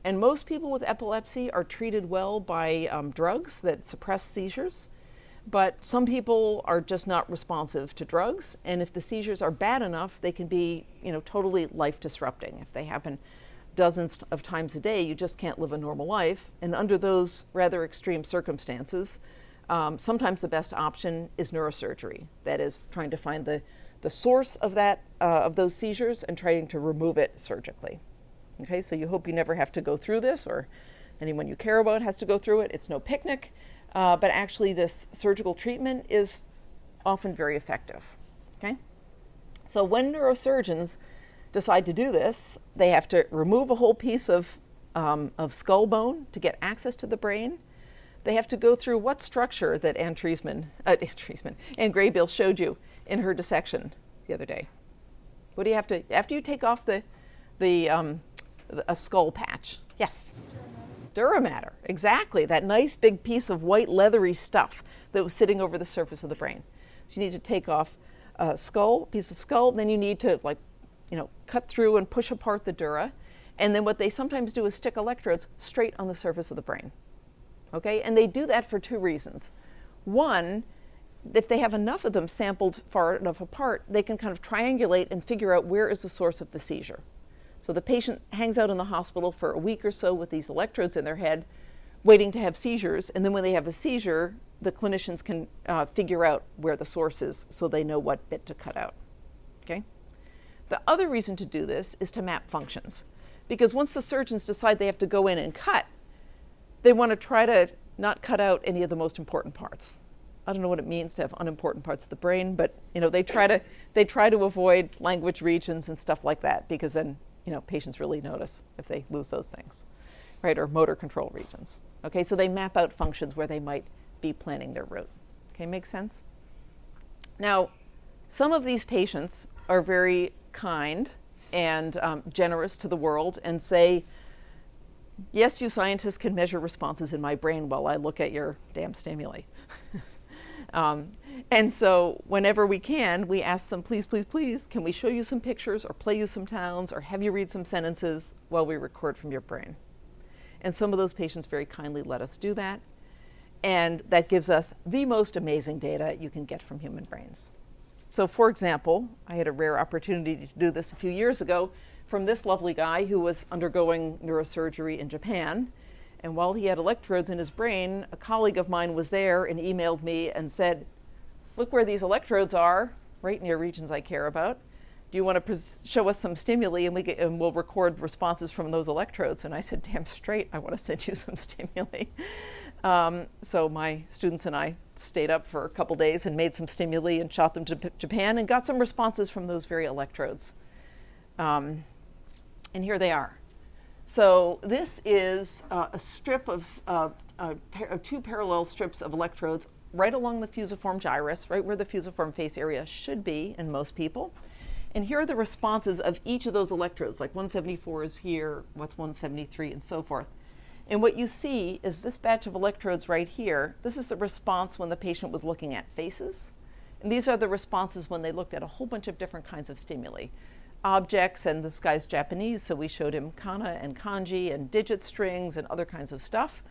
S9: And most people with epilepsy are treated well by drugs that suppress seizures. But some people are just not responsive to drugs, and if the seizures are bad enough, they can be, totally life-disrupting. If they happen dozens of times a day, you just can't live a normal life. And under those rather extreme circumstances, sometimes the best option is neurosurgery. That is, trying to find the source of those seizures and trying to remove it surgically. Okay, so you hope you never have to go through this, or anyone you care about has to go through it. It's no picnic. But actually this surgical treatment is often very effective, okay? So when neurosurgeons decide to do this, they have to remove a whole piece of skull bone to get access to the brain. They have to go through what structure that Ann Graybill showed you in her dissection the other day. What do you have to, after you take off a skull patch? Yes? Duramatter, exactly, that nice big piece of white leathery stuff that was sitting over the surface of the brain. So you need to take off a piece of skull, then you need to cut through and push apart the dura, and then what they sometimes do is stick electrodes straight on the surface of the brain. Okay, and they do that for two reasons. One, if they have enough of them sampled far enough apart, they can kind of triangulate and figure out where is the source of the seizure. So the patient hangs out in the hospital for a week or so with these electrodes in their head, waiting to have seizures, and then when they have a seizure, the clinicians can figure out where the source is so they know what bit to cut out. Okay? The other reason to do this is to map functions, because once the surgeons decide they have to go in and cut, they want to try to not cut out any of the most important parts. I don't know what it means to have unimportant parts of the brain, but they try to avoid language regions and stuff like that, because then patients really notice if they lose those things, right? Or motor control regions. Okay, so they map out functions where they might be planning their route. Okay, makes sense? Now, some of these patients are very kind and generous to the world and say, yes, you scientists can measure responses in my brain while I look at your damn stimuli. And so whenever we can, we ask them, please, please, please, can we show you some pictures or play you some sounds or have you read some sentences while we record from your brain? And some of those patients very kindly let us do that. And that gives us the most amazing data you can get from human brains. So for example, I had a rare opportunity to do this a few years ago from this lovely guy who was undergoing neurosurgery in Japan. And while he had electrodes in his brain, a colleague of mine was there and emailed me and said, look where these electrodes are, right near regions I care about. Do you want to show us some stimuli and we'll record responses from those electrodes? And I said, damn straight, I want to send you some stimuli. So my students and I stayed up for a couple days and made some stimuli and shot them to Japan and got some responses from those very electrodes. And here they are. So this is a strip of two parallel strips of electrodes right along the fusiform gyrus, right where the fusiform face area should be in most people. And here are the responses of each of those electrodes, like 174 is here, what's 173, and so forth. And what you see is this batch of electrodes right here. This is the response when the patient was looking at faces. And these are the responses when they looked at a whole bunch of different kinds of stimuli. Objects, and this guy's Japanese, so we showed him kana and kanji and digit strings and other kinds of stuff.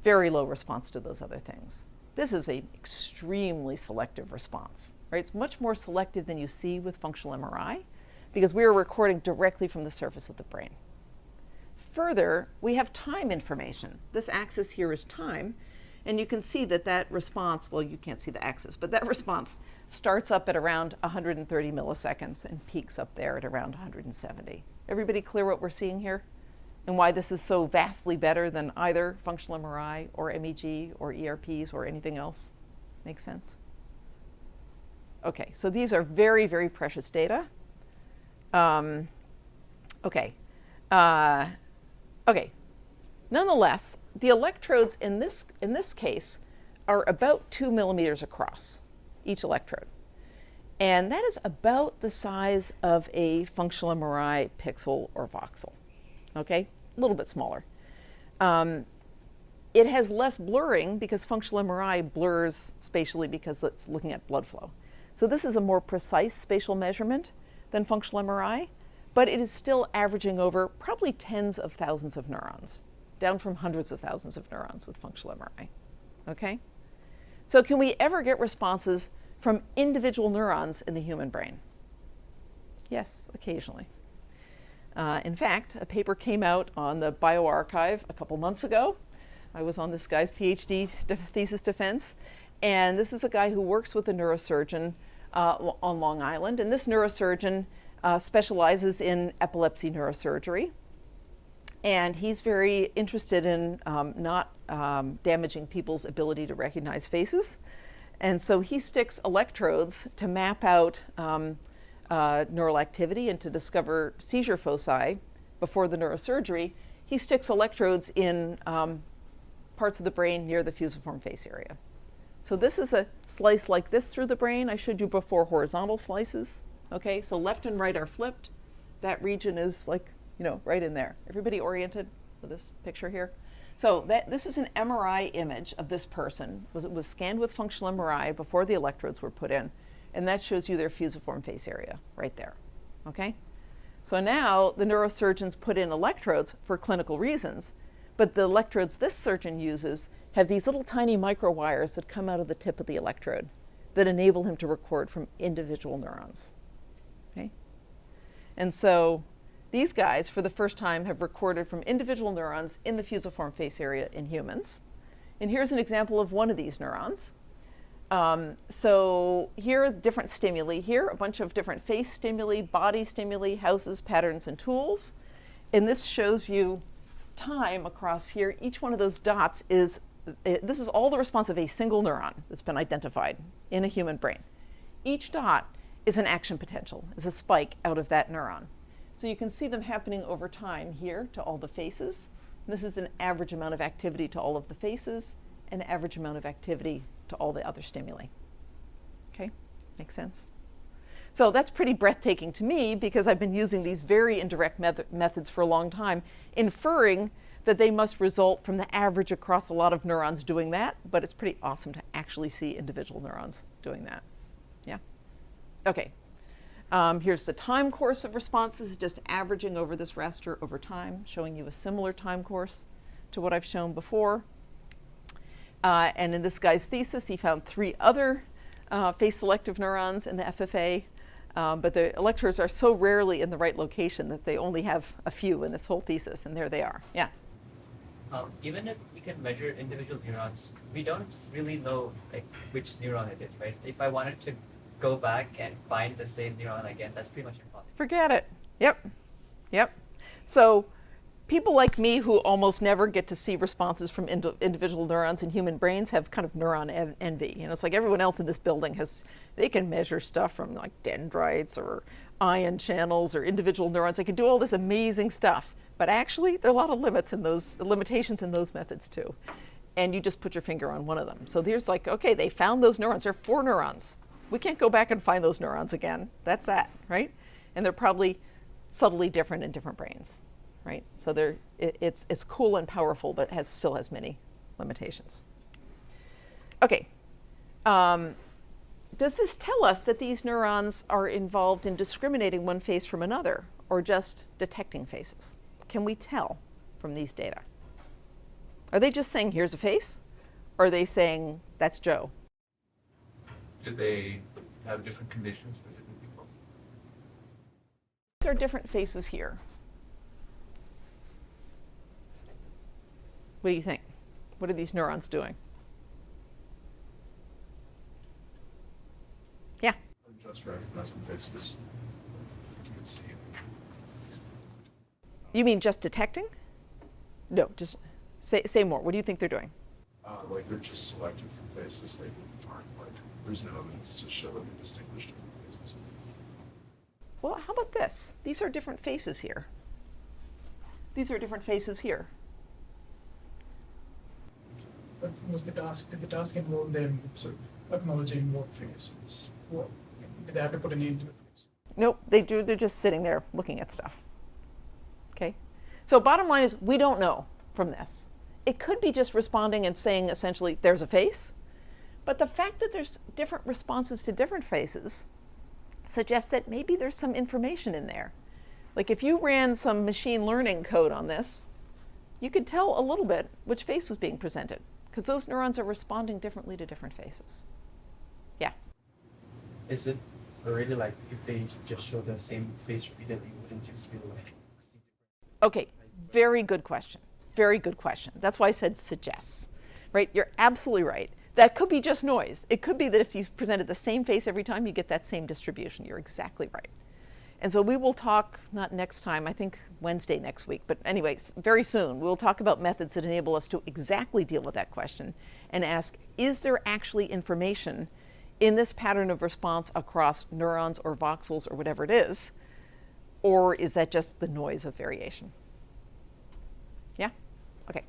S9: Very low response to those other things. This is an extremely selective response, right? It's much more selective than you see with functional MRI because we are recording directly from the surface of the brain. Further, we have time information. This axis here is time, and you can see that that response, well, you can't see the axis, but that response starts up at around 130 milliseconds and peaks up there at around 170. Everybody clear what we're seeing here? And why this is so vastly better than either functional MRI or MEG or ERPs or anything else? Make sense? Okay, so these are very, very precious data. Okay. Nonetheless, the electrodes in this case are about 2 millimeters across, each electrode. And that is about the size of a functional MRI pixel or voxel, okay? A little bit smaller. It has less blurring because functional MRI blurs spatially because it's looking at blood flow. So this is a more precise spatial measurement than functional MRI, but it is still averaging over probably tens of thousands of neurons, down from hundreds of thousands of neurons with functional MRI, okay? So can we ever get responses from individual neurons in the human brain? Yes, occasionally. In fact, a paper came out on the bioRxiv a couple months ago. I was on this guy's PhD thesis defense, and this is a guy who works with a neurosurgeon on Long Island, and this neurosurgeon specializes in epilepsy neurosurgery, and he's very interested in not damaging people's ability to recognize faces, and so he sticks electrodes to map out neural activity and to discover seizure foci before the neurosurgery. He sticks electrodes in parts of the brain near the fusiform face area. So this is a slice like this through the brain. I showed you before horizontal slices. Okay, so left and right are flipped. That region is like, right in there. Everybody oriented with this picture here? So this is an MRI image of this person. It was scanned with functional MRI before the electrodes were put in. And that shows you their fusiform face area right there, okay? So now the neurosurgeons put in electrodes for clinical reasons, but the electrodes this surgeon uses have these little tiny micro wires that come out of the tip of the electrode that enable him to record from individual neurons, okay? And so these guys, for the first time, have recorded from individual neurons in the fusiform face area in humans. And here's an example of one of these neurons. So here are different stimuli. Here, a bunch of different face stimuli, body stimuli, houses, patterns, and tools. And this shows you time across here. Each one of those dots is, this is all the response of a single neuron that's been identified in a human brain. Each dot is an action potential, is a spike out of that neuron. So you can see them happening over time here to all the faces. And this is an average amount of activity to all of the faces, an average amount of activity to all the other stimuli. Okay, makes sense? So that's pretty breathtaking to me because I've been using these very indirect methods for a long time, inferring that they must result from the average across a lot of neurons doing that, but it's pretty awesome to actually see individual neurons doing that. Yeah? Okay. Here's the time course of responses, just averaging over this raster over time, showing you a similar time course to what I've shown before. And in this guy's thesis, he found 3 other face-selective neurons in the FFA, but the electrodes are so rarely in the right location that they only have a few in this whole thesis, and there they are. Yeah?
S3: Even if we can measure individual neurons, we don't really know like which neuron it is, right? If I wanted to go back and find the same neuron again, that's pretty much impossible.
S9: Forget it. Yep. Yep. So people like me who almost never get to see responses from individual neurons in human brains have kind of neuron envy. You know, it's like everyone else in this building they can measure stuff from like dendrites or ion channels or individual neurons. They can do all this amazing stuff. But actually, there are a lot of limitations in those methods too. And you just put your finger on one of them. So there's like, okay, they found those neurons. There are 4 neurons. We can't go back and find those neurons again. That's that, right? And they're probably subtly different in different brains, right? So it's cool and powerful, but still has many limitations. Okay. Does this tell us that these neurons are involved in discriminating one face from another, or just detecting faces? Can we tell from these data? Are they just saying, here's a face? Or are they saying, that's Joe?
S13: Do they have different conditions for different people?
S9: These are different faces here. What do you think? What are these neurons doing? Yeah?
S7: Just recognizing faces. You can see.
S9: You mean just detecting? No, just say more. What do you think they're doing?
S7: Like they're just selecting from faces. They aren't like, there's no evidence to show that they distinguish different faces.
S9: Well, how about this? These are different faces here. These are different faces here.
S8: But did the task involve them sort of acknowledging what faces? Did they have to put a name to the face?
S9: Nope, they're just sitting there looking at stuff. Okay? So bottom line is, we don't know from this. It could be just responding and saying essentially, there's a face. But the fact that there's different responses to different faces suggests that maybe there's some information in there. Like if you ran some machine learning code on this, you could tell a little bit which face was being presented, because those neurons are responding differently to different faces. Yeah?
S5: Is it really like if they just show the same face repeatedly, wouldn't you still like see different?
S9: Okay, very good question. Very good question. That's why I said suggests, right? You're absolutely right. That could be just noise. It could be that if you presented the same face every time, you get that same distribution. You're exactly right. And so we will talk, not next time, I think Wednesday next week, but anyways, very soon, we'll talk about methods that enable us to exactly deal with that question and ask, is there actually information in this pattern of response across neurons or voxels or whatever it is, or is that just the noise of variation? Yeah? Okay.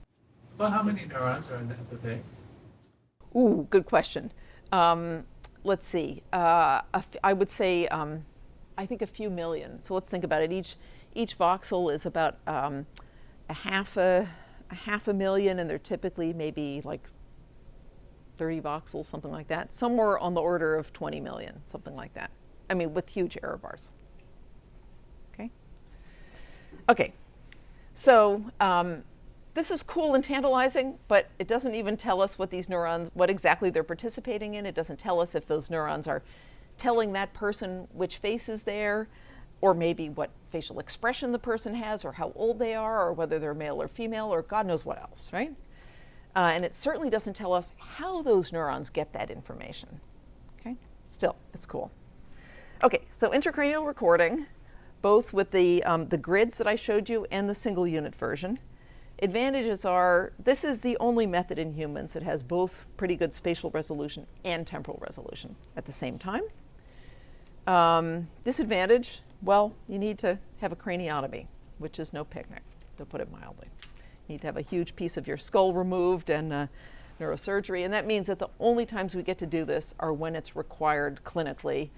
S13: Well, how many neurons are in the FFA?
S9: Ooh, good question. Let's see. I would say, I think a few million. So let's think about it. Each voxel is about a half a million, and they're typically maybe like 30 voxels, something like that. Somewhere on the order of 20 million, something like that. I mean, with huge error bars. Okay? Okay. So this is cool and tantalizing, but it doesn't even tell us what these neurons, what exactly they're participating in. It doesn't tell us if those neurons are telling that person which face is there, or maybe what facial expression the person has, or how old they are, or whether they're male or female, or God knows what else, right? And it certainly doesn't tell us how those neurons get that information. Okay? Still, it's cool. Okay, so intracranial recording, both with the grids that I showed you and the single unit version. Advantages are, this is the only method in humans that has both pretty good spatial resolution and temporal resolution at the same time. Disadvantage, well, you need to have a craniotomy, which is no picnic, to put it mildly. You need to have a huge piece of your skull removed and neurosurgery, and that means that the only times we get to do this are when it's required clinically,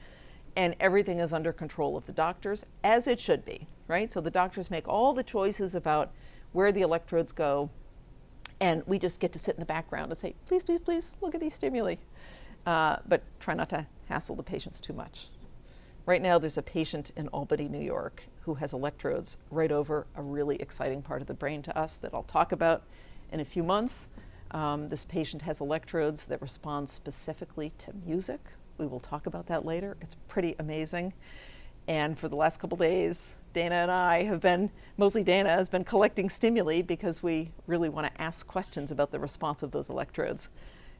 S9: and everything is under control of the doctors, as it should be, right? So the doctors make all the choices about where the electrodes go, and we just get to sit in the background and say, please, please, please, look at these stimuli. But try not to hassle the patients too much. Right now, there's a patient in Albany, New York, who has electrodes right over a really exciting part of the brain to us that I'll talk about in a few months. This patient has electrodes that respond specifically to music. We will talk about that later. It's pretty amazing. And for the last couple days, Dana and I have been, mostly Dana, has been collecting stimuli because we really want to ask questions about the response of those electrodes.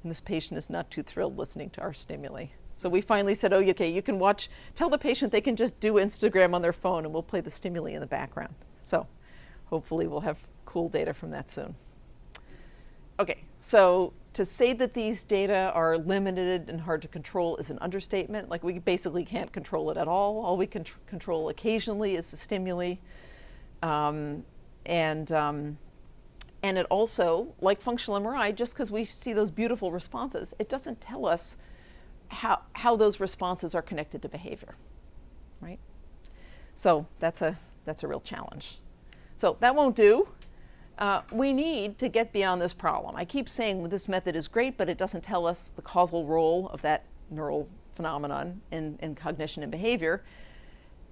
S9: And this patient is not too thrilled listening to our stimuli. So we finally said, oh, okay, you can watch, tell the patient they can just do Instagram on their phone and we'll play the stimuli in the background. So hopefully we'll have cool data from that soon. Okay, so to say that these data are limited and hard to control is an understatement. Like, we basically can't control it at all. All we can control occasionally is the stimuli. And it also, like functional MRI, just because we see those beautiful responses, it doesn't tell us how those responses are connected to behavior, right? So that's a real challenge. So that won't do. We need to get beyond this problem. I keep saying this method is great, but it doesn't tell us the causal role of that neural phenomenon in cognition and behavior.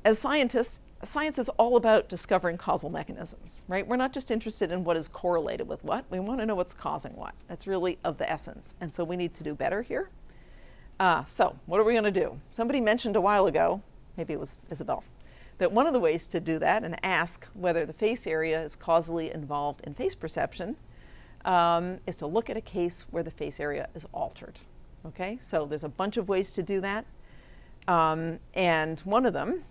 S9: As scientists, science is all about discovering causal mechanisms, right? We're not just interested in what is correlated with what. We want to know what's causing what. That's really of the essence. And so we need to do better here. So what are we going to do? Somebody mentioned a while ago, maybe it was Isabel, that one of the ways to do that and ask whether the face area is causally involved in face perception is to look at a case where the face area is altered. Okay, so there's a bunch of ways to do that. And one of them,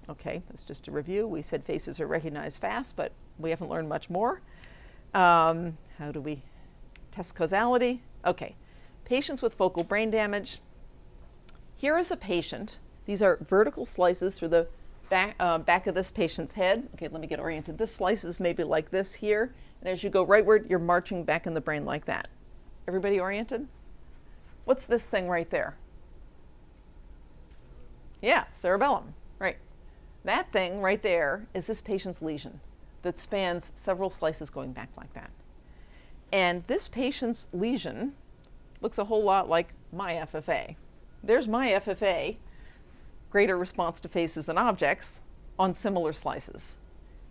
S9: okay, that's just a review. We said faces are recognized fast, but we haven't learned much more. How do we test causality? Okay, patients with focal brain damage. Here is a patient. These are vertical slices through the back of this patient's head. Okay, let me get oriented. This slice is maybe like this here. And as you go rightward, you're marching back in the brain like that. Everybody oriented? What's this thing right there? Yeah, cerebellum, right. That thing right there is this patient's lesion that spans several slices going back like that. And this patient's lesion looks a whole lot like my FFA. There's my FFA, greater response to faces and objects, on similar slices.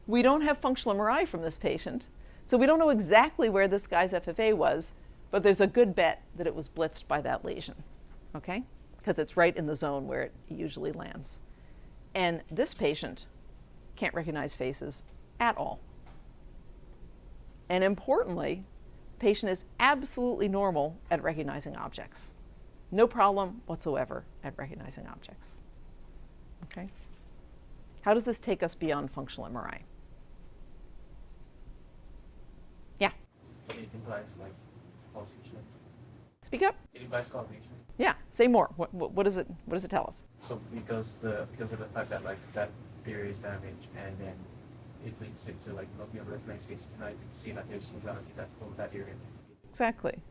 S9: We don't have functional MRI from this patient, so we don't know exactly where this guy's FFA was, but there's a good bet that it was blitzed by that lesion, okay? Because it's right in the zone where it usually lands. And this patient can't recognize faces at all. And importantly, the patient is absolutely normal at recognizing objects. No problem whatsoever at recognizing objects. Okay? How does this take us beyond functional MRI? Yeah?
S5: It implies like causation.
S9: Speak up.
S5: It implies causation.
S9: Yeah, say more. What does it tell us?
S5: So because of the fact that like that area is damaged and then it links it to like not being able to recognize faces, and I can see that there's causality that over that area.
S9: Exactly.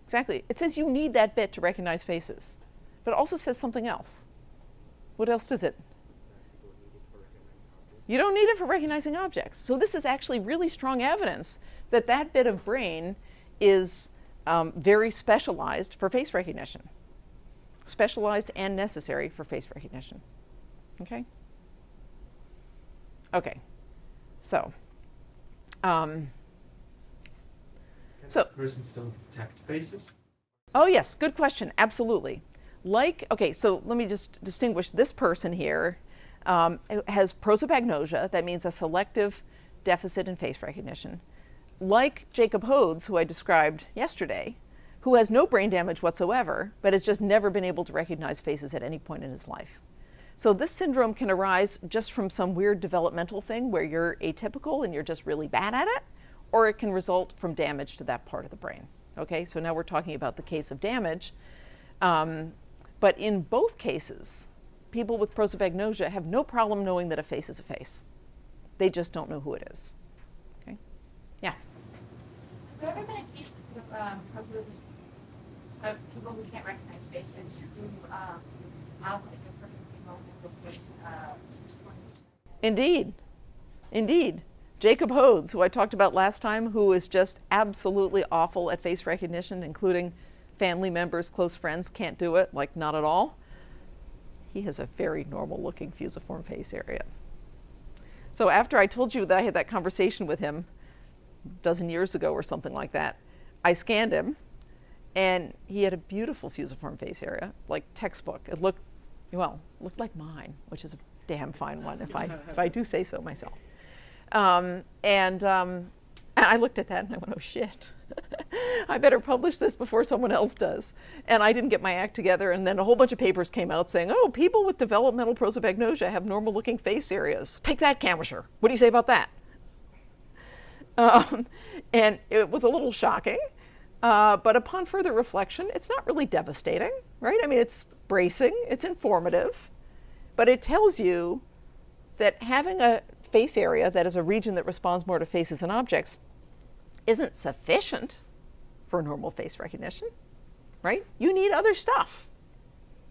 S9: Exactly. It says you need that bit to recognize faces, but it also says something else. What else does it? You don't need it for recognizing objects. So this is actually really strong evidence that that bit of brain is very specialized for face recognition. Specialized and necessary for face recognition. Okay? Okay. So.
S5: Can a person still detect faces?
S9: Oh yes, good question. Absolutely. Okay, so let me just distinguish this person here. Has prosopagnosia, that means a selective deficit in face recognition. Like Jacob Hodes, who I described yesterday, who has no brain damage whatsoever, but has just never been able to recognize faces at any point in his life. So this syndrome can arise just from some weird developmental thing where you're atypical and you're just really bad at it, or it can result from damage to that part of the brain. Okay, so now we're talking about the case of damage. But in both cases, people with prosopagnosia have no problem knowing that a face is a face. They just don't know who it is. Okay? Yeah?
S12: Has there ever been a case of people who can't recognize faces who have like a perfectly
S9: Indeed. Indeed. Jacob Hodes, who I talked about last time, who is just absolutely awful at face recognition, including family members, close friends, can't do it, like not at all. He has a very normal looking fusiform face area. So after I told you that I had that conversation with him a dozen years ago or something like that, I scanned him and he had a beautiful fusiform face area, like textbook. It looked like mine, which is a damn fine one if I do say so myself. And I looked at that and I went, oh shit, I better publish this before someone else does. And I didn't get my act together, and then a whole bunch of papers came out saying, oh, people with developmental prosopagnosia have normal looking face areas. Take that, Kanwisher. What do you say about that? And it was a little shocking, but upon further reflection, it's not really devastating, right? I mean, it's bracing, it's informative, but it tells you that having a face area that is a region that responds more to faces and objects isn't sufficient for normal face recognition, right? You need other stuff.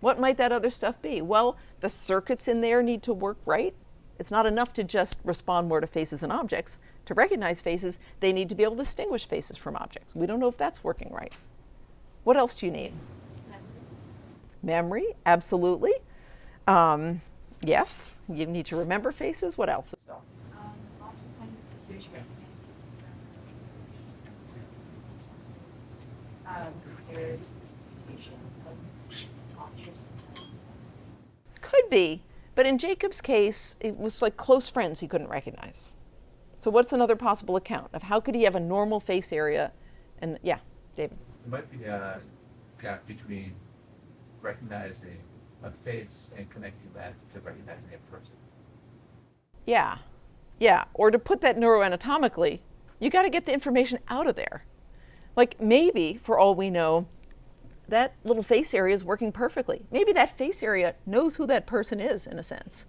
S9: What might that other stuff be? Well, the circuits in there need to work right. It's not enough to just respond more to faces and objects. To recognize faces, they need to be able to distinguish faces from objects. We don't know if that's working right. What else do you need? Memory, absolutely. Yes, you need to remember faces. What else?
S14: Oftentimes it's usually their mutation of postures.
S9: Could be, but in Jacob's case, it was like close friends he couldn't recognize. So what's another possible account of how could he have a normal face area? And yeah, David.
S13: There might be a gap between recognizing a face and connecting that to recognizing a person.
S9: Yeah. Or to put that neuroanatomically, you got to get the information out of there. Like maybe, for all we know, that little face area is working perfectly. Maybe that face area knows who that person is, in a sense.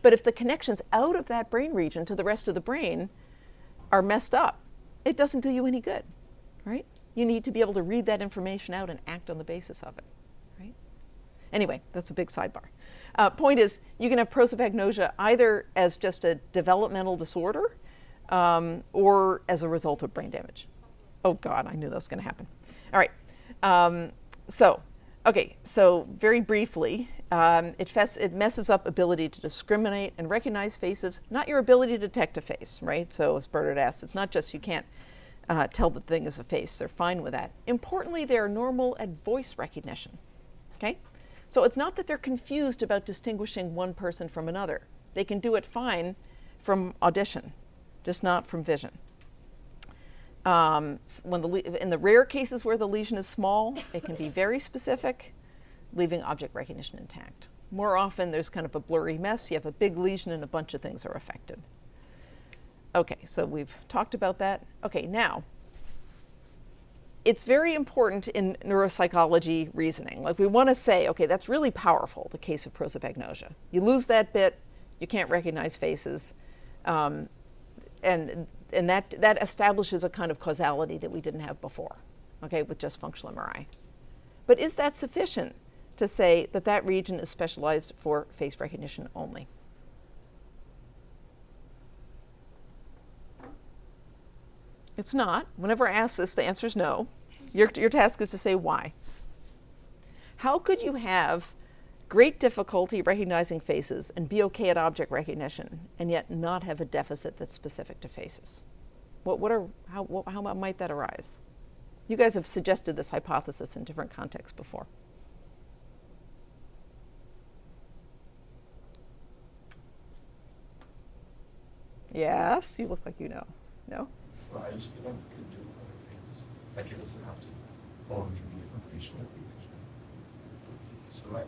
S9: But if the connections out of that brain region to the rest of the brain are messed up, it doesn't do you any good, right? You need to be able to read that information out and act on the basis of it, right? Anyway, that's a big sidebar. Point is, you can have prosopagnosia either as just a developmental disorder or as a result of brain damage. Oh God, I knew that was going to happen. All right, so very briefly, it messes up ability to discriminate and recognize faces, not your ability to detect a face, right? So as Bert had asked, it's not just you can't tell the thing is a face. They're fine with that. Importantly, they are normal at voice recognition, okay? So it's not that they're confused about distinguishing one person from another. They can do it fine from audition, just not from vision. In the rare cases where the lesion is small, it can be very specific, leaving object recognition intact. More often, there's kind of a blurry mess. You have a big lesion and a bunch of things are affected. Okay, so we've talked about that. Okay, now, it's very important in neuropsychology reasoning. Like we want to say, okay, that's really powerful, the case of prosopagnosia. You lose that bit, you can't recognize faces, and that establishes a kind of causality that we didn't have before, okay, with just functional MRI. But is that sufficient to say that that region is specialized for face recognition only? It's not. Whenever I ask this, the answer is no. Your task is to say why. How could you have great difficulty recognizing faces and be okay at object recognition and yet not have a deficit that's specific to faces? How might that arise? You guys have suggested this hypothesis in different contexts before. Yes, you look like you know. No?
S13: Well, I just feel like we could do other things. Like it doesn't have to only be from facial recognition. So like,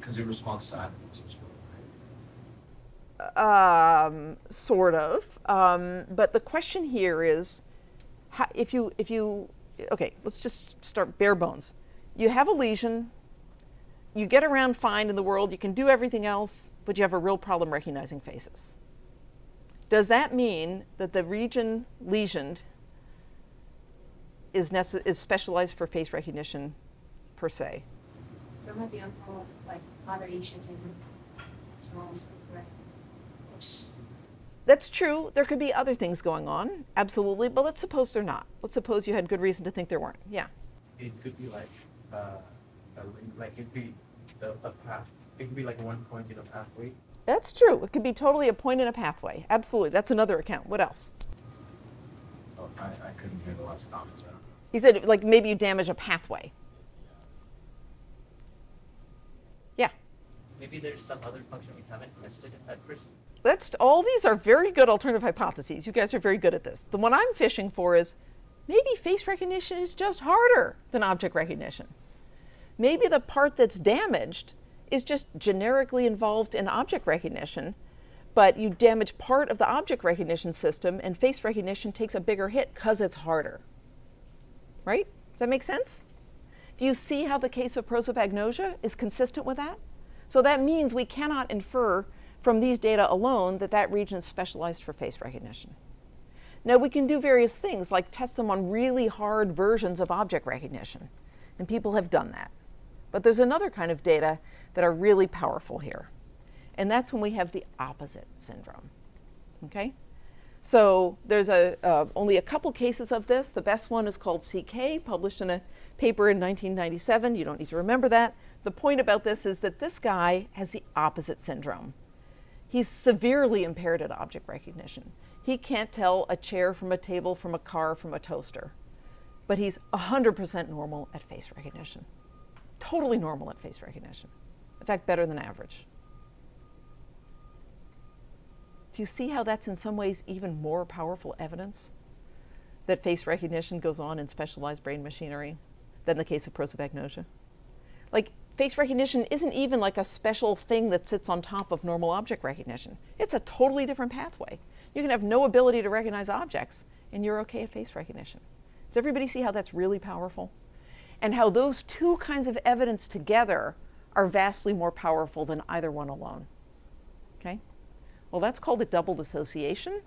S13: because it responds to animals as well, right?
S9: Sort of. But the question here is, okay, let's just start bare bones. You have a lesion, you get around fine in the world, you can do everything else, but you have a real problem recognizing faces. Does that mean that the region lesioned is specialized for face recognition per se?
S14: There might be like other issues in small software, which
S9: That's true. There could be other things going on, absolutely, but let's suppose they're not. Let's suppose you had good reason to think there weren't. Yeah.
S5: It could be like, it'd be a path. It could be like one point in a pathway.
S9: That's true. It could be totally a point in a pathway. Absolutely. That's another account. What else?
S13: Oh, I couldn't hear the last comments.
S9: He said, like, maybe you damage a pathway. Yeah.
S3: Maybe there's some other function we haven't tested at first.
S9: All these are very good alternative hypotheses. You guys are very good at this. The one I'm fishing for is maybe face recognition is just harder than object recognition. Maybe the part that's damaged is just generically involved in object recognition, but you damage part of the object recognition system and face recognition takes a bigger hit because it's harder. Right? Does that make sense? Do you see how the case of prosopagnosia is consistent with that? So that means we cannot infer from these data alone that that region is specialized for face recognition. Now we can do various things like test them on really hard versions of object recognition, and people have done that. But there's another kind of data that are really powerful here, and that's when we have the opposite syndrome. Okay? So there's only a couple cases of this. The best one is called CK, published in a paper in 1997. You don't need to remember that. The point about this is that this guy has the opposite syndrome. He's severely impaired at object recognition. He can't tell a chair from a table, from a car, from a toaster. But he's 100% normal at face recognition. Totally normal at face recognition. In fact, better than average. Do you see how that's in some ways even more powerful evidence that face recognition goes on in specialized brain machinery than the case of prosopagnosia? Like, face recognition isn't even like a special thing that sits on top of normal object recognition. It's a totally different pathway. You can have no ability to recognize objects, and you're okay at face recognition. Does everybody see how that's really powerful? And how those two kinds of evidence together are vastly more powerful than either one alone. Okay? Well, that's called a double dissociation.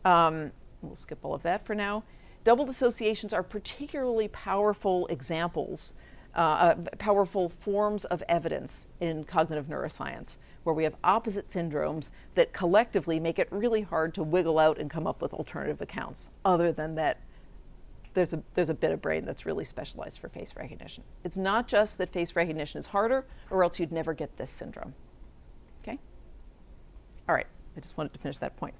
S9: We'll skip all of that for now. Double dissociations are particularly powerful examples, powerful forms of evidence in cognitive neuroscience, where we have opposite syndromes that collectively make it really hard to wiggle out and come up with alternative accounts, other than that there's a bit of brain that's really specialized for face recognition. It's not just that face recognition is harder, or else you'd never get this syndrome. Okay? All right, I just wanted to finish that point.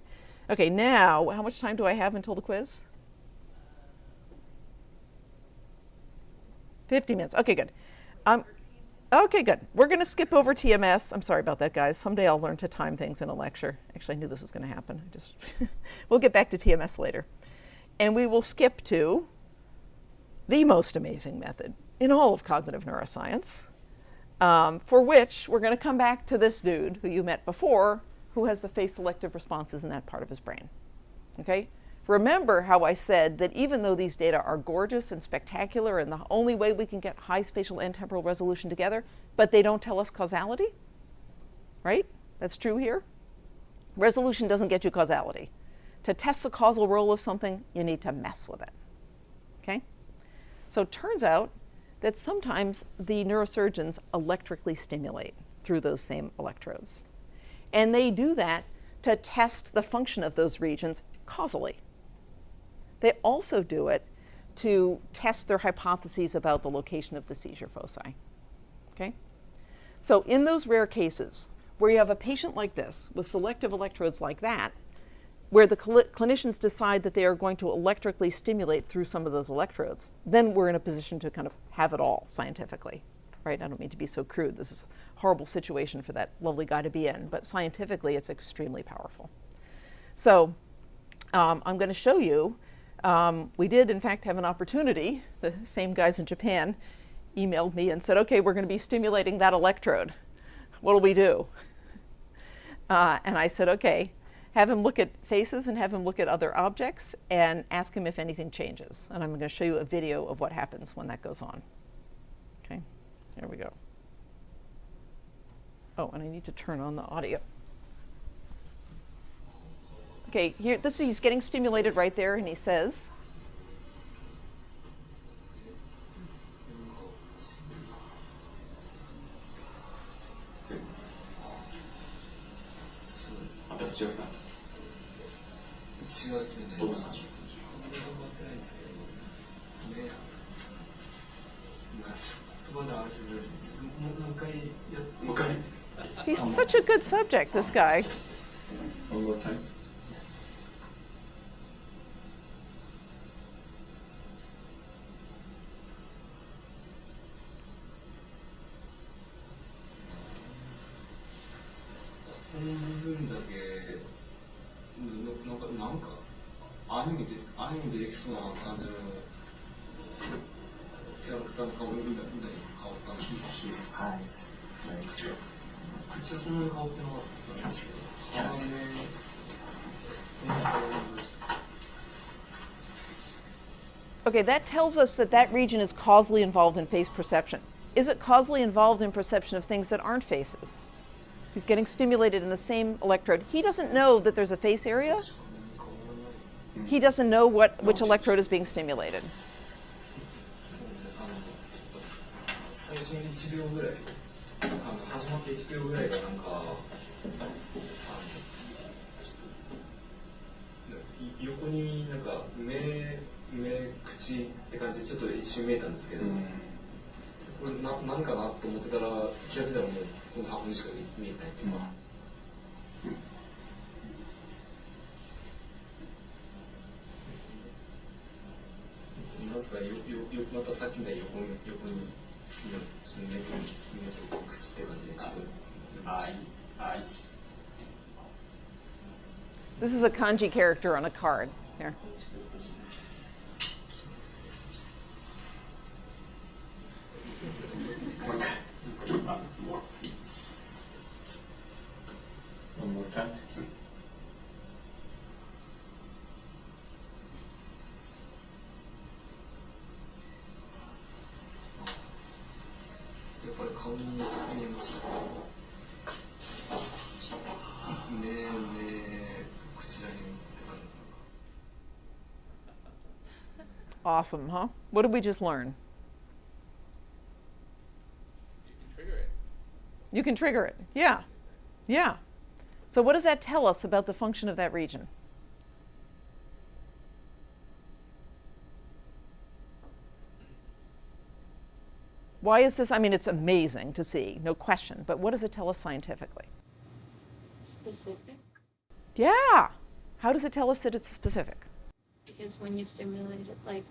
S9: Okay, now, how much time do I have until the quiz? 50 minutes. Okay, good. Okay, good. We're going to skip over TMS. I'm sorry about that, guys. Someday I'll learn to time things in a lecture. Actually, I knew this was going to happen. We'll get back to TMS later. And we will skip to the most amazing method in all of cognitive neuroscience, for which we're going to come back to this dude who you met before, who has the face selective responses in that part of his brain. Okay? Remember how I said that even though these data are gorgeous and spectacular and the only way we can get high spatial and temporal resolution together, but they don't tell us causality? Right? That's true here. Resolution doesn't get you causality. To test the causal role of something, you need to mess with it. Okay? So it turns out that sometimes the neurosurgeons electrically stimulate through those same electrodes. And they do that to test the function of those regions causally. They also do it to test their hypotheses about the location of the seizure foci. Okay? So in those rare cases where you have a patient like this with selective electrodes like that, where the clinicians decide that they are going to electrically stimulate through some of those electrodes, then we're in a position to kind of have it all scientifically. Right? I don't mean to be so crude. This is a horrible situation for that lovely guy to be in, but scientifically it's extremely powerful. So I'm going to show you, we did in fact have an opportunity. The same guys in Japan emailed me and said, okay, we're going to be stimulating that electrode. What'll we do? And I said, okay, have him look at faces and have him look at other objects and ask him if anything changes. And I'm going to show you a video of what happens when that goes on. Okay, there we go. Oh, and I need to turn on the audio. Okay, here, he's getting stimulated right there, and he says,
S2: He's such a good subject, this guy.
S15: One more time. His eyes, very true.
S2: Okay, that tells us that that region is causally involved in face perception. Is it causally involved in perception of things that aren't faces? He's getting stimulated in the same electrode. He doesn't know that there's a face area. He doesn't know which electrode is being stimulated.
S15: 最初の1秒ぐらい、始まって1秒ぐらいがなんか、横になんか目、口って感じでちょっと一瞬見えたんですけど、これ何かなと思ってたら気がついたらもうこの箱にしか見えないっていうか。なんですか、またさっきみたいに横に。
S2: This is a kanji character on a card. Here.
S15: One more time.
S2: Awesome, huh? What did we just learn?
S11: You can trigger it.
S2: You can trigger it. Yeah. Yeah. So what does that tell us about the function of that region? Why is this? I mean, it's amazing to see, no question, but what does it tell us scientifically?
S14: Specific.
S2: Yeah. How does it tell us that it's specific?
S14: Because when you stimulate it, like,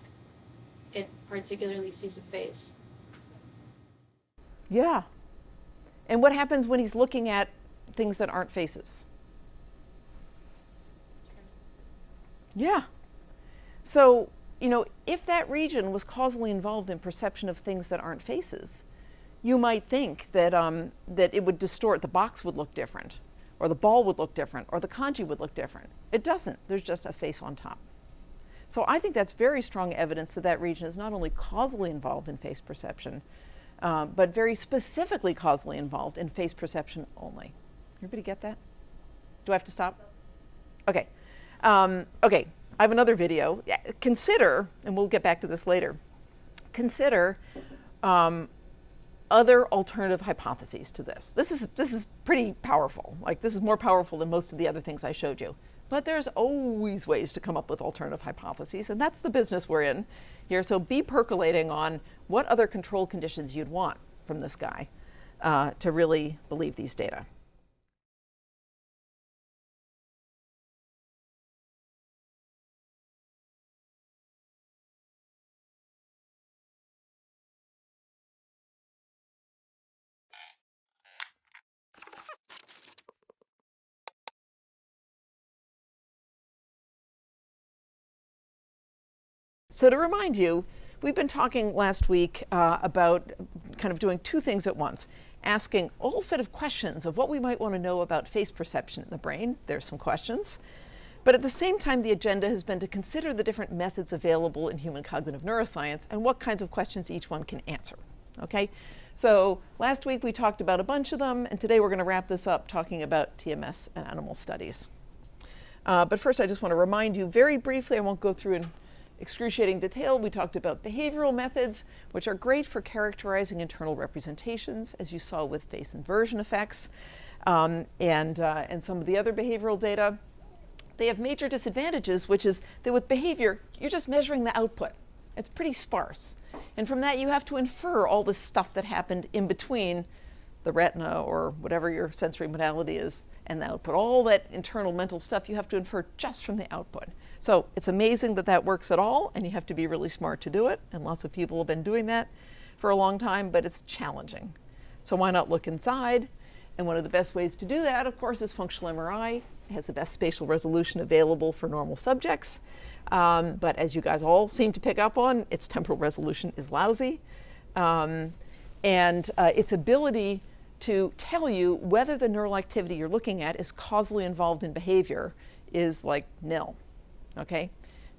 S14: it particularly sees a face.
S2: Yeah. And what happens when he's looking at things that aren't faces? Yeah. So, you know, if that region was causally involved in perception of things that aren't faces, you might think that, that it would distort, the box would look different, or the ball would look different, or the kanji would look different. It doesn't. There's just a face on top. So I think that's very strong evidence that that region is not only causally involved in face perception, but very specifically causally involved in face perception only. Everybody get that? Do I have to stop? Okay. Okay, I have another video. Consider, and we'll get back to this later, consider other alternative hypotheses to this. This is pretty powerful. Like, this is more powerful than most of the other things I showed you. But there's always ways to come up with alternative hypotheses, and that's the business we're in here. So be percolating on what other control conditions you'd want from this guy to really believe these data. So to remind you, we've been talking last week about kind of doing two things at once. Asking a whole set of questions of what we might want to know about face perception in the brain. There's some questions. But at the same time, the agenda has been to consider the different methods available in human cognitive neuroscience and what kinds of questions each one can answer. Okay? So last week we talked about a bunch of them, and today we're going to wrap this up talking about TMS and animal studies. But first I just want to remind you very briefly, I won't go through
S9: excruciating detail, we talked about behavioral methods, which are great for characterizing internal representations, as you saw with face inversion effects, and some of the other behavioral data. They have major disadvantages, which is that with behavior, you're just measuring the output. It's pretty sparse. And from that, you have to infer all this stuff that happened in between the retina or whatever your sensory modality is and the output. All that internal mental stuff you have to infer just from the output. So it's amazing that that works at all, and you have to be really smart to do it. And lots of people have been doing that for a long time, but it's challenging. So why not look inside? And one of the best ways to do that, of course, is functional MRI. It has the best spatial resolution available for normal subjects. But as you guys all seem to pick up on, its temporal resolution is lousy. And its ability to tell you whether the neural activity you're looking at is causally involved in behavior is like nil. Okay?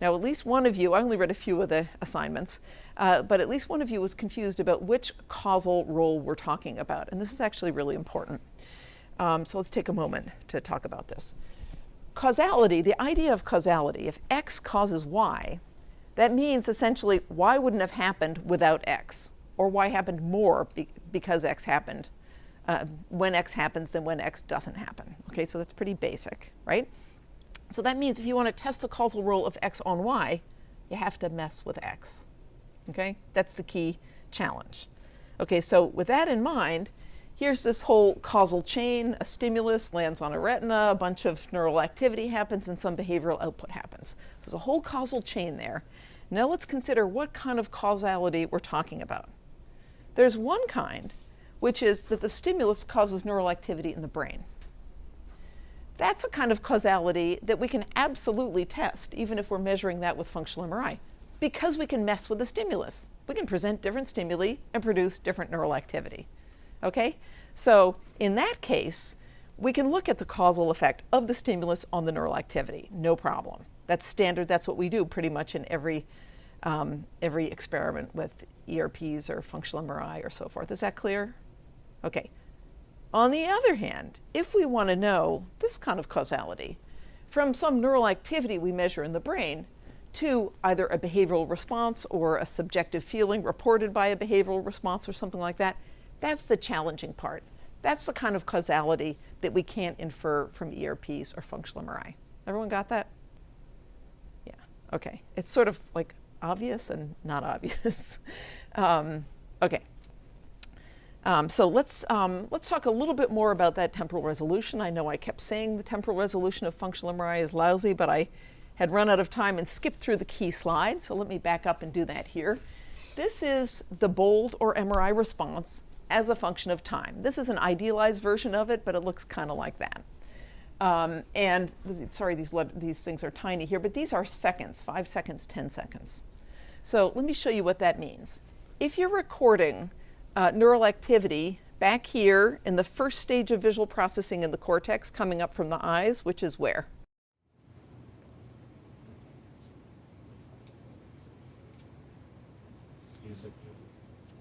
S9: Now, at least one of you, I only read a few of the assignments, but at least one of you was confused about which causal role we're talking about. And this is actually really important. So let's take a moment to talk about this. Causality, the idea of causality, if X causes Y, that means essentially Y wouldn't have happened without X, or Y happened more because X happened, when X happens than when X doesn't happen. Okay, so that's pretty basic, right? So that means if you want to test the causal role of X on Y, you have to mess with X. Okay, that's the key challenge. Okay, so with that in mind, here's this whole causal chain. A stimulus lands on a retina, a bunch of neural activity happens, and some behavioral output happens. So there's a whole causal chain there. Now let's consider what kind of causality we're talking about. There's one kind, which is that the stimulus causes neural activity in the brain. That's a kind of causality that we can absolutely test, even if we're measuring that with functional MRI, because we can mess with the stimulus. We can present different stimuli and produce different neural activity. Okay? So in that case, we can look at the causal effect of the stimulus on the neural activity. No problem. That's standard. That's what we do pretty much in every experiment with ERPs or functional MRI or so forth. Is that clear? Okay. On the other hand, if we want to know this kind of causality from some neural activity we measure in the brain to either a behavioral response or a subjective feeling reported by a behavioral response or something like that, that's the challenging part. That's the kind of causality that we can't infer from ERPs or functional MRI. Everyone got that? Yeah, okay. It's sort of like obvious and not obvious. Okay. So let's talk a little bit more about that temporal resolution. I know I kept saying the temporal resolution of functional MRI is lousy, but I had run out of time and skipped through the key slide. So let me back up and do that here. This is the BOLD or MRI response as a function of time. This is an idealized version of it, but it looks kind of like that. And sorry, these things are tiny here, but these are seconds, 5 seconds, 10 seconds. So let me show you what that means. If you're recording neural activity back here in the first stage of visual processing in the cortex coming up from the eyes, which is where?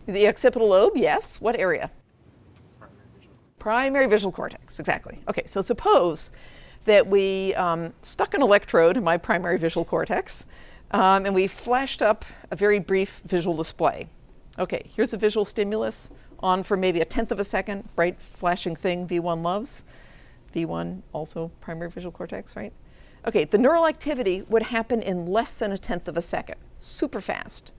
S9: The occipital lobe, yes. What area? Primary visual cortex, exactly. Okay, so suppose that we stuck an electrode in my primary visual cortex and we flashed up a very brief visual display. Okay, here's a visual stimulus on for maybe 1/10 of a second, bright flashing thing V1 loves. V1 also primary visual cortex, right? Okay, the neural activity would happen in less than 1/10 of a second, super fast.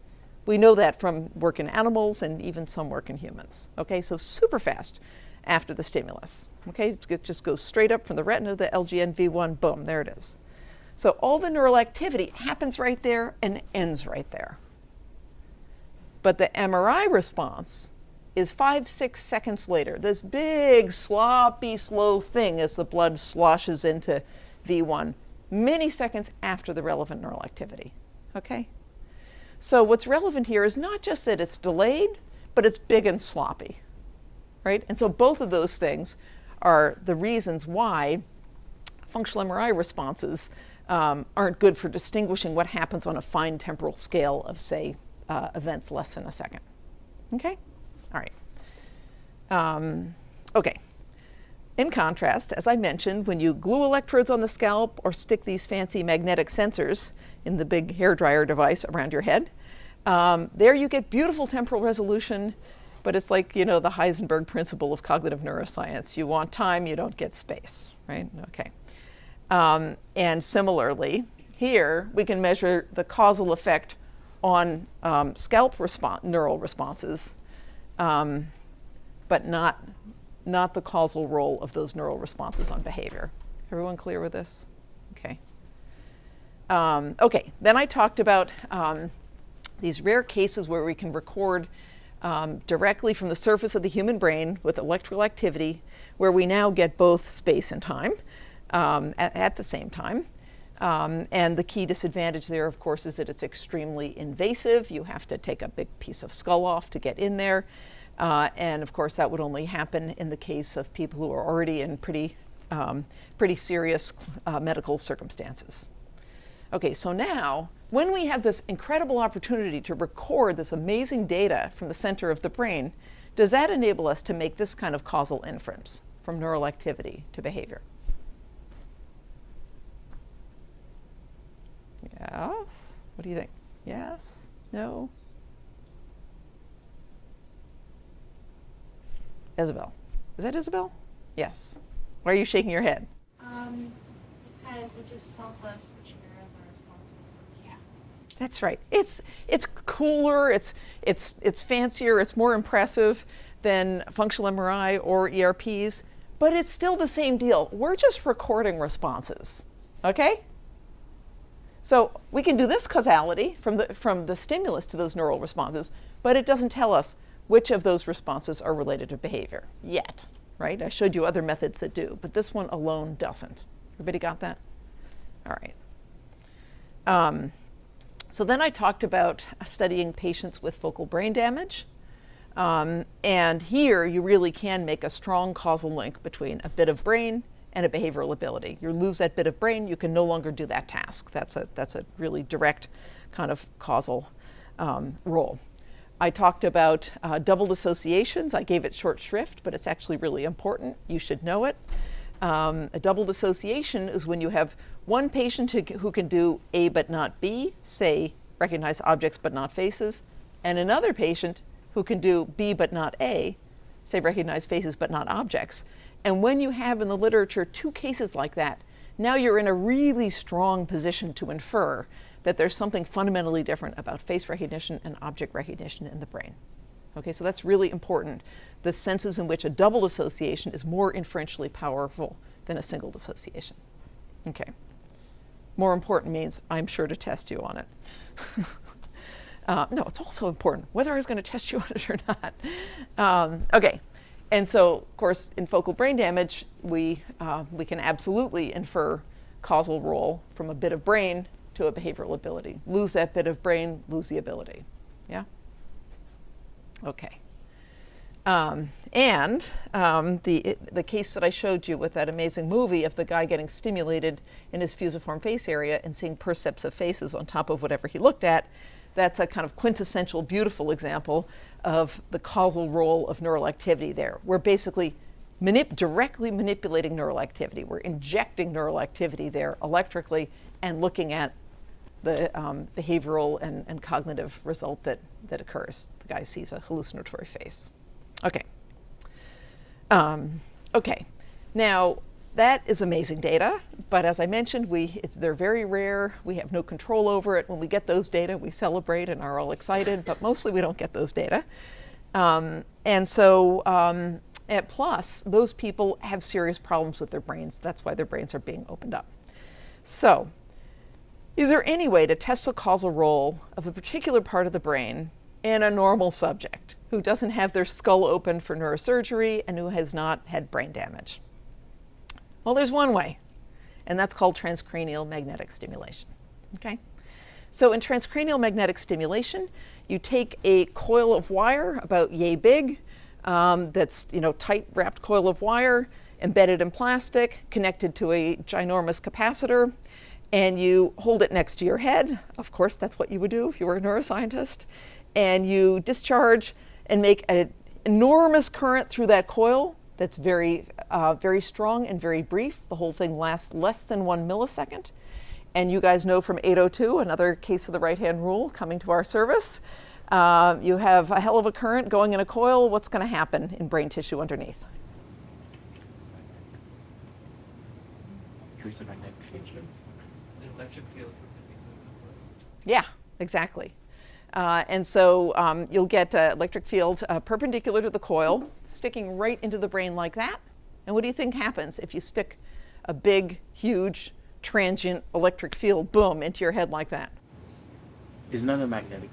S9: We know that from work in animals and even some work in humans. Okay, so super fast after the stimulus. Okay, it just goes straight up from the retina to the LGN V1, boom, there it is. So all the neural activity happens right there and ends right there. But the MRI response is 5-6 seconds later. This big, sloppy, slow thing as the blood sloshes into V1, many seconds after the relevant neural activity. Okay? So what's relevant here is not just that it's delayed, but it's big and sloppy, right? And so both of those things are the reasons why functional MRI responses aren't good for distinguishing what happens on a fine temporal scale of, say, events less than a second. Okay? All right. Okay. In contrast, as I mentioned, when you glue electrodes on the scalp or stick these fancy magnetic sensors in the big hairdryer device around your head, there you get beautiful temporal resolution, but it's like, you know, the Heisenberg principle of cognitive neuroscience. You want time, you don't get space, right? Okay. And similarly, here we can measure the causal effect on scalp neural responses, but not the causal role of those neural responses on behavior. Everyone clear with this? Okay. Okay, then I talked about these rare cases where we can record directly from the surface of the human brain with electrical activity, where we now get both space and time at the same time. And the key disadvantage there, of course, is that it's extremely invasive. You have to take a big piece of skull off to get in there. And of course, that would only happen in the case of people who are already in pretty serious medical circumstances. Okay, so now, when we have this incredible opportunity to record this amazing data from the center of the brain, does that enable us to make this kind of causal inference from neural activity to behavior? Yes? What do you think? Yes? No? Isabel. Is that Isabel? Yes. Why are you shaking your head?
S14: Because it just tells us which neurons are responsible for. Yeah.
S9: That's right. It's cooler, it's fancier, it's more impressive than functional MRI or ERPs, but it's still the same deal. We're just recording responses, okay? So we can do this causality from the stimulus to those neural responses, but it doesn't tell us which of those responses are related to behavior yet, right? I showed you other methods that do, but this one alone doesn't. Everybody got that? All right. So then I talked about studying patients with focal brain damage. And here you really can make a strong causal link between a bit of brain and a behavioral ability. You lose that bit of brain, you can no longer do that task. That's a really direct kind of causal role. I talked about double dissociations. I gave it short shrift, but it's actually really important. You should know it. A double dissociation is when you have one patient who can do A but not B, say recognize objects but not faces, and another patient who can do B but not A, say recognize faces but not objects. And when you have in the literature two cases like that, now you're in a really strong position to infer that there's something fundamentally different about face recognition and object recognition in the brain. Okay, so that's really important. The senses in which a double dissociation is more inferentially powerful than a single dissociation. Okay. More important means I'm sure to test you on it. No, it's also important whether I was going to test you on it or not. Okay. And so, of course, in focal brain damage, we can absolutely infer causal role from a bit of brain to a behavioral ability. Lose that bit of brain, lose the ability. Yeah? Okay. And the case that I showed you with that amazing movie of the guy getting stimulated in his fusiform face area and seeing percepts of faces on top of whatever he looked at, that's a kind of quintessential, beautiful example of the causal role of neural activity there. We're basically directly manipulating neural activity. We're injecting neural activity there electrically and looking at the behavioral and cognitive result that occurs. The guy sees a hallucinatory face. Okay. Okay. Now, that is amazing data, but as I mentioned, they're very rare. We have no control over it. When we get those data, we celebrate and are all excited, but mostly we don't get those data. And so, plus, those people have serious problems with their brains. That's why their brains are being opened up. So, is there any way to test the causal role of a particular part of the brain in a normal subject who doesn't have their skull open for neurosurgery and who has not had brain damage? Well, there's one way, and that's called transcranial magnetic stimulation. Okay? So in transcranial magnetic stimulation, you take a coil of wire about yay big, that's tight wrapped coil of wire, embedded in plastic, connected to a ginormous capacitor, and you hold it next to your head. Of course, that's what you would do if you were a neuroscientist. And you discharge and make an enormous current through that coil that's very, very strong and very brief. The whole thing lasts less than 1 millisecond. And you guys know from 802, another case of the right-hand rule coming to our service, you have a hell of a current going in a coil. What's going to happen in brain tissue underneath?
S3: The electric field.
S9: Yeah, exactly. And so you'll get electric field perpendicular to the coil, sticking right into the brain like that. And what do you think happens if you stick a big, huge, transient electric field, boom, into your head like that?
S5: It's not a magnetic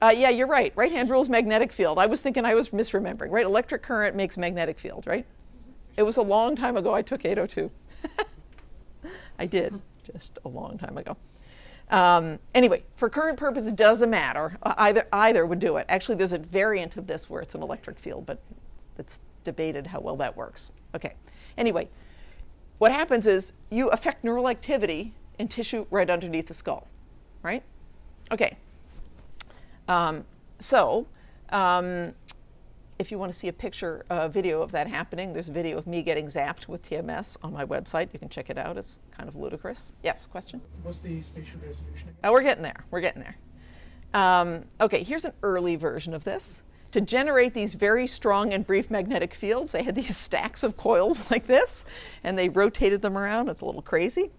S5: field.
S9: Yeah, you're right. Right-hand rule's magnetic field. I was thinking I was misremembering, right? Electric current makes magnetic field, right? It was a long time ago I took 802. I did, just a long time ago. Anyway, for current purposes, it doesn't matter. Either would do it. Actually, there's a variant of this where it's an electric field, but it's debated how well that works. Okay. Anyway, what happens is you affect neural activity in tissue right underneath the skull, right? Okay. If you want to see a video of that happening, there's a video of me getting zapped with TMS on my website. You can check it out. It's kind of ludicrous. Yes, question?
S8: What's the spatial resolution again?
S9: Oh, we're getting there. We're getting there. Okay, here's an early version of this. To generate these very strong and brief magnetic fields, they had these stacks of coils like this, and they rotated them around. It's a little crazy.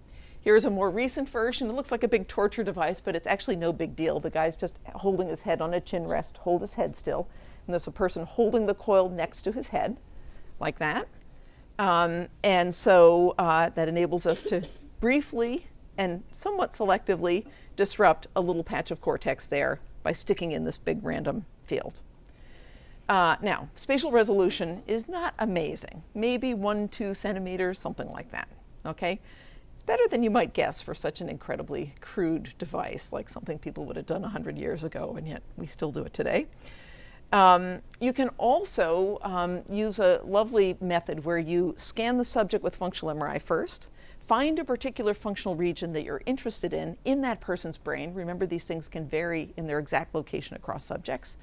S9: Here's a more recent version. It looks like a big torture device, but it's actually no big deal. The guy's just holding his head on a chin rest, hold his head still. And there's a person holding the coil next to his head, like that. And so that enables us to briefly and somewhat selectively disrupt a little patch of cortex there by sticking in this big random field. Now, spatial resolution is not amazing. Maybe 1-2 centimeters, something like that, okay? It's better than you might guess for such an incredibly crude device, like something people would have done 100 years ago, and yet we still do it today. You can also use a lovely method where you scan the subject with functional MRI first, find a particular functional region that you're interested in that person's brain. Remember, these things can vary in their exact location across subjects.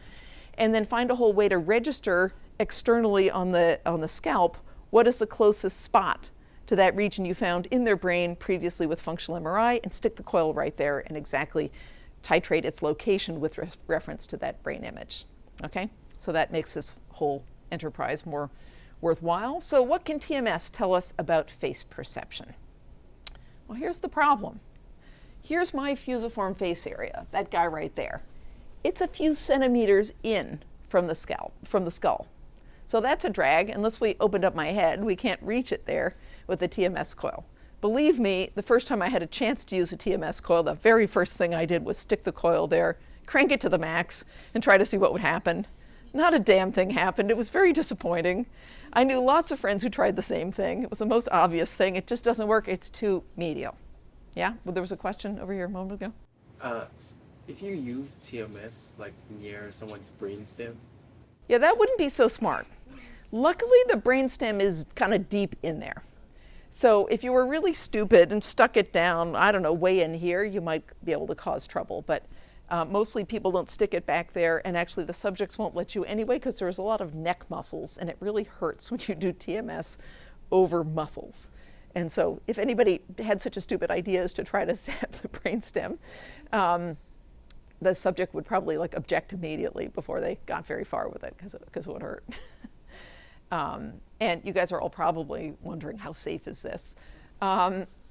S9: And then find a whole way to register externally on the scalp what is the closest spot to that region you found in their brain previously with functional MRI, and stick the coil right there and exactly titrate its location with reference to that brain image. Okay, so that makes this whole enterprise more worthwhile. So what can TMS tell us about face perception? Well, here's the problem. Here's my fusiform face area, that guy right there. It's a few centimeters in from the skull. So that's a drag. Unless we opened up my head, we can't reach it there with the TMS coil. Believe me, the first time I had a chance to use a TMS coil, the very first thing I did was stick the coil there, crank it to the max, and try to see what would happen. Not a damn thing happened. It was very disappointing. I knew lots of friends who tried the same thing. It was the most obvious thing. It just doesn't work. It's too medial. Yeah? Well, there was a question over here a moment ago.
S5: If you use TMS like near someone's brainstem?
S9: Yeah, that wouldn't be so smart. Luckily, the brainstem is kind of deep in there. So if you were really stupid and stuck it down, I don't know, way in here, you might be able to cause trouble. But mostly people don't stick it back there, and actually the subjects won't let you anyway because there's a lot of neck muscles, and it really hurts when you do TMS over muscles. And so if anybody had such a stupid idea as to try to zap the brainstem, the subject would probably object immediately before they got very far with it because it would hurt. And you guys are all probably wondering, how safe is this?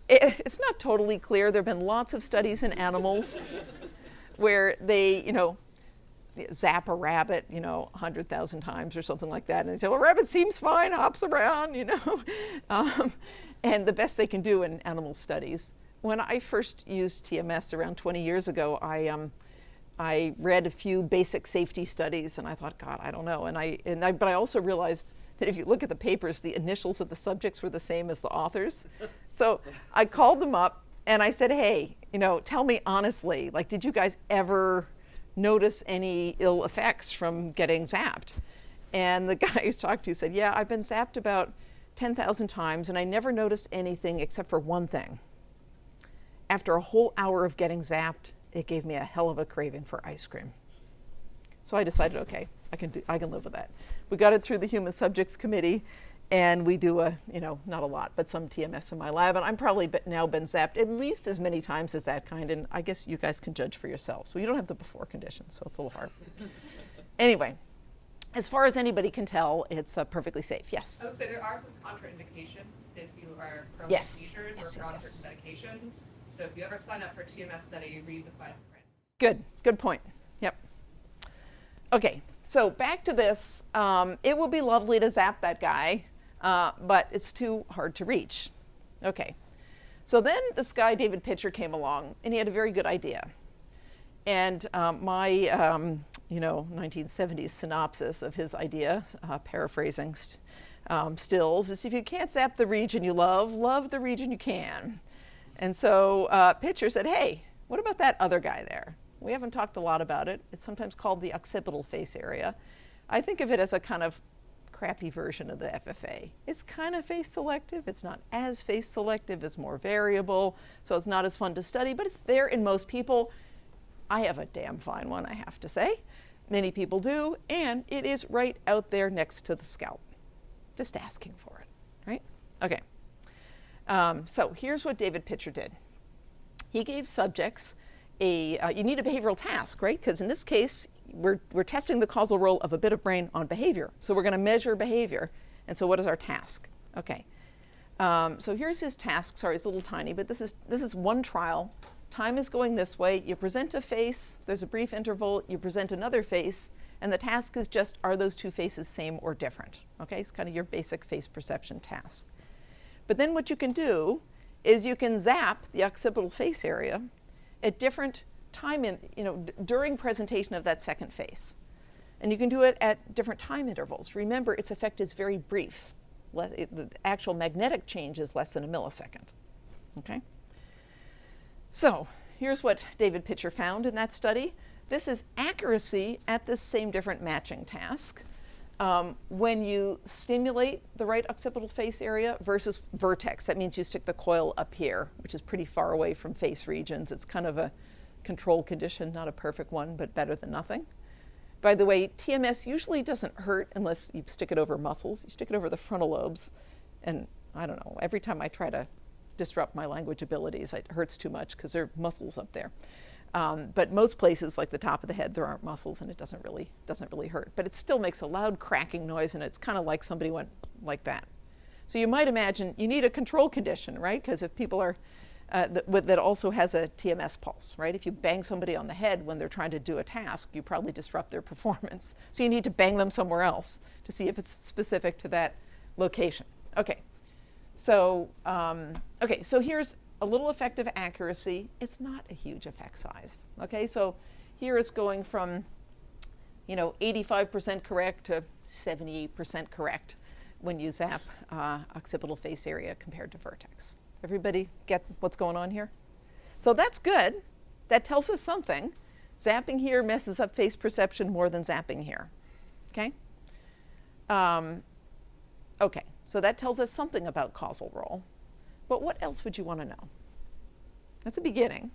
S9: It's not totally clear. There have been lots of studies in animals where they, zap a rabbit, 100,000 times or something like that. And they say, well, rabbit seems fine, hops around, And the best they can do in animal studies. When I first used TMS around 20 years ago, I read a few basic safety studies, and I thought, God, I don't know. But I also realized that if you look at the papers, the initials of the subjects were the same as the authors. So I called them up and I said, hey, tell me honestly, did you guys ever notice any ill effects from getting zapped? And the guy I talked to said, yeah, I've been zapped about 10,000 times, and I never noticed anything except for one thing. After a whole hour of getting zapped, it gave me a hell of a craving for ice cream. So I decided, okay,
S2: I can live with that. We got it through the Human Subjects Committee, and we do not a lot, but some TMS in my lab, and I'm probably now been zapped at least as many times as that kind, and I guess you guys can judge for yourselves. Well, you don't have the before conditions, so it's a little hard. Anyway, as far as anybody can tell, it's perfectly safe. Yes?
S16: I would say there are some contraindications if you are prone
S2: Yes.
S16: to seizures
S2: Yes,
S16: or
S2: yes,
S16: on
S2: yes.
S16: certain medications. So if you ever sign up for a TMS study, read the fine print.
S2: Good point. Yep. Okay, so back to this. It would be lovely to zap that guy, but it's too hard to reach. Okay, so then this guy, David Pitcher, came along, and he had a very good idea. And my 1970s synopsis of his idea, paraphrasing Stills, is if you can't zap the region you love, love the region you can. And so Pitcher said, hey, what about that other guy there? We haven't talked a lot about it. It's sometimes called the occipital face area. I think of it as a kind of crappy version of the FFA. It's kind of face selective. It's not as face selective. It's more variable. So it's not as fun to study, but it's there in most people. I have a damn fine one, I have to say. Many people do, and it is right out there next to the scalp. Just asking for it, right? Okay. So here's what David Pitcher did. He gave subjects you need a behavioral task, right? Because in this case, we're testing the causal role of a bit of brain on behavior. So we're going to measure behavior. And so what is our task? Okay. So here's his task. Sorry, it's a little tiny, but this is one trial. Time is going this way. You present a face. There's a brief interval. You present another face. And the task is just, are those two faces same or different? Okay, it's kind of your basic face perception task. But then what you can do is you can zap the occipital face area at different time, during presentation of that second face. And you can do it at different time intervals. Remember, its effect is very brief. The actual magnetic change is less than a millisecond. Okay? So here's what David Pitcher found in that study. This is accuracy at this same different matching task. When you stimulate the right occipital face area versus vertex, that means you stick the coil up here, which is pretty far away from face regions. It's kind of a control condition, not a perfect one, but better than nothing. By the way, TMS usually doesn't hurt unless you stick it over muscles. You stick it over the frontal lobes, and I don't know, every time I try to disrupt my language abilities, it hurts too much because there are muscles up there. But most places, like the top of the head, there aren't muscles, and it doesn't really hurt. But it still makes a loud cracking noise, and it's kind of like somebody went like that. So you might imagine you need a control condition, right? Because if people are that also has a TMS pulse, right? If you bang somebody on the head when they're trying to do a task, you probably disrupt their performance. So you need to bang them somewhere else to see if it's specific to that location. Okay. So so here's a little effective accuracy. It's not a huge effect size. Okay, so here it's going from 85% correct to 78% correct when you zap occipital face area compared to vertex. Everybody get what's going on here? So that's good. That tells us something. Zapping here messes up face perception more than zapping here. Okay? Okay, so that tells us something about causal role. But what else would you want to know? That's a beginning.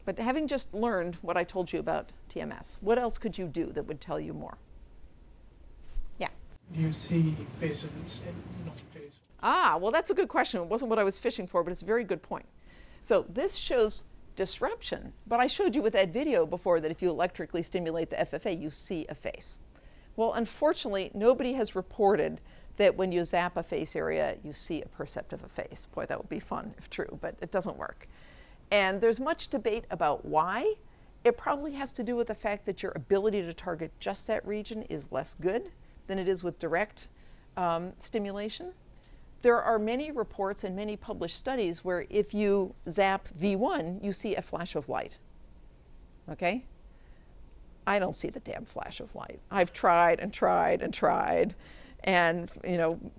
S2: But having just learned what I told you about TMS, what else could you do that would tell you more? Yeah.
S8: Do you see faces in non-face?
S2: Well, that's a good question. It wasn't what I was fishing for, but it's a very good point. So this shows disruption, but I showed you with that video before that if you electrically stimulate the FFA, you see a face. Well, unfortunately, nobody has reported that when you zap a face area, you see a percept of a face. Boy, that would be fun if true, but it doesn't work. And there's much debate about why. It probably has to do with the fact that your ability to target just that region is less good than it is with direct stimulation. There are many reports and many published studies where if you zap V1, you see a flash of light. Okay? I don't see the damn flash of light. I've tried and tried and tried. And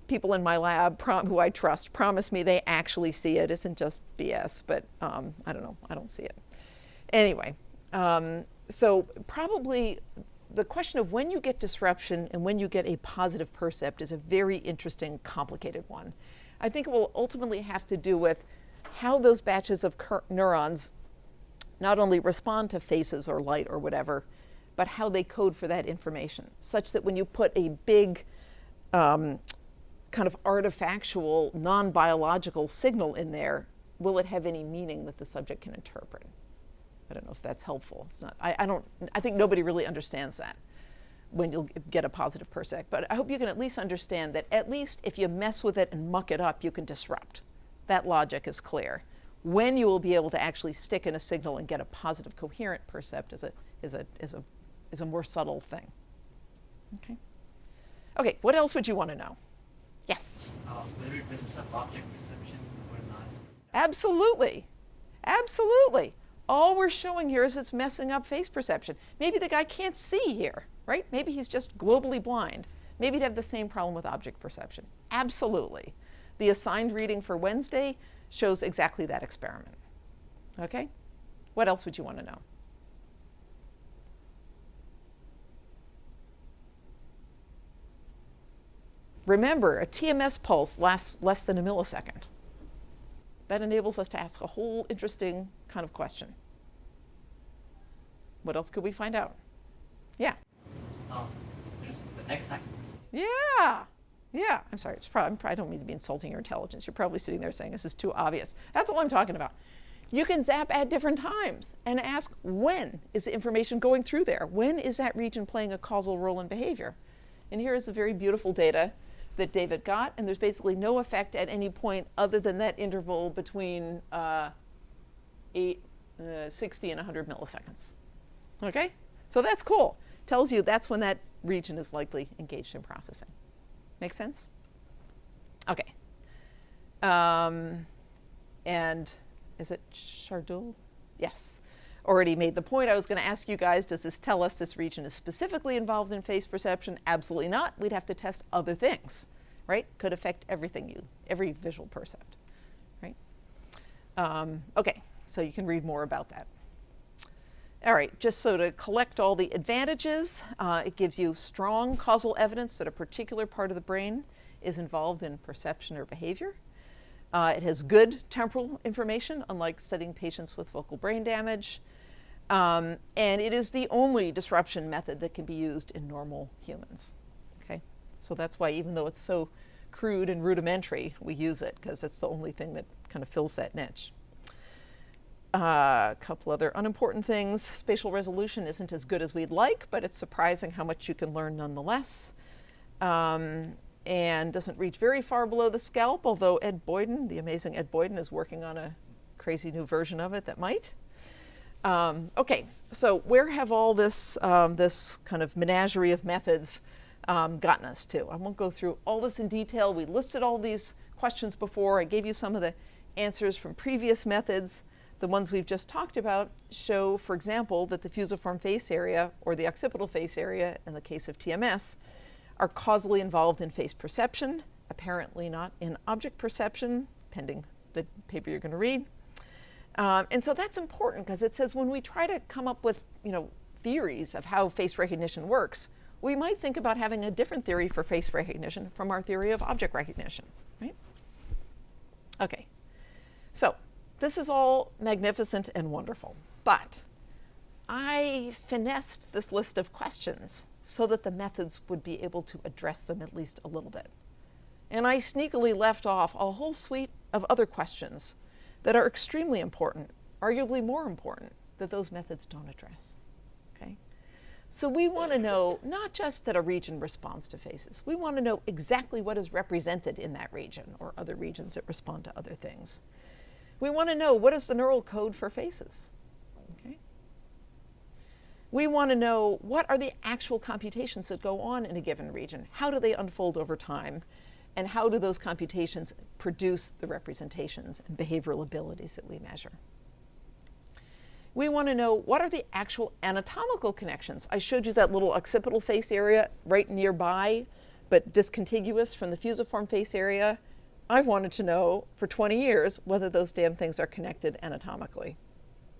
S2: people in my lab who I trust promise me they actually see it. It isn't just BS, but I don't know. I don't see it. Anyway, so probably the question of when you get disruption and when you get a positive percept is a very interesting, complicated one. I think it will ultimately have to do with how those batches of neurons not only respond to faces or light or whatever,
S9: but how they code for that information, such that when you put a big kind of artifactual, non-biological signal in there, will it have any meaning that the subject can interpret? I don't know if that's helpful. It's not, I think nobody really understands that when you'll get a positive percept. But I hope you can at least understand that at least if you mess with it and muck it up, you can disrupt. That logic is clear. When you will be able to actually stick in a signal and get a positive coherent percept is a more subtle thing. Okay. Okay, what else would you want to know? Yes?
S3: Whether it messes up object perception or not.
S9: Absolutely. Absolutely. All we're showing here is it's messing up face perception. Maybe the guy can't see here, right? Maybe he's just globally blind. Maybe he'd have the same problem with object perception. Absolutely. The assigned reading for Wednesday shows exactly that experiment. Okay? What else would you want to know? Remember, a TMS pulse lasts less than a millisecond. That enables us to ask a whole interesting kind of question. What else could we find out? Yeah.
S3: There's the x-axis.
S9: Yeah. Yeah. I'm sorry. I don't mean to be insulting your intelligence. You're probably sitting there saying this is too obvious. That's all I'm talking about. You can zap at different times and ask, when is the information going through there? When is that region playing a causal role in behavior? And here is the very beautiful data that David got, and there's basically no effect at any point other than that interval between 60 and 100 milliseconds. Okay? So that's cool. Tells you that's when that region is likely engaged in processing. Make sense? Okay. And is it Chardul? Yes. Already made the point. I was going to ask you guys, does this tell us this region is specifically involved in face perception? Absolutely not. We'd have to test other things, right? Could affect everything every visual percept, right? Okay, so you can read more about that. All right, just so to collect all the advantages, it gives you strong causal evidence that a particular part of the brain is involved in perception or behavior. It has good temporal information, unlike studying patients with focal brain damage. And it is the only disruption method that can be used in normal humans. Okay? So that's why, even though it's so crude and rudimentary, we use it, because it's the only thing that kind of fills that niche. A couple other unimportant things. Spatial resolution isn't as good as we'd like, but it's surprising how much you can learn nonetheless. And doesn't reach very far below the scalp, although Ed Boyden, the amazing Ed Boyden, is working on a crazy new version of it that might. Okay, so where have all this, this kind of menagerie of methods gotten us to? I won't go through all this in detail. We listed all these questions before. I gave you some of the answers from previous methods. The ones we've just talked about show, for example, that the fusiform face area or the occipital face area, in the case of TMS, are causally involved in face perception, apparently not in object perception, pending the paper you're going to read. And so that's important, because it says when we try to come up with, theories of how face recognition works, we might think about having a different theory for face recognition from our theory of object recognition, right? Okay, so this is all magnificent and wonderful, but I finessed this list of questions so that the methods would be able to address them at least a little bit. And I sneakily left off a whole suite of other questions that are extremely important, arguably more important, that those methods don't address, okay? So we want to know not just that a region responds to faces, we want to know exactly what is represented in that region or other regions that respond to other things. We want to know what is the neural code for faces, okay? We want to know what are the actual computations that go on in a given region, how do they unfold over time, and how do those computations produce the representations and behavioral abilities that we measure. We want to know what are the actual anatomical connections. I showed you that little occipital face area right nearby, but discontiguous from the fusiform face area. I've wanted to know for 20 years whether those damn things are connected anatomically.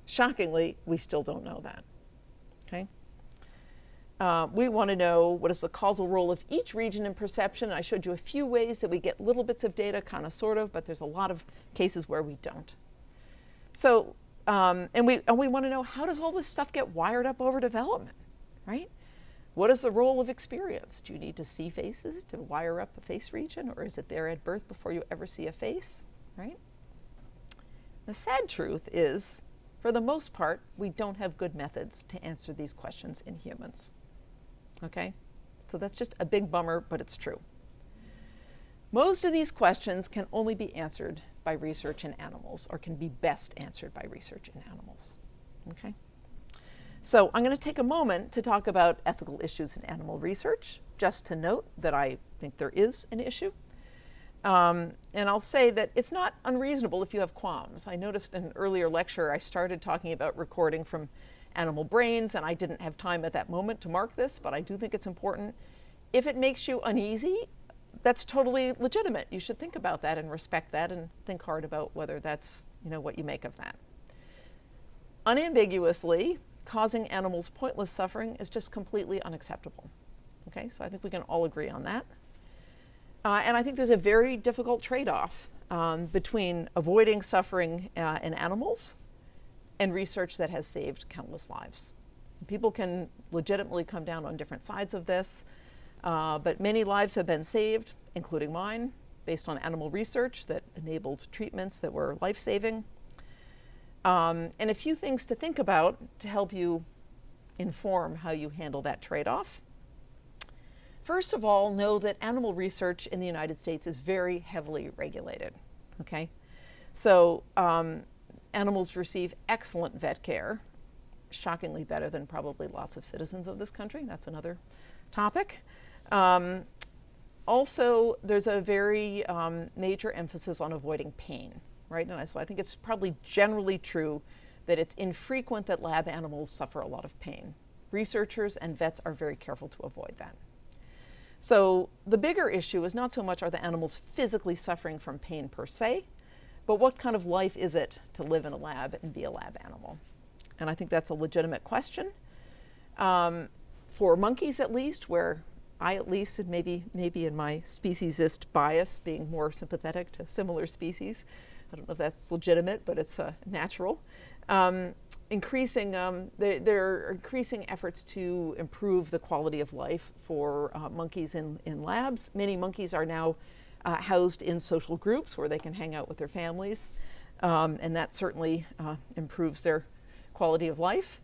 S9: Shockingly, we still don't know that. Okay? We want to know what is the causal role of each region in perception. I showed you a few ways that we get little bits of data, kind of, sort of, but there's a lot of cases where we don't. So, and we want to know, how does all this stuff get wired up over development? right? What is the role of experience? Do you need to see faces to wire up a face region, or is it there at birth before you ever see a face, right? The sad truth is, for the most part, we don't have good methods to answer these questions in humans, okay? So that's just a big bummer, but it's true. Most of these questions can only be answered by research in animals, or can be best answered by research in animals, okay? So I'm going to take a moment to talk about ethical issues in animal research, just to note that I think there is an issue. And I'll say that it's not unreasonable if you have qualms. I noticed in an earlier lecture I started talking about recording from animal brains, and I didn't have time at that moment to mark this, but I do think it's important. If it makes you uneasy, that's totally legitimate. You should think about that and respect that and think hard about whether that's, what you make of that. Unambiguously, causing animals pointless suffering is just completely unacceptable. Okay, so I think we can all agree on that. And I think there's a very difficult trade-off between avoiding suffering in animals and research that has saved countless lives. People can legitimately come down on different sides of this, but many lives have been saved, including mine, based on animal research that enabled treatments that were life-saving. And a few things to think about to help you inform how you handle that trade-off. First of all, know that animal research in the United States is very heavily regulated, okay? So animals receive excellent vet care, shockingly better than probably lots of citizens of this country. That's another topic. Also, there's a very major emphasis on avoiding pain. Right? And so I think it's probably generally true that it's infrequent that lab animals suffer a lot of pain. Researchers and vets are very careful to avoid that. So the bigger issue is not so much are the animals physically suffering from pain per se, but what kind of life is it to live in a lab and be a lab animal? And I think that's a legitimate question. For monkeys at least, where I at least, and maybe in my speciesist bias, being more sympathetic to similar species, I don't know if that's legitimate, but it's natural. There are increasing efforts to improve the quality of life for monkeys in labs. Many monkeys are now housed in social groups where they can hang out with their families, and that certainly improves their quality of life.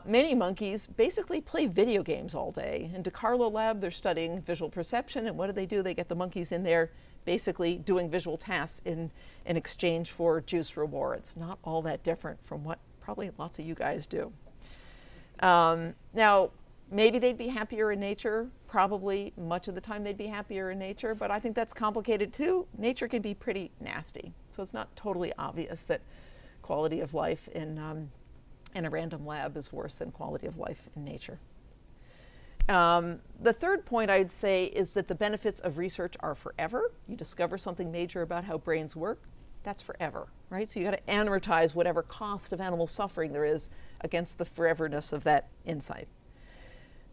S9: Many monkeys basically play video games all day. In DiCarlo Lab, they're studying visual perception, and what do? They get the monkeys in there basically doing visual tasks in exchange for juice rewards. Not all that different from what probably lots of you guys do. Now, maybe they'd be happier in nature. Probably much of the time they'd be happier in nature, but I think that's complicated too. Nature can be pretty nasty, so it's not totally obvious that quality of life in a random lab is worse than quality of life in nature. The third point I'd say is that the benefits of research are forever. You discover something major about how brains work, that's forever, right? So you got to amortize whatever cost of animal suffering there is against the foreverness of that insight.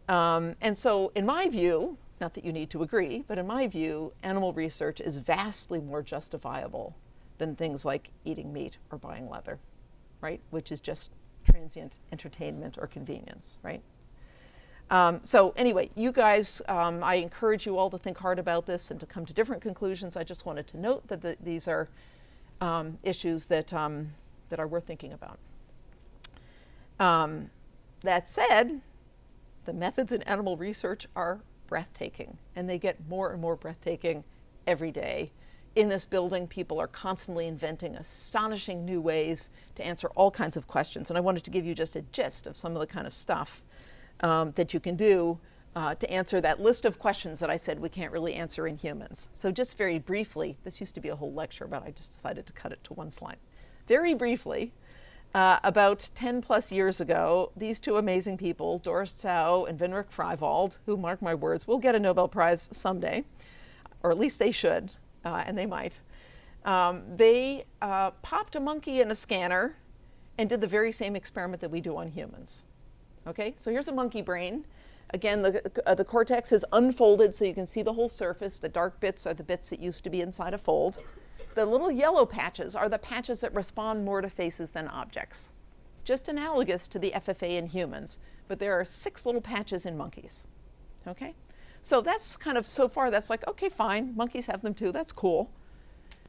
S9: And so in my view, not that you need to agree, but in my view, animal research is vastly more justifiable than things like eating meat or buying leather, right? Which is just transient entertainment or convenience, right? So anyway, you guys, I encourage you all to think hard about this and to come to different conclusions. I just wanted to note that these are issues that are worth thinking about. That said, the methods in animal research are breathtaking, and they get more and more breathtaking every day. In this building, people are constantly inventing astonishing new ways to answer all kinds of questions. And I wanted to give you just a gist of some of the kind of stuff that you can do to answer that list of questions that I said we can't really answer in humans. So just very briefly, this used to be a whole lecture, but I just decided to cut it to one slide. Very briefly, about 10 plus years ago, these two amazing people, Doris Tsao and Vinrik Freiwald, who, mark my words, will get a Nobel Prize someday, or at least they should, and they might. They popped a monkey in a scanner and did the very same experiment that we do on humans. Okay, so here's a monkey brain. Again, the cortex is unfolded so you can see the whole surface. The dark bits are the bits that used to be inside a fold. The little yellow patches are the patches that respond more to faces than objects. just analogous to the FFA in humans, but there are 6 little patches in monkeys. Okay? So that's kind of, so far that's like, okay, fine, monkeys have them too, that's cool.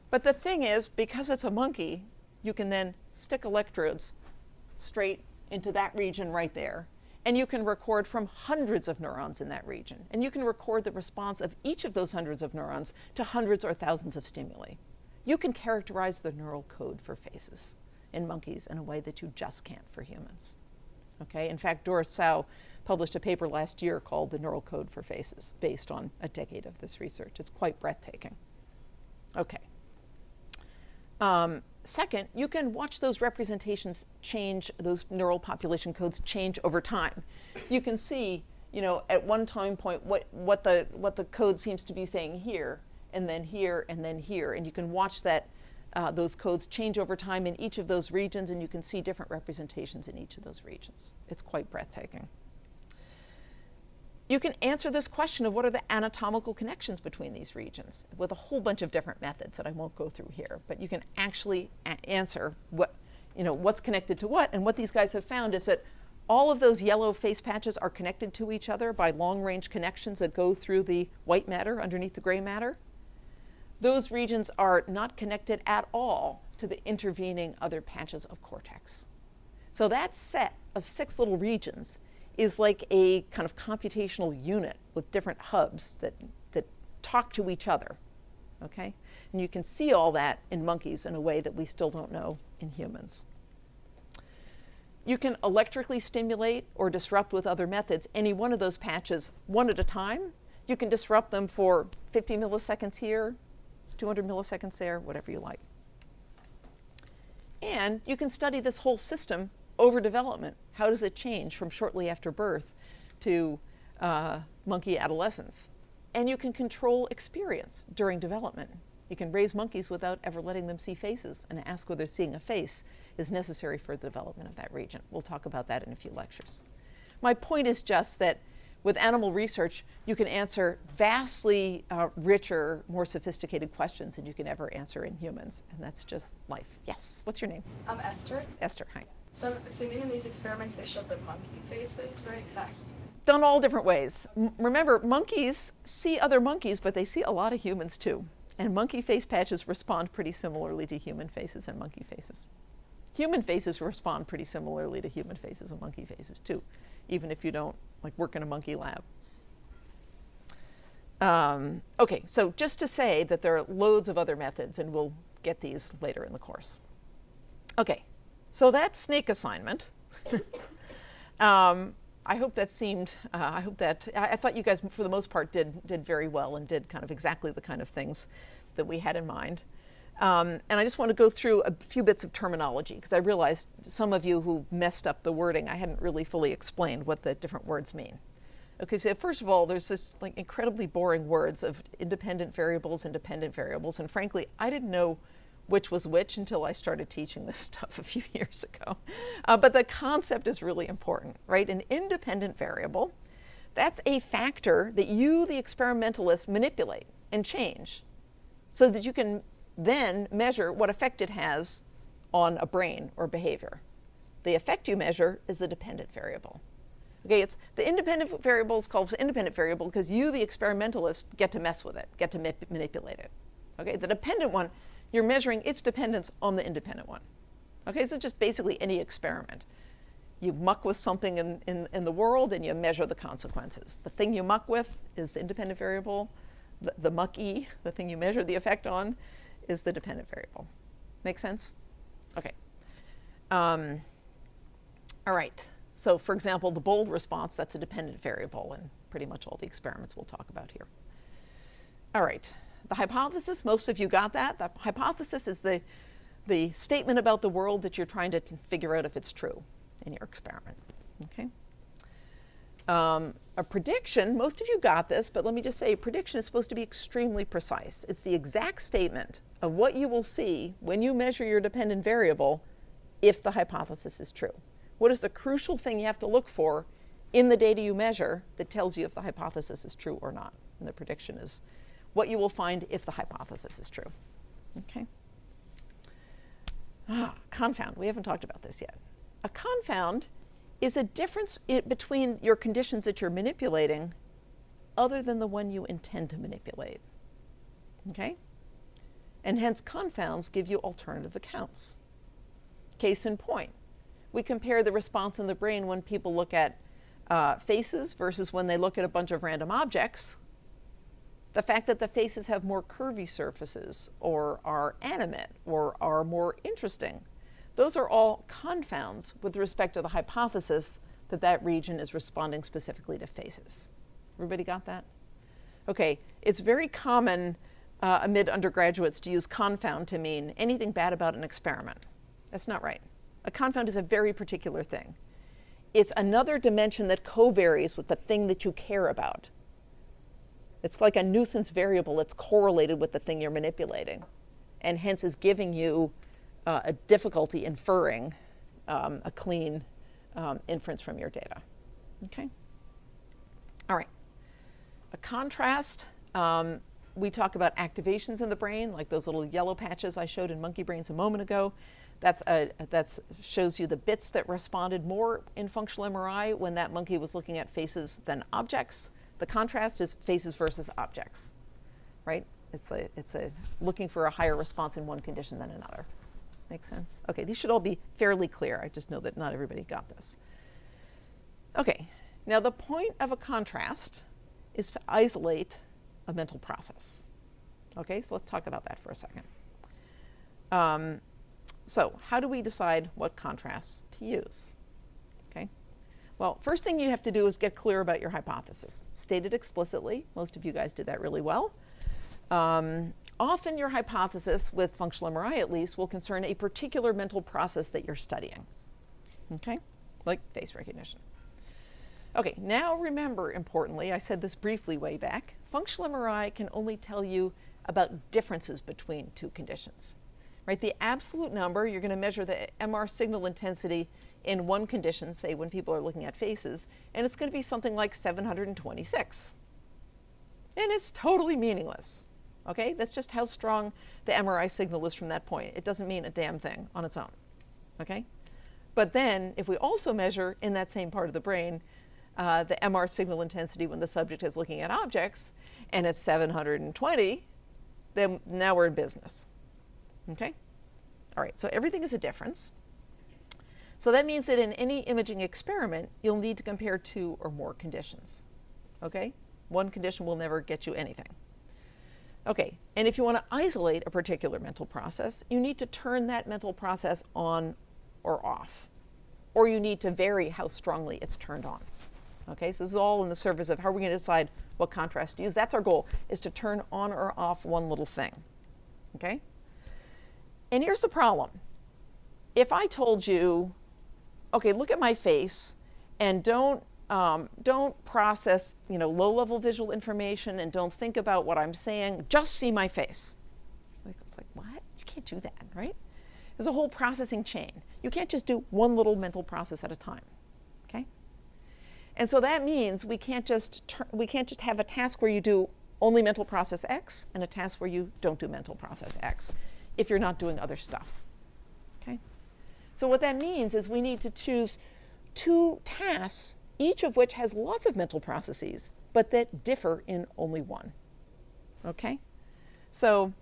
S9: But the thing is, because it's a monkey, you can then stick electrodes straight into that region right there. And you can record from hundreds of neurons in that region. And you can record the response of each of those hundreds of neurons to hundreds or thousands of stimuli. You can characterize the neural code for faces in monkeys in a way that you just can't for humans. Okay? In fact, Doris Tsao published a paper last year called The Neural Code for Faces, based on a decade of this research. It's quite breathtaking. Okay. Second, you can watch those representations change, those neural population codes change over time. You can see, you know, at one time point what the code seems to be saying here, and then here, and then here. And you can watch that, those codes change over time in each of those regions, and you can see different representations in each of those regions. It's quite breathtaking. You can answer this question of what are the anatomical connections between these regions with a whole bunch of different methods that I won't go through here, but you can actually answer what, you know, what's connected to what. And what these guys have found is that all of those yellow face patches are connected to each other by long-range connections that go through the white matter underneath the gray matter. Those regions are not connected at all to the intervening other patches of cortex. So that set of 6 little regions is like a kind of computational unit with different hubs that talk to each other, okay? And you can see all that in monkeys in a way that we still don't know in humans. You can electrically stimulate or disrupt with other methods any one of those patches one at a time. You can disrupt them for 50 milliseconds here, 200 milliseconds there, whatever you like. And you can study this whole system over development. How does it change from shortly after birth to monkey adolescence? And you can control experience during development. You can raise monkeys without ever letting them see faces and ask whether seeing a face is necessary for the development of that region. We'll talk about that in a few lectures. My point is just that with animal research, you can answer vastly richer, more sophisticated questions than you can ever answer in humans. And that's just life. Yes, what's your name?
S17: I'm Esther.
S9: Esther, hi.
S17: So I'm assuming in these experiments they showed the monkey faces, right?
S9: Done all different ways. Remember, monkeys see other monkeys, but they see a lot of humans too. And monkey face patches respond pretty similarly to human faces and monkey faces. Human faces respond pretty similarly to human faces and monkey faces too, even if you don't like work in a monkey lab. Okay, so just to say that there are loads of other methods, and we'll get these later in the course. Okay. So that's snake assignment. I hope that seemed, I thought you guys, for the most part, did very well and did kind of exactly the kind of things that we had in mind. And I just want to go through a few bits of terminology, because I realized some of you who messed up the wording, I hadn't really fully explained what the different words mean. Okay, so first of all, there's this like incredibly boring words of independent variables, and frankly, I didn't know which was which until I started teaching this stuff a few years ago. But the concept is really important, right? An independent variable, that's a factor that you, the experimentalist, manipulate and change so that you can then measure what effect it has on a brain or behavior. The effect you measure is the dependent variable. Okay, it's the independent variable is called independent variable because you, the experimentalist, get to mess with it, get to manipulate it. Okay, the dependent one, you're measuring its dependence on the independent one. Okay, so just basically any experiment. You muck with something in the world and you measure the consequences. The thing you muck with is the independent variable. The mucky, the thing you measure the effect on, is the dependent variable. Make sense? Okay. All right. So for example, the bold response, that's a dependent variable in pretty much all the experiments we'll talk about here. All right. The hypothesis, most of you got that. The hypothesis is the statement about the world that you're trying to figure out if it's true in your experiment. Okay. A prediction, most of you got this, but let me just say, a prediction is supposed to be extremely precise. It's the exact statement of what you will see when you measure your dependent variable if the hypothesis is true. What is the crucial thing you have to look for in the data you measure that tells you if the hypothesis is true or not? And the prediction is what you will find if the hypothesis is true. Okay. Confound, we haven't talked about this yet. A confound is a difference between your conditions that you're manipulating other than the one you intend to manipulate. Okay? And hence confounds give you alternative accounts. Case in point, we compare the response in the brain when people look at faces versus when they look at a bunch of random objects. The fact that the faces have more curvy surfaces or are animate or are more interesting, those are all confounds with respect to the hypothesis that that region is responding specifically to faces. Everybody got that? Okay, it's very common amid undergraduates to use confound to mean anything bad about an experiment. That's not right. A confound is a very particular thing. It's another dimension that co-varies with the thing that you care about. It's like a nuisance variable that's correlated with the thing you're manipulating, and hence is giving you a difficulty inferring a clean inference from your data. Okay? All right. A contrast, we talk about activations in the brain, like those little yellow patches I showed in monkey brains a moment ago. That shows you the bits that responded more in functional MRI when that monkey was looking at faces than objects. The contrast is faces versus objects, right? It's a looking for a higher response in one condition than another. Make sense? Okay, these should all be fairly clear. I just know that not everybody got this. Okay, now the point of a contrast is to isolate a mental process. Okay, so let's talk about that for a second. So how do we decide what contrasts to use? Okay. Well, first thing you have to do is get clear about your hypothesis. State it explicitly. Most of you guys did that really well. Often your hypothesis, with functional MRI at least, will concern a particular mental process that you're studying. Okay? Like face recognition. Okay, now remember, importantly, I said this briefly way back, functional MRI can only tell you about differences between two conditions. Right? The absolute number, you're going to measure the MR signal intensity in one condition, say when people are looking at faces, and it's going to be something like 726. And it's totally meaningless. Okay? That's just how strong the MRI signal is from that point. It doesn't mean a damn thing on its own. Okay? But then, if we also measure in that same part of the brain the MR signal intensity when the subject is looking at objects, and it's 720, then now we're in business. Okay? All right, so everything is a difference. So that means that in any imaging experiment, you'll need to compare two or more conditions. Okay? One condition will never get you anything. Okay, and if you want to isolate a particular mental process, you need to turn that mental process on or off. Or you need to vary how strongly it's turned on. Okay, so this is all in the service of how we're going to decide what contrast to use. That's our goal, is to turn on or off one little thing. Okay? And here's the problem. If I told you, okay, look at my face and don't process, low-level visual information and don't think about what I'm saying, just see my face. It's like, what? You can't do that, right? There's a whole processing chain. You can't just do one little mental process at a time, okay? And so that means we can't just have a task where you do only mental process X and a task where you don't do mental process X if you're not doing other stuff, okay? So what that means is we need to choose two tasks, each of which has lots of mental processes, but that differ in only one, okay? So,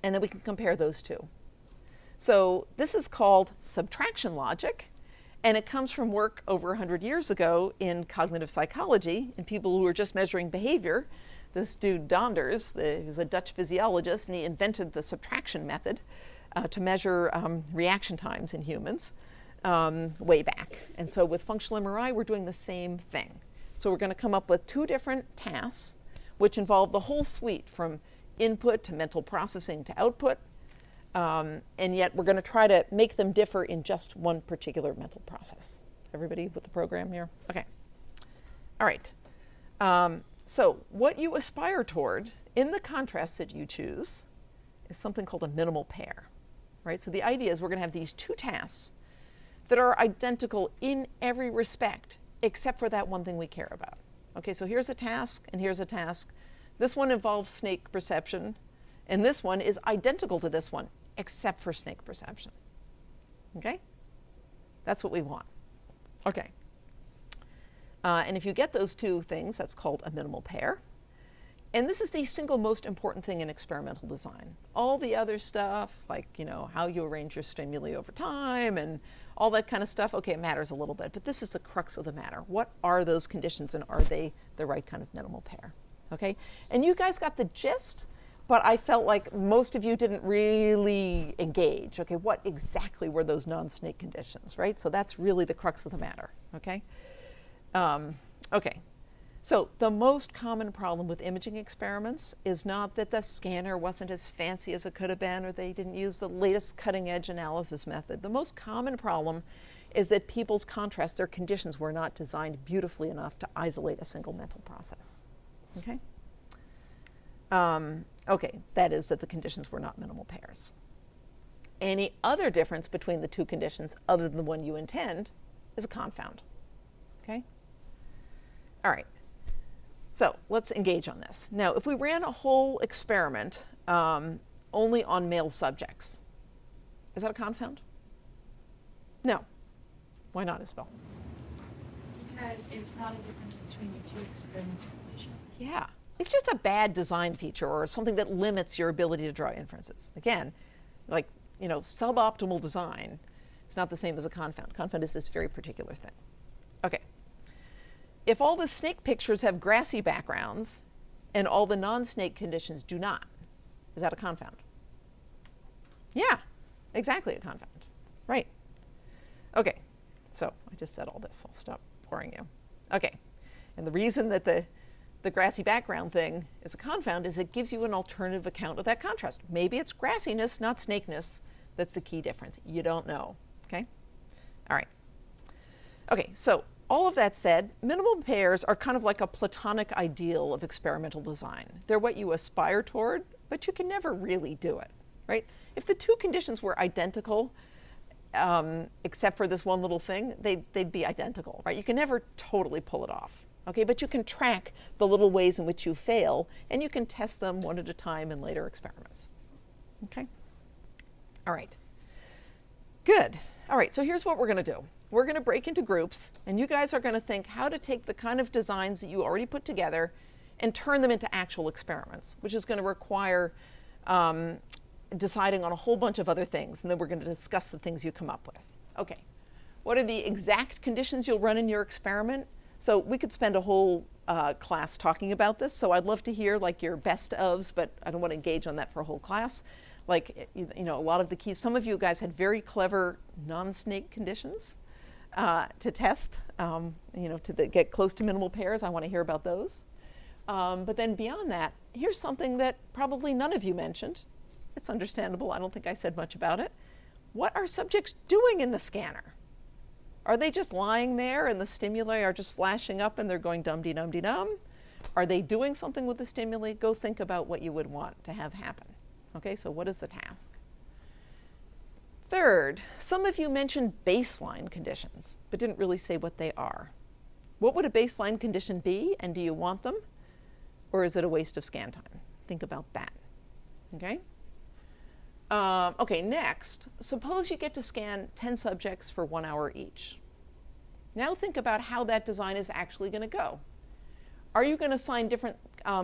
S9: and then we can compare those two. So this is called subtraction logic, and it comes from work over 100 years ago in cognitive psychology in people who were just measuring behavior. This dude Donders, he was a Dutch physiologist, and he invented the subtraction method to measure reaction times in humans way back. And so with functional MRI, we're doing the same thing. So we're going to come up with two different tasks, which involve the whole suite from input to mental processing to output. And yet we're going to try to make them differ in just one particular mental process. Everybody with the program here? Okay. All right. So what you aspire toward in the contrast that you choose is something called a minimal pair, right? So the idea is we're going to have these two tasks that are identical in every respect except for that one thing we care about. Okay, so here's a task and here's a task. This one involves snake perception, and this one is identical to this one except for snake perception. Okay? That's what we want. Okay. And if you get those two things, that's called a minimal pair. And this is the single most important thing in experimental design. All the other stuff, like, you know, how you arrange your stimuli over time and all that kind of stuff, okay, it matters a little bit, but this is the crux of the matter. What are those conditions, and are they the right kind of minimal pair? Okay, and you guys got the gist, but I felt like most of you didn't really engage. Okay, what exactly were those non-snake conditions, right? So that's really the crux of the matter, okay? Okay. So the most common problem with imaging experiments is not that the scanner wasn't as fancy as it could have been, or they didn't use the latest cutting edge analysis method. The most common problem is that people's contrast, their conditions, were not designed beautifully enough to isolate a single mental process. Okay? Okay, that is that the conditions were not minimal pairs. Any other difference between the two conditions other than the one you intend is a confound. Okay? All right. So let's engage on this. Now, if we ran a whole experiment only on male subjects, is that a confound? No. Why not, Isabel?
S14: Because it's not a difference between the two experimental conditions.
S9: Yeah. It's just a bad design feature or something that limits your ability to draw inferences. Again, like, you know, suboptimal design is not the same as a confound. Confound is this very particular thing. Okay. If all the snake pictures have grassy backgrounds and all the non-snake conditions do not, is that a confound? Yeah, exactly a confound. Right. Okay, so I just said all this. I'll stop boring you. Okay, and the reason that the grassy background thing is a confound is it gives you an alternative account of that contrast. Maybe it's grassiness, not snakeness. That's the key difference. You don't know. Okay? All right. Okay, so all of that said, minimal pairs are kind of like a platonic ideal of experimental design. They're what you aspire toward, but you can never really do it, right? If the two conditions were identical, except for this one little thing, they'd be identical, right? You can never totally pull it off, okay? But you can track the little ways in which you fail, and you can test them one at a time in later experiments, okay? All right. Good. All right, so here's what we're going to do. We're going to break into groups, and you guys are going to think how to take the kind of designs that you already put together and turn them into actual experiments, which is going to require deciding on a whole bunch of other things, and then we're going to discuss the things you come up with. Okay, what are the exact conditions you'll run in your experiment? So we could spend a whole class talking about this, so I'd love to hear like your best ofs, but I don't want to engage on that for a whole class. Like, you know, a lot of the keys, some of you guys had very clever non-snake conditions to test, you know, to get close to minimal pairs. I want to hear about those. But then beyond that, here's something that probably none of you mentioned. It's understandable. I don't think I said much about it. What are subjects doing in the scanner? Are they just lying there and the stimuli are just flashing up and they're going dum-de-dum-de-dum? Are they doing something with the stimuli? Go think about what you would want to have happen. Okay, so what is the task? Third, some of you mentioned baseline conditions, but didn't really say what they are. What would a baseline condition be, and do you want them? Or is it a waste of scan time? Think about that, okay? Okay, next, suppose you get to scan 10 subjects for 1 hour each. Now think about how that design is actually going to go. Are you going to assign different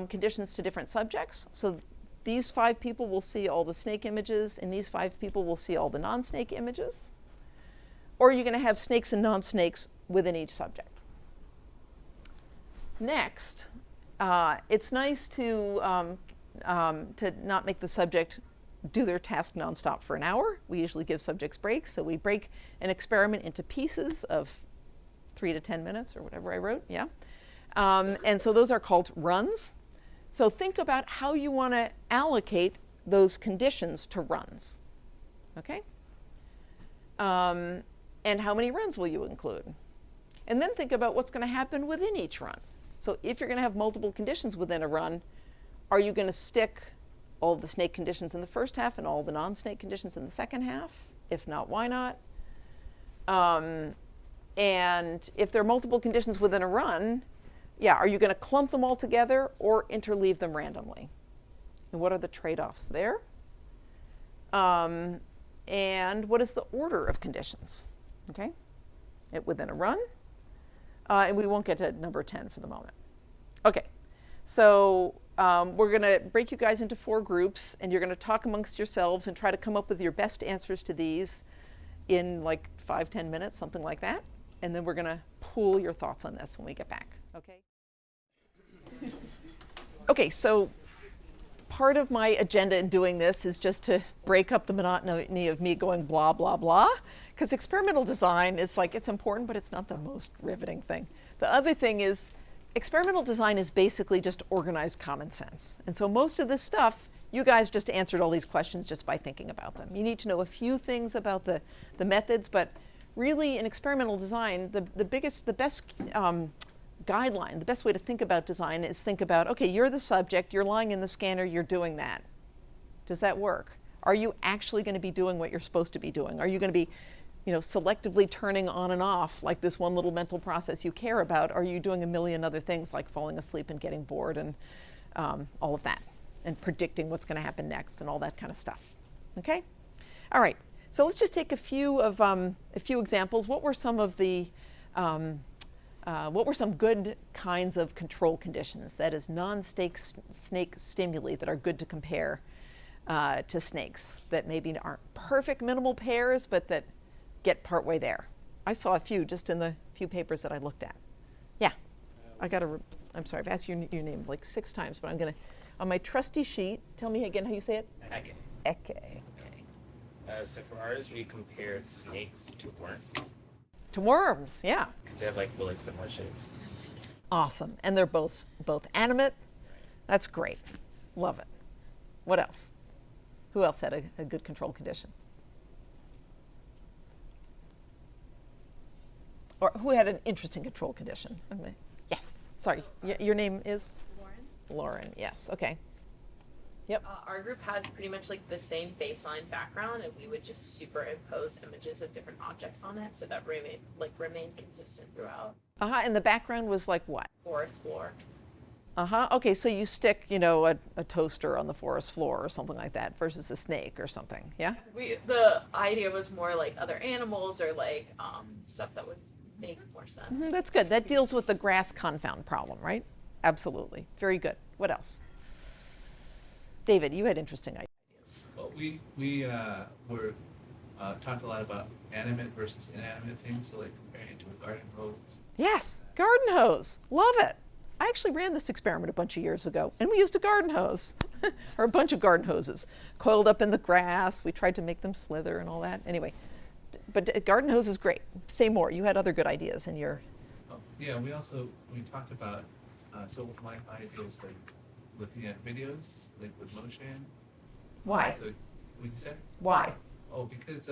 S9: conditions to different subjects? So these 5 people will see all the snake images, and these 5 people will see all the non-snake images? Or are you going to have snakes and non-snakes within each subject? Next, it's nice to not make the subject do their task nonstop for an hour. We usually give subjects breaks, so we break an experiment into pieces of 3 to 10 minutes, or whatever I wrote, yeah? And so those are called runs. So think about how you want to allocate those conditions to runs, okay? And how many runs will you include? And then think about what's going to happen within each run. So if you're going to have multiple conditions within a run, are you going to stick all the snake conditions in the first half and all the non-snake conditions in the second half? If not, why not? And if there are multiple conditions within a run, yeah, are you going to clump them all together or interleave them randomly? And what are the trade-offs there? And what is the order of conditions? Okay, within a run. And we won't get to number 10 for the moment. Okay, so we're going to break you guys into 4 groups, and you're going to talk amongst yourselves and try to come up with your best answers to these in like 5-10 minutes, something like that. And then we're going to pool your thoughts on this when we get back, okay? Okay, so part of my agenda in doing this is just to break up the monotony of me going blah, blah, blah, because experimental design is like, it's important, but it's not the most riveting thing. The other thing is, experimental design is basically just organized common sense. And so most of this stuff, you guys just answered all these questions just by thinking about them. You need to know a few things about the methods, but really in experimental design, the best guideline, the best way to think about design is think about, okay, you're the subject, you're lying in the scanner, you're doing that. Does that work? Are you actually going to be doing what you're supposed to be doing? Are you going to be, selectively turning on and off like this one little mental process you care about? Are you doing a million other things like falling asleep and getting bored and all of that, and predicting what's going to happen next and all that kind of stuff? Okay? All right. So let's just take a few examples. What were some of the what were some good kinds of control conditions, that is non-snake stimuli that are good to compare to snakes, that maybe aren't perfect minimal pairs, but that get partway there? I saw a few just in the few papers that I looked at. Yeah, I'm sorry, I've asked your name like 6 times, but I'm going to, on my trusty sheet, tell me again how you say it?
S18: Eke.
S9: Eke.
S18: So for ours, we compared snakes to worms.
S9: To worms, yeah.
S18: Because they have like really similar shapes.
S9: Awesome. And they're both animate. That's great. Love it. What else? Who else had a good control condition? Or who had an interesting control condition? Yes. Sorry. Your name is?
S17: Lauren.
S9: Lauren, yes. Okay. Yep.
S19: Our group had pretty much like the same baseline background, and we would just superimpose images of different objects on it so that remained consistent throughout.
S9: And the background was like what?
S19: Forest floor.
S9: Okay, so you stick, a toaster on the forest floor or something like that versus a snake or something, yeah?
S19: The idea was more like other animals or like stuff that would make more sense.
S9: That's good. That deals with the grass confound problem, right? Absolutely. Very good. What else? David, you had interesting ideas.
S13: Well, we were talked a lot about animate versus inanimate things, so like comparing it to a garden hose.
S9: Yes, garden hose. Love it. I actually ran this experiment a bunch of years ago, and we used a garden hose, or a bunch of garden hoses, coiled up in the grass. We tried to make them slither and all that. Anyway, but garden hose is great. Say more. You had other good ideas in your...
S13: Yeah, we talked about, so my idea is like looking at videos like with motion.
S9: Why?
S13: So, what did you say?
S9: Why?
S13: Oh, because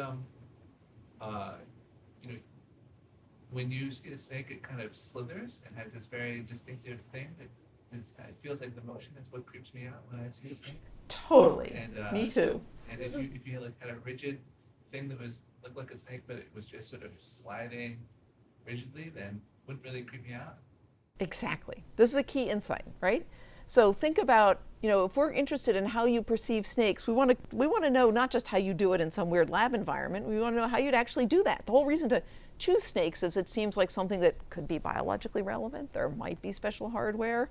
S13: when you see a snake, it kind of slithers and has this very distinctive thing that it feels like the motion is what creeps me out when I see a snake.
S9: Totally.
S13: And,
S9: me too.
S13: And if you had a rigid thing that looked like a snake, but it was just sort of sliding rigidly, then it wouldn't really creep me out.
S9: Exactly. This is a key insight, right? So think about, if we're interested in how you perceive snakes, we want to know not just how you do it in some weird lab environment, we want to know how you'd actually do that. The whole reason to choose snakes is it seems like something that could be biologically relevant. There might be special hardware.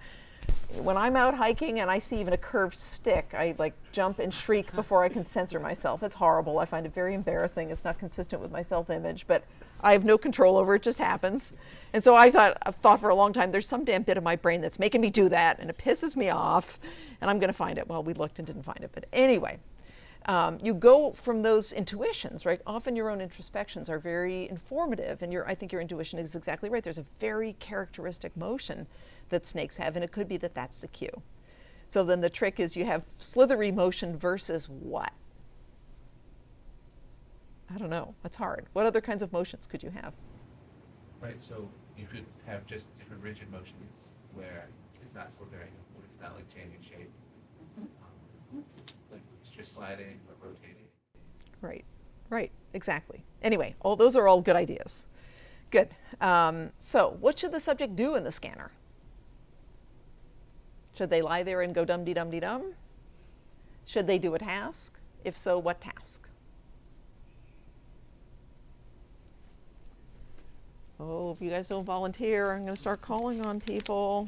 S9: When I'm out hiking and I see even a curved stick, I like jump and shriek before I can censor myself. It's horrible. I find it very embarrassing. It's not consistent with my self-image, but I have no control over it. It just happens. And so I've thought for a long time, there's some damn bit of my brain that's making me do that, and it pisses me off, and I'm going to find it. Well, we looked and didn't find it, but anyway. You go from those intuitions, right? Often your own introspections are very informative, and I think your intuition is exactly right. There's a very characteristic motion that snakes have, and it could be that that's the cue. So then the trick is you have slithery motion versus what? I don't know. That's hard. What other kinds of motions could you have?
S13: Right, so you could have just different rigid motions where it's not slithering, or it's not like changing shape. Like it's just sliding or rotating.
S9: Right, exactly. Anyway, those are all good ideas. Good. So what should the subject do in the scanner? Should they lie there and go dum-dee-dum-dee-dum? Should they do a task? If so, what task? Oh, if you guys don't volunteer, I'm going to start calling on people.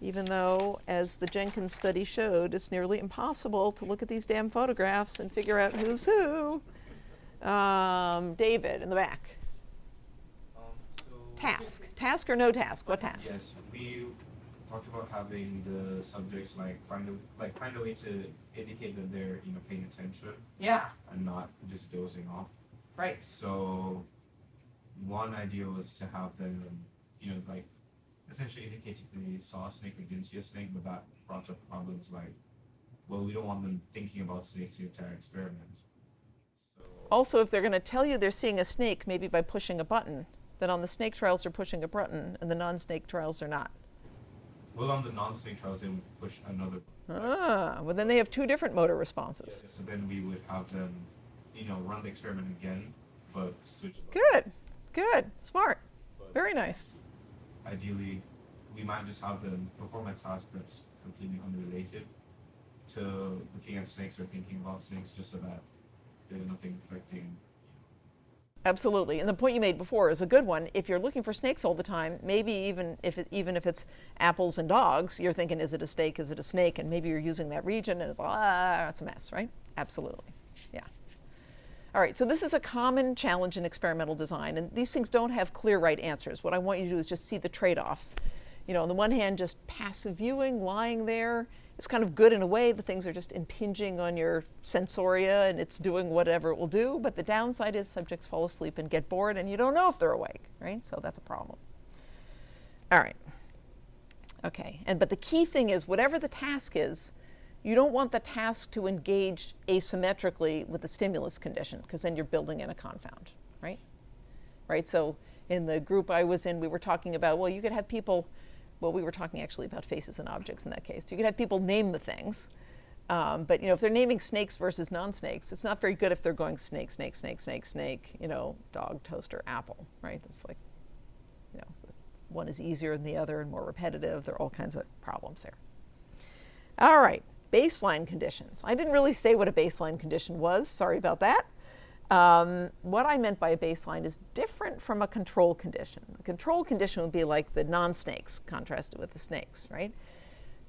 S9: Even though, as the Jenkins study showed, it's nearly impossible to look at these damn photographs and figure out who's who. David, in the back. Task. Task or no task? What task?
S7: Yes, we talked about having the subjects find a way to indicate that they're paying attention.
S9: Yeah.
S7: And not just dozing off.
S9: Right.
S7: So one idea was to have them essentially indicate if they saw a snake or didn't see a snake, but that brought up problems we don't want them thinking about snakes the entire experiment. So
S9: also, if they're going to tell you they're seeing a snake, maybe by pushing a button, then on the snake trials they're pushing a button, and the non-snake trials are not.
S7: Well, on the non-snake trials, they would push another button.
S9: Well then they have two different motor responses.
S7: Yeah, so then we would have them, run the experiment again, but switch.
S9: Good, good, smart, very nice.
S7: Ideally, we might just have them perform a task that's completely unrelated to looking at snakes or thinking about snakes, just so that there's nothing affecting.
S9: Absolutely, and the point you made before is a good one. If you're looking for snakes all the time, maybe even if it's apples and dogs, you're thinking, is it a snake, is it a snake? And maybe you're using that region and it's it's a mess, right? Absolutely, yeah. All right, so this is a common challenge in experimental design, and these things don't have clear right answers. What I want you to do is just see the trade-offs. On the one hand, just passive viewing, lying there, it's kind of good in a way. The things are just impinging on your sensoria and it's doing whatever it will do, but the downside is subjects fall asleep and get bored and you don't know if they're awake, right? So that's a problem. All right, okay, but the key thing is whatever the task is, you don't want the task to engage asymmetrically with the stimulus condition, because then you're building in a confound, right? Right, so in the group I was in, we were talking about, well, you could have people, we were talking actually about faces and objects in that case. You could have people name the things, but if they're naming snakes versus non-snakes, it's not very good if they're going snake, snake, snake, snake, snake, dog, toaster, apple, right? It's like, one is easier than the other and more repetitive. There are all kinds of problems there. All right. Baseline conditions. I didn't really say what a baseline condition was. Sorry about that. What I meant by a baseline is different from a control condition. The control condition would be like the non-snakes contrasted with the snakes, right?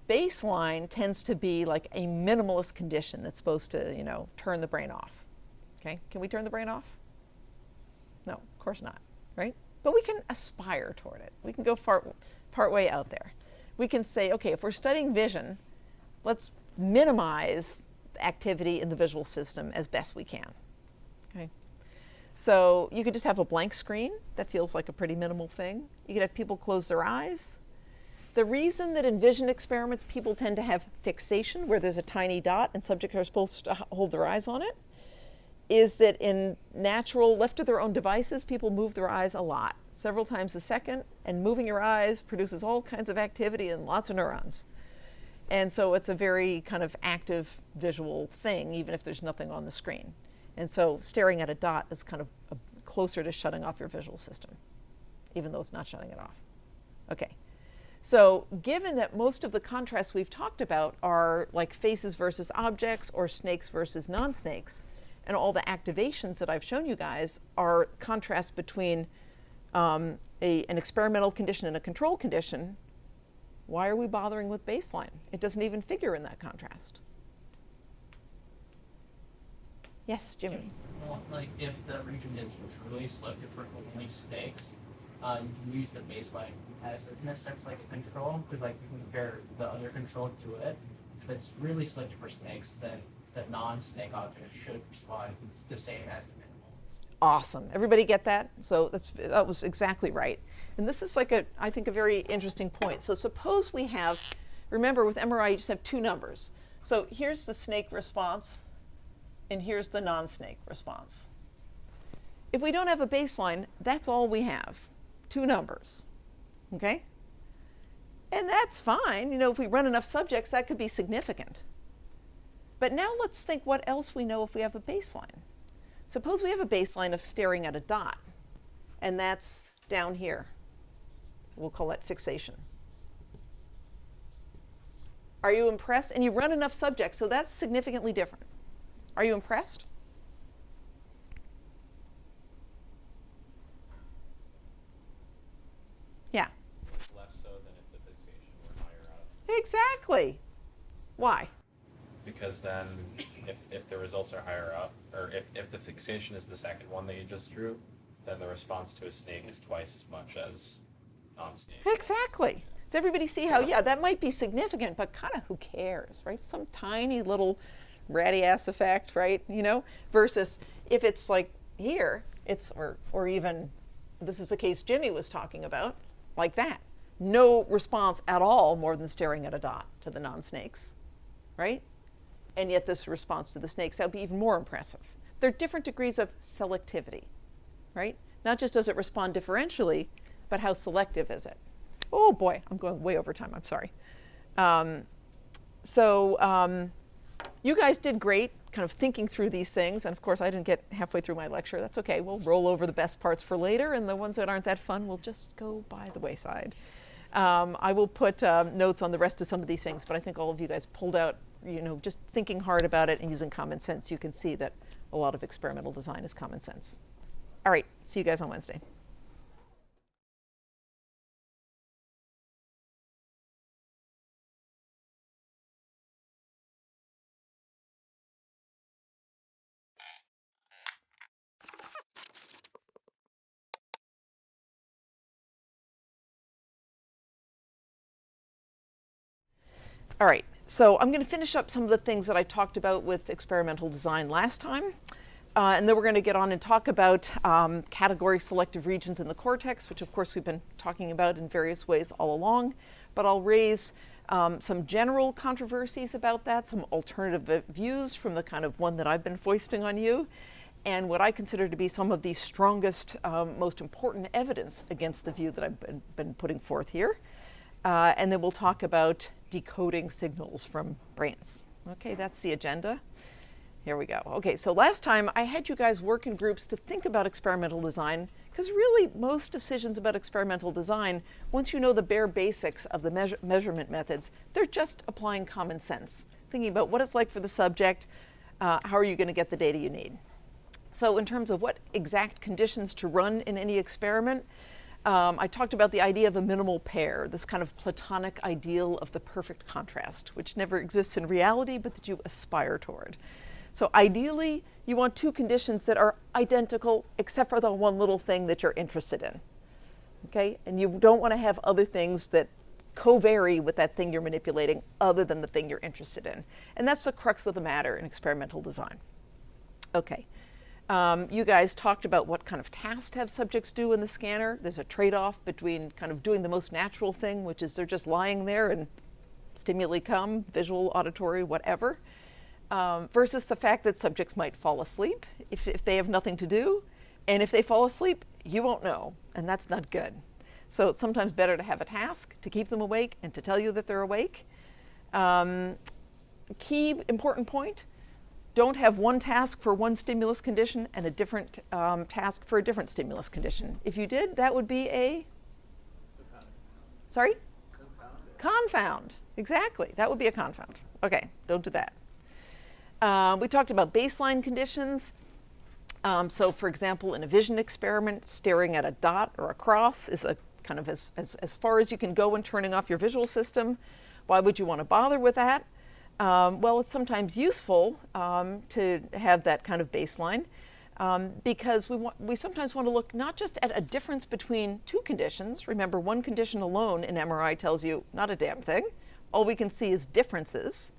S9: Baseline tends to be like a minimalist condition that's supposed to, turn the brain off. Okay, can we turn the brain off? No, of course not, right? But we can aspire toward it. We can go part way out there. We can say, okay, if we're studying vision, let's minimize activity in the visual system as best we can. Okay. So you could just have a blank screen. That feels like a pretty minimal thing. You could have people close their eyes. The reason that in vision experiments people tend to have fixation, where there's a tiny dot and subjects are supposed to hold their eyes on it, is that in natural, left to their own devices, people move their eyes a lot, several times a second, and moving your eyes produces all kinds of activity and lots of neurons. And so it's a very kind of active visual thing, even if there's nothing on the screen. And so staring at a dot is kind of closer to shutting off your visual system, even though it's not shutting it off. Okay. So given that most of the contrasts we've talked about are like faces versus objects or snakes versus non-snakes, and all the activations that I've shown you guys are contrasts between an experimental condition and a control condition, why are we bothering with baseline? It doesn't even figure in that contrast. Yes, Jimmy.
S18: Well, like if the region is really selected for only snakes, you can use the baseline as in a sense like a control, because like you can compare the other control to it. If it's really selected for snakes, then the non-snake object should respond the same as the minimal.
S9: Awesome. Everybody get that? So that was exactly right. And this is like I think a very interesting point. So suppose we have, remember with MRI you just have two numbers. So here's the snake response and here's the non-snake response. If we don't have a baseline, that's all we have, two numbers, okay? And that's fine. If we run enough subjects, that could be significant. But now let's think what else we know if we have a baseline. Suppose we have a baseline of staring at a dot, and that's down here. We'll call that fixation. Are you impressed? And you run enough subjects, so that's significantly different. Are you impressed? Exactly. Why?
S11: Because then if the results are higher up, or if the fixation is the second one that you just drew, then the response to a snake is twice as much as non-snake.
S9: Exactly. Does everybody see how, yeah, that might be significant, but kind of who cares, right? Some tiny little ratty ass effect, right? You know, versus if it's like here, it's, or even, this is the case Jimmy was talking about, like that. No response at all more than staring at a dot to the non-snakes, right? And yet this response to the snakes, that would be even more impressive. There are different degrees of selectivity, right? Not just does it respond differentially, but how selective is it? Oh boy, I'm going way over time, I'm sorry. You guys did great kind of thinking through these things, and of course I didn't get halfway through my lecture. That's okay, we'll roll over the best parts for later, and the ones that aren't that fun will just go by the wayside. I will put notes on the rest of some of these things, but I think all of you guys pulled out, you know, just thinking hard about it and using common sense, you can see that a lot of experimental design is common sense. All right, see you guys on Wednesday. All right, so I'm going to finish up some of the things that I talked about with experimental design last time. And then we're going to get on and talk about category selective regions in the cortex, which of course we've been talking about in various ways all along. But I'll raise some general controversies about that, some alternative views from the kind of one that I've been foisting on you, and what I consider to be some of the strongest, most important evidence against the view that I've been putting forth here. And then we'll talk about decoding signals from brains. Okay, that's the agenda. Here we go. Okay, so last time I had you guys work in groups to think about experimental design, because really most decisions about experimental design, once you know the bare basics of the measurement methods, they're just applying common sense, thinking about what it's like for the subject, how are you going to get the data you need. So in terms of what exact conditions to run in any experiment, I talked about the idea of a minimal pair, this kind of platonic ideal of the perfect contrast, which never exists in reality, but that you aspire toward. So ideally, you want two conditions that are identical, except for the one little thing that you're interested in, okay? And you don't want to have other things that co-vary with that thing you're manipulating other than the thing you're interested in. And that's the crux of the matter in experimental design. Okay. You guys talked about what kind of tasks to have subjects do in the scanner. There's a trade-off between kind of doing the most natural thing, which is they're just lying there and stimuli come, visual, auditory, whatever, versus the fact that subjects might fall asleep if they have nothing to do. And if they fall asleep, you won't know, and that's not good. So it's sometimes better to have a task to keep them awake and to tell you that they're awake. Key important point, don't have one task for one stimulus condition and a different task for a different stimulus condition. If you did, that would be a, sorry? Confound, exactly, that would be a confound. Okay, don't do that. We talked about baseline conditions. So for example, in a vision experiment, staring at a dot or a cross is a kind of as far as you can go in turning off your visual system. Why would you want to bother with that? Well, it's sometimes useful to have that kind of baseline because we sometimes want to look not just at a difference between two conditions. Remember, one condition alone in MRI tells you not a damn thing. All we can see is differences.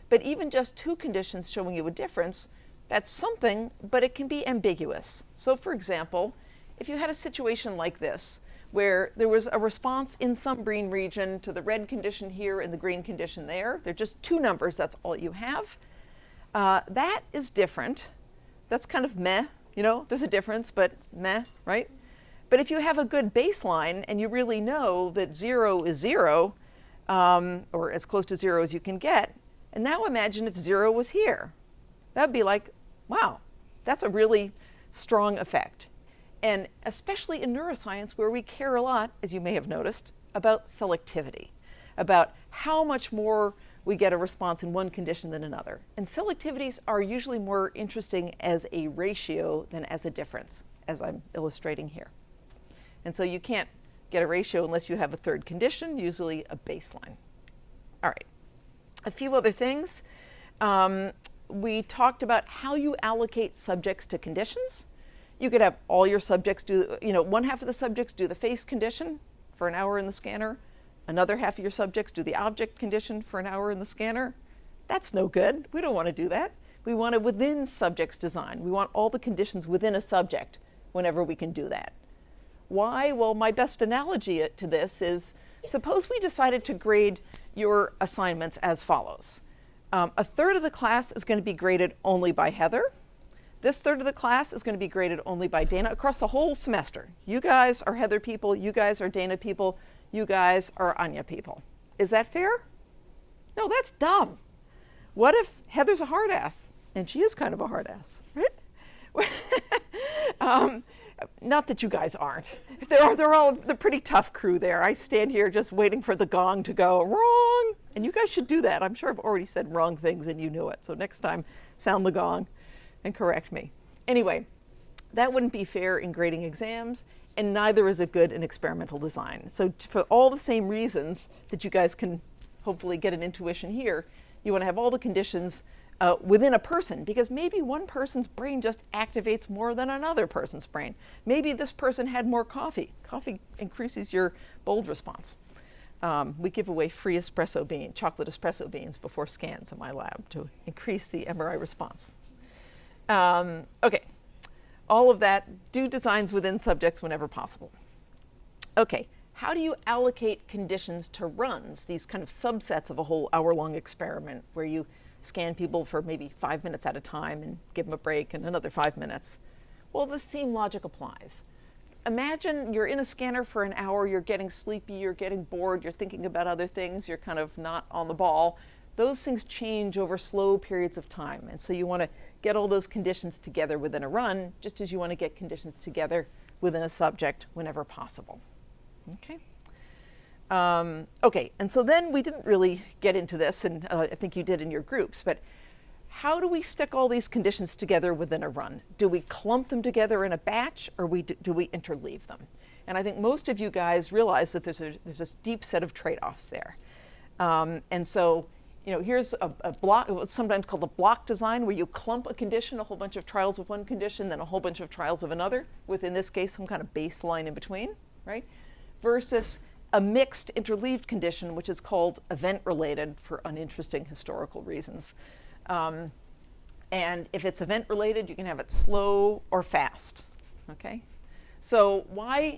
S9: But even just two conditions showing you a difference, that's something, but it can be ambiguous. So for example, if you had a situation like this, where there was a response in some brain region to the red condition here and the green condition there, they're just two numbers, that's all you have. That is different. That's kind of meh, you know, there's a difference, but it's meh, right? But if you have a good baseline and you really know that 0 is 0, or as close to 0 as you can get, and now imagine if 0 was here. That would be like, wow, that's a really strong effect. And especially in neuroscience, where we care a lot, as you may have noticed, about selectivity, about how much more we get a response in one condition than another. And selectivities are usually more interesting as a ratio than as a difference, as I'm illustrating here. And so you can't get a ratio unless you have a third condition, usually a baseline. All right. A few other things. We talked about how you allocate subjects to conditions. You could have all your subjects do, one half of the subjects do the face condition for an hour in the scanner. Another half of your subjects do the object condition for an hour in the scanner. That's no good. We don't want to do that. We want it within subjects design. We want all the conditions within a subject whenever we can do that. Why? Well, my best analogy to this is, suppose we decided to grade your assignments as follows. A third of the class is going to be graded only by Heather. This third of the class is going to be graded only by Dana across the whole semester. You guys are Heather people, you guys are Dana people, you guys are Anya people. Is that fair? No, that's dumb. What if Heather's a hard ass? And she is kind of a hard ass, right? Not that you guys aren't. They're pretty tough crew there. I stand here just waiting for the gong to go wrong. And you guys should do that. I'm sure I've already said wrong things and you knew it. So next time, sound the gong and correct me. Anyway, that wouldn't be fair in grading exams, and neither is it good in experimental design. So for all the same reasons that you guys can hopefully get an intuition here, you want to have all the conditions within a person, because maybe one person's brain just activates more than another person's brain. Maybe this person had more coffee. Coffee increases your bold response. We give away free chocolate espresso beans before scans in my lab to increase the MRI response. Okay, all of that, do designs within subjects whenever possible. Okay, how do you allocate conditions to runs, these kind of subsets of a whole hour-long experiment where you scan people for maybe 5 minutes at a time and give them a break and another 5 minutes? Well, the same logic applies. Imagine you're in a scanner for an hour, you're getting sleepy, you're getting bored, you're thinking about other things, you're kind of not on the ball. Those things change over slow periods of time. And so you want to get all those conditions together within a run, just as you want to get conditions together within a subject whenever possible. Okay. Okay, and so then we didn't really get into this, and I think you did in your groups, but how do we stick all these conditions together within a run? Do we clump them together in a batch, or do we interleave them? And I think most of you guys realize that there's this deep set of trade-offs there. And so, here's a block, what's sometimes called a block design, where you clump a condition, a whole bunch of trials of one condition, then a whole bunch of trials of another, with, in this case, some kind of baseline in between, right? Versus a mixed interleaved condition, which is called event-related for uninteresting historical reasons. And if it's event-related, you can have it slow or fast, okay? So what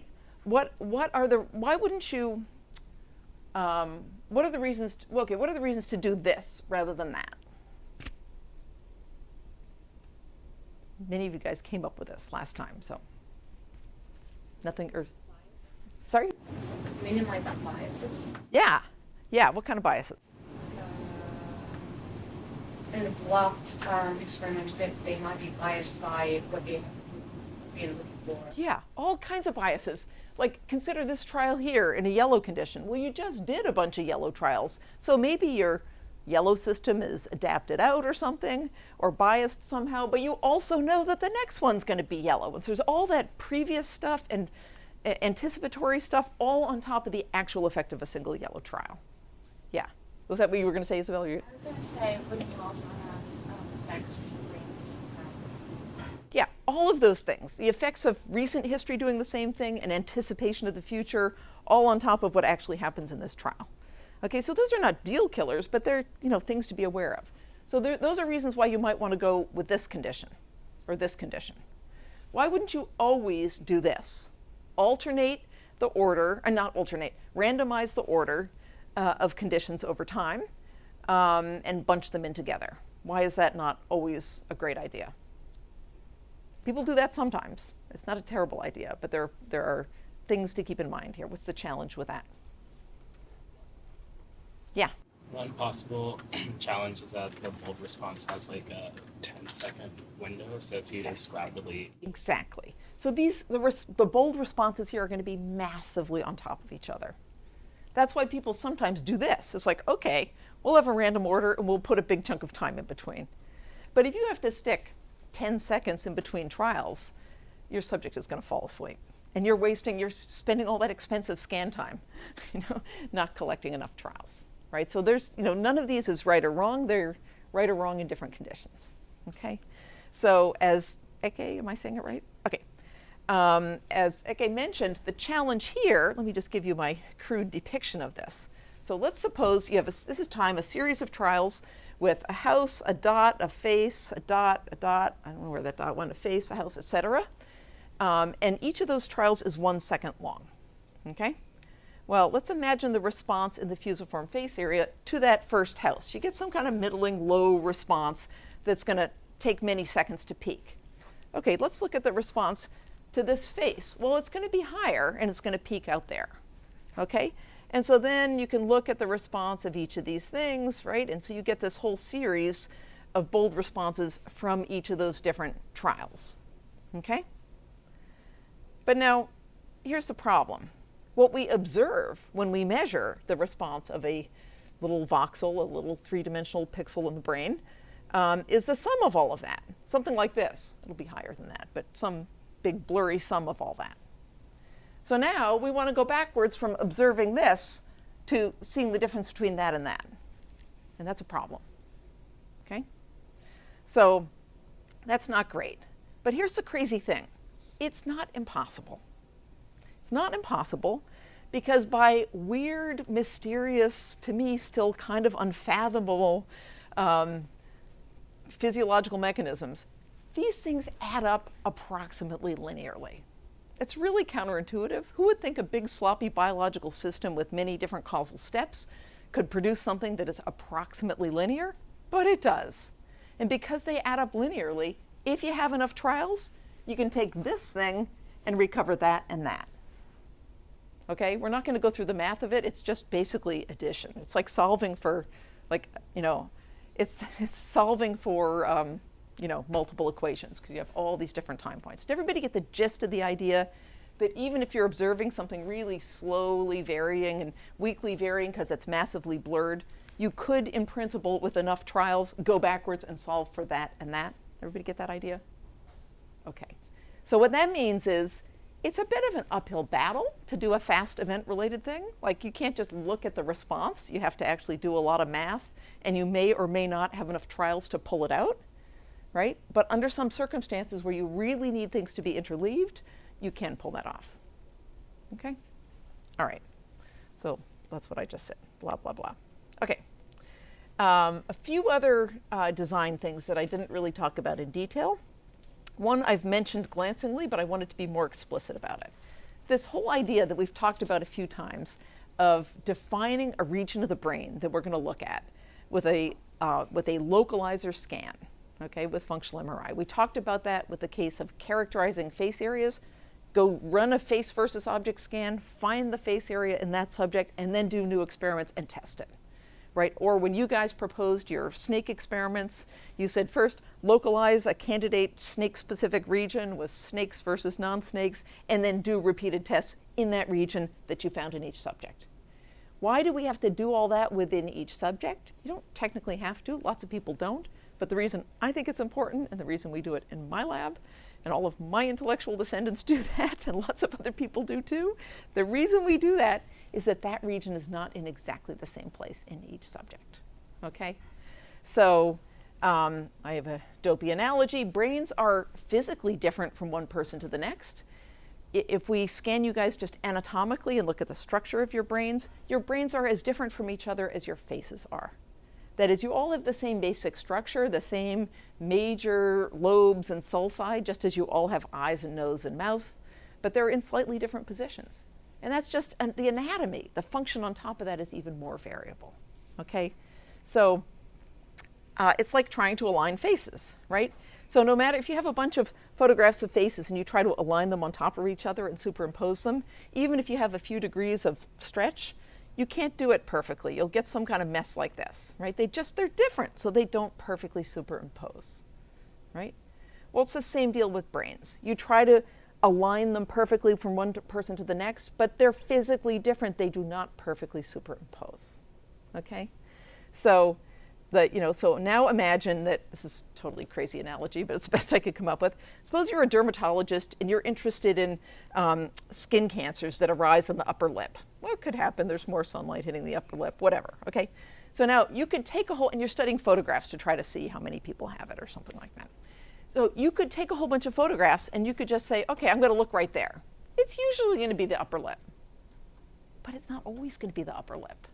S9: are the reasons to do this rather than that? Many of you guys came up with this last time, so nothing, sorry?
S14: Minimize biases.
S9: Yeah, what kind of biases?
S14: In a blocked experiment, they might be biased by what they have been looking for.
S9: Yeah, all kinds of biases. Like, consider this trial here in a yellow condition. Well, you just did a bunch of yellow trials, so maybe your yellow system is adapted out or something, or biased somehow, but you also know that the next one's going to be yellow. And so there's all that previous stuff and anticipatory stuff all on top of the actual effect of a single yellow trial. Yeah. Was that what you were going to say, Isabel?
S14: I was going to say, wouldn't you also have effects from brain?
S9: Yeah, all of those things. The effects of recent history doing the same thing and anticipation of the future, all on top of what actually happens in this trial. Okay, so those are not deal killers, but they're things to be aware of. So those are reasons why you might want to go with this condition or this condition. Why wouldn't you always do this? Alternate the order, and not alternate, randomize the order of conditions over time and bunch them in together. Why is that not always a great idea? People do that sometimes. It's not a terrible idea, but there are things to keep in mind here. What's the challenge with that? Yeah.
S18: One possible challenge is that the bold response has like a 10-second window, so if you just rapidly...
S9: Exactly. So the bold responses here are going to be massively on top of each other. That's why people sometimes do this. It's like, okay, we'll have a random order and we'll put a big chunk of time in between. But if you have to stick 10 seconds in between trials, your subject is going to fall asleep. And you're spending all that expensive scan time, not collecting enough trials. right? So there's, none of these is right or wrong. They're right or wrong in different conditions, okay? So as Eke, am I saying it right? Okay. As Eke mentioned, the challenge here, let me just give you my crude depiction of this. So let's suppose you have, this is time, a series of trials with a house, a dot, a face, a dot, I don't know where that dot went, a face, a house, etc. And each of those trials is 1 second long, okay? Well, let's imagine the response in the fusiform face area to that first house. You get some kind of middling low response that's going to take many seconds to peak. Okay, let's look at the response to this face. Well, it's going to be higher, and it's going to peak out there, okay? And so then you can look at the response of each of these things, right? And so you get this whole series of bold responses from each of those different trials, okay? But now, here's the problem. What we observe when we measure the response of a little voxel, a little three-dimensional pixel in the brain, is the sum of all of that. Something like this. It'll be higher than that, but some big blurry sum of all that. So now we want to go backwards from observing this to seeing the difference between that and that. And that's a problem, okay? So that's not great. But here's the crazy thing. It's not impossible. It's not impossible because by weird, mysterious, to me still kind of unfathomable physiological mechanisms, these things add up approximately linearly. It's really counterintuitive. Who would think a big sloppy biological system with many different causal steps could produce something that is approximately linear? But it does. And because they add up linearly, if you have enough trials, you can take this thing and recover that and that. Okay, we're not going to go through the math of it. It's just basically addition. It's like solving for, it's solving for, multiple equations because you have all these different time points. Did everybody get the gist of the idea that even if you're observing something really slowly varying and weakly varying because it's massively blurred, you could, in principle, with enough trials, go backwards and solve for that and that? Everybody get that idea? Okay. So what that means is it's a bit of an uphill battle to do a fast event-related thing. Like, you can't just look at the response. You have to actually do a lot of math, and you may or may not have enough trials to pull it out, right? But under some circumstances where you really need things to be interleaved, you can pull that off. Okay? All right. So that's what I just said. Blah, blah, blah. Okay. A few other design things that I didn't really talk about in detail. One I've mentioned glancingly, but I wanted to be more explicit about it. This whole idea that we've talked about a few times of defining a region of the brain that we're going to look at with a localizer scan, okay, with functional MRI. We talked about that with the case of characterizing face areas. Go run a face versus object scan, find the face area in that subject, and then do new experiments and test it. Right? Or when you guys proposed your snake experiments, you said first localize a candidate snake-specific region with snakes versus non-snakes, and then do repeated tests in that region that you found in each subject. Why do we have to do all that within each subject? You don't technically have to. Lots of people don't. But the reason I think it's important, and the reason we do it in my lab, and all of my intellectual descendants do that, and lots of other people do too, the reason we do that is that that region is not in exactly the same place in each subject, okay? So I have a dopey analogy. Brains are physically different from one person to the next. If we scan you guys just anatomically and look at the structure of your brains are as different from each other as your faces are. That is, you all have the same basic structure, the same major lobes and sulci, just as you all have eyes and nose and mouth, but they're in slightly different positions. And that's just the anatomy. The function on top of that is even more variable, okay? So it's like trying to align faces, right? So no matter if you have a bunch of photographs of faces and you try to align them on top of each other and superimpose them, even if you have a few degrees of stretch, you can't do it perfectly. You'll get some kind of mess like this, right? They're different, so they don't perfectly superimpose, right? Well, it's the same deal with brains. You try to align them perfectly from one person to the next, but they're physically different. They do not perfectly superimpose, okay? So So now imagine that, this is a totally crazy analogy, but it's the best I could come up with. Suppose you're a dermatologist and you're interested in skin cancers that arise on the upper lip. What could happen? There's more sunlight hitting the upper lip, whatever, okay? So now you could take and you're studying photographs to try to see how many people have it or something like that. So you could take a whole bunch of photographs and you could just say, okay, I'm going to look right there. It's usually going to be the upper lip, but it's not always going to be the upper lip.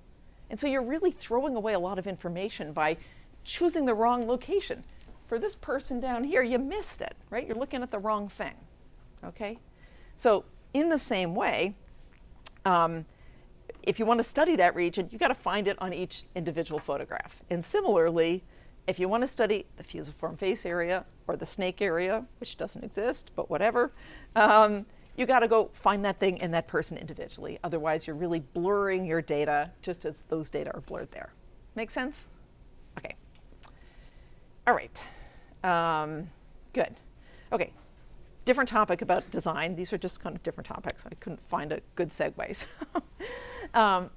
S9: And so you're really throwing away a lot of information by choosing the wrong location. For this person down here, you missed it, right? You're looking at the wrong thing, okay? So in the same way, if you want to study that region, you got to find it on each individual photograph. And similarly, if you want to study the fusiform face area or the snake area, which doesn't exist, but whatever, you got to go find that thing and that person individually. Otherwise, you're really blurring your data just as those data are blurred there. Make sense? Okay. All right. Good. Okay. Different topic about design. These are just kind of different topics. I couldn't find a good segue.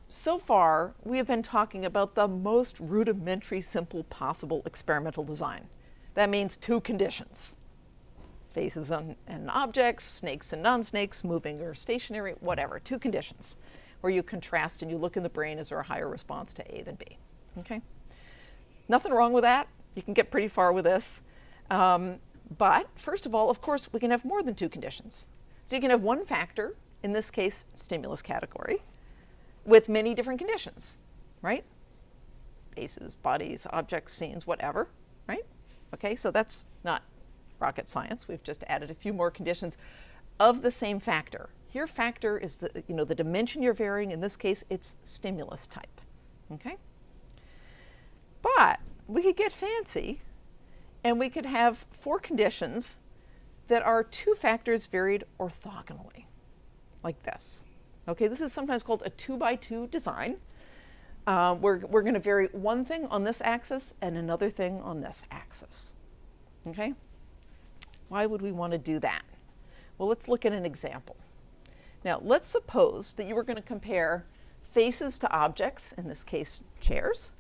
S9: So far, we have been talking about the most rudimentary, simple possible experimental design. That means 2 conditions. Faces and objects, snakes and non-snakes, moving or stationary, whatever. 2 conditions where you contrast and you look in the brain, is there a higher response to A than B? Okay? Nothing wrong with that. You can get pretty far with this. But first of all, of course, we can have more than 2 conditions. So you can have one factor, in this case, stimulus category, with many different conditions, right? Faces, bodies, objects, scenes, whatever, right? Okay, so that's not rocket science. We've just added a few more conditions of the same factor. Here, factor is the dimension you're varying. In this case, it's stimulus type, okay? But we could get fancy, and we could have 4 conditions that are 2 factors varied orthogonally, like this. Okay, this is sometimes called a 2x2 design. We're going to vary one thing on this axis and another thing on this axis. Okay? Why would we want to do that? Well, let's look at an example. Now, let's suppose that you were going to compare faces to objects, in this case, chairs.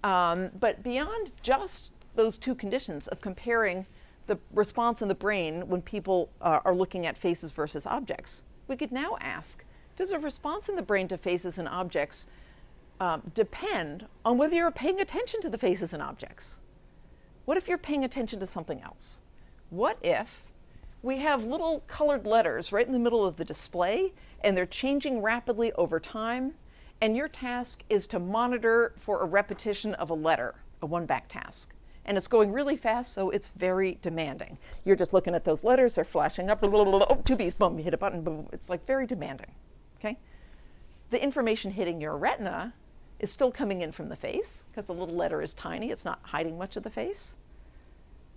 S9: But beyond just those 2 conditions of comparing the response in the brain when people are looking at faces versus objects, we could now ask, does a response in the brain to faces and objects depend on whether you're paying attention to the faces and objects? What if you're paying attention to something else? What if we have little colored letters right in the middle of the display, and they're changing rapidly over time, and your task is to monitor for a repetition of a letter, a one-back task. And it's going really fast, so it's very demanding. You're just looking at those letters, they're flashing up, oh, 2 B's, boom, you hit a button, boom. It's like very demanding, okay? The information hitting your retina is still coming in from the face, because the little letter is tiny, it's not hiding much of the face.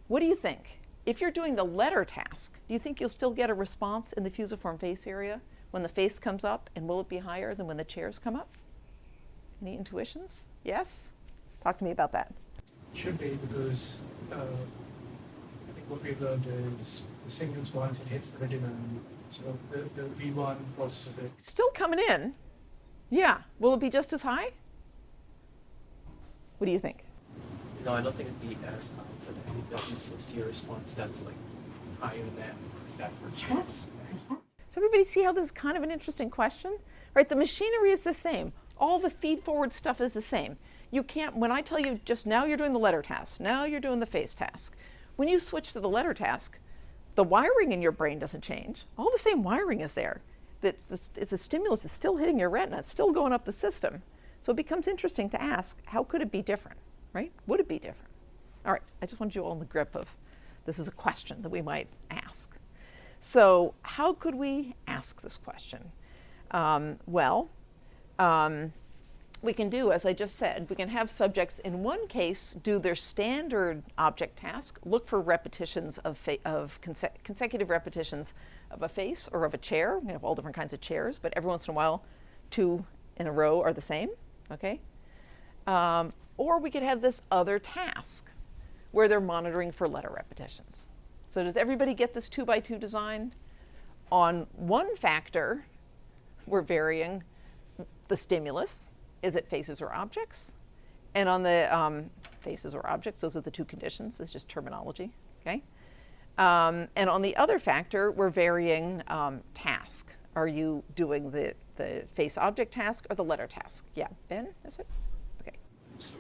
S9: What do you think? If you're doing the letter task, do you think you'll still get a response in the fusiform face area when the face comes up, and will it be higher than when the chairs come up? Any intuitions? Yes? Talk to me about that.
S8: Should be, because I think what we've learned is the signals, once it hits the retina, so the V1 processes it.
S9: Still coming in. Yeah. Will it be just as high? What do you think?
S5: No, I don't think it'd be as high, but I think that you still see a response that's like higher than that for chairs.
S9: Does everybody see how this is kind of an interesting question? Right, the machinery is the same. All the feed-forward stuff is the same. You can't, when I tell you just now you're doing the letter task, now you're doing the face task. When you switch to the letter task, the wiring in your brain doesn't change. All the same wiring is there. It's a stimulus is still hitting your retina. It's still going up the system. So it becomes interesting to ask, how could it be different, right? Would it be different? All right, I just wanted you all in the grip of, this is a question that we might ask. So how could we ask this question? We can do, as I just said, we can have subjects in one case do their standard object task, look for repetitions of consecutive repetitions of a face or of a chair. We have all different kinds of chairs, but every once in a while, 2 in a row are the same, okay? Or we could have this other task where they're monitoring for letter repetitions. So does everybody get this 2x2 design? On one factor, we're varying the stimulus. Is it faces or objects? And on the faces or objects. Those are the two conditions. It's just terminology, okay? And on the other factor, we're varying task. Are you doing the face object task or the letter task? Yeah, Ben, is it? Okay.
S13: So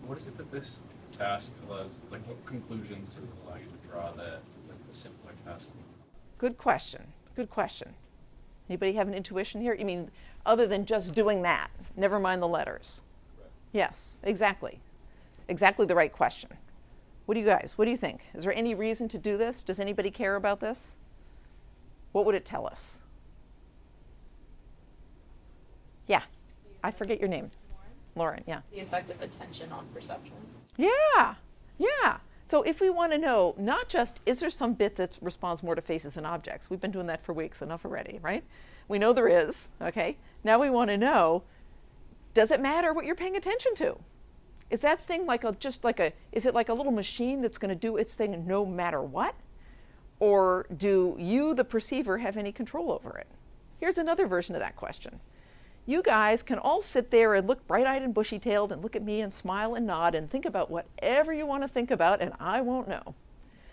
S13: what is it that this task allows, like what conclusions does it allow you to draw that the simpler task?
S9: Good question, good question. Anybody have an intuition here? You mean other than just doing that, never mind the letters?
S13: Right.
S9: Yes, exactly. Exactly the right question. What do you think? Is there any reason to do this? Does anybody care about this? What would it tell us? Yeah, I forget your name. Lauren, yeah.
S19: The effect of attention on perception.
S9: Yeah, yeah. So if we want to know, not just, is there some bit that responds more to faces and objects? We've been doing that for weeks, enough already, right? We know there is, okay? Now we want to know, does it matter what you're paying attention to? Is that thing like is it like a little machine that's going to do its thing no matter what? Or do you, the perceiver, have any control over it? Here's another version of that question. You guys can all sit there and look bright-eyed and bushy-tailed and look at me and smile and nod and think about whatever you want to think about, and I won't know.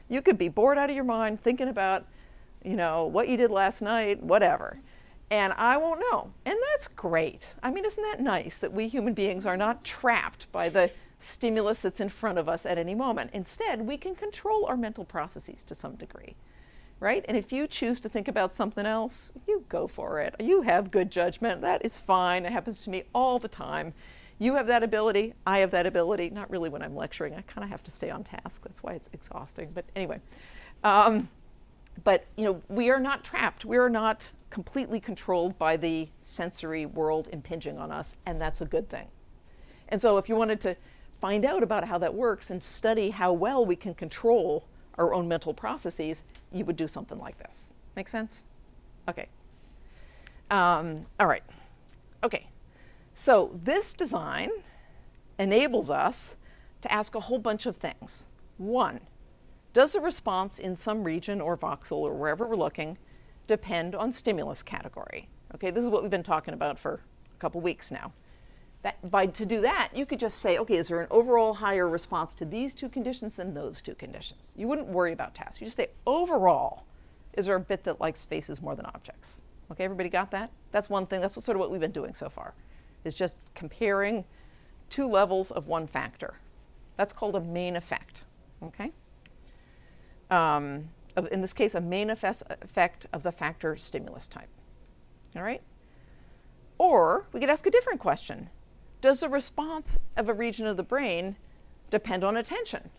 S9: You could be bored out of your mind thinking about, what you did last night, whatever. And I won't know. And that's great. I mean, isn't that nice that we human beings are not trapped by the stimulus that's in front of us at any moment? Instead, we can control our mental processes to some degree, right? And if you choose to think about something else, you go for it. You have good judgment. That is fine. It happens to me all the time. You have that ability. I have that ability. Not really when I'm lecturing. I kind of have to stay on task. That's why it's exhausting. But anyway. But we are not trapped. We are not completely controlled by the sensory world impinging on us, and that's a good thing. And so if you wanted to find out about how that works and study how well we can control our own mental processes, you would do something like this. Make sense? Okay. All right. Okay. So this design enables us to ask a whole bunch of things. One, does the response in some region or voxel or wherever we're looking depend on stimulus category? Okay, this is what we've been talking about for a couple weeks now. To do that, you could just say, okay, is there an overall higher response to these two conditions than those two conditions? You wouldn't worry about tasks. You just say, overall, is there a bit that likes faces more than objects? Okay, everybody got that? That's one thing. That's sort of what we've been doing so far, is just comparing two levels of one factor. That's called a main effect, okay? In this case, a main effect of the factor stimulus type, all right? Or we could ask a different question. Does the response of a region of the brain depend on attention?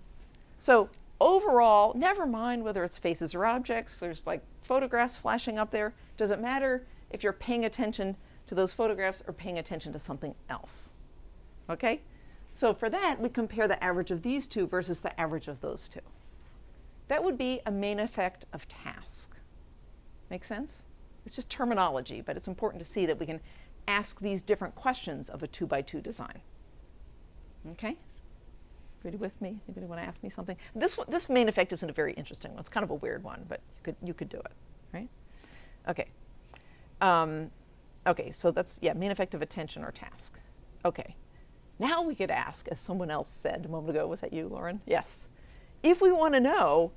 S9: So overall, never mind whether it's faces or objects, there's like photographs flashing up there. Does it matter if you're paying attention to those photographs or paying attention to something else? Okay? So for that, we compare the average of these two versus the average of those two. That would be a main effect of task. Make sense? It's just terminology, but it's important to see that we can ask these different questions of a 2x2 design. Okay? Everybody with me? Anybody want to ask me something? This main effect isn't a very interesting one. It's kind of a weird one, but you could do it, right? Okay. Okay, so that's, main effect of attention or task. Okay. Now we could ask, as someone else said a moment ago, was that you, Lauren? Yes. If we want to know,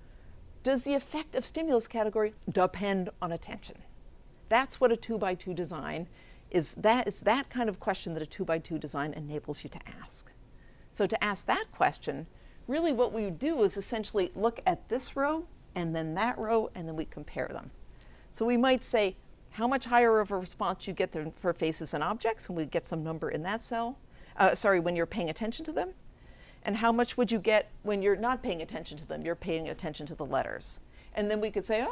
S9: does the effect of stimulus category depend on attention? That's what a 2x2 design is. It's that kind of question that a 2x2 design enables you to ask. So to ask that question, really what we do is essentially look at this row and then that row, and then we compare them. So we might say, how much higher of a response you get for faces and objects, and we get some number in that cell. When you're paying attention to them. And how much would you get when you're not paying attention to them? You're paying attention to the letters. And then we could say,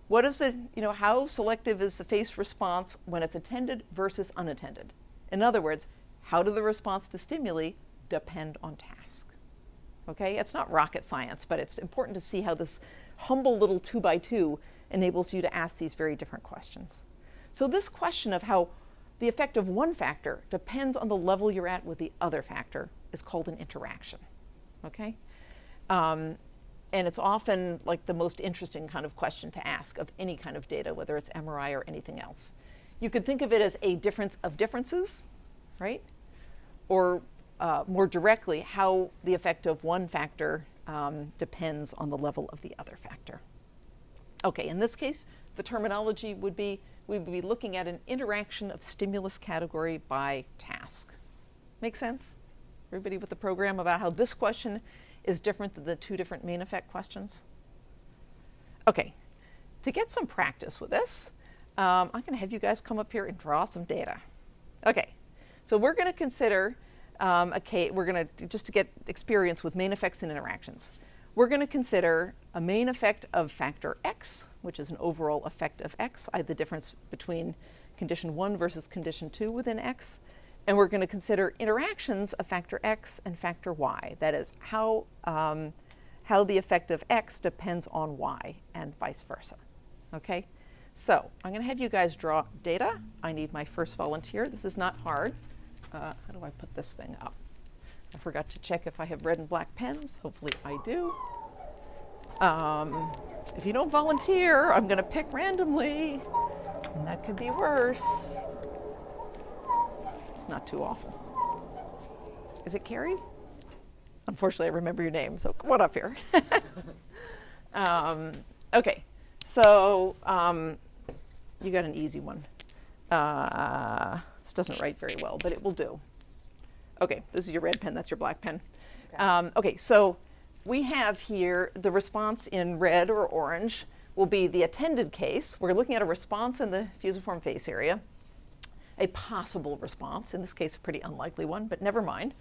S9: what is it, how selective is the face response when it's attended versus unattended? In other words, how do the response to stimuli depend on task? Okay, it's not rocket science, but it's important to see how this humble little 2x2 enables you to ask these very different questions. So this question of how the effect of one factor depends on the level you're at with the other factor is called an interaction, okay? And it's often like the most interesting kind of question to ask of any kind of data, whether it's MRI or anything else. You could think of it as a difference of differences, right? Or more directly how the effect of one factor depends on the level of the other factor. Okay, in this case, the terminology would be, we would be looking at an interaction of stimulus category by task. Make sense? Everybody with the program about how this question is different than the two different main effect questions? Okay, to get some practice with this, I'm going to have you guys come up here and draw some data. Okay, so we're going to consider a case, we're going to, just to get experience with main effects and interactions, we're going to consider a main effect of factor X, which is an overall effect of X, the difference between condition 1 versus condition 2 within X. And we're going to consider interactions of factor X and factor Y. That is, how the effect of X depends on Y and vice versa. Okay? So I'm going to have you guys draw data. I need my first volunteer. This is not hard. How do I put this thing up? I forgot to check if I have red and black pens. Hopefully I do. If you don't volunteer, I'm going to pick randomly. And that could be worse. It's not too awful. Is it Carrie? Unfortunately, I remember your name, so come on up here. Okay, so you got an easy one. This doesn't write very well, but it will do. Okay, this is your red pen, that's your black pen. Okay, so we have here the response in red or orange will be the attended case. We're looking at a response in the fusiform face area, a possible response, in this case a pretty unlikely one, but never mind.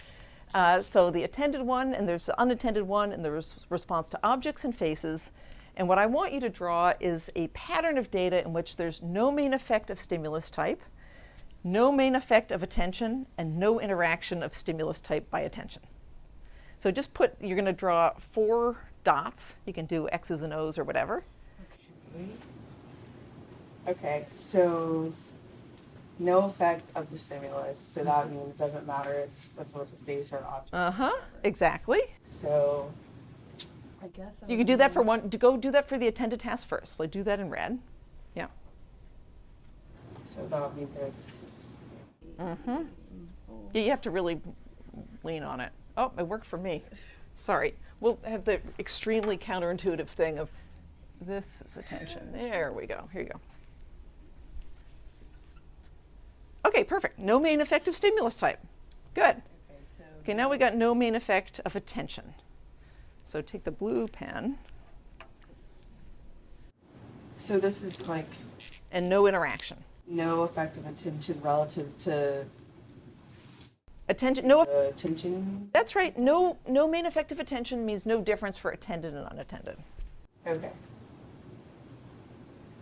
S9: So the attended one, and there's the unattended one, and there's response to objects and faces. And what I want you to draw is a pattern of data in which there's no main effect of stimulus type, no main effect of attention, and no interaction of stimulus type by attention. So just you're going to draw 4 dots. You can do X's and O's or whatever.
S20: Okay, so no effect of the stimulus. So that means it doesn't matter if it was a face or an object.
S9: Exactly.
S20: So I guess
S9: you can do that for one. Go do that for the attended task first. So do that in red. Yeah.
S20: So that would be this.
S9: Yeah, you have to really lean on it. Oh, it worked for me. Sorry. We'll have the extremely counterintuitive thing of this is attention. There we go. Here you go. Okay, perfect. No main effect of stimulus type. Good. Okay, now we got no main effect of attention. So take the blue pen.
S20: So this is like.
S9: And no interaction.
S20: No effect of attention relative to.
S9: Attention. No.
S20: Attention.
S9: That's right. No main effect of attention means no difference for attended and unattended.
S20: Okay.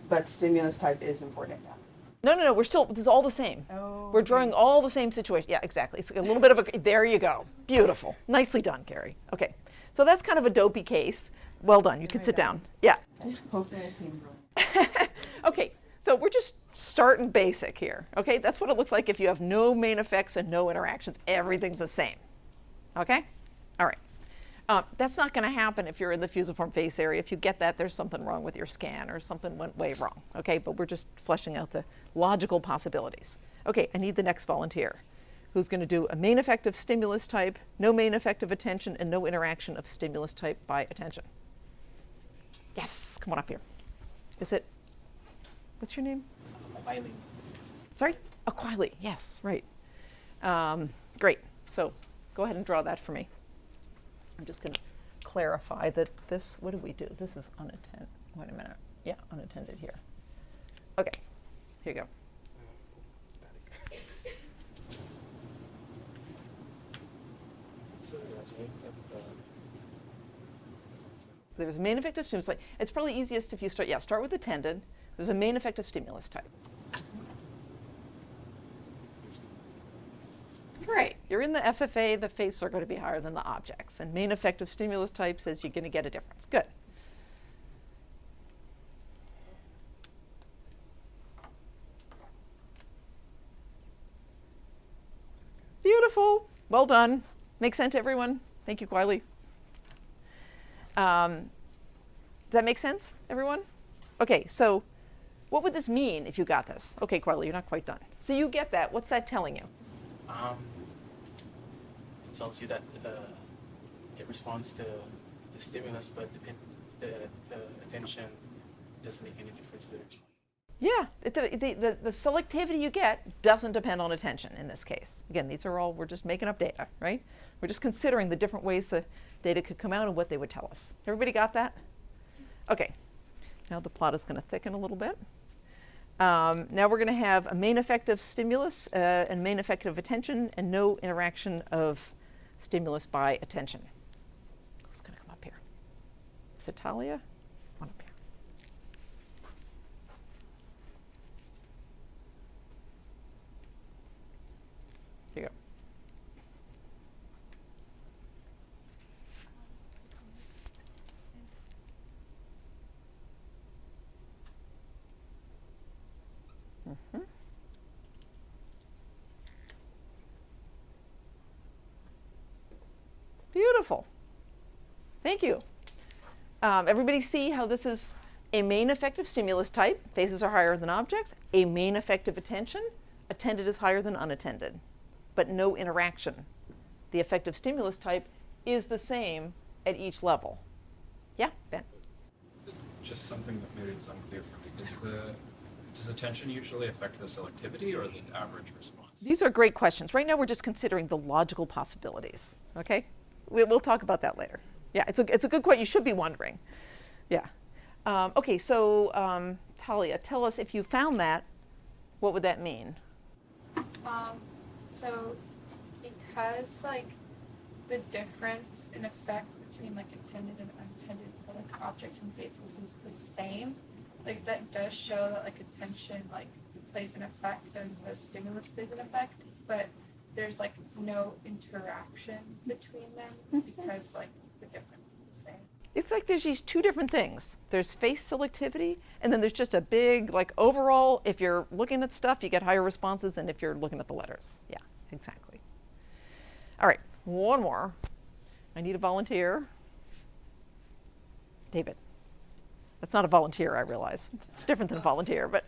S20: But stimulus type is important now.
S9: No. We're still. This is all the same.
S20: Oh.
S9: We're drawing all the same situation. Yeah, exactly. It's a little bit of a. There you go. Beautiful. Nicely done, Carrie. Okay. So that's kind of a dopey case. Well done. You can sit down. Yeah.
S20: Hopefully I seem
S9: Okay. So we're just starting basic here. Okay. That's what it looks like if you have no main effects and no interactions. Everything's the same. Okay. All right. That's not going to happen if you're in the fusiform face area. If you get that, there's something wrong with your scan or something went way wrong. Okay. But we're just fleshing out the logical possibilities. Okay. I need the next volunteer, who's going to do a main effect of stimulus type, no main effect of attention, and no interaction of stimulus type by attention. Yes, come on up here. Is it, what's your name?
S5: Wiley.
S9: Sorry? Aquili, yes, right. Great, so go ahead and draw that for me. I'm just going to clarify that this, what do we do? This is unattended, wait a minute. Yeah, unattended here. Okay, here you go. There's a main effect of stimulus type. It's probably easiest if you start with attended. There's a main effect of stimulus type. Great. You're in the FFA, the face are going to be higher than the objects. And main effect of stimulus type says you're going to get a difference. Good. Beautiful. Well done. Makes sense to everyone? Thank you, Quiley. Does that make sense, everyone? Okay, so what would this mean if you got this? Okay, Quiley, you're not quite done. So you get that. What's that telling you?
S5: tells you that it responds to the stimulus, but the attention doesn't make any difference to it.
S9: Yeah, the selectivity you get doesn't depend on attention in this case. Again, these are all, we're just making up data, right? We're just considering the different ways the data could come out and what they would tell us. Everybody got that? Okay, now the plot is going to thicken a little bit. Now we're going to have a main effective stimulus and main effective attention and no interaction of stimulus by attention. Who's going to come up here? Is it Talia? One up here. Here you go. Beautiful. Thank you. Everybody see how this is a main effective stimulus type. Faces are higher than objects. A main effective attention. Attended is higher than unattended, but no interaction. The effective stimulus type is the same at each level. Yeah, Ben?
S11: Just something that maybe was unclear for me. Does attention usually affect the selectivity or the average response?
S9: These are great questions. Right now we're just considering the logical possibilities, okay? We'll talk about that later. Yeah, it's a good question. You should be wondering. Yeah. Okay, so Talia, tell us if you found that, what would that mean?
S6: So because like the difference in effect between like intended and unintended for like objects and faces is the same, like that does show that like attention like plays an effect and the stimulus plays an effect, but there's like no interaction between them because like the difference is the same.
S9: It's like there's these two different things. There's face selectivity, and then there's just a big, like overall, if you're looking at stuff, you get higher responses than if you're looking at the letters. Yeah, exactly. All right, one more. I need a volunteer. David. That's not a volunteer, I realize. It's different than a volunteer, but.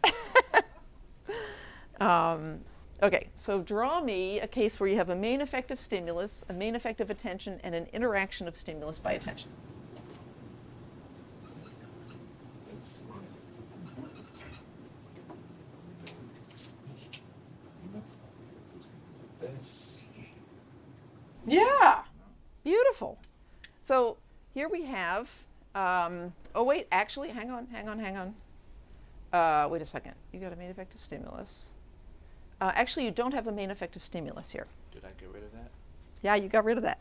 S9: Okay, so draw me a case where you have a main effective stimulus, a main effective attention, and an interaction of stimulus by attention.
S13: This.
S9: Yeah, beautiful. So here we have, oh wait, actually, hang on. Wait a second, you got a main effective stimulus. Actually, you don't have a main effective stimulus here.
S21: Did I get rid of that?
S9: Yeah, you got rid of that.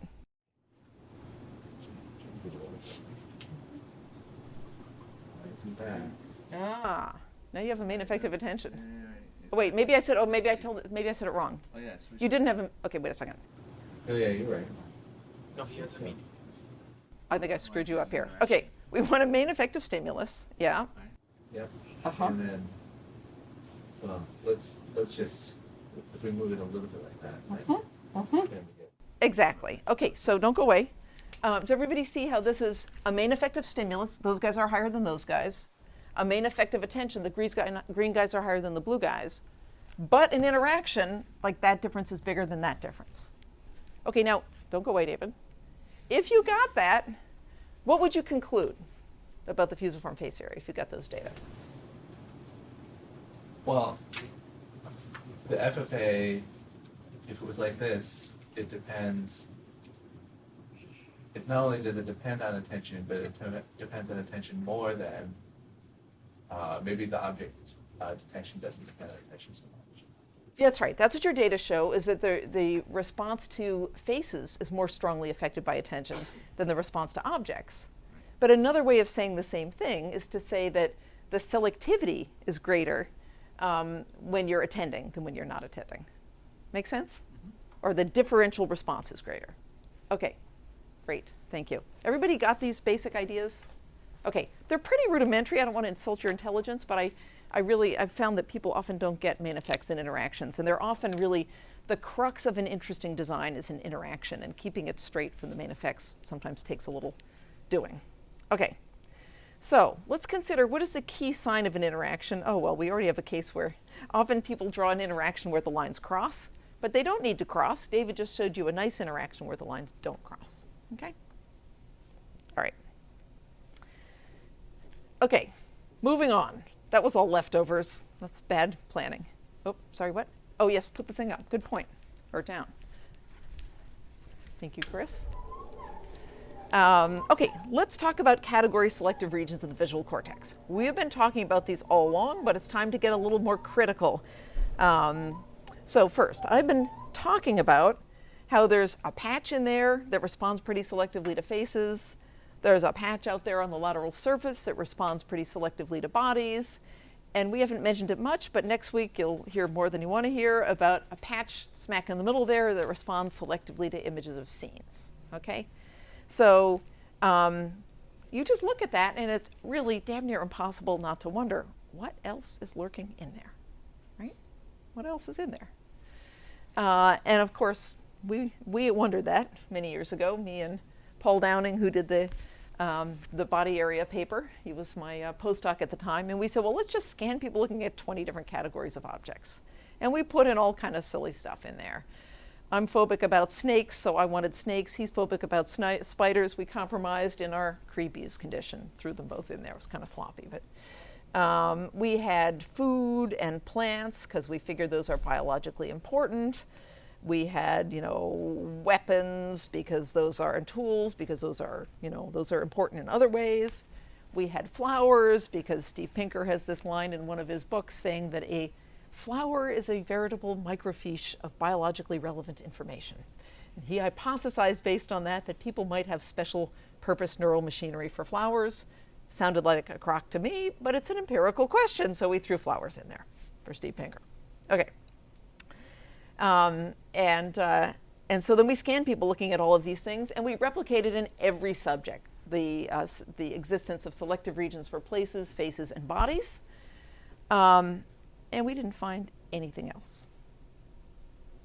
S9: Ah, now you have a main effective attention. Oh, wait, maybe I said it wrong.
S21: Oh yeah.
S9: You didn't have a, okay, wait a second.
S13: Oh yeah, you're right.
S5: No, he has a meaning.
S9: I think I screwed you up here. Okay, we want a main effective stimulus, yeah.
S13: Yep.
S9: Uh-huh.
S13: And then, well, let's just, if we move it a little bit like that. Right? Then we get.
S9: Exactly. Okay, so don't go away. Does everybody see how this is a main effective stimulus? Those guys are higher than those guys. A main effective attention, the green guys are higher than the blue guys. But an interaction, like that difference is bigger than that difference. Okay, now, don't go away, David. If you got that, what would you conclude about the fusiform face area if you got those data?
S13: Well, the FFA, if it was like this, it depends. It not only does it depend on attention, but it depends on attention more than maybe the object detection doesn't depend on attention so much.
S9: That's right. That's what your data show, is that the response to faces is more strongly affected by attention than the response to objects. But another way of saying the same thing is to say that the selectivity is greater when you're attending than when you're not attending. Make sense? Mm-hmm. Or the differential response is greater. Okay, great, thank you. Everybody got these basic ideas? Okay, they're pretty rudimentary. I don't want to insult your intelligence, but I've found that people often don't get main effects and interactions, and they're often really, the crux of an interesting design is an interaction, and keeping it straight from the main effects sometimes takes a little doing. Okay, so let's consider, what is the key sign of an interaction? Oh, well, we already have a case where often people draw an interaction where the lines cross. But they don't need to cross. David just showed you a nice interaction where the lines don't cross. Okay? All right. Okay, moving on. That was all leftovers. That's bad planning. Oh, sorry, what? Oh, yes, put the thing up. Good point. Or down. Thank you, Chris. Okay, let's talk about category selective regions of the visual cortex. We have been talking about these all along, but it's time to get a little more critical. So first, I've been talking about how there's a patch in there that responds pretty selectively to faces. There's a patch out there on the lateral surface that responds pretty selectively to bodies. And we haven't mentioned it much, but next week you'll hear more than you want to hear about a patch smack in the middle there that responds selectively to images of scenes. Okay? So you just look at that, and it's really damn near impossible not to wonder, what else is lurking in there, right? What else is in there? And of course, we wondered that many years ago, me and Paul Downing, who did the body area paper. He was my postdoc at the time. And we said, well, let's just scan people looking at 20 different categories of objects. And we put in all kind of silly stuff in there. I'm phobic about snakes, so I wanted snakes. He's phobic about spiders. We compromised in our creepies condition. Threw them both in there. It was kind of sloppy. But we had food and plants, because we figured those are biologically important. We had, weapons, because those are, and tools, because those are, those are important in other ways. We had flowers, because Steve Pinker has this line in one of his books saying that a flower is a veritable microfiche of biologically relevant information. And he hypothesized based on that people might have special purpose neural machinery for flowers. Sounded like a crock to me, but it's an empirical question, so we threw flowers in there for Steve Pinker. Okay. And so then we scanned people looking at all of these things, and we replicated in every subject the existence of selective regions for places, faces, and bodies. And we didn't find anything else.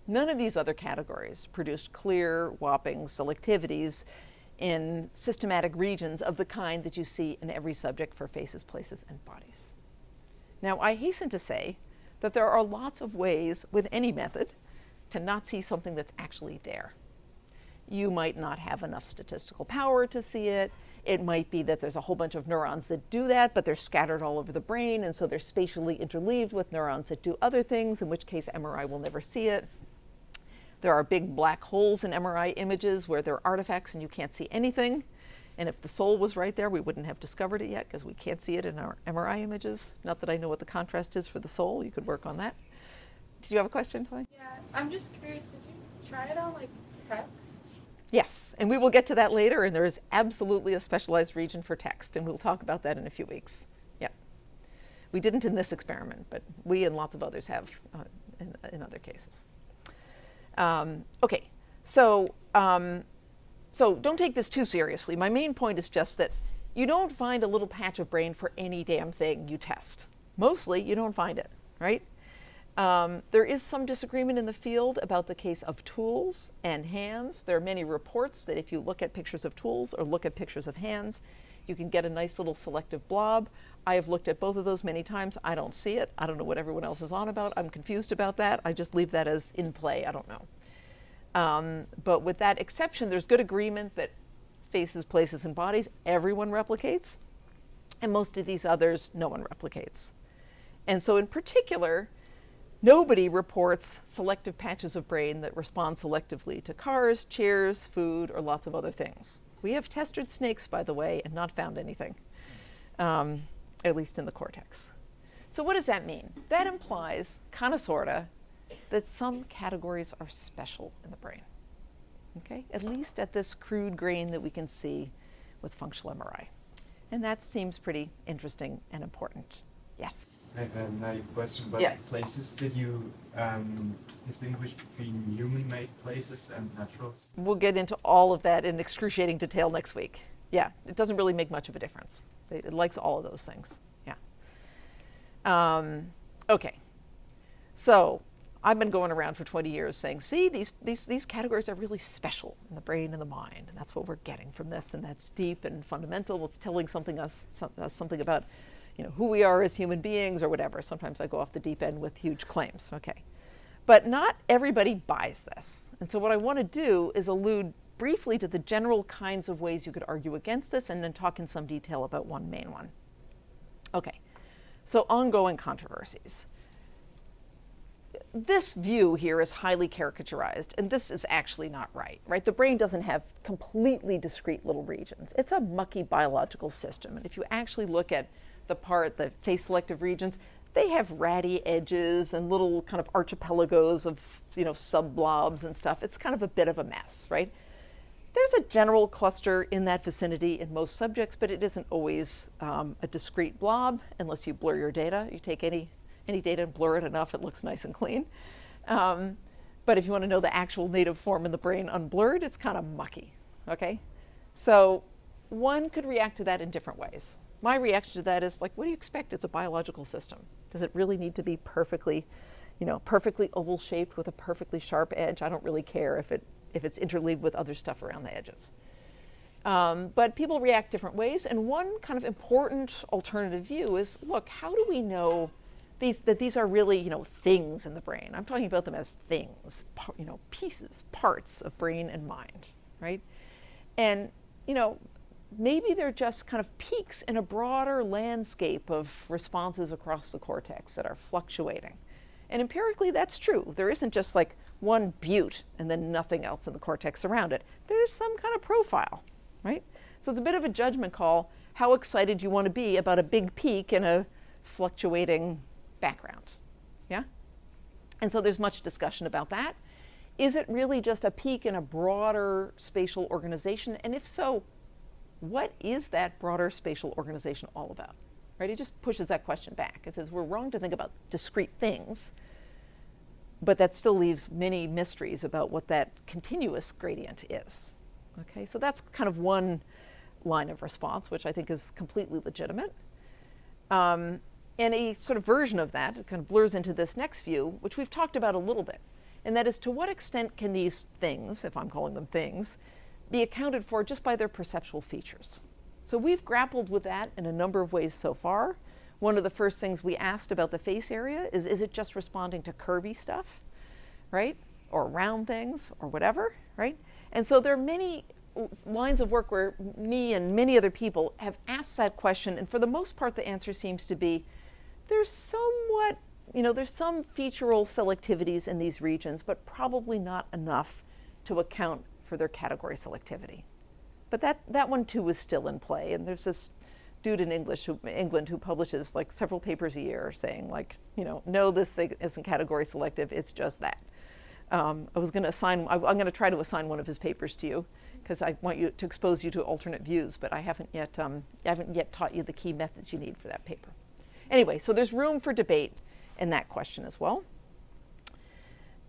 S9: None of these other categories produced clear, whopping selectivities in systematic regions of the kind that you see in every subject for faces, places, and bodies. Now, I hasten to say that there are lots of ways with any method to not see something that's actually there. You might not have enough statistical power to see it. It might be that there's a whole bunch of neurons that do that, but they're scattered all over the brain, and so they're spatially interleaved with neurons that do other things, in which case MRI will never see it. There are big black holes in MRI images where there are artifacts and you can't see anything. And if the soul was right there, we wouldn't have discovered it yet because we can't see it in our MRI images. Not that I know what the contrast is for the soul. You could work on that. Did you have a question, Toy?
S6: Yeah, I'm just curious, did you try it on like text?
S9: Yes, and we will get to that later, and there is absolutely a specialized region for text, and we'll talk about that in a few weeks. Yeah. We didn't in this experiment, but we and lots of others have in other cases. Okay, so don't take this too seriously. My main point is just that you don't find a little patch of brain for any damn thing you test. Mostly, you don't find it, right? There is some disagreement in the field about the case of tools and hands. There are many reports that if you look at pictures of tools or look at pictures of hands, you can get a nice little selective blob. I have looked at both of those many times. I don't see it. I don't know what everyone else is on about. I'm confused about that. I just leave that as in play. I don't know. But with that exception, there's good agreement that faces, places, and bodies, everyone replicates. And most of these others, no one replicates. And so in particular, nobody reports selective patches of brain that respond selectively to cars, chairs, food, or lots of other things. We have tested snakes, by the way, and not found anything, at least in the cortex. So what does that mean? That implies, kind of, sorta, that some categories are special in the brain, okay? At least at this crude grain that we can see with functional MRI. And that seems pretty interesting and important. Yes?
S7: I have a naive question about places. Did you distinguish between human-made places and naturals?
S9: We'll get into all of that in excruciating detail next week. Yeah, it doesn't really make much of a difference. It likes all of those things. Yeah. Okay. So I've been going around for 20 years saying, see, these categories are really special in the brain and the mind, and that's what we're getting from this, and that's deep and fundamental. It's telling something about who we are as human beings or whatever. Sometimes I go off the deep end with huge claims. Okay. But not everybody buys this. And so what I want to do is allude briefly to the general kinds of ways you could argue against this, and then talk in some detail about one main one. Okay, so ongoing controversies. This view here is highly caricaturized, and this is actually not right, right? The brain doesn't have completely discrete little regions. It's a mucky biological system, and if you actually look at the face selective regions, they have ratty edges and little kind of archipelagos of, subblobs and stuff. It's kind of a bit of a mess, right? There's a general cluster in that vicinity in most subjects, but it isn't always a discrete blob unless you blur your data. You take any data and blur it enough, it looks nice and clean. But if you want to know the actual native form in the brain unblurred, it's kind of mucky, okay? So one could react to that in different ways. My reaction to that is like, what do you expect? It's a biological system. Does it really need to be perfectly oval shaped with a perfectly sharp edge? I don't really care if it's interleaved with other stuff around the edges. But people react different ways, and one kind of important alternative view is, look, how do we know that these are really, things in the brain? I'm talking about them as things, pieces, parts of brain and mind, right? And, maybe they're just kind of peaks in a broader landscape of responses across the cortex that are fluctuating. And empirically, that's true. There isn't just like one butte and then nothing else in the cortex around it. There's some kind of profile, right? So it's a bit of a judgment call how excited you want to be about a big peak in a fluctuating background, yeah? And so there's much discussion about that. Is it really just a peak in a broader spatial organization? And if so, what is that broader spatial organization all about, right? It just pushes that question back. It says we're wrong to think about discrete things, but that still leaves many mysteries about what that continuous gradient is, okay? So that's kind of one line of response, which I think is completely legitimate. And a sort of version of that, it kind of blurs into this next view, which we've talked about a little bit, and that is to what extent can these things, if I'm calling them things, be accounted for just by their perceptual features. So we've grappled with that in a number of ways so far. One of the first things we asked about the face area is it just responding to curvy stuff, right? Or round things, or whatever, right? And so there are many lines of work where me and many other people have asked that question, and for the most part the answer seems to be there's somewhat, there's some featural selectivities in these regions, but probably not enough to account for their category selectivity. But that one too is still in play, and there's this dude in England who publishes like several papers a year saying like, no, this thing isn't category selective, it's just that. I'm going to try to assign one of his papers to you because I want you to expose you to alternate views, but I haven't yet taught you the key methods you need for that paper. Anyway, so there's room for debate in that question as well.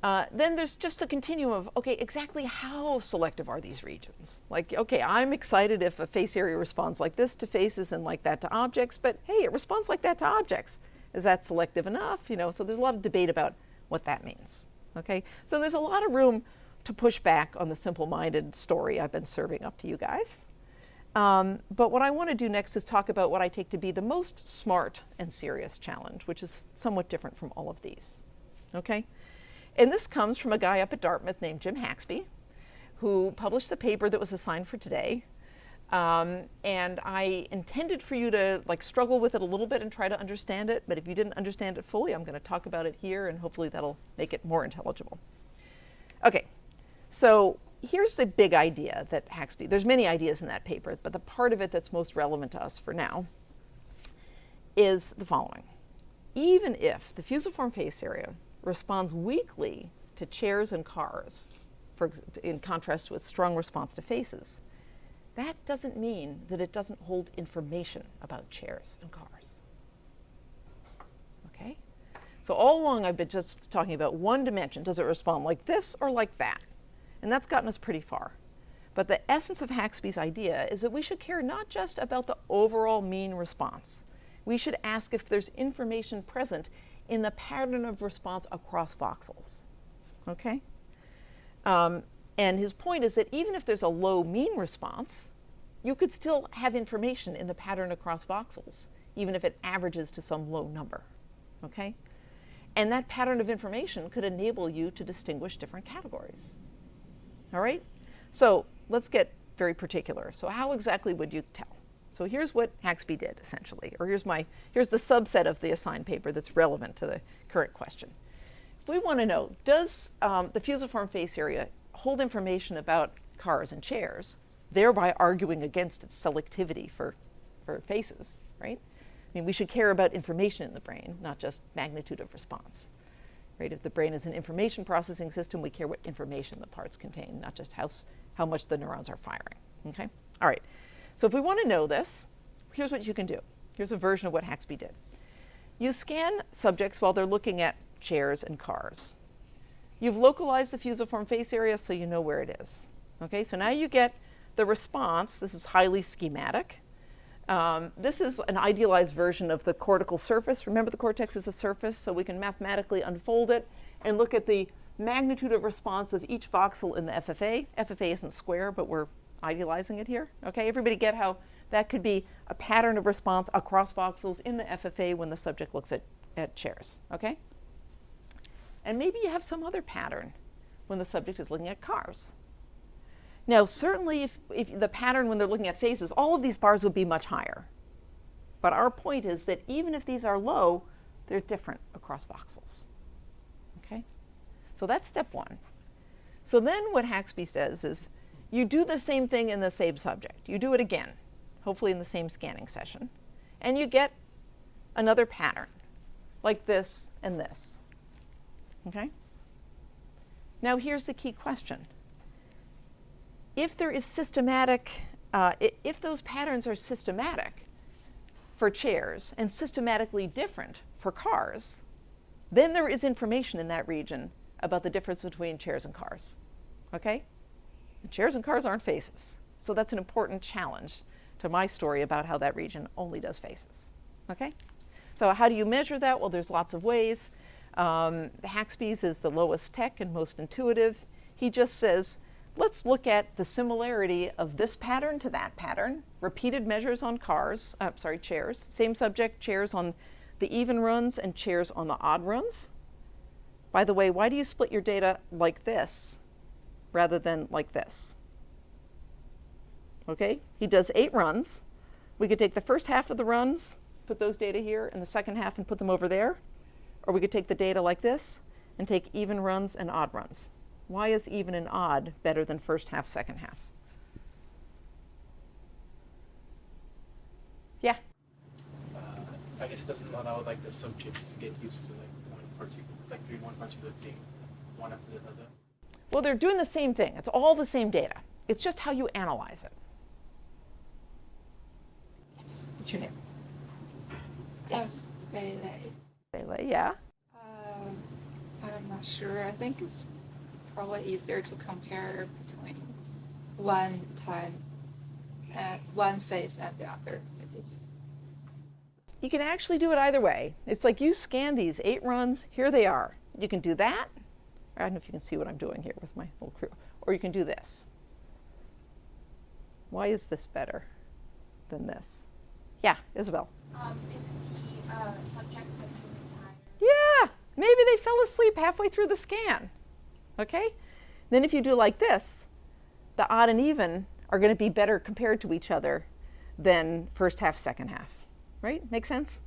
S9: Then there's just a continuum of, okay, exactly how selective are these regions? Like, okay, I'm excited if a face area responds like this to faces and like that to objects, but hey, it responds like that to objects. Is that selective enough? So there's a lot of debate about what that means, okay? So there's a lot of room to push back on the simple-minded story I've been serving up to you guys. But what I want to do next is talk about what I take to be the most smart and serious challenge, which is somewhat different from all of these, okay? And this comes from a guy up at Dartmouth named Jim Haxby, who published the paper that was assigned for today. And I intended for you to struggle with it a little bit and try to understand it, but if you didn't understand it fully, I'm going to talk about it here, and hopefully that'll make it more intelligible. Okay, so here's the big idea that Haxby, there's many ideas in that paper, but the part of it that's most relevant to us for now is the following. Even if the fusiform face area responds weakly to chairs and cars, in contrast with strong response to faces, that doesn't mean that it doesn't hold information about chairs and cars. Okay? So all along I've been just talking about one dimension. Does it respond like this or like that? And that's gotten us pretty far. But the essence of Haxby's idea is that we should care not just about the overall mean response. We should ask if there's information present in the pattern of response across voxels. Okay? And his point is that even if there's a low mean response, you could still have information in the pattern across voxels, even if it averages to some low number. Okay? And that pattern of information could enable you to distinguish different categories. All right? So let's get very particular. So how exactly would you tell? So here's what Haxby did, essentially. Or here's the subset of the assigned paper that's relevant to the current question. If we want to know, does the fusiform face area hold information about cars and chairs, thereby arguing against its selectivity for faces, right? I mean, we should care about information in the brain, not just magnitude of response, right? If the brain is an information processing system, we care what information the parts contain, not just how much the neurons are firing, okay? All right, so if we want to know this, here's what you can do. Here's a version of what Haxby did. You scan subjects while they're looking at chairs and cars. You've localized the fusiform face area so you know where it is, okay? So now you get the response. This is highly schematic. This is an idealized version of the cortical surface. Remember, the cortex is a surface, so we can mathematically unfold it and look at the magnitude of response of each voxel in the FFA. FFA isn't square, but we're idealizing it here. Okay, everybody get how that could be a pattern of response across voxels in the FFA when the subject looks at chairs, okay? And maybe you have some other pattern when the subject is looking at cars. Now, certainly if the pattern when they're looking at faces, all of these bars would be much higher. But our point is that even if these are low, they're different across voxels. Okay? So that's step one. So then what Haxby says is you do the same thing in the same subject. You do it again, hopefully in the same scanning session, and you get another pattern, like this and this. Okay? Now here's the key question. If there is systematic, if those patterns are systematic for chairs and systematically different for cars, then there is information in that region about the difference between chairs and cars, okay? Chairs and cars aren't faces. So that's an important challenge to my story about how that region only does faces, okay? So how do you measure that? Well, there's lots of ways. Haxby's is the lowest tech and most intuitive. He just says, let's look at the similarity of this pattern to that pattern. Repeated measures on chairs. Same subject, chairs on the even runs and chairs on the odd runs. By the way, why do you split your data like this rather than like this? Okay, he does 8 runs. We could take the first half of the runs, put those data here, and the second half and put them over there. Or we could take the data like this and take even runs and odd runs. Why is even and odd better than first half, second half? Yeah?
S5: I guess it doesn't allow like the subjects to get used to doing one particular thing, one after the other.
S9: Well, they're doing the same thing. It's all the same data. It's just how you analyze it. Yes. What's your name?
S6: Yes. Bailey.
S9: Bailey, yeah.
S6: I'm not sure. I think it's probably easier to compare between one face and the other.
S9: You can actually do it either way. It's like you scan these 8 runs, here they are. You can do that. I don't know if you can see what I'm doing here with my little crew. Or you can do this. Why is this better than this? Yeah, Isabel.
S12: If the subject was really tired.
S9: Yeah, maybe they fell asleep halfway through the scan. Okay? Then if you do like this, the odd and even are going to be better compared to each other than first half, second half. Right? Make sense?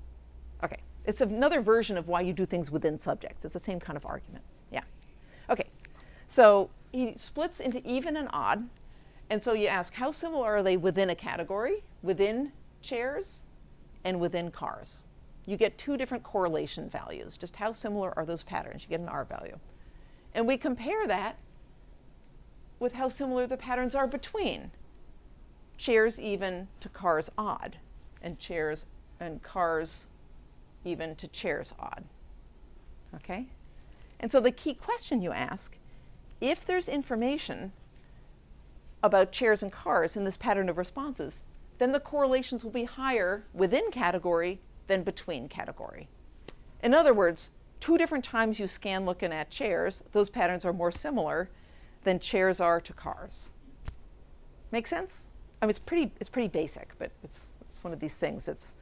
S9: Okay. It's another version of why you do things within subjects. It's the same kind of argument. Yeah. Okay. So he splits into even and odd. And so you ask, how similar are they within a category, within chairs, and within cars? You get 2 different correlation values. Just how similar are those patterns? You get an R value. And we compare that with how similar the patterns are between chairs even to cars odd, and chairs and cars even to chairs odd. Okay? And so the key question you ask, if there's information about chairs and cars in this pattern of responses, then the correlations will be higher within category than between category. In other words, 2 different times you scan looking at chairs, those patterns are more similar than chairs are to cars. Make sense? I mean, it's pretty basic, but it's one of these things that's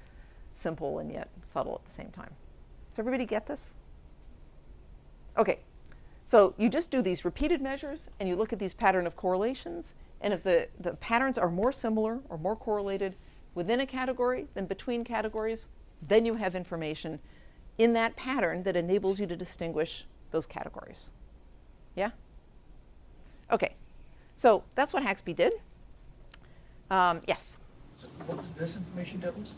S9: simple and yet subtle at the same time. Does everybody get this?
S2: Okay, so you just do these repeated measures and you look at these pattern of correlations, and if the patterns are more similar or more correlated within a category than between categories, then you have information in that pattern that enables you to distinguish those categories. Yeah? Okay, so that's what Haxby did. Yes?
S8: So what does this information tell us?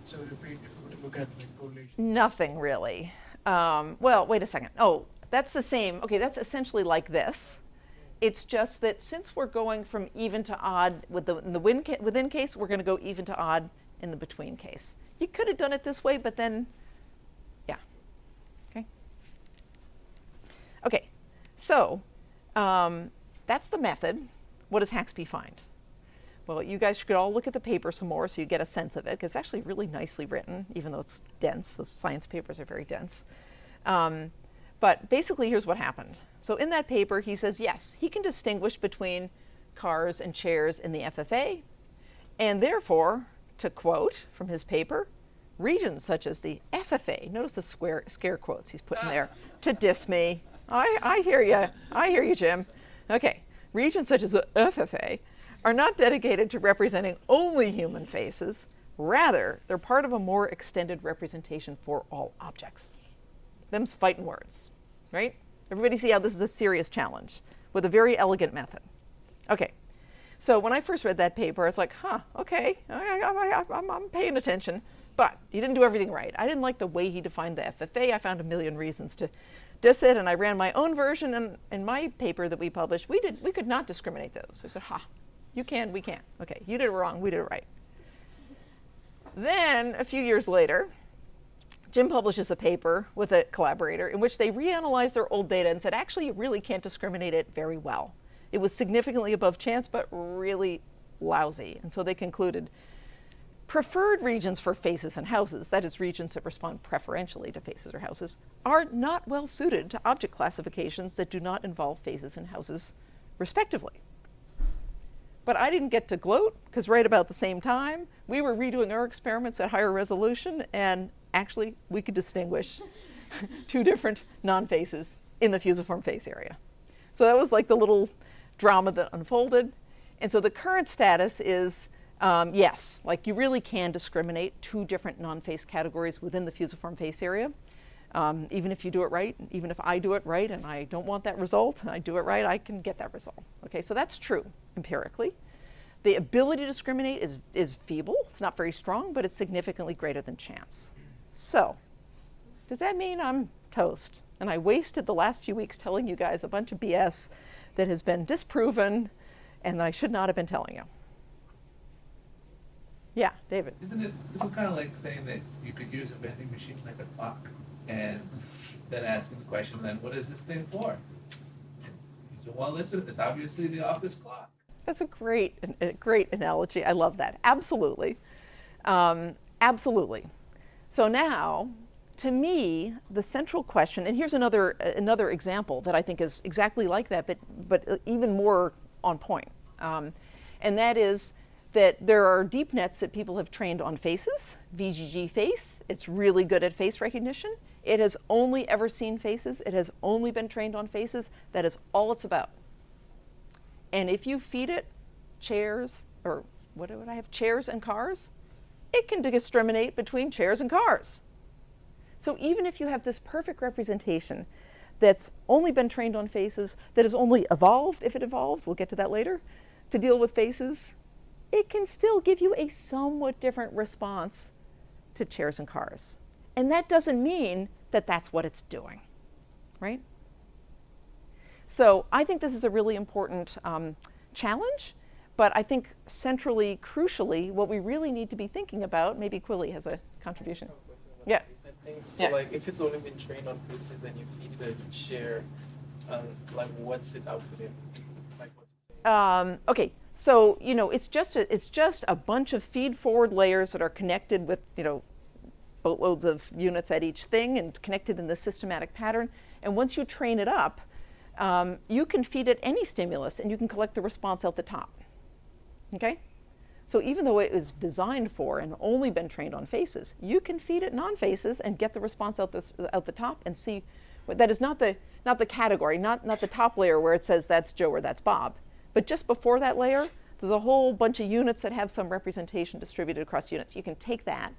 S8: So if we were to look at the correlation.
S2: Nothing really. Well, wait a second. Oh, that's the same. Okay, that's essentially like this. It's just that since we're going from even to odd in the within case, we're going to go even to odd in the between case. You could have done it this way, but then, yeah. Okay. Okay, so that's the method. What does Haxby find? Well, you guys should all look at the paper some more so you get a sense of it, because it's actually really nicely written, even though it's dense. Those science papers are very dense. But basically, here's what happened. So in that paper, he says, yes, he can distinguish between cars and chairs in the FFA, and therefore, to quote from his paper, regions such as the FFA, notice the scare quotes he's putting there, to diss me. I hear you. I hear you, Jim. Okay, regions such as the FFA are not dedicated to representing only human faces. Rather, they're part of a more extended representation for all objects. Them's fighting words, right? Everybody see how this is a serious challenge with a very elegant method. Okay, so when I first read that paper, I was like, huh, okay, I'm paying attention. But he didn't do everything right. I didn't like the way he defined the FFA. I found a million reasons to diss it, and I ran my own version. And in my paper that we published, we could not discriminate those. So I said, ha, you can, we can't. Okay, you did it wrong, we did it right. Then, a few years later, Jim publishes a paper with a collaborator in which they reanalyzed their old data and said, actually, you really can't discriminate it very well. It was significantly above chance, but really lousy. And so they concluded, preferred regions for faces and houses, that is, regions that respond preferentially to faces or houses, are not well suited to object classifications that do not involve faces and houses, respectively. But I didn't get to gloat, because right about the same time, we were redoing our experiments at higher resolution, and actually, we could distinguish two different non-faces in the fusiform face area. So that was like the little drama that unfolded. And so the current status is, yes, like you really can discriminate two different non-face categories within the fusiform face area. Even if you do it right, even if I do it right and I don't want that result, and I do it right, I can get that result. Okay, so that's true empirically. The ability to discriminate is feeble. It's not very strong, but it's significantly greater than chance. So, does that mean I'm toast? And I wasted the last few weeks telling you guys a bunch of BS that has been disproven and I should not have been telling you. Yeah, David.
S13: Isn't it kind of like saying that you could use a vending machine like a clock and then asking the question, then what is this thing for? And so, well, it's obviously the office clock.
S2: That's a great analogy. I love that. Absolutely. Absolutely. So now, to me, the central question, and here's another example that I think is exactly like that, but even more on point. And that is that there are deep nets that people have trained on faces, VGG face. It's really good at face recognition. It has only ever seen faces. It has only been trained on faces. That is all it's about. And if you feed it chairs, or what would I have, chairs and cars, it can discriminate between chairs and cars. So even if you have this perfect representation that's only been trained on faces, that has only evolved, if it evolved, we'll get to that later, to deal with faces, it can still give you a somewhat different response to chairs and cars. And that doesn't mean that that's what it's doing, right? So I think this is a really important challenge, but I think centrally, crucially, what we really need to be thinking about, maybe Quilly has a contribution. Yeah.
S5: So yeah. Like if it's only been trained on faces and you feed it a chair, like what's it outputting? Like what's it saying?
S2: Okay, so it's just a bunch of feed-forward layers that are connected with boatloads of units at each thing and connected in this systematic pattern. And once you train it up, you can feed it any stimulus and you can collect the response out the top. Okay? So even though it is designed for and only been trained on faces, you can feed it non-faces and get the response out the top and see. That is not not the category, not the top layer where it says that's Joe or that's Bob, but just before that layer, there's a whole bunch of units that have some representation distributed across units. You can take that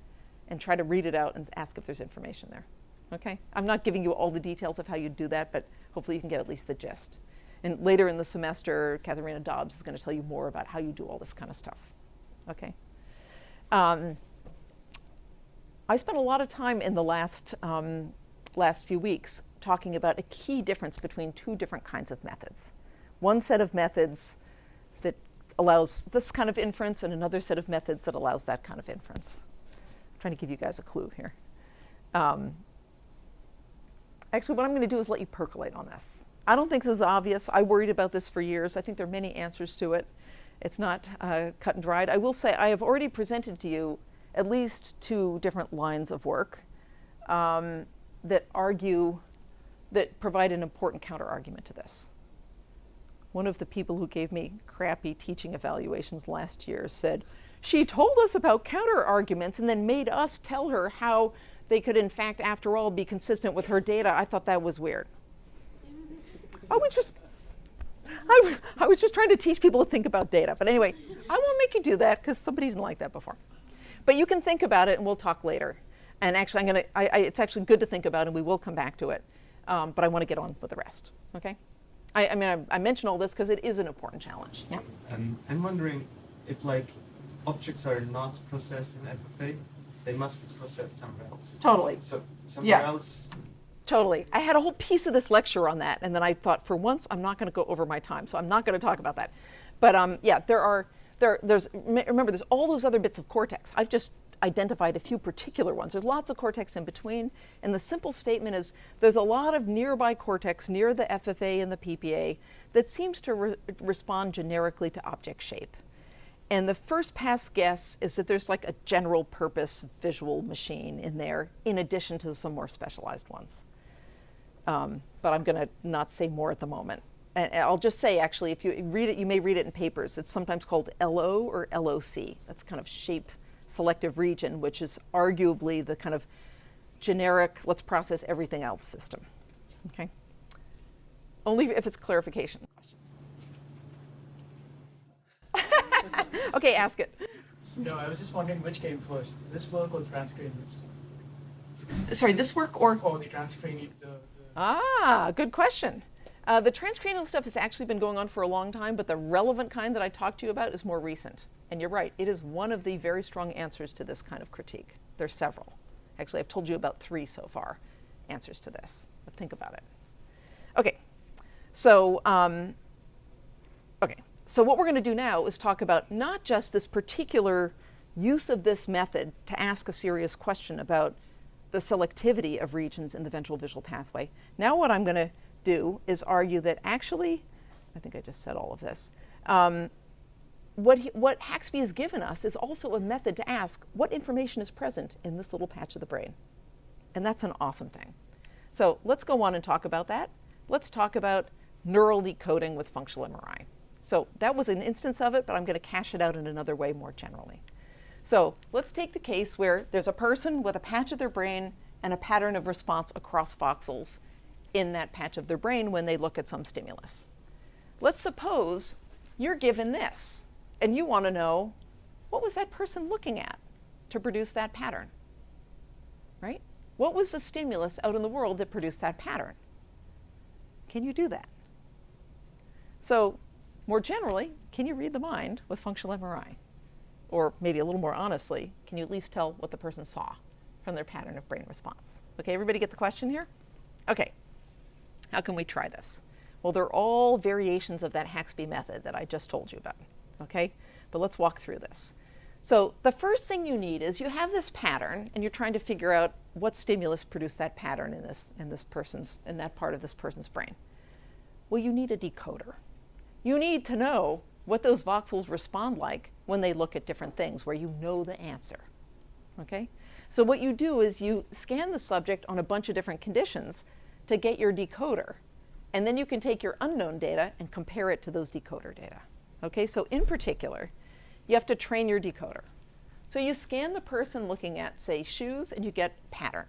S2: and try to read it out and ask if there's information there. Okay? I'm not giving you all the details of how you do that, but hopefully you can get at least the gist. And later in the semester, Katharina Dobbs is going to tell you more about how you do all this kind of stuff. Okay? I spent a lot of time in the last few weeks talking about a key difference between two different kinds of methods. One set of methods that allows this kind of inference and another set of methods that allows that kind of inference. I'm trying to give you guys a clue here. Actually, what I'm going to do is let you percolate on this. I don't think this is obvious. I worried about this for years. I think there are many answers to it. It's not cut and dried. I will say I have already presented to you at least two different lines of work that provide an important counter-argument to this. One of the people who gave me crappy teaching evaluations last year said, she told us about counter-arguments and then made us tell her how they could, in fact, after all, be consistent with her data. I thought that was weird. I was just trying to teach people to think about data. But anyway, I won't make you do that because somebody didn't like that before. But you can think about it, and we'll talk later. And actually, it's actually good to think about, and we will come back to it. But I want to get on with the rest. Okay? I mean, I mention all this because it is an important challenge. Yeah.
S3: I'm wondering if, like, objects are not processed in FFA, they must be processed somewhere else.
S2: Totally.
S3: So somewhere else.
S2: Totally. I had a whole piece of this lecture on that, and then I thought, for once, I'm not going to go over my time, so I'm not going to talk about that. But yeah, remember, there's all those other bits of cortex. I've just identified a few particular ones. There's lots of cortex in between, and the simple statement is there's a lot of nearby cortex near the FFA and the PPA that seems to respond generically to object shape. And the first pass guess is that there's like a general purpose visual machine in there, in addition to some more specialized ones. But I'm going to not say more at the moment. And I'll just say, actually, if you read it, you may read it in papers. It's sometimes called LO or LOC. That's kind of shape selective region, which is arguably the kind of generic, let's process everything else system. Okay? Only if it's clarification. Okay, ask it.
S8: No, I was just wondering which came first, this work or the transcranial stuff?
S2: Sorry, this work or?
S8: Or the transcranial.
S2: Good question. The transcranial stuff has actually been going on for a long time, but the relevant kind that I talked to you about is more recent. And you're right, it is one of the very strong answers to this kind of critique. There's several. Actually, I've told you about 3 so far, answers to this, but think about it. Okay, so what we're going to do now is talk about not just this particular use of this method to ask a serious question about the selectivity of regions in the ventral visual pathway. Now what I'm going to do is argue that actually, I think I just said all of this, what Haxby has given us is also a method to ask what information is present in this little patch of the brain. And that's an awesome thing. So let's go on and talk about that. Let's talk about neural decoding with functional MRI. So that was an instance of it, but I'm going to cash it out in another way more generally. So let's take the case where there's a person with a patch of their brain and a pattern of response across voxels in that patch of their brain when they look at some stimulus. Let's suppose you're given this, and you want to know, what was that person looking at to produce that pattern? Right? What was the stimulus out in the world that produced that pattern? Can you do that? So more generally, can you read the mind with functional MRI? Or maybe a little more honestly, can you at least tell what the person saw from their pattern of brain response? Okay, everybody get the question here? Okay, how can we try this? Well, they're all variations of that Haxby method that I just told you about, okay? But let's walk through this. So the first thing you need is you have this pattern, and you're trying to figure out what stimulus produced that pattern in that part of this person's brain. Well, you need a decoder. You need to know what those voxels respond like when they look at different things, where you know the answer, okay? So what you do is you scan the subject on a bunch of different conditions to get your decoder, and then you can take your unknown data and compare it to those decoder data, okay? So in particular, you have to train your decoder. So you scan the person looking at, say, shoes, and you get pattern.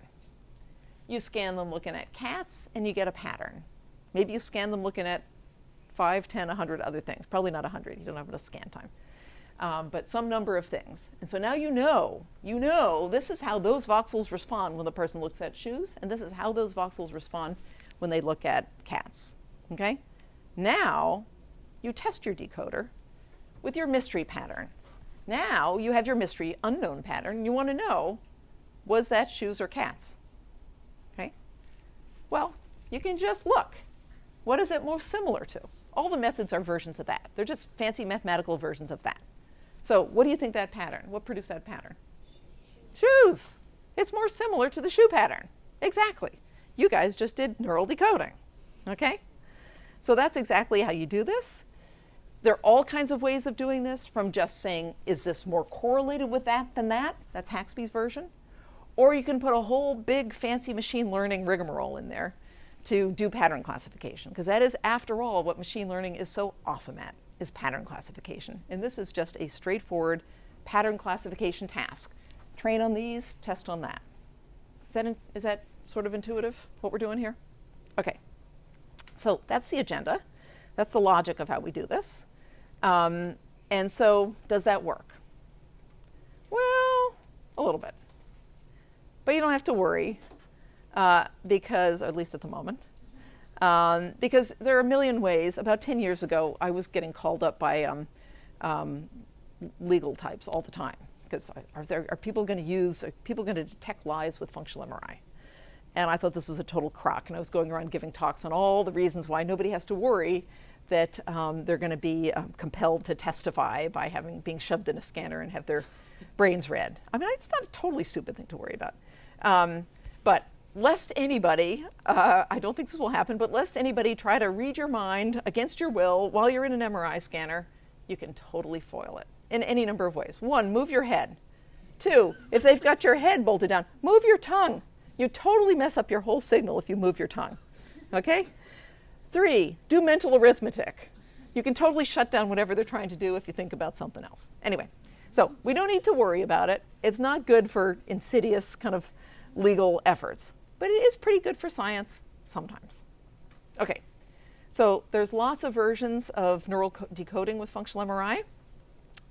S2: You scan them looking at cats, and you get a pattern.
S9: Maybe you scan them looking at 5, 10, 100 other things. Probably not 100. You don't have enough scan time. But some number of things. And so now you know this is how those voxels respond when the person looks at shoes, and this is how those voxels respond when they look at cats. Okay? Now you test your decoder with your mystery pattern. Now you have your mystery unknown pattern. You want to know, was that shoes or cats? Okay? Well, you can just look. What is it most similar to? All the methods are versions of that. They're just fancy mathematical versions of that. So what do you think that pattern? What produced that pattern? Shoes. It's more similar to the shoe pattern. Exactly. You guys just did neural decoding. Okay? So that's exactly how you do this. There are all kinds of ways of doing this, from just saying, is this more correlated with that than that? That's Haxby's version. Or you can put a whole big fancy machine learning rigmarole in there to do pattern classification, because that is, after all, what machine learning is so awesome at, is pattern classification. And this is just a straightforward pattern classification task. Train on these, test on that. Is that sort of intuitive, what we're doing here? Okay. So that's the agenda. That's the logic of how we do this. And so does that work? Well, a little bit. But you don't have to worry, because, or at least at the moment, because there are a million ways. About 10 years ago, I was getting called up by legal types all the time, because are people going to detect lies with functional MRI? And I thought this was a total crock, and I was going around giving talks on all the reasons why nobody has to worry that they're going to be compelled to testify by being shoved in a scanner and have their brains read. I mean, it's not a totally stupid thing to worry about. But lest anybody, I don't think this will happen, but lest anybody try to read your mind against your will while you're in an MRI scanner, you can totally foil it in any number of ways. 1, move your head. 2, if they've got your head bolted down, move your tongue. You totally mess up your whole signal if you move your tongue. Okay? 3, do mental arithmetic. You can totally shut down whatever they're trying to do if you think about something else. Anyway, so we don't need to worry about it. It's not good for insidious kind of legal efforts, but it is pretty good for science sometimes. Okay, so there's lots of versions of neural decoding with functional MRI.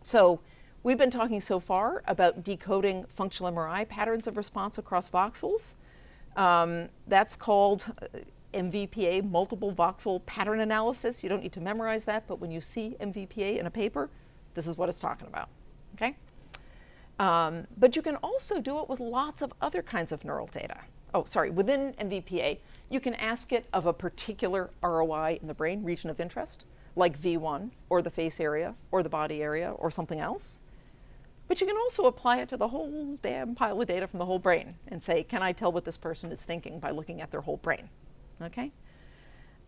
S9: So we've been talking so far about decoding functional MRI patterns of response across voxels. That's called MVPA, multiple voxel pattern analysis. You don't need to memorize that, but when you see MVPA in a paper, this is what it's talking about. Okay? But you can also do it with lots of other kinds of neural data. Oh, sorry, within MVPA, you can ask it of a particular ROI in the brain, region of interest, like V1, or the face area, or the body area, or something else. But you can also apply it to the whole damn pile of data from the whole brain and say, can I tell what this person is thinking by looking at their whole brain? Okay?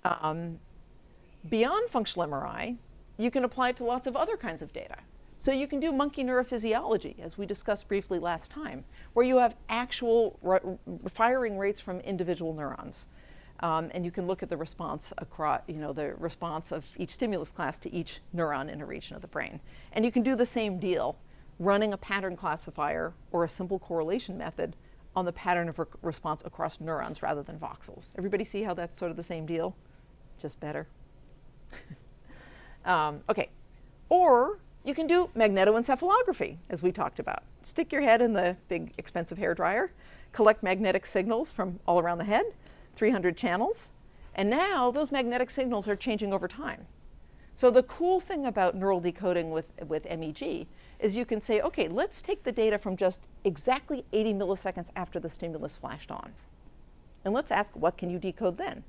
S9: Beyond functional MRI, you can apply it to lots of other kinds of data. So you can do monkey neurophysiology, as we discussed briefly last time, where you have actual firing rates from individual neurons. And you can look at the response across, the response of each stimulus class to each neuron in a region of the brain. And you can do the same deal, running a pattern classifier or a simple correlation method on the pattern of response across neurons rather than voxels. Everybody see how that's sort of the same deal? Just better. Okay. Or you can do magnetoencephalography, as we talked about. Stick your head in the big, expensive hairdryer, collect magnetic signals from all around the head, 300 channels, and now those magnetic signals are changing over time. So the cool thing about neural decoding with MEG is you can say, okay, let's take the data from just exactly 80 milliseconds after the stimulus flashed on. And let's ask, what can you decode then?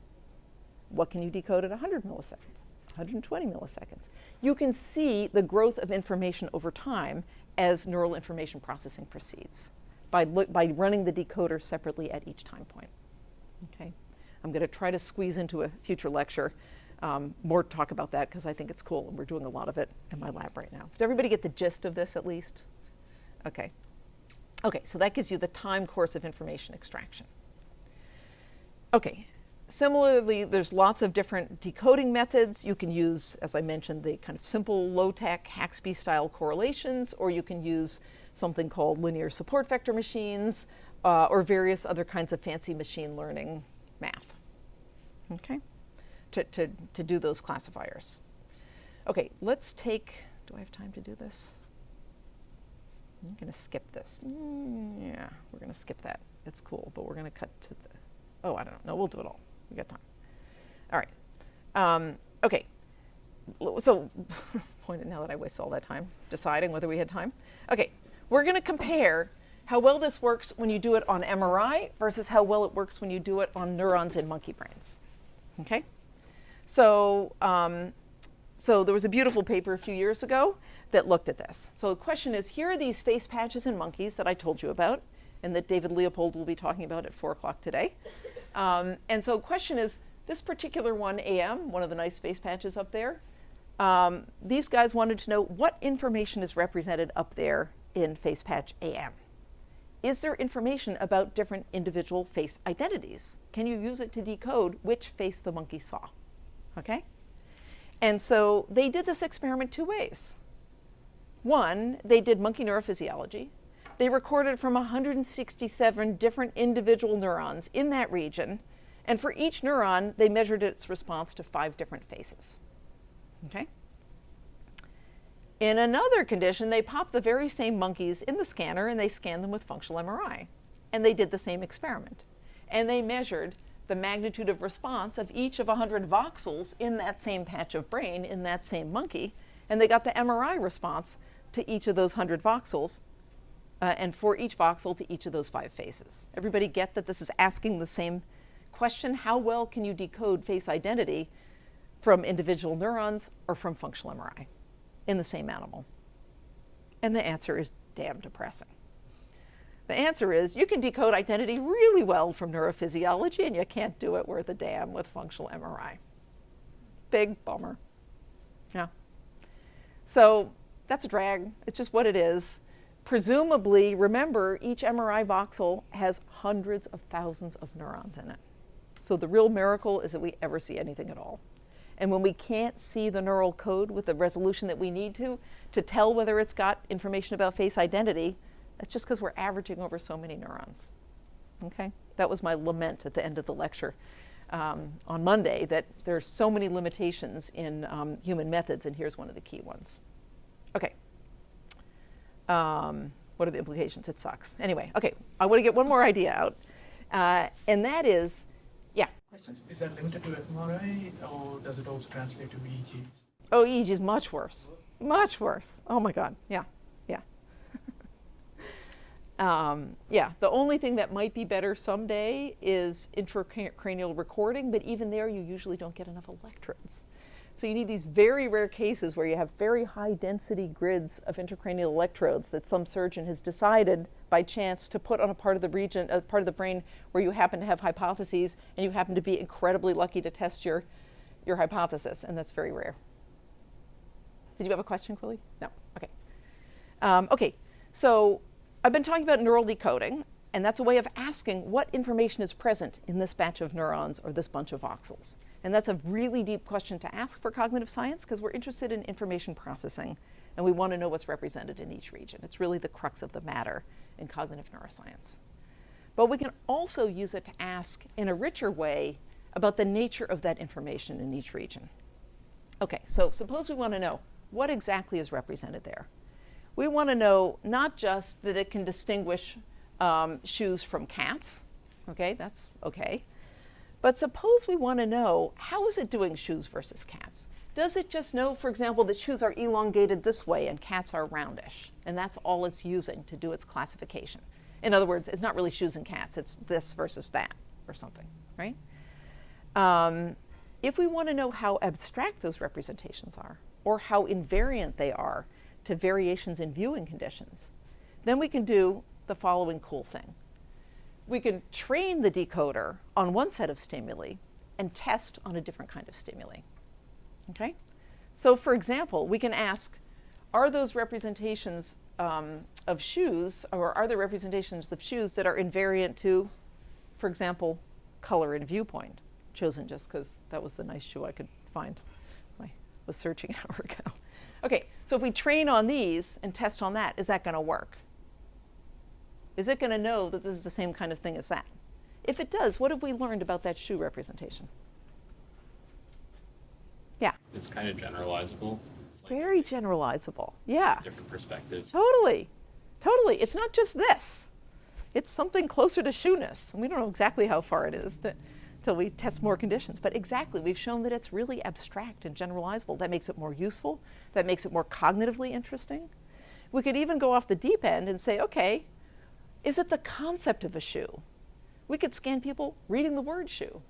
S9: What can you decode at 100 milliseconds, 120 milliseconds? You can see the growth of information over time as neural information processing proceeds by running the decoder separately at each time point. Okay, I'm going to try to squeeze into a future lecture more talk about that, because I think it's cool, and we're doing a lot of it in my lab right now. Does everybody get the gist of this at least? Okay. Okay, so that gives you the time course of information extraction. Okay, similarly, there's lots of different decoding methods. You can use, as I mentioned, the kind of simple, low-tech, Haxby-style correlations, or you can use something called linear support vector machines, or various other kinds of fancy machine learning math. Okay? to do those classifiers. Okay, let's take, do I have time to do this? I'm going to skip this. Yeah, we're going to skip that. It's cool, but we're going to cut to the, oh, I don't know. No, we'll do it all. We got time. All right. Okay. So, pointed now that I wasted all that time deciding whether we had time. Okay, we're going to compare how well this works when you do it on MRI versus how well it works when you do it on neurons in monkey brains. Okay? So, so there was a beautiful paper a few years ago that looked at this. So the question is, here are these face patches in monkeys that I told you about and that David Leopold will be talking about at 4 o'clock today. And so the question is, this particular one, AM, one of the nice face patches up there, these guys wanted to know what information is represented up there in face patch AM. Is there information about different individual face identities? Can you use it to decode which face the monkey saw? Okay? And so they did this experiment 2 ways. One, they did monkey neurophysiology. They recorded from 167 different individual neurons in that region, and for each neuron, they measured its response to 5 different faces. Okay? In another condition, they popped the very same monkeys in the scanner and they scanned them with functional MRI. And they did the same experiment. And they measured the magnitude of response of each of 100 voxels in that same patch of brain in that same monkey. And they got the MRI response to each of those 100 voxels, and for each voxel to each of those 5 faces. Everybody get that this is asking the same question? How well can you decode face identity from individual neurons or from functional MRI in the same animal? And the answer is damn depressing. The answer is you can decode identity really well from neurophysiology, and you can't do it worth a damn with functional MRI. Big bummer. Yeah. So that's a drag. It's just what it is. Presumably, remember, each MRI voxel has hundreds of thousands of neurons in it. So the real miracle is that we ever see anything at all. And when we can't see the neural code with the resolution that we need to tell whether it's got information about face identity, that's just because we're averaging over so many neurons. Okay? That was my lament at the end of the lecture on Monday, that there's so many limitations in human methods, and here's one of the key ones. Okay. What are the implications? It sucks. Anyway, okay, I want to get one more idea out, and that is, yeah.
S8: Questions? Is that limited to fMRI, or does it also translate to EEGs?
S9: Oh, EEG is much worse. Much worse. Oh my God. Yeah. Yeah. Yeah. The only thing that might be better someday is intracranial recording, but even there, you usually don't get enough electrodes. So you need these very rare cases where you have very high density grids of intracranial electrodes that some surgeon has decided by chance to put on a part of the region, a part of the brain where you happen to have hypotheses, and you happen to be incredibly lucky to test your hypothesis, and that's very rare. Did you have a question, Quilly? No. Okay. Okay. So I've been talking about neural decoding, and that's a way of asking what information is present in this batch of neurons or this bunch of voxels. And that's a really deep question to ask for cognitive science, because we're interested in information processing, and we want to know what's represented in each region. It's really the crux of the matter in cognitive neuroscience. But we can also use it to ask in a richer way about the nature of that information in each region. Okay, so suppose we want to know what exactly is represented there. We want to know not just that it can distinguish shoes from cats. Okay, that's okay. But suppose we want to know, how is it doing shoes versus cats? Does it just know, for example, that shoes are elongated this way and cats are roundish? And that's all it's using to do its classification. In other words, it's not really shoes and cats, it's this versus that or something, right? If we want to know how abstract those representations are, or how invariant they are to variations in viewing conditions, then we can do the following cool thing. We can train the decoder on one set of stimuli and test on a different kind of stimuli. Okay? So for example, we can ask, are those representations of shoes, or are there representations of shoes that are invariant to, for example, color and viewpoint? Chosen just because that was the nice shoe I could find. I was searching an hour ago. Okay, so if we train on these and test on that, is that going to work? Is it going to know that this is the same kind of thing as that? If it does, what have we learned about that shoe representation?
S2: Yeah.
S21: It's kind of generalizable.
S2: Very generalizable. Yeah.
S21: Different perspectives.
S2: Totally. Totally. It's not just this. It's something closer to shoeness. And we don't know exactly how far it is until we test more conditions. But exactly, we've shown that it's really abstract and generalizable. That makes it more useful. That makes it more cognitively interesting. We could even go off the deep end and say, okay, is it the concept of a shoe? We could scan people reading the word shoe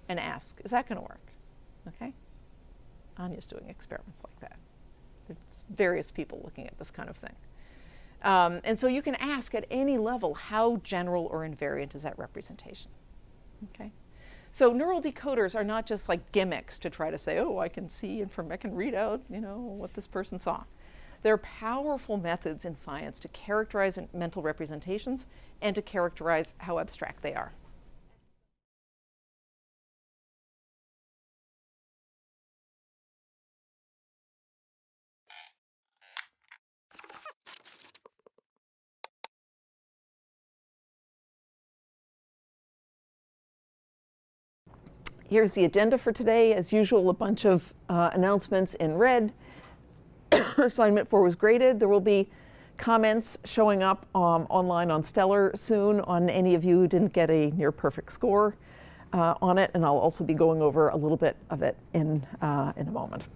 S2: and ask, is that going to work? Okay? Anya's doing experiments like that. There's various people looking at this kind of thing. And so you can ask at any level, how general or invariant is that representation? Okay? So neural decoders are not just like gimmicks to try to say, oh, I can see I can read out, what this person saw. They're powerful methods in science to characterize mental representations and to characterize how abstract they are. Here's the agenda for today. As usual, a bunch of announcements in red. Assignment 4 was graded. There will be comments showing up online on Stellar soon on any of you who didn't get a near perfect score on it, and I'll also be going over a little bit of it in a moment.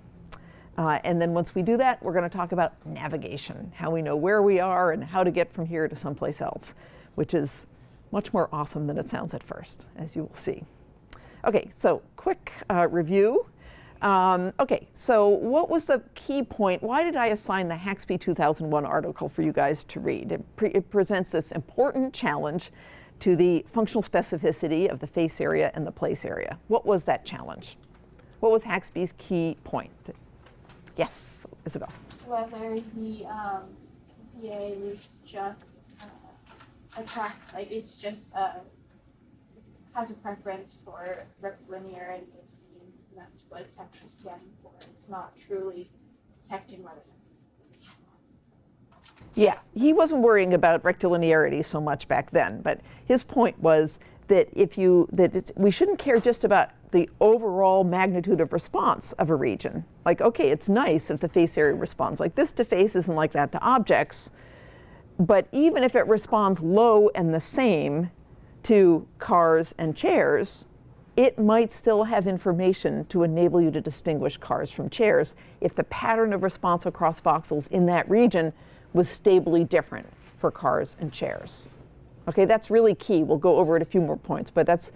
S2: And then once we do that, we're going to talk about navigation, how we know where we are and how to get from here to someplace else, which is much more awesome than it sounds at first, as you will see. Okay, so quick review. Okay, so what was the key point? Why did I assign the Haxby 2001 article for you guys to read? It presents this important challenge to the functional specificity of the face area and the place area. What was that challenge? What was Haxby's key point? Yes, Isabel.
S22: Whether the PPA is just has a preference for rectilinearity of scenes, and that's what it's actually scanning for. It's not truly detecting whether something's
S2: Yeah, he wasn't worrying about rectilinearity so much back then, but his point was that we shouldn't care just about the overall magnitude of response of a region. Like, okay, it's nice if the face area responds like this to faces and like that to objects, but even if it responds low and the same to cars and chairs, it might still have information to enable you to distinguish cars from chairs if the pattern of response across voxels in that region was stably different for cars and chairs. Okay, that's really key. We'll go over it a few more points, but that's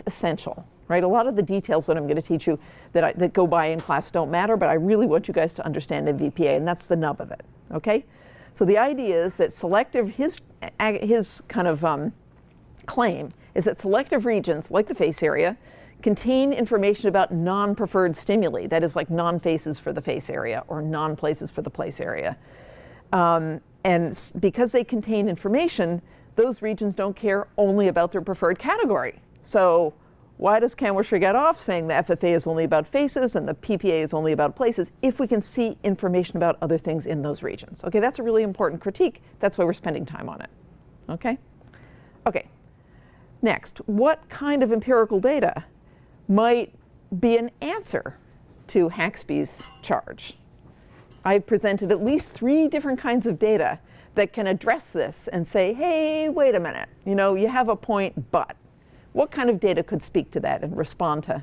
S2: essential, right? A lot of the details that I'm going to teach you that go by in class don't matter, but I really want you guys to understand MVPA, and that's the nub of it, okay? So the idea is that his kind of claim is that selective regions, like the face area, contain information about non-preferred stimuli, that is like non-faces for the face area or non-places for the place area. And because they contain information, those regions don't care only about their preferred category. So why does Kanwisher get off saying the FFA is only about faces and the PPA is only about places if we can see information about other things in those regions? Okay, that's a really important critique. That's why we're spending time on it. Okay? Okay. Next, what kind of empirical data might be an answer to Haxby's charge? I've presented at least 3 different kinds of data that can address this and say, hey, wait a minute, you have a point, but what kind of data could speak to that and respond to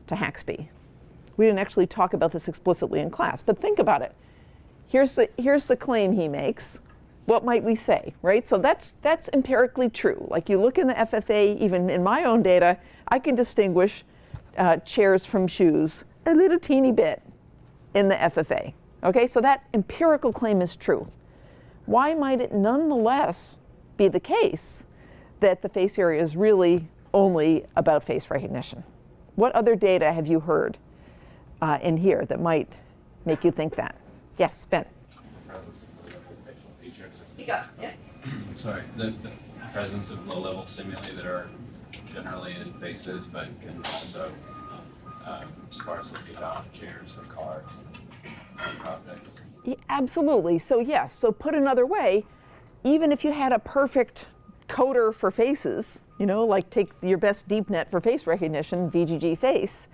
S2: Haxby? We didn't actually talk about this explicitly in class, but think about it. Here's the claim he makes. What might we say, right? So that's empirically true. Like you look in the FFA, even in my own data, I can distinguish chairs from shoes a little teeny bit in the FFA. Okay, so that empirical claim is true. Why might it nonetheless be the case that the face area is really only about face recognition? What other data have you heard in here that might make you think that? Yes, Ben.
S22: Speak up, yeah.
S11: Sorry, the presence of low-level stimuli that are generally in faces, but can also sparsely be found in chairs or cars and objects.
S2: Yeah, absolutely. So yes, so put another way, even if you had a perfect coder for faces, like take your best deep net for face recognition, VGG face,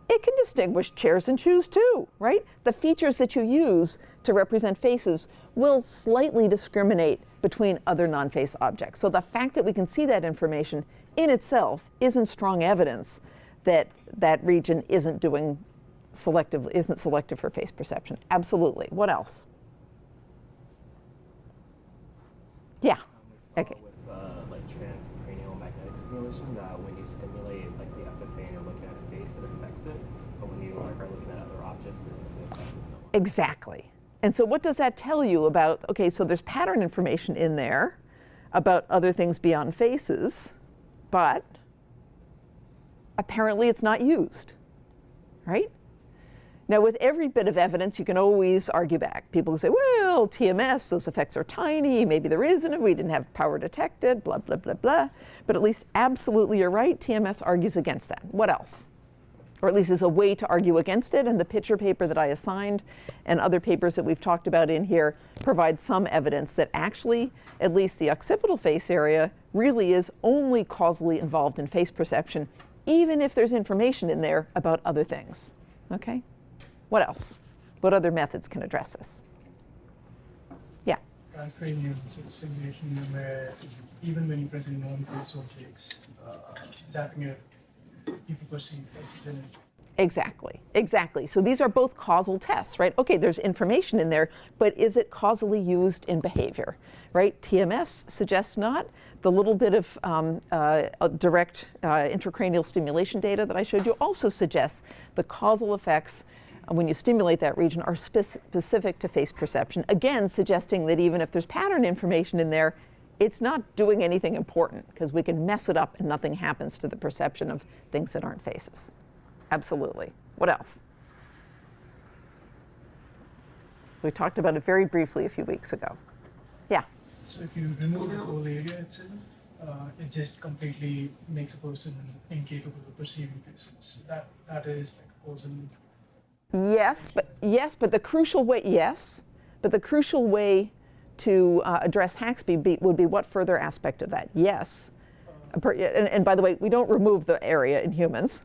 S9: It can distinguish chairs and shoes too, right? The features that you use to represent faces will slightly discriminate between other non-face objects. So the fact that we can see that information in itself isn't strong evidence that that region isn't selective for face perception. Absolutely. What else? Yeah. Okay.
S1: With like transcranial magnetic stimulation, that when you stimulate like the FFA and you're looking at a face, it affects it, but when you like are looking at other objects, the effect is no longer.
S9: Exactly. And so what does that tell you about, okay, so there's pattern information in there about other things beyond faces, but apparently it's not used, right? Now, with every bit of evidence, you can always argue back. People say, well, TMS, those effects are tiny, maybe there isn't, we didn't have power detected, blah, blah, blah, blah. But at least absolutely you're right, TMS argues against that. What else? Or at least is a way to argue against it, and the picture paper that I assigned and other papers that we've talked about in here provide some evidence that actually, at least the occipital face area really is only causally involved in face perception, even if there's information in there about other things, okay? What else? What other methods can address this? Yeah?
S8: Transcranial sort of simulation where even when you present non-face objects, zapping it, people perceive faces in it.
S9: Exactly, exactly. So these are both causal tests, right? Okay, there's information in there, but is it causally used in behavior, right? TMS suggests not. The little bit of direct intracranial stimulation data that I showed you also suggests the causal effects when you stimulate that region are specific to face perception. Again, suggesting that even if there's pattern information in there, it's not doing anything important because we can mess it up and nothing happens to the perception of things that aren't faces. Absolutely. What else? We talked about it very briefly a few weeks ago. Yeah?
S8: So if you remove the whole area itself, it just completely makes a person incapable of perceiving faces. That is like a causal.
S9: Yes, but the crucial way to address Haxby would be what further aspect of that? Yes. And by the way, we don't remove the area in humans,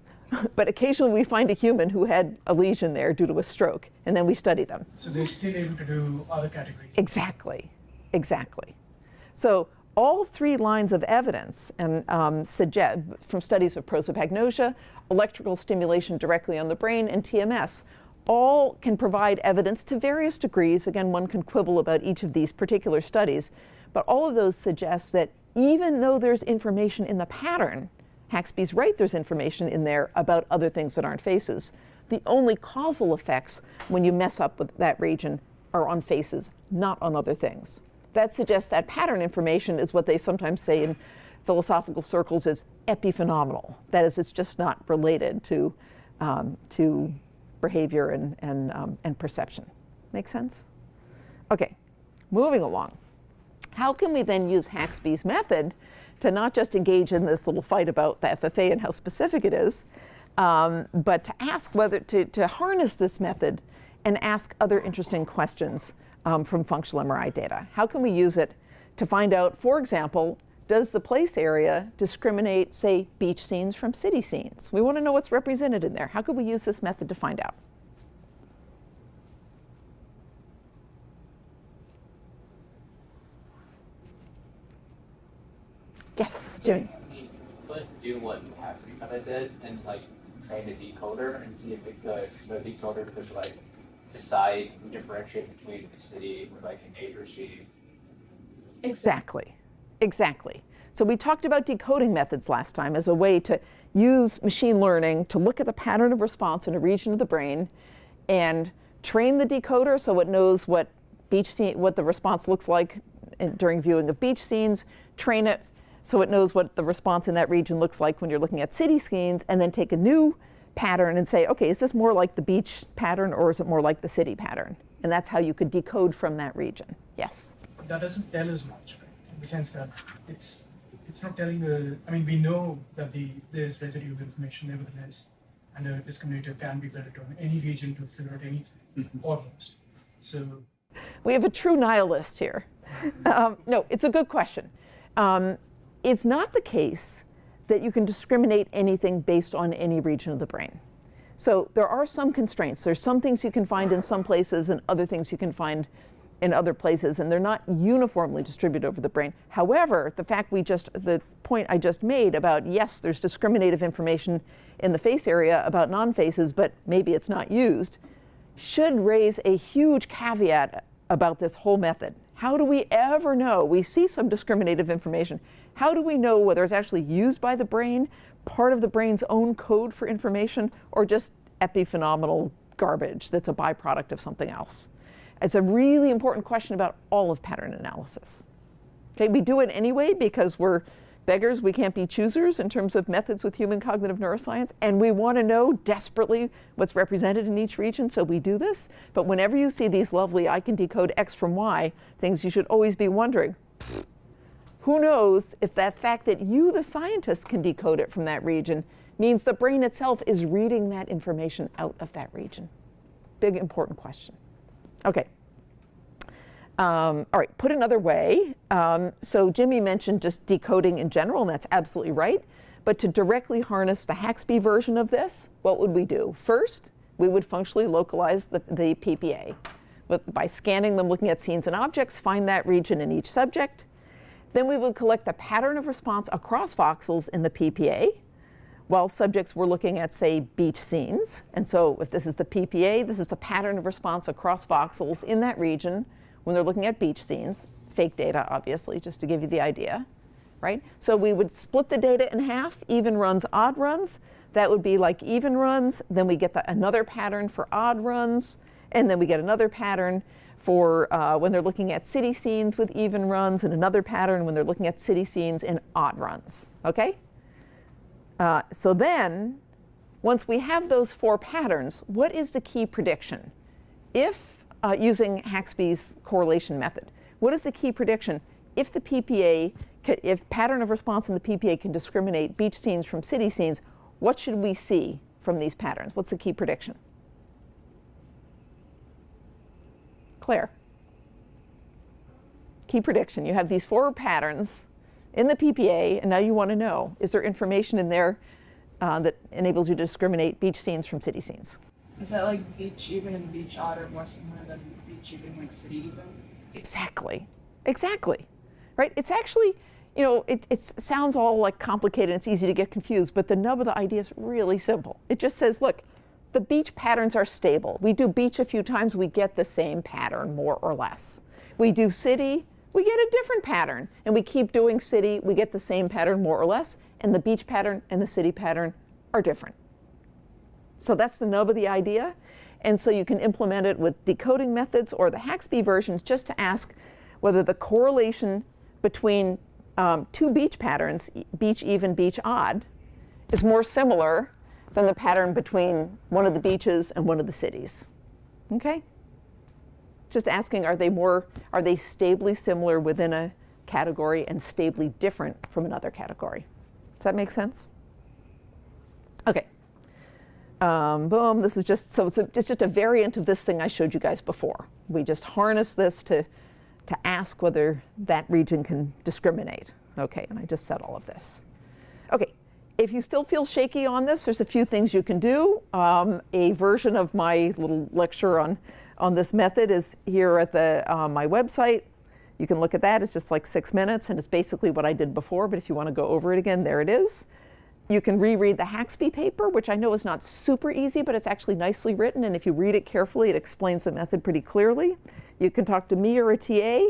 S9: but occasionally we find a human who had a lesion there due to a stroke, and then we study them.
S8: So they're still able to do other categories.
S9: Exactly, exactly. So all three lines of evidence and suggest from studies of prosopagnosia, electrical stimulation directly on the brain, and TMS, all can provide evidence to various degrees. Again, one can quibble about each of these particular studies, but all of those suggest that even though there's information in the pattern, Haxby's right, there's information in there about other things that aren't faces. The only causal effects when you mess up with that region are on faces, not on other things. That suggests that pattern information is what they sometimes say in philosophical circles is epiphenomenal. That is, it's just not related to behavior and perception. Make sense? Okay, moving along. How can we then use Haxby's method to not just engage in this little fight about the FFA and how specific it is, but to ask whether to harness this method and ask other interesting questions from functional MRI data? How can we use it to find out, for example, does the place area discriminate, say, beach scenes from city scenes? We want to know what's represented in there. How could we use this method to find out? Yes, Jimmy.
S18: But do what Haxby kind of did and like train a decoder and see if it could, the decoder could like decide and differentiate between a city with like an A or C.
S9: Exactly, exactly. So we talked about decoding methods last time as a way to use machine learning to look at the pattern of response in a region of the brain and train the decoder so it knows what the response looks like during viewing of beach scenes, train it so it knows what the response in that region looks like when you're looking at city scenes, and then take a new pattern and say, okay, is this more like the beach pattern or is it more like the city pattern? And that's how you could decode from that region. Yes?
S8: That doesn't tell us much, right? In the sense that it's not telling I mean, we know that there's residue of information nevertheless, and a discriminator can be built on any region to figure out anything, almost. So
S9: we have a true nihilist here. No, it's a good question. It's not the case that you can discriminate anything based on any region of the brain.
S2: So there are some constraints. There's some things you can find in some places and other things you can find in other places, and they're not uniformly distributed over the brain. However, the point I just made about, yes, there's discriminative information in the face area about non-faces, but maybe it's not used, should raise a huge caveat about this whole method. How do we ever know? We see some discriminative information. How do we know whether it's actually used by the brain, part of the brain's own code for information, or just epiphenomenal garbage that's a byproduct of something else? It's a really important question about all of pattern analysis. Okay, we do it anyway because we're beggars, we can't be choosers in terms of methods with human cognitive neuroscience, and we want to know desperately what's represented in each region, so we do this. But whenever you see these lovely I can decode X from Y things, you should always be wondering, who knows if that fact that you, the scientist, can decode it from that region means the brain itself is reading that information out of that region? Big, important question. Okay. All right, put another way. So Jimmy mentioned just decoding in general, and that's absolutely right. But to directly harness the Haxby version of this, what would we do? First, we would functionally localize the PPA. By scanning them, looking at scenes and objects, find that region in each subject. Then we would collect the pattern of response across voxels in the PPA, while subjects were looking at, say, beach scenes. And so if this is the PPA, this is the pattern of response across voxels in that region when they're looking at beach scenes. Fake data, obviously, just to give you the idea, right? So we would split the data in half, even runs, odd runs. That would be like even runs. Then we get another pattern for odd runs. And then we get another pattern for when they're looking at city scenes with even runs, and another pattern when they're looking at city scenes in odd runs, okay? So then, once we have those 4 patterns, what is the key prediction? If, using Haxby's correlation method, what is the key prediction? If the PPA, if pattern of response in the PPA can discriminate beach scenes from city scenes, what should we see from these patterns? What's the key prediction? Claire. Key prediction. You have these 4 patterns in the PPA, and now you want to know, is there information in there that enables you to discriminate beach scenes from city scenes?
S17: Is that like beach even and beach odd are more similar than beach even like city even?
S2: Exactly. Exactly. Right? It's actually, you know, it sounds all like complicated and it's easy to get confused, but the nub of the idea is really simple. It just says, look, the beach patterns are stable. We do beach a few times, we get the same pattern, more or less. We do city, we get a different pattern. And we keep doing city, we get the same pattern, more or less. And the beach pattern and the city pattern are different. So that's the nub of the idea. And so you can implement it with decoding methods or the Haxby versions just to ask whether the correlation between 2 beach patterns, beach even, beach odd, is more similar than the pattern between one of the beaches and one of the cities. Okay? Just asking, are they stably similar within a category and stably different from another category? Does that make sense? Okay. Boom, this is just, so it's just a variant of this thing I showed you guys before. We just harness this to ask whether that region can discriminate. Okay, and I just said all of this. Okay, if you still feel shaky on this, there's a few things you can do. A version of my little lecture on this method is here at my website. You can look at that. It's just like 6 minutes, and it's basically what I did before, but if you want to go over it again, there it is. You can reread the Haxby paper, which I know is not super easy, but it's actually nicely written, and if you read it carefully, it explains the method pretty clearly. You can talk to me or a TA,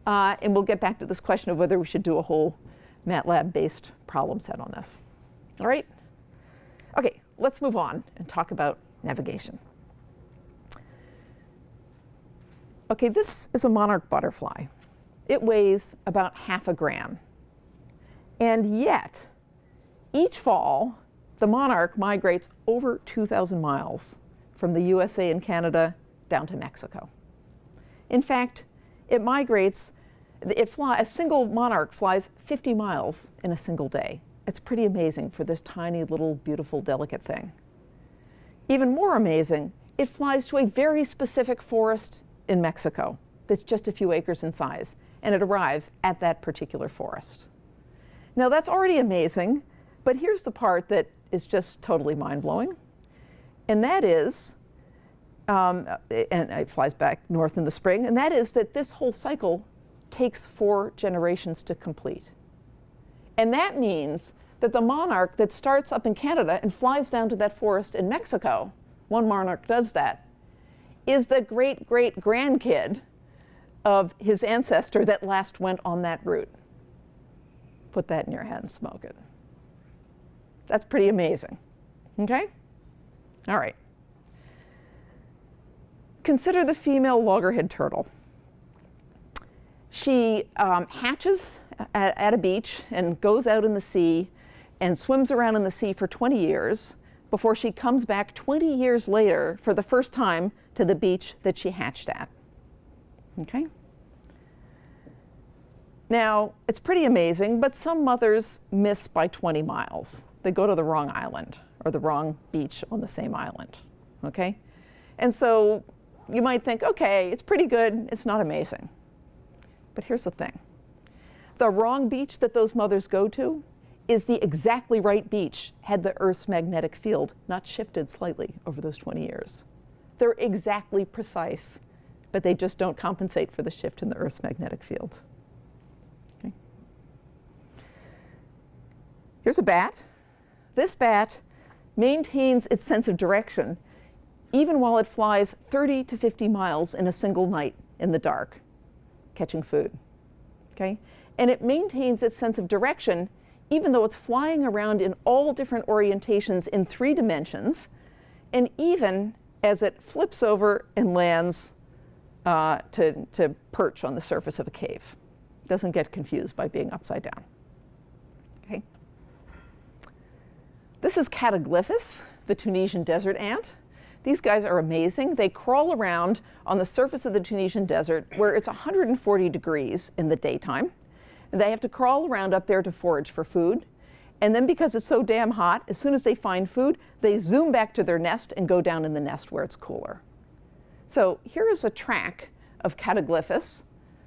S2: and we'll get back to this question of whether we should do a whole MATLAB-based problem set on this. All right? Okay, let's move on and talk about navigation. Okay, this is a monarch butterfly. It weighs about 1/2 gram. And yet, each fall, the monarch migrates over 2,000 miles from the USA and Canada down to Mexico. In fact, a single monarch flies 50 miles in a single day. It's pretty amazing for this tiny little beautiful delicate thing. Even more amazing, it flies to a very specific forest in Mexico that's just a few acres in size, and it arrives at that particular forest. Now that's already amazing, but here's the part that is just totally mind-blowing. and that is, and it flies back north in the spring, and that is that this whole cycle takes 4 generations to complete. And that means that the monarch that starts up in Canada and flies down to that forest in Mexico, one monarch does that, is the great-great-grandkid of his ancestor that last went on that route. Put that in your head and smoke it. That's pretty amazing, okay? All right. Consider the female loggerhead turtle. She hatches at a beach and goes out in the sea and swims around in the sea for 20 years before she comes back 20 years later for the first time to the beach that she hatched at, okay? Now, it's pretty amazing, but some mothers miss by 20 miles. They go to the wrong island or the wrong beach on the same island, okay? And so you might think, okay, it's pretty good, it's not amazing. But here's the thing. The wrong beach that those mothers go to is the exactly right beach had the Earth's magnetic field not shifted slightly over those 20 years. They're exactly precise, but they just don't compensate for the shift in the Earth's magnetic field. Okay. Here's a bat. This bat maintains its sense of direction even while it flies 30 to 50 miles in a single night in the dark, catching food. Okay? And it maintains its sense of direction even though it's flying around in all different orientations in 3 dimensions, and even as it flips over and lands to perch on the surface of a cave. Doesn't get confused by being upside down. Okay. This is Cataglyphus, the Tunisian desert ant. These guys are amazing. They crawl around on the surface of the Tunisian desert where it's 140 degrees in the daytime. And they have to crawl around up there to forage for food. And then because it's so damn hot, as soon as they find food, they zoom back to their nest and go down in the nest where it's cooler. So here is a track of Cataglyphus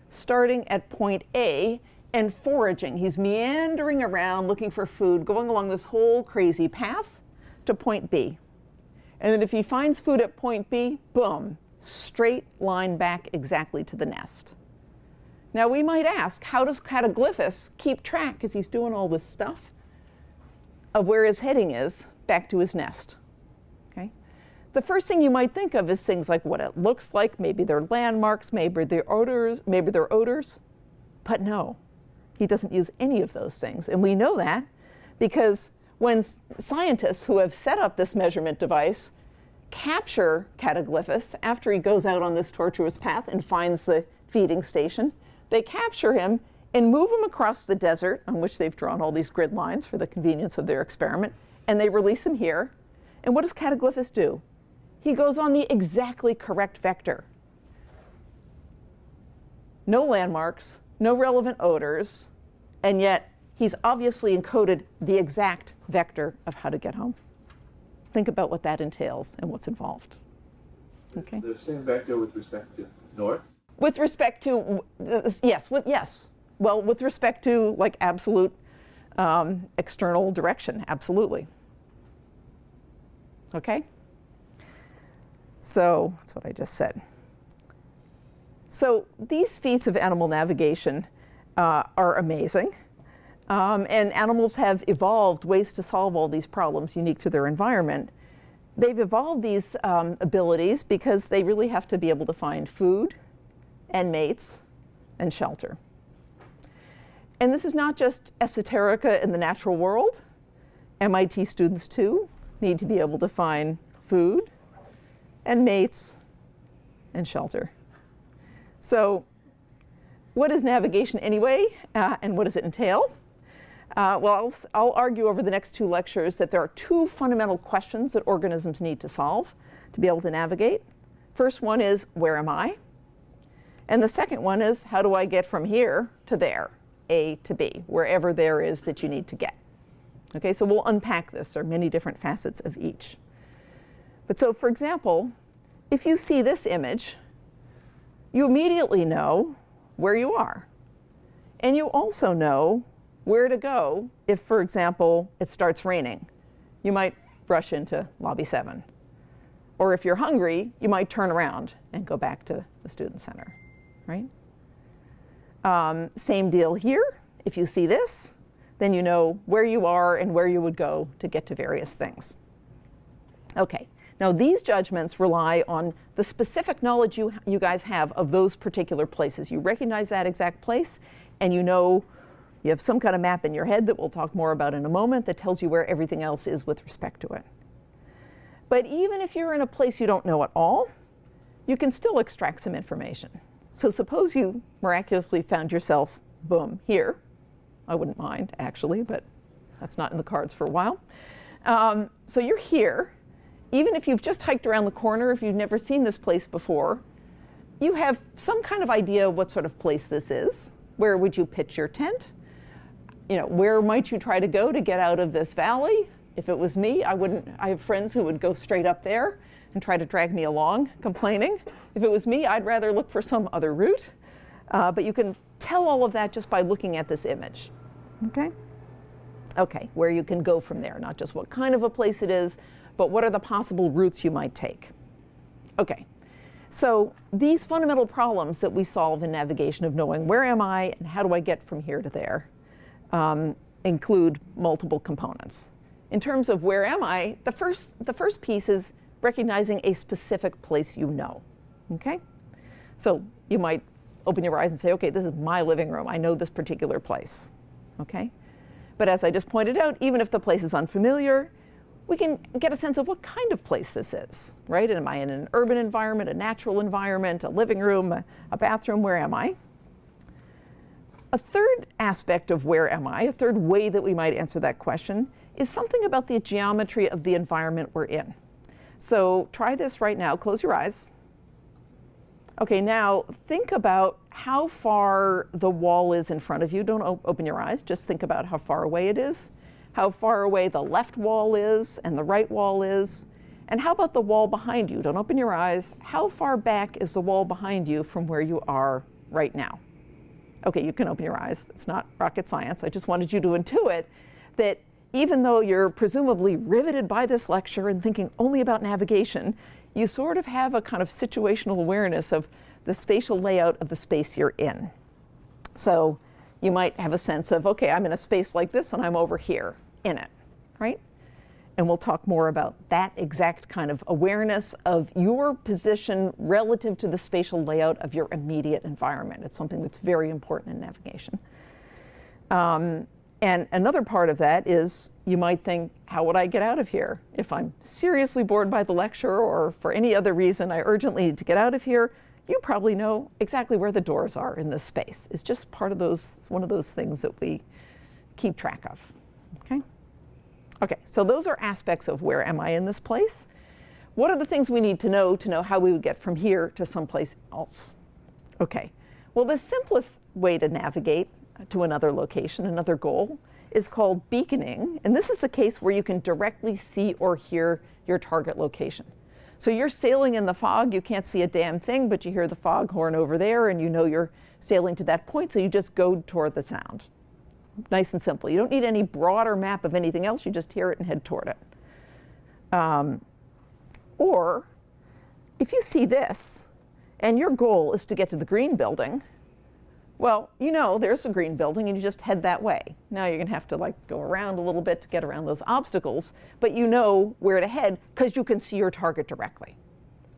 S2: starting at point A and foraging. He's meandering around looking for food, going along this whole crazy path to point B. And then if he finds food at point B, boom, straight line back exactly to the nest. Now we might ask, how does Cataglyphus keep track, as he's doing all this stuff, of where his heading is back to his nest? Okay. The first thing you might think of is things like what it looks like, maybe they're landmarks, maybe they're odors, but no, he doesn't use any of those things. And we know that because when scientists who have set up this measurement device capture Cataglyphus after he goes out on this tortuous path and finds the feeding station, they capture him and move him across the desert, on which they've drawn all these grid lines for the convenience of their experiment, and they release him here. And what does Cataglyphus do? He goes on the exactly correct vector. No landmarks, no relevant odors, and yet he's obviously encoded the exact vector of how to get home. Think about what that entails and what's involved. Okay.
S13: The same vector with respect to north?
S2: With respect to, yes. Well, with respect to like absolute external direction, absolutely. Okay? So that's what I just said. So these feats of animal navigation are amazing. And animals have evolved ways to solve all these problems unique to their environment. They've evolved these abilities because they really have to be able to find food and mates and shelter. And this is not just esoterica in the natural world. MIT students too need to be able to find food and mates and shelter. So what is navigation anyway, and what does it entail? Well, I'll argue over the next 2 lectures that there are 2 fundamental questions that organisms need to solve to be able to navigate. First one is, where am I? And the second one is, how do I get from here to there, A to B, wherever there is that you need to get? Okay, so we'll unpack this. There are many different facets of each. But so, for example, if you see this image, you immediately know where you are. And you also know where to go if, for example, it starts raining. You might rush into lobby 7. Or if you're hungry, you might turn around and go back to the student center, right? Same deal here. If you see this, then you know where you are and where you would go to get to various things. Okay, now these judgments rely on the specific knowledge you guys have of those particular places. You recognize that exact place, and you know you have some kind of map in your head that we'll talk more about in a moment that tells you where everything else is with respect to it. But even if you're in a place you don't know at all, you can still extract some information. So suppose you miraculously found yourself, boom, here. I wouldn't mind, actually, but that's not in the cards for a while. So you're here. Even if you've just hiked around the corner, if you've never seen this place before, you have some kind of idea what sort of place this is. Where would you pitch your tent? You know, where might you try to go to get out of this valley? If it was me, I have friends who would go straight up there and try to drag me along, complaining. If it was me, I'd rather look for some other route. But you can tell all of that just by looking at this image, okay? Okay, where you can go from there, not just what kind of a place it is, but what are the possible routes you might take. Okay, so these fundamental problems that we solve in navigation of knowing where am I and how do I get from here to there include multiple components. In terms of where am I, the first piece is recognizing a specific place you know, okay? So you might open your eyes and say, okay, this is my living room. I know this particular place, okay? But as I just pointed out, even if the place is unfamiliar, we can get a sense of what kind of place this is, right? Am I in an urban environment, a natural environment, a living room, a bathroom? Where am I? A third aspect of where am I, a third way that we might answer that question, is something about the geometry of the environment we're in. So try this right now. Close your eyes. Okay, now think about how far the wall is in front of you. Don't open your eyes. Just think about how far away it is, how far away the left wall is and the right wall is. And how about the wall behind you? Don't open your eyes. How far back is the wall behind you from where you are right now? Okay, you can open your eyes. It's not rocket science. I just wanted you to intuit that even though you're presumably riveted by this lecture and thinking only about navigation, you sort of have a kind of situational awareness of the spatial layout of the space you're in. So you might have a sense of, okay, I'm in a space like this and I'm over here in it, right? And we'll talk more about that exact kind of awareness of your position relative to the spatial layout of your immediate environment. It's something that's very important in navigation. And another part of that is you might think, how would I get out of here? If I'm seriously bored by the lecture or for any other reason I urgently need to get out of here, you probably know exactly where the doors are in this space. It's just part of one of those things that we keep track of, okay? Okay, so those are aspects of where am I in this place. What are the things we need to know how we would get from here to someplace else? Okay, well, the simplest way to navigate to another location, another goal, is called beaconing. And this is the case where you can directly see or hear your target location. So you're sailing in the fog, you can't see a damn thing, but you hear the foghorn over there and you know you're sailing to that point, so you just go toward the sound. Nice and simple. You don't need any broader map of anything else, you just hear it and head toward it. Or if you see this and your goal is to get to the green building, well, you know there's a green building and you just head that way. Now you're gonna have to go around a little bit to get around those obstacles, but you know where to head because you can see your target directly.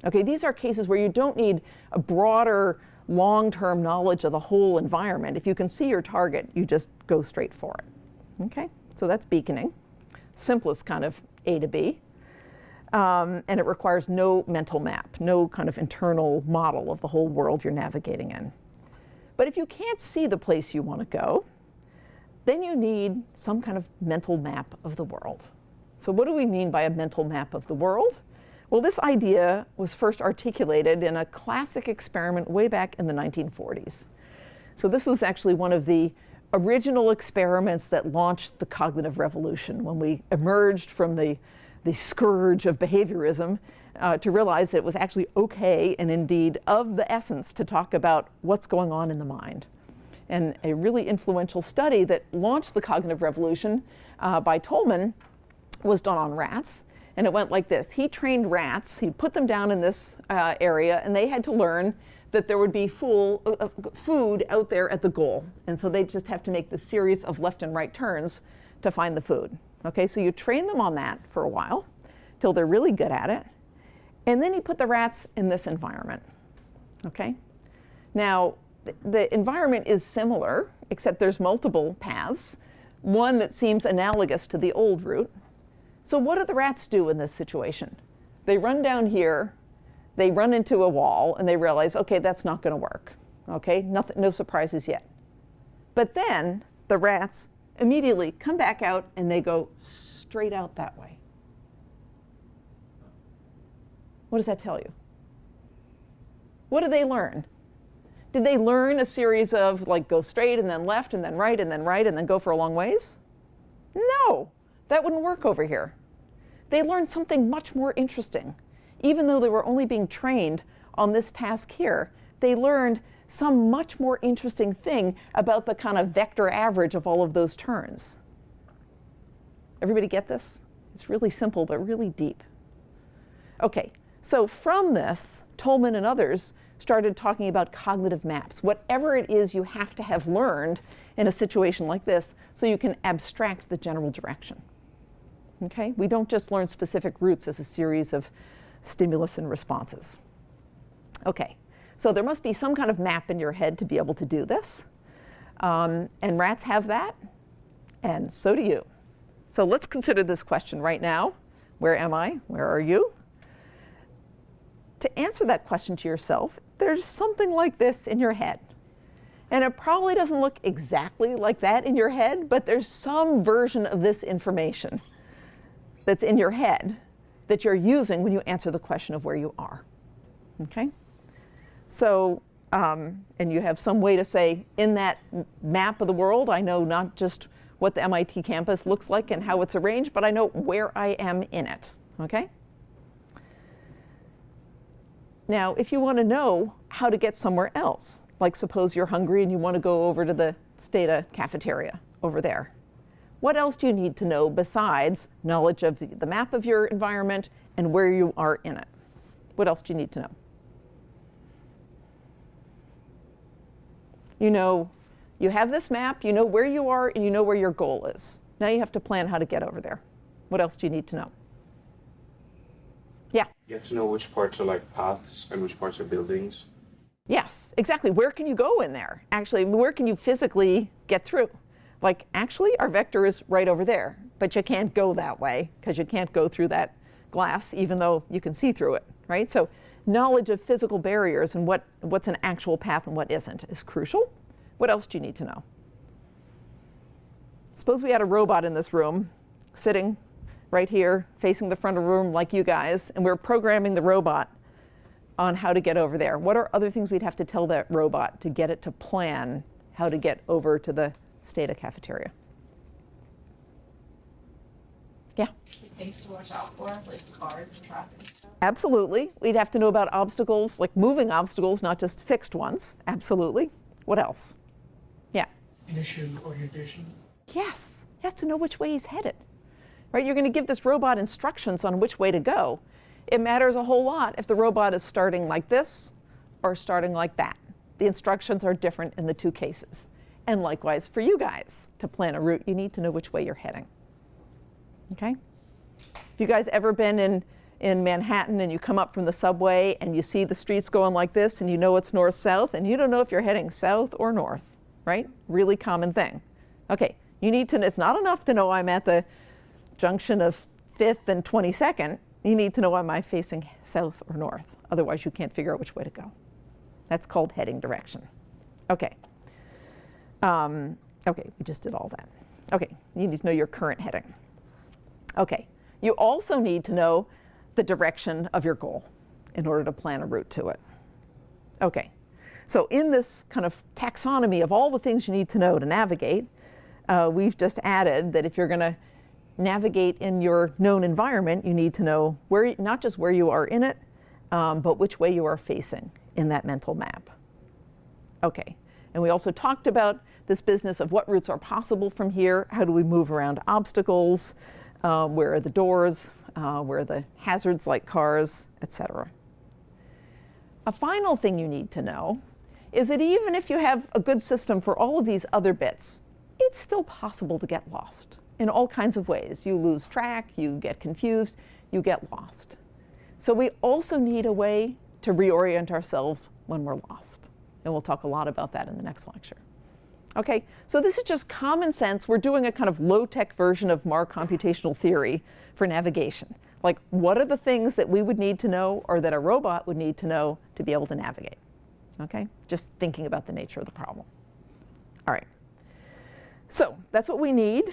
S2: Okay, these are cases where you don't need a broader long-term knowledge of the whole environment. If you can see your target, you just go straight for it. Okay, so that's beaconing. Simplest kind of A to B. And it requires no mental map, no kind of internal model of the whole world you're navigating in. But if you can't see the place you want to go, then you need some kind of mental map of the world. So what do we mean by a mental map of the world? Well, this idea was first articulated in a classic experiment way back in the 1940s. So this was actually one of the original experiments that launched the cognitive revolution when we emerged from the scourge of behaviorism to realize that it was actually okay and indeed of the essence to talk about what's going on in the mind. And a really influential study that launched the cognitive revolution by Tolman was done on rats. and it went like this. He trained rats, he'd put them down in this area, and they had to learn that there would be food out there at the goal. And so they'd just have to make this series of left and right turns to find the food. Okay, so you train them on that for a while, till they're really good at it. And then he put the rats in this environment. Okay? Now, the environment is similar, except there's multiple paths, one that seems analogous to the old route. So what do the rats do in this situation? They run down here, they run into a wall, and they realize, okay, that's not going to work. Okay, no surprises yet. But then the rats immediately come back out and they go straight out that way. What does that tell you? What did they learn? Did they learn a series of like go straight and then left and then right and then right and then go for a long ways? No, that wouldn't work over here. They learned something much more interesting. Even though they were only being trained on this task here, they learned some much more interesting thing about the kind of vector average of all of those turns. Everybody get this? It's really simple, but really deep. Okay, so from this, Tolman and others started talking about cognitive maps. Whatever it is you have to have learned in a situation like this so you can abstract the general direction. Okay, we don't just learn specific routes as a series of stimulus and responses. Okay, so there must be some kind of map in your head to be able to do this. And rats have that, and so do you. So let's consider this question right now. Where am I? Where are you? To answer that question to yourself, there's something like this in your head. And it probably doesn't look exactly like that in your head, but there's some version of this information that's in your head that you're using when you answer the question of where you are. Okay? So, and you have some way to say, in that map of the world, I know not just what the MIT campus looks like and how it's arranged, but I know where I am in it. Okay? Now, if you want to know how to get somewhere else, like suppose you're hungry and you want to go over to the Stata cafeteria over there, what else do you need to know besides knowledge of the map of your environment and where you are in it? What else do you need to know? You know, you have this map, you know where you are, and you know where your goal is. Now you have to plan how to get over there. What else do you need to know? Yeah?
S4: You have to know which parts are like paths and which parts are buildings.
S2: Yes, exactly. Where can you go in there? Actually, where can you physically get through? Like, actually, our vector is right over there, but you can't go that way because you can't go through that glass, even though you can see through it, right? So knowledge of physical barriers and what's an actual path and what isn't is crucial. What else do you need to know? Suppose we had a robot in this room, sitting right here, facing the front of the room like you guys, and we're programming the robot on how to get over there. What are other things we'd have to tell that robot to get it to plan how to get over to the Stata cafeteria? Yeah?
S17: Things to watch out for, like cars and traffic and stuff.
S2: Absolutely. We'd have to know about obstacles, like moving obstacles, not just fixed ones. Absolutely. What else? Yeah?
S8: Initial orientation.
S2: Yes. He has to know which way he's headed. Right? You're going to give this robot instructions on which way to go. It matters a whole lot if the robot is starting like this or starting like that. The instructions are different in the two cases. And likewise for you guys, to plan a route, you need to know which way you're heading. Okay? Have you guys ever been in Manhattan and you come up from the subway and you see the streets going like this and you know it's north-south and you don't know if you're heading south or north, right? Really common thing. Okay, you need to, it's not enough to know I'm at the junction of 5th and 22nd. You need to know am I facing south or north. Otherwise you can't figure out which way to go. That's called heading direction. Okay. Okay, we just did all that. Okay, you need to know your current heading. Okay, you also need to know the direction of your goal in order to plan a route to it. Okay, so in this kind of taxonomy of all the things you need to know to navigate, we've just added that if you're going to navigate in your known environment, you need to know where, not just where you are in it, but which way you are facing in that mental map. Okay, and we also talked about this business of what routes are possible from here, how do we move around obstacles, where are the doors, where the hazards like cars, etc. A final thing you need to know is that even if you have a good system for all of these other bits, it's still possible to get lost in all kinds of ways. You lose track, you get confused, you get lost. So we also need a way to reorient ourselves when we're lost. And we'll talk a lot about that in the next lecture. Okay, so this is just common sense. We're doing a kind of low-tech version of Marr computational theory for navigation. Like, what are the things that we would need to know or that a robot would need to know to be able to navigate? Okay, just thinking about the nature of the problem. All right, so that's what we need.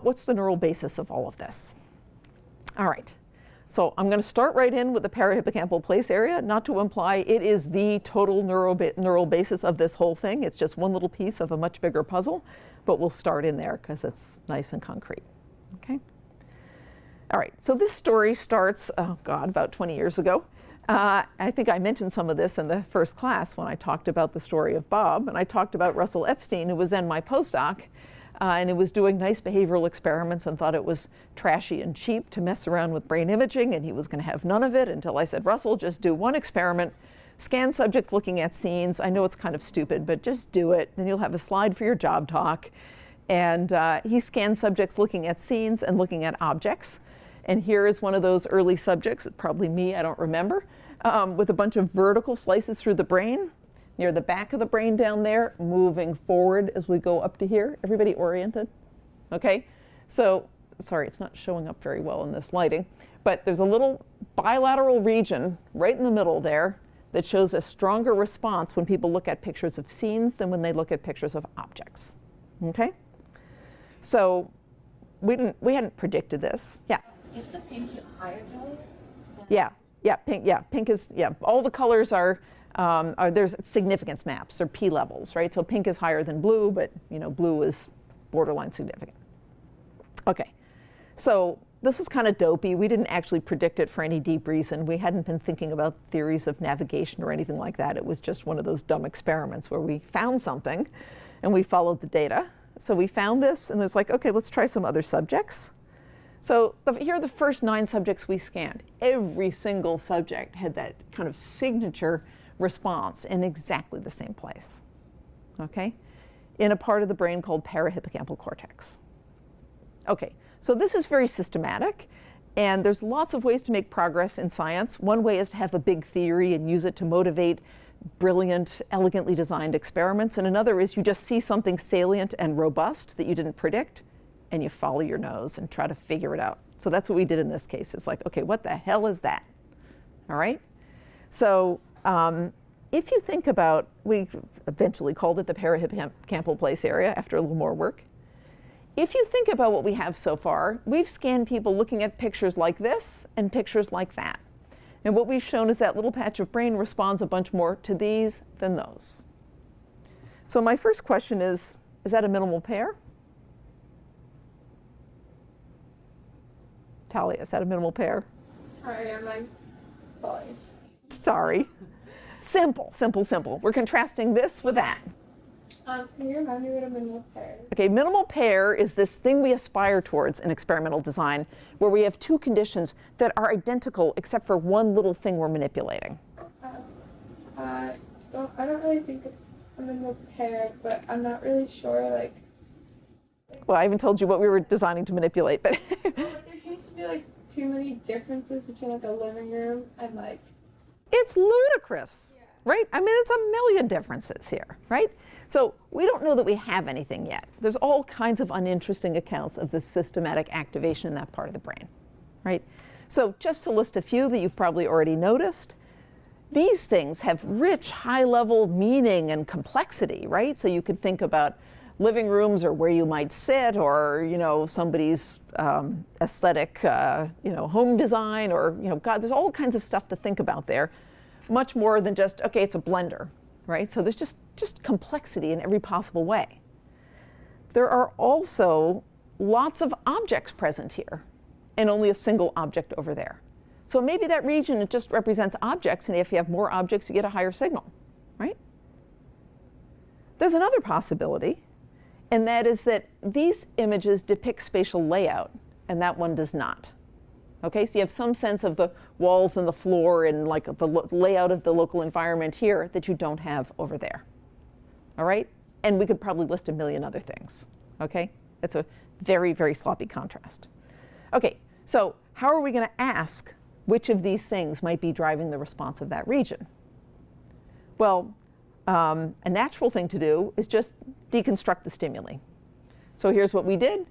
S2: What's the neural basis of all of this? All right, so I'm going to start right in with the parahippocampal place area, not to imply it is the total neural basis of this whole thing. It's just one little piece of a much bigger puzzle, but we'll start in there because it's nice and concrete. Okay. All right, so this story starts, oh God, about 20 years ago. I think I mentioned some of this in the first class when I talked about the story of Bob, and I talked about Russell Epstein, who was then my postdoc, and who was doing nice behavioral experiments and thought it was trashy and cheap to mess around with brain imaging, and he was going to have none of it until I said, Russell, just do one experiment, scan subjects looking at scenes. I know it's kind of stupid, but just do it. Then you'll have a slide for your job talk. And he scanned subjects looking at scenes and looking at objects. And here is one of those early subjects, probably me, I don't remember, with a bunch of vertical slices through the brain, near the back of the brain down there, moving forward as we go up to here. Everybody oriented? Okay, so, sorry, it's not showing up very well in this lighting, but there's a little bilateral region right in the middle there that shows a stronger response when people look at pictures of scenes than when they look at pictures of objects. Okay? So we hadn't predicted this. Yeah.
S22: Is the pink higher though?
S2: Yeah, pink is, all the colors are there's significance maps, or P levels, right? So pink is higher than blue, but blue is borderline significant. Okay, so this was kind of dopey. We didn't actually predict it for any deep reason. We hadn't been thinking about theories of navigation or anything like that. It was just one of those dumb experiments where we found something and we followed the data. So we found this, and there's like, okay, let's try some other subjects. So here are the first 9 subjects we scanned. Every single subject had that kind of signature response in exactly the same place, okay? In a part of the brain called parahippocampal cortex. Okay, so this is very systematic, and there's lots of ways to make progress in science. One way is to have a big theory and use it to motivate brilliant, elegantly designed experiments, and another is you just see something salient and robust that you didn't predict, and you follow your nose and try to figure it out. So that's what we did in this case. It's like, okay, what the hell is that? All right? So if you think about, we eventually called it the parahippocampal place area after a little more work. If you think about what we have so far, we've scanned people looking at pictures like this and pictures like that. And what we've shown is that little patch of brain responds a bunch more to these than those. So my first question is that a minimal pair? Talia, is that a minimal pair?
S6: Sorry, I'm like boys.
S2: Sorry. Simple, simple, simple. We're contrasting this with that.
S6: Can you remind me what a minimal pair is?
S2: Okay, minimal pair is this thing we aspire towards in experimental design where we have 2 conditions that are identical except for one little thing we're manipulating.
S6: I don't really think it's a minimal pair, but I'm not really sure,
S2: Well, I haven't told you what we were designing to manipulate, but
S6: there seems to be too many differences between a living room and
S2: it's ludicrous, right? I mean, it's a million differences here, right? So we don't know that we have anything yet. There's all kinds of uninteresting accounts of this systematic activation in that part of the brain, right? So just to list a few that you've probably already noticed, these things have rich, high-level meaning and complexity, right? So you could think about living rooms or where you might sit, or somebody's aesthetic home design, or God, there's all kinds of stuff to think about there, much more than just, okay, it's a blender, right? So there's just complexity in every possible way. There are also lots of objects present here and only a single object over there. So maybe that region, it just represents objects, and if you have more objects, you get a higher signal, right? There's another possibility, and that is that these images depict spatial layout, and that one does not. Okay, so you have some sense of the walls and the floor and like the layout of the local environment here that you don't have over there. All right? And we could probably list a million other things. Okay? It's a very, very sloppy contrast. Okay, so how are we going to ask which of these things might be driving the response of that region? Well, a natural thing to do is just deconstruct the stimuli. So here's what we did.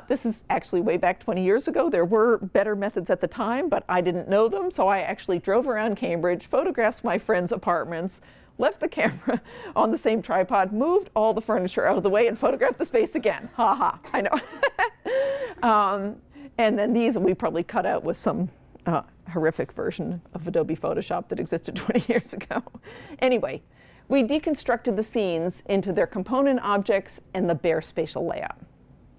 S2: This is actually way back 20 years ago. There were better methods at the time, but I didn't know them. So I actually drove around Cambridge, photographed my friends' apartments, left the camera on the same tripod, moved all the furniture out of the way, and photographed the space again. Ha ha, I know. And then these we probably cut out with some horrific version of Adobe Photoshop that existed 20 years ago. Anyway, we deconstructed the scenes into their component objects and the bare spatial layout.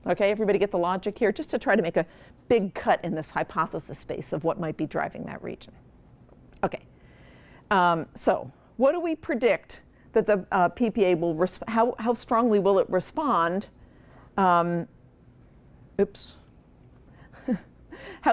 S2: Okay, everybody get the logic here? Just to try to make a big cut in this hypothesis space of what might be driving that region. Okay, so what do we predict that the PPA will, how strongly will it respond? How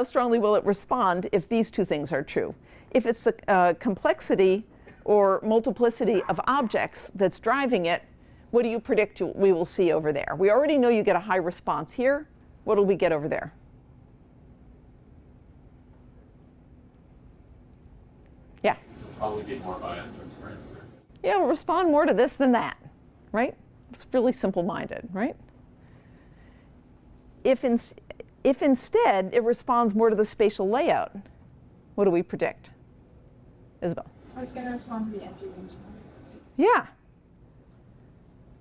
S2: strongly will it respond if these two things are true? If it's the complexity or multiplicity of objects that's driving it, what do you predict we will see over there? We already know you get a high response here. What will we get over there? Yeah?
S21: Probably be more biased towards friends.
S2: Yeah, we'll respond more to this than that, right? It's really simple-minded, right? If instead it responds more to the spatial layout, what do we predict? Isabel?
S22: I was going to respond to the empty rooms.
S2: Yeah.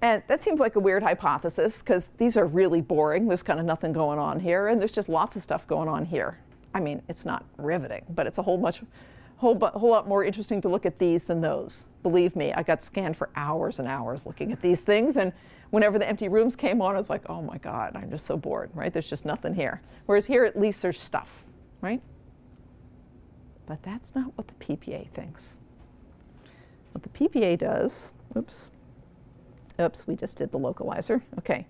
S2: And that seems like a weird hypothesis because these are really boring. There's kind of nothing going on here, and there's just lots of stuff going on here. I mean, it's not riveting, but it's a whole lot more interesting to look at these than those. Believe me, I got scanned for hours and hours looking at these things, and whenever the empty rooms came on, I was like, oh my God, I'm just so bored, right? There's just nothing here. Whereas here, at least there's stuff, right? But that's not what the PPA thinks. What the PPA does, oops, we just did the localizer, okay.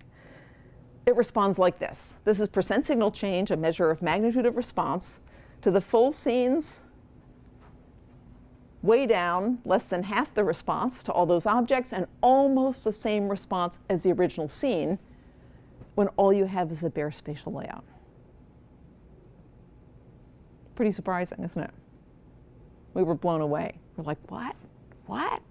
S2: It responds like this. This is percent signal change, a measure of magnitude of response to the full scenes way down, less than half the response to all those objects, and almost the same response as the original scene when all you have is a bare spatial layout. Pretty surprising, isn't it? We were blown away. We're like, what? What?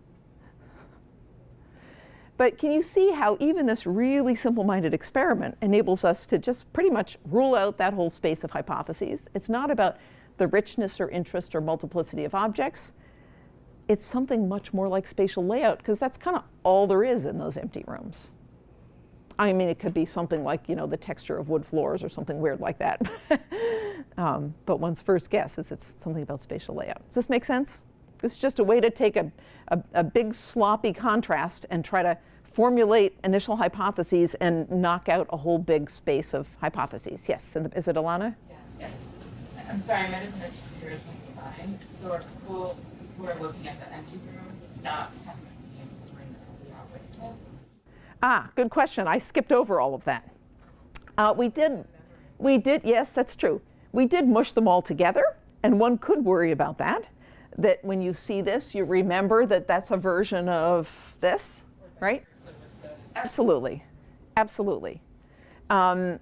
S2: But can you see how even this really simple-minded experiment enables us to just pretty much rule out that whole space of hypotheses? It's not about the richness or interest or multiplicity of objects. It's something much more like spatial layout, because that's kind of all there is in those empty rooms. I mean, it could be something like, you know, the texture of wood floors or something weird like that. But one's first guess is it's something about spatial layout. Does this make sense? This is just a way to take a big sloppy contrast and try to formulate initial hypotheses and knock out a whole big space of hypotheses. Yes, and is it Alana?
S17: Yeah. I'm sorry, I might have missed the original design. So are people who are looking at the empty room not having seen the room as the objects yet?
S2: Ah, good question. I skipped over all of that. We did, yes, that's true. We did mush them all together, and one could worry about that. That when you see this, you remember that that's a version of this, right? Absolutely, absolutely. And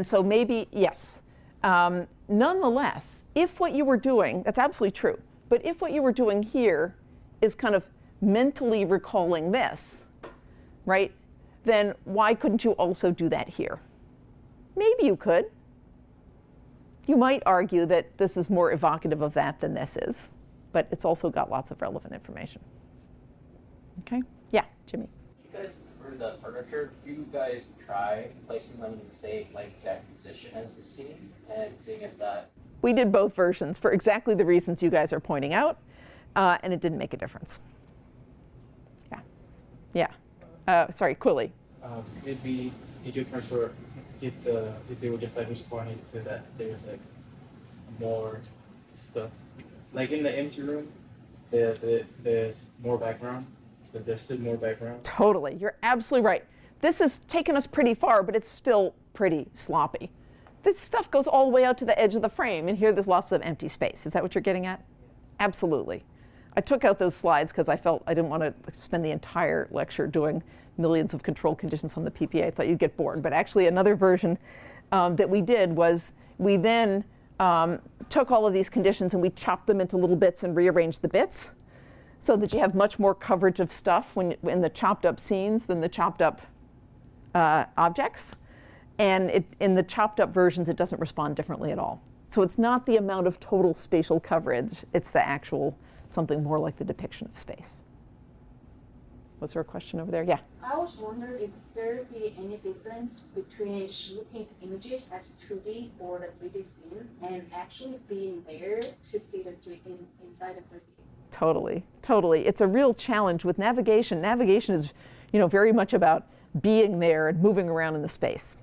S2: so maybe, yes. Nonetheless, if what you were doing, that's absolutely true, but if what you were doing here is kind of mentally recalling this, right, then why couldn't you also do that here? Maybe you could. You might argue that this is more evocative of that than this is, but it's also got lots of relevant information. Okay? Yeah, Jimmy.
S18: You guys, for the furniture, do you guys try placing them in the same exact position as the scene and seeing if that?
S2: We did both versions for exactly the reasons you guys are pointing out, and it didn't make a difference. Yeah. Yeah. Sorry, Quilly.
S5: Maybe did you transfer if they were just responding to that there's more stuff in the empty room there's more background, but there's still more background?
S2: Totally, you're absolutely right. This has taken us pretty far, but it's still pretty sloppy. this stuff goes all the way out to the edge of the frame, and here there's lots of empty space. Is that what you're getting at? Absolutely. I took out those slides because I felt I didn't want to spend the entire lecture doing millions of control conditions on the PPA. I thought you'd get bored. But actually, another version that we did was we then took all of these conditions and we chopped them into little bits and rearranged the bits so that you have much more coverage of stuff in the chopped up scenes than the chopped up objects. And in the chopped up versions, it doesn't respond differently at all. So it's not the amount of total spatial coverage. It's the actual something more like the depiction of space. Was there a question over there? Yeah.
S22: I was wondering if there would be any difference between looking at images as 2D or the 3D scene and actually being there to see the 3D inside the 3D.
S2: Totally, totally. It's a real challenge with navigation. Navigation is, very much about being there and moving around in the space.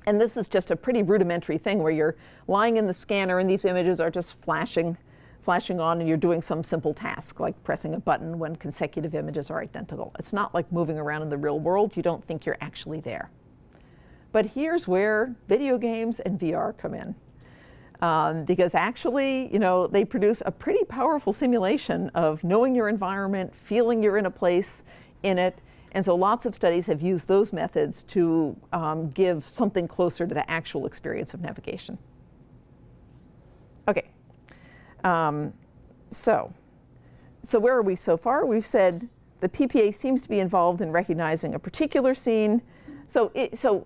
S2: And this is just a pretty rudimentary thing where you're lying in the scanner and these images are just flashing on, and you're doing some simple task like pressing a button when consecutive images are identical. It's not like moving around in the real world. You don't think you're actually there. But here's where video games and VR come in. Because actually, they produce a pretty powerful simulation of knowing your environment, feeling you're in a place in it. And so lots of studies have used those methods to give something closer to the actual experience of navigation. Okay. So where are we so far? We've said the PPA seems to be involved in recognizing a particular scene. So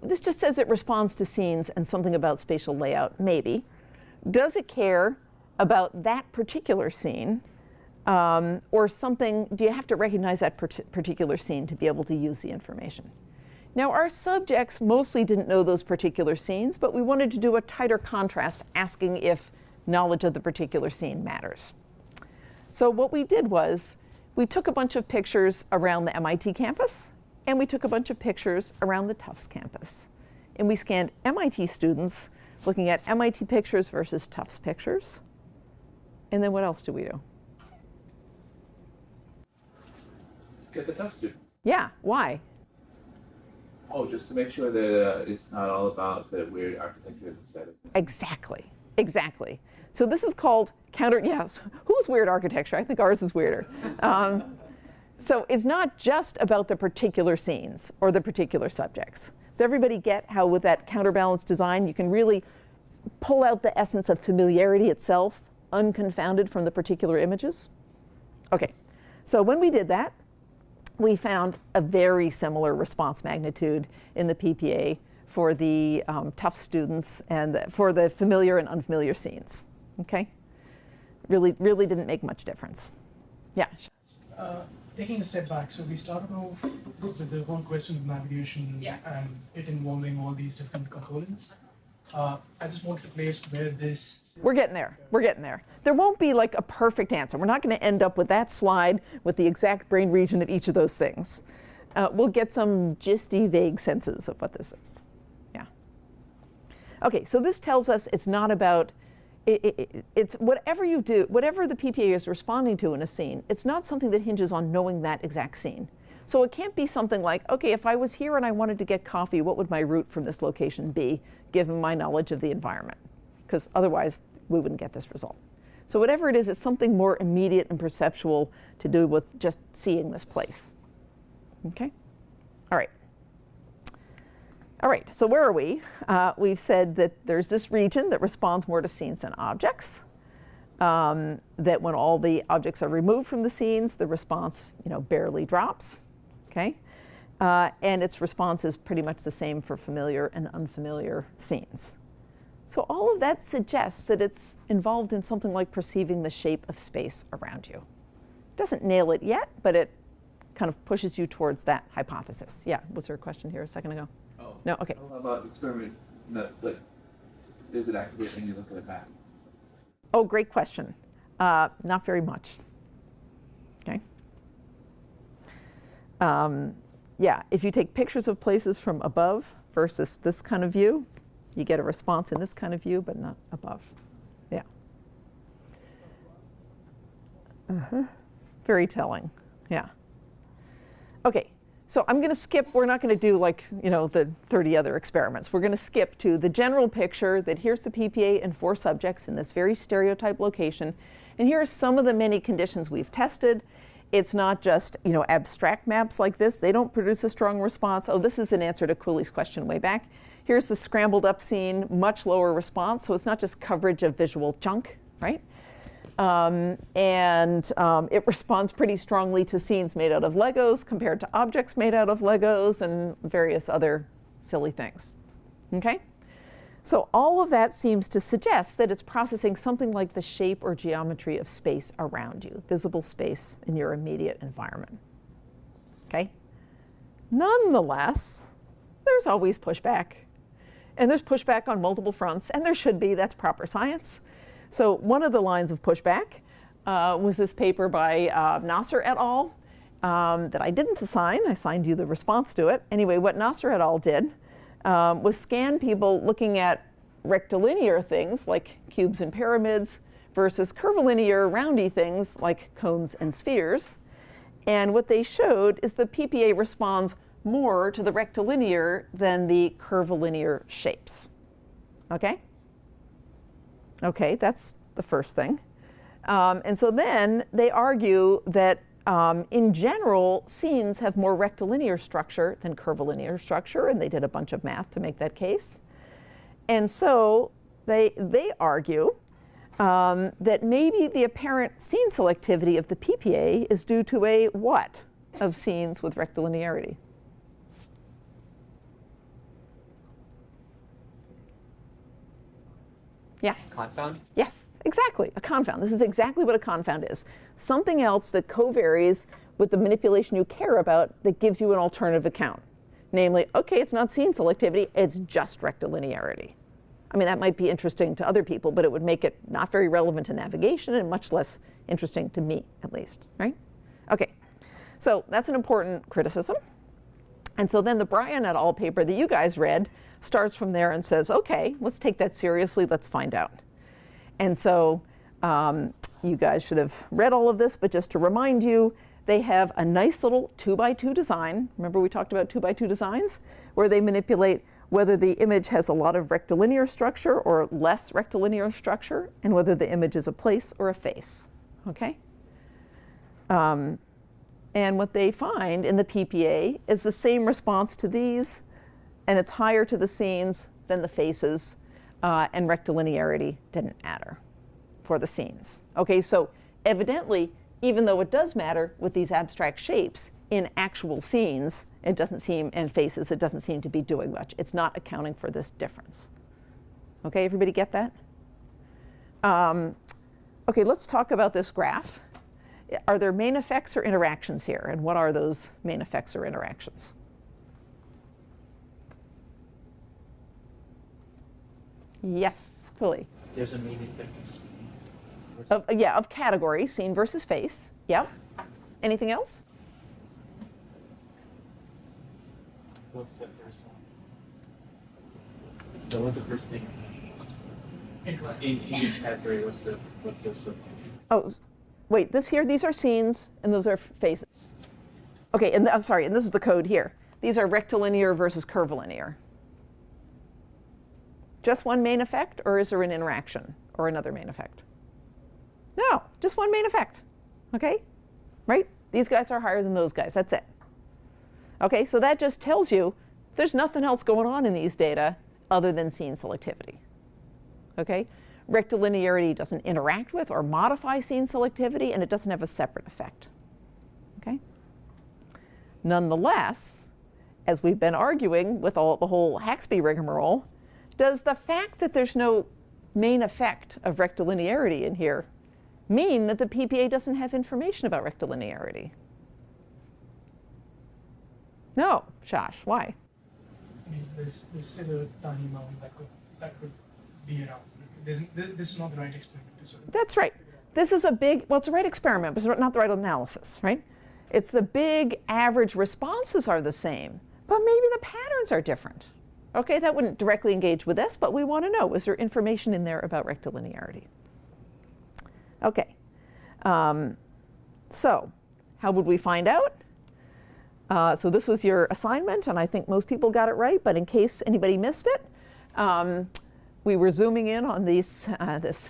S2: this just says it responds to scenes and something about spatial layout, maybe. Does it care about that particular scene or something? Do you have to recognize that particular scene to be able to use the information? Now, our subjects mostly didn't know those particular scenes, but we wanted to do a tighter contrast, asking if knowledge of the particular scene matters. So what we did was we took a bunch of pictures around the MIT campus, and we took a bunch of pictures around the Tufts campus. And we scanned MIT students looking at MIT pictures versus Tufts pictures. And then what else do we do?
S13: Get the Tufts students.
S2: Yeah, why?
S13: Oh, just to make sure that it's not all about the weird architecture inside of it.
S2: Exactly, exactly. So this is called who's weird architecture? I think ours is weirder. So it's not just about the particular scenes or the particular subjects. Does everybody get how with that counterbalance design, you can really pull out the essence of familiarity itself, unconfounded from the particular images? Okay, so when we did that, we found a very similar response magnitude in the PPA for the Tufts students and for the familiar and unfamiliar scenes. Okay, really didn't make much difference. Yeah.
S8: Taking a step back, so we started off with the whole question of navigation and it involving all these different components. I just wanted to place where this...
S2: We're getting there. We're getting there. There won't be like a perfect answer. We're not going to end up with that slide with the exact brain region of each of those things. We'll get some gisty, vague senses of what this is. Yeah. Okay, so this tells us it's not about... It's whatever you do, whatever the PPA is responding to in a scene, it's not something that hinges on knowing that exact scene. So it can't be something like, okay, if I was here and I wanted to get coffee, what would my route from this location be, given my knowledge of the environment? Because otherwise, we wouldn't get this result. So whatever it is, it's something more immediate and perceptual to do with just seeing this place. Okay? All right. All right, so where are we? We've said that there's this region that responds more to scenes than objects. That when all the objects are removed from the scenes, the response, barely drops. Okay, and its response is pretty much the same for familiar and unfamiliar scenes. So all of that suggests that it's involved in something like perceiving the shape of space around you. Doesn't nail it yet, but it kind of pushes you towards that hypothesis. Yeah, was there a question here a second ago?
S13: Oh.
S2: No, okay.
S13: How about experiment, is it activate when you look at a map?
S2: Oh, great question. Not very much. Okay. Yeah, if you take pictures of places from above versus this kind of view, you get a response in this kind of view, but not above. Yeah. Very telling. Yeah. Okay. So I'm going to skip, we're not going to do like, the 30 other experiments. We're going to skip to the general picture that here's the PPA in 4 subjects in this very stereotyped location. And here are some of the many conditions we've tested. It's not just, abstract maps like this. They don't produce a strong response. Oh, this is an answer to Cooley's question way back. Here's the scrambled up scene, much lower response. So it's not just coverage of visual junk, right? It responds pretty strongly to scenes made out of Legos compared to objects made out of Legos and various other silly things. Okay? So all of that seems to suggest that it's processing something like the shape or geometry of space around you, visible space in your immediate environment. Okay? Nonetheless, there's always pushback. And there's pushback on multiple fronts, and there should be. That's proper science. So one of the lines of pushback was this paper by Nasser et al. That I didn't assign. I assigned you the response to it. Anyway, what Nasser et al. Did was scan people looking at rectilinear things like cubes and pyramids versus curvilinear roundy things like cones and spheres. And what they showed is the PPA responds more to the rectilinear than the curvilinear shapes. Okay? Okay, that's the first thing. And so then they argue that in general, scenes have more rectilinear structure than curvilinear structure, and they did a bunch of math to make that case. And so they argue that maybe the apparent scene selectivity of the PPA is due to a what of scenes with rectilinearity? Yeah.
S3: Confound?
S2: Yes, exactly. A confound. This is exactly what a confound is. Something else that co-varies with the manipulation you care about that gives you an alternative account. Namely, okay, it's not scene selectivity, it's just rectilinearity. I mean, that might be interesting to other people, but it would make it not very relevant to navigation and much less interesting to me, at least, right? Okay, so that's an important criticism. And so then the Bryan et al. Paper that you guys read starts from there and says, okay, let's take that seriously, let's find out. And so you guys should have read all of this, but just to remind you, they have a nice little 2x2 design. Remember we talked about 2x2 designs? Where they manipulate whether the image has a lot of rectilinear structure or less rectilinear structure, and whether the image is a place or a face, okay? And what they find in the PPA is the same response to these, and it's higher to the scenes than the faces, and rectilinearity didn't matter for the scenes. Okay, so evidently, even though it does matter with these abstract shapes, in actual scenes, it doesn't seem, and faces, it doesn't seem to be doing much. It's not accounting for this difference. Okay, everybody get that? Okay, let's talk about this graph. Are there main effects or interactions here? And what are those main effects or interactions? Yes, Philly.
S5: There's a main effect of scenes.
S2: Of category, scene versus face. Yep. Anything else?
S5: What's the first one? That was the first thing. In each category, what's the
S2: Oh, wait, these are scenes and those are faces. Okay, and I'm sorry, and this is the code here. These are rectilinear versus curvilinear. Just one main effect, or is there an interaction or another main effect? No, just one main effect, okay? Right? These guys are higher than those guys, that's it. Okay, so that just tells you there's nothing else going on in these data other than scene selectivity, okay? Rectilinearity doesn't interact with or modify scene selectivity, and it doesn't have a separate effect, okay? Nonetheless, as we've been arguing with the whole Haxby rigmarole, does the fact that there's no main effect of rectilinearity in here mean that the PPA doesn't have information about rectilinearity? No, Josh, why?
S8: I mean, there's still a tiny amount that could be around. This is not the right experiment to sort of.
S2: That's right. This is a big, well, it's the right experiment, but it's not the right analysis, right? It's the big average responses are the same, but maybe the patterns are different. Okay, that wouldn't directly engage with this, but we want to know, is there information in there about rectilinearity? Okay, so how would we find out? So this was your assignment, and I think most people got it right, but in case anybody missed it, we were zooming in on this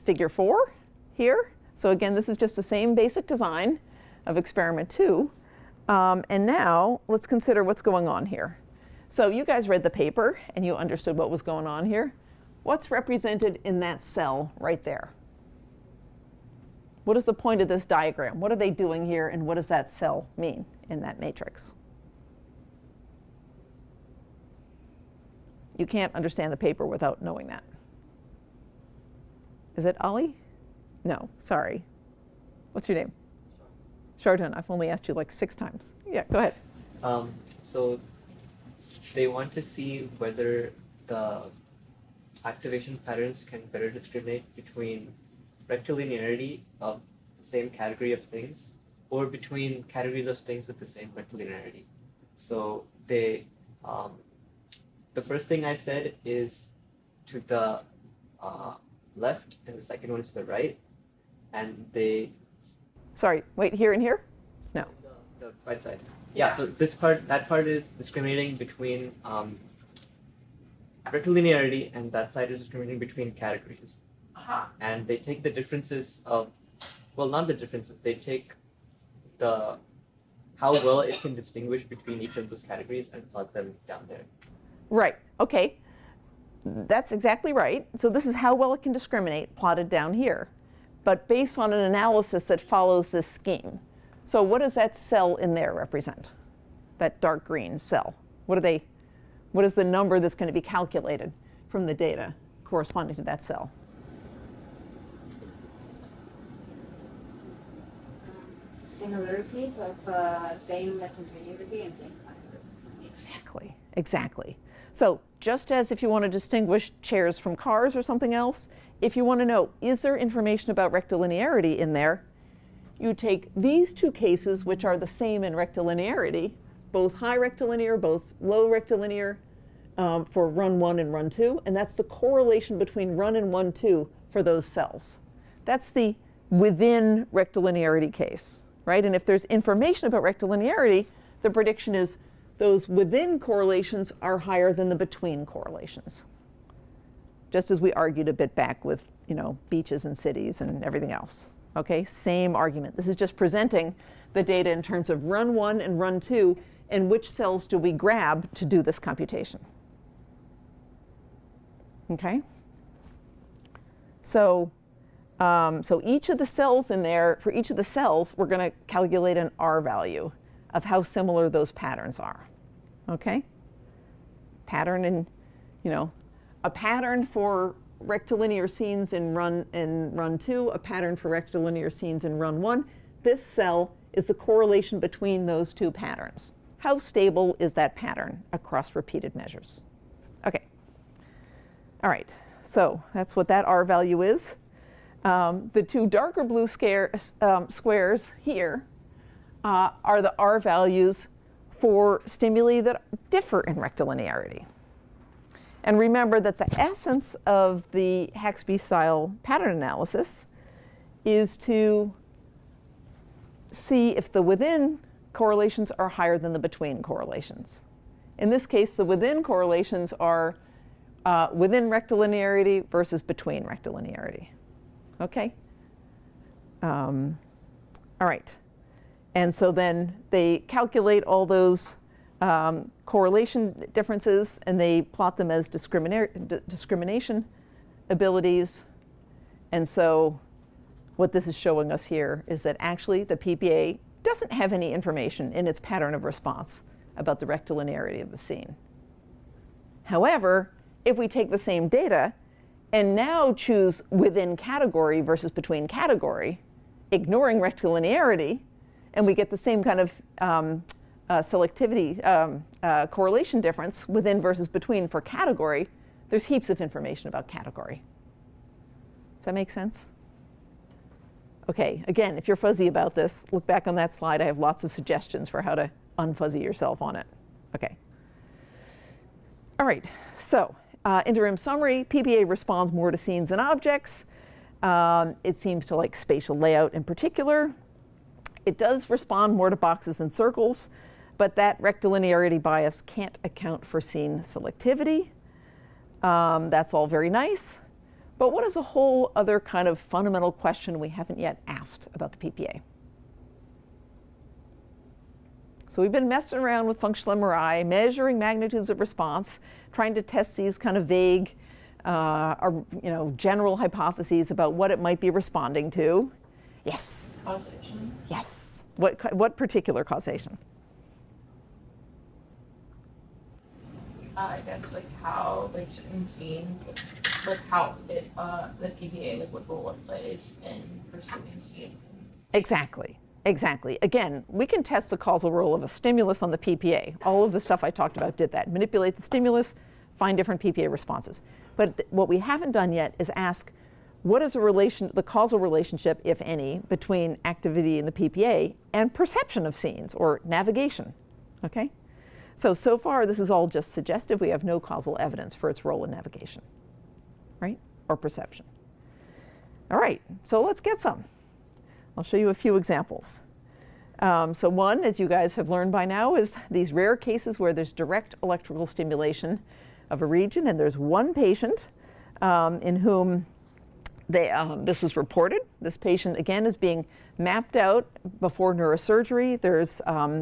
S2: figure 4 here. So again, this is just the same basic design of experiment 2. And now let's consider what's going on here. So you guys read the paper and you understood what was going on here. What's represented in that cell right there? What is the point of this diagram? What are they doing here, and what does that cell mean in that matrix? You can't understand the paper without knowing that. Is it Ali? No, sorry. What's your name? Chardon. I've only asked you like 6 times. Yeah, go ahead.
S3: So they want to see whether the activation patterns can better discriminate between rectilinearity of the same category of things or between categories of things with the same rectilinearity. So they, the first thing I said is to the left, and the second one is to the right, and they.
S2: Sorry, wait, here and here? No.
S3: The right side. Yeah, so that part is discriminating between rectilinearity, and that side is discriminating between categories. And they take the differences of, well, not the differences, they take the how well it can distinguish between each of those categories and plug them down there.
S2: Right, okay. That's exactly right. So this is how well it can discriminate, plotted down here, but based on an analysis that follows this scheme. So what does that cell in there represent? That dark green cell. What is the number that's going to be calculated from the data corresponding to that cell?
S22: Similarities of same rectilinearity and same pattern.
S2: Exactly. So just as if you want to distinguish chairs from cars or something else, if you want to know, is there information about rectilinearity in there, you take these 2 cases, which are the same in rectilinearity, both high rectilinear, both low rectilinear, for run 1 and run 2, and that's the correlation between run and run 2 for those cells. That's the within rectilinearity case, right? And if there's information about rectilinearity, the prediction is those within correlations are higher than the between correlations. Just as we argued a bit back with, beaches and cities and everything else. Okay, same argument. This is just presenting the data in terms of run 1 and run 2, and which cells do we grab to do this computation. Okay? So each of the cells in there, for each of the cells, we're going to calculate an R value of how similar those patterns are. Okay? Pattern in, a pattern for rectilinear scenes in run 2, a pattern for rectilinear scenes in run 1. This cell is the correlation between those 2 patterns. How stable is that pattern across repeated measures? Okay. All right. So that's what that R value is. The 2 darker blue squares here are the R values for stimuli that differ in rectilinearity. And remember that the essence of the Haxby-style pattern analysis is to see if the within correlations are higher than the between correlations. In this case, the within correlations are within rectilinearity versus between rectilinearity. Okay? All right. And so then they calculate all those correlation differences, and they plot them as discrimination abilities. And so what this is showing us here is that actually the PPA doesn't have any information in its pattern of response about the rectilinearity of the scene. However, if we take the same data and now choose within category versus between category, ignoring rectilinearity, and we get the same kind of selectivity correlation difference within versus between for category, there's heaps of information about category. Does that make sense? Okay, again, if you're fuzzy about this, look back on that slide. I have lots of suggestions for how to unfuzzy yourself on it. Okay. All right, so interim summary, PPA responds more to scenes and objects. It seems to like spatial layout in particular. It does respond more to boxes and circles. but that rectilinearity bias can't account for scene selectivity. That's all very nice. But what is a whole other kind of fundamental question we haven't yet asked about the PPA? So we've been messing around with functional MRI, measuring magnitudes of response, trying to test these kind of vague, general hypotheses about what it might be responding to. Yes?
S17: Causation.
S2: Yes. What particular causation?
S17: I guess like how like certain scenes, like how it the PPA like what role it plays in perceiving scene.
S2: Exactly. Exactly. Again, we can test the causal role of a stimulus on the PPA. All of the stuff I talked about did that. Manipulate the stimulus, find different PPA responses. But what we haven't done yet is ask, what is the causal relationship, if any, between activity in the PPA and perception of scenes or navigation? Okay? So far, this is all just suggestive. We have no causal evidence for its role in navigation, right? Or perception. All right, so let's get some. I'll show you a few examples. So one, as you guys have learned by now, is these rare cases where there's direct electrical stimulation of a region, and there's one patient in whom this is reported. This patient, again, is being mapped out before neurosurgery.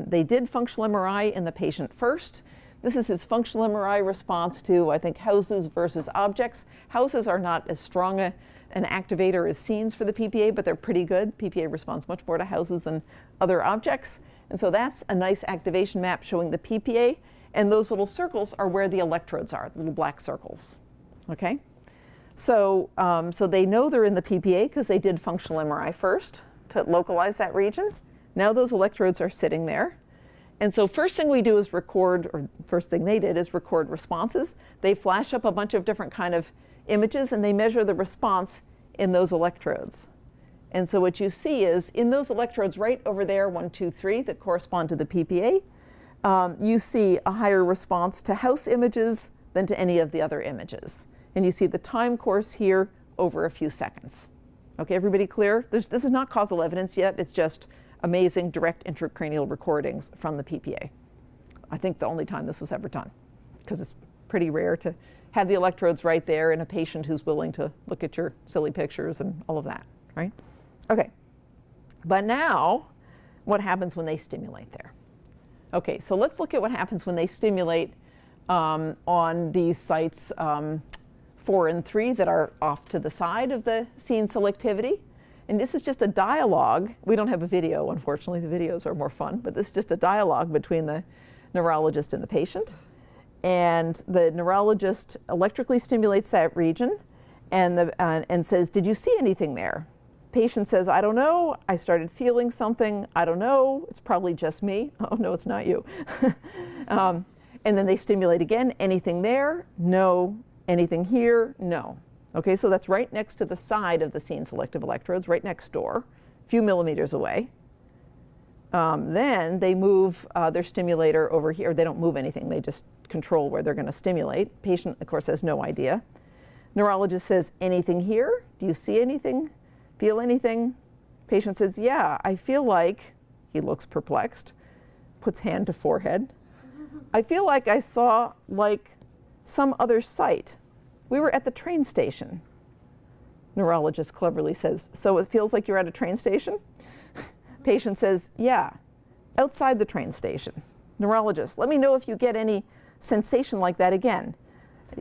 S2: They did functional MRI in the patient first. This is his functional MRI response to, I think, houses versus objects. Houses are not as strong an activator as scenes for the PPA, but they're pretty good. PPA responds much more to houses than other objects. And so that's a nice activation map showing the PPA. And those little circles are where the electrodes are, little black circles. Okay? So they know they're in the PPA because they did functional MRI first to localize that region. Now those electrodes are sitting there. And so first thing we do is record, or first thing they did is record responses. They flash up a bunch of different kind of images and they measure the response in those electrodes. And so what you see is in those electrodes right over there, 1, 2, 3, that correspond to the PPA, you see a higher response to house images than to any of the other images. And you see the time course here over a few seconds. Okay, everybody clear? This is not causal evidence yet. It's just amazing direct intracranial recordings from the PPA. I think the only time this was ever done, because it's pretty rare to have the electrodes right there in a patient who's willing to look at your silly pictures and all of that, right? Okay, but now what happens when they stimulate there? Okay, so let's look at what happens when they stimulate on these sites 4 and 3 that are off to the side of the scene selectivity. And this is just a dialogue. We don't have a video, unfortunately. The videos are more fun, but this is just a dialogue between the neurologist and the patient. And the neurologist electrically stimulates that region and says, did you see anything there? Patient says, I don't know. I started feeling something. I don't know. It's probably just me. Oh, no, it's not you. And then they stimulate again. Anything there? No. Anything here? No. Okay, so that's right next to the side of the scene selective electrodes, right next door, a few millimeters away. Then they move their stimulator over here. They don't move anything. They just control where they're going to stimulate. Patient, of course, has no idea. Neurologist says, anything here? Do you see anything? Feel anything? Patient says, yeah, I feel like, he looks perplexed, puts hand to forehead. I feel like I saw like some other site. We were at the train station. Neurologist cleverly says, so it feels like you're at a train station? Patient says, yeah, outside the train station. Neurologist, let me know if you get any sensation like that again.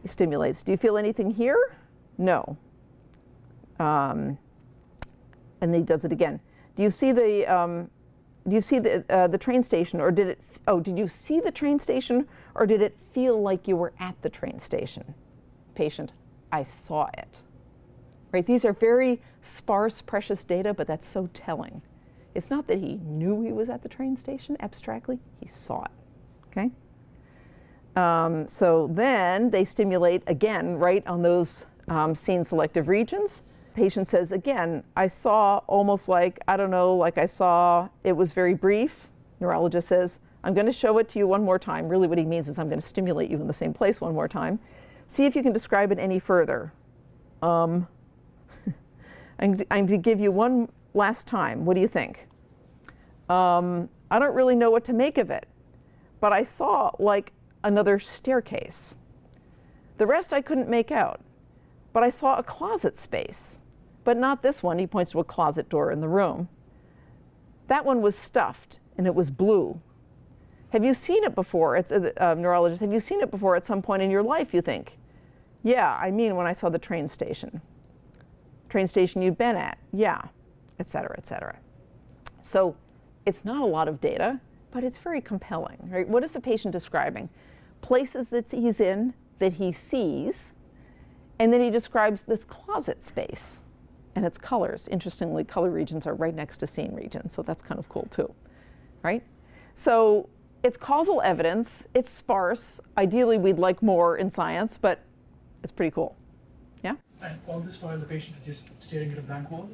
S2: He stimulates, do you feel anything here? No. And then he does it again. Do you see the train station, or did you see the train station, or did it feel like you were at the train station? Patient, I saw it. Right? These are very sparse, precious data, but that's so telling. It's not that he knew he was at the train station abstractly, he saw it. Okay? So then they stimulate again right on those scene selective regions. Patient says, again, I saw almost like, I don't know, like I saw, it was very brief. Neurologist says, I'm going to show it to you one more time. Really what he means is I'm going to stimulate you in the same place one more time. See if you can describe it any further. I'm going to give you one last time. What do you think? I don't really know what to make of it. but I saw like another staircase. The rest I couldn't make out, but I saw a closet space, but not this one. He points to a closet door in the room. That one was stuffed, and it was blue. Have you seen it before? It's a neurologist. Have you seen it before at some point in your life, you think? Yeah, I mean when I saw the train station. Train station you've been at, yeah, et cetera, et cetera. So it's not a lot of data, but it's very compelling, right? What is the patient describing? Places that he's in that he sees, and then he describes this closet space and its colors. Interestingly, color regions are right next to scene regions, so that's kind of cool too, right? So it's causal evidence, it's sparse. Ideally, we'd like more in science, but it's pretty cool, yeah?
S8: And all this while the patient is just staring at a blank wall?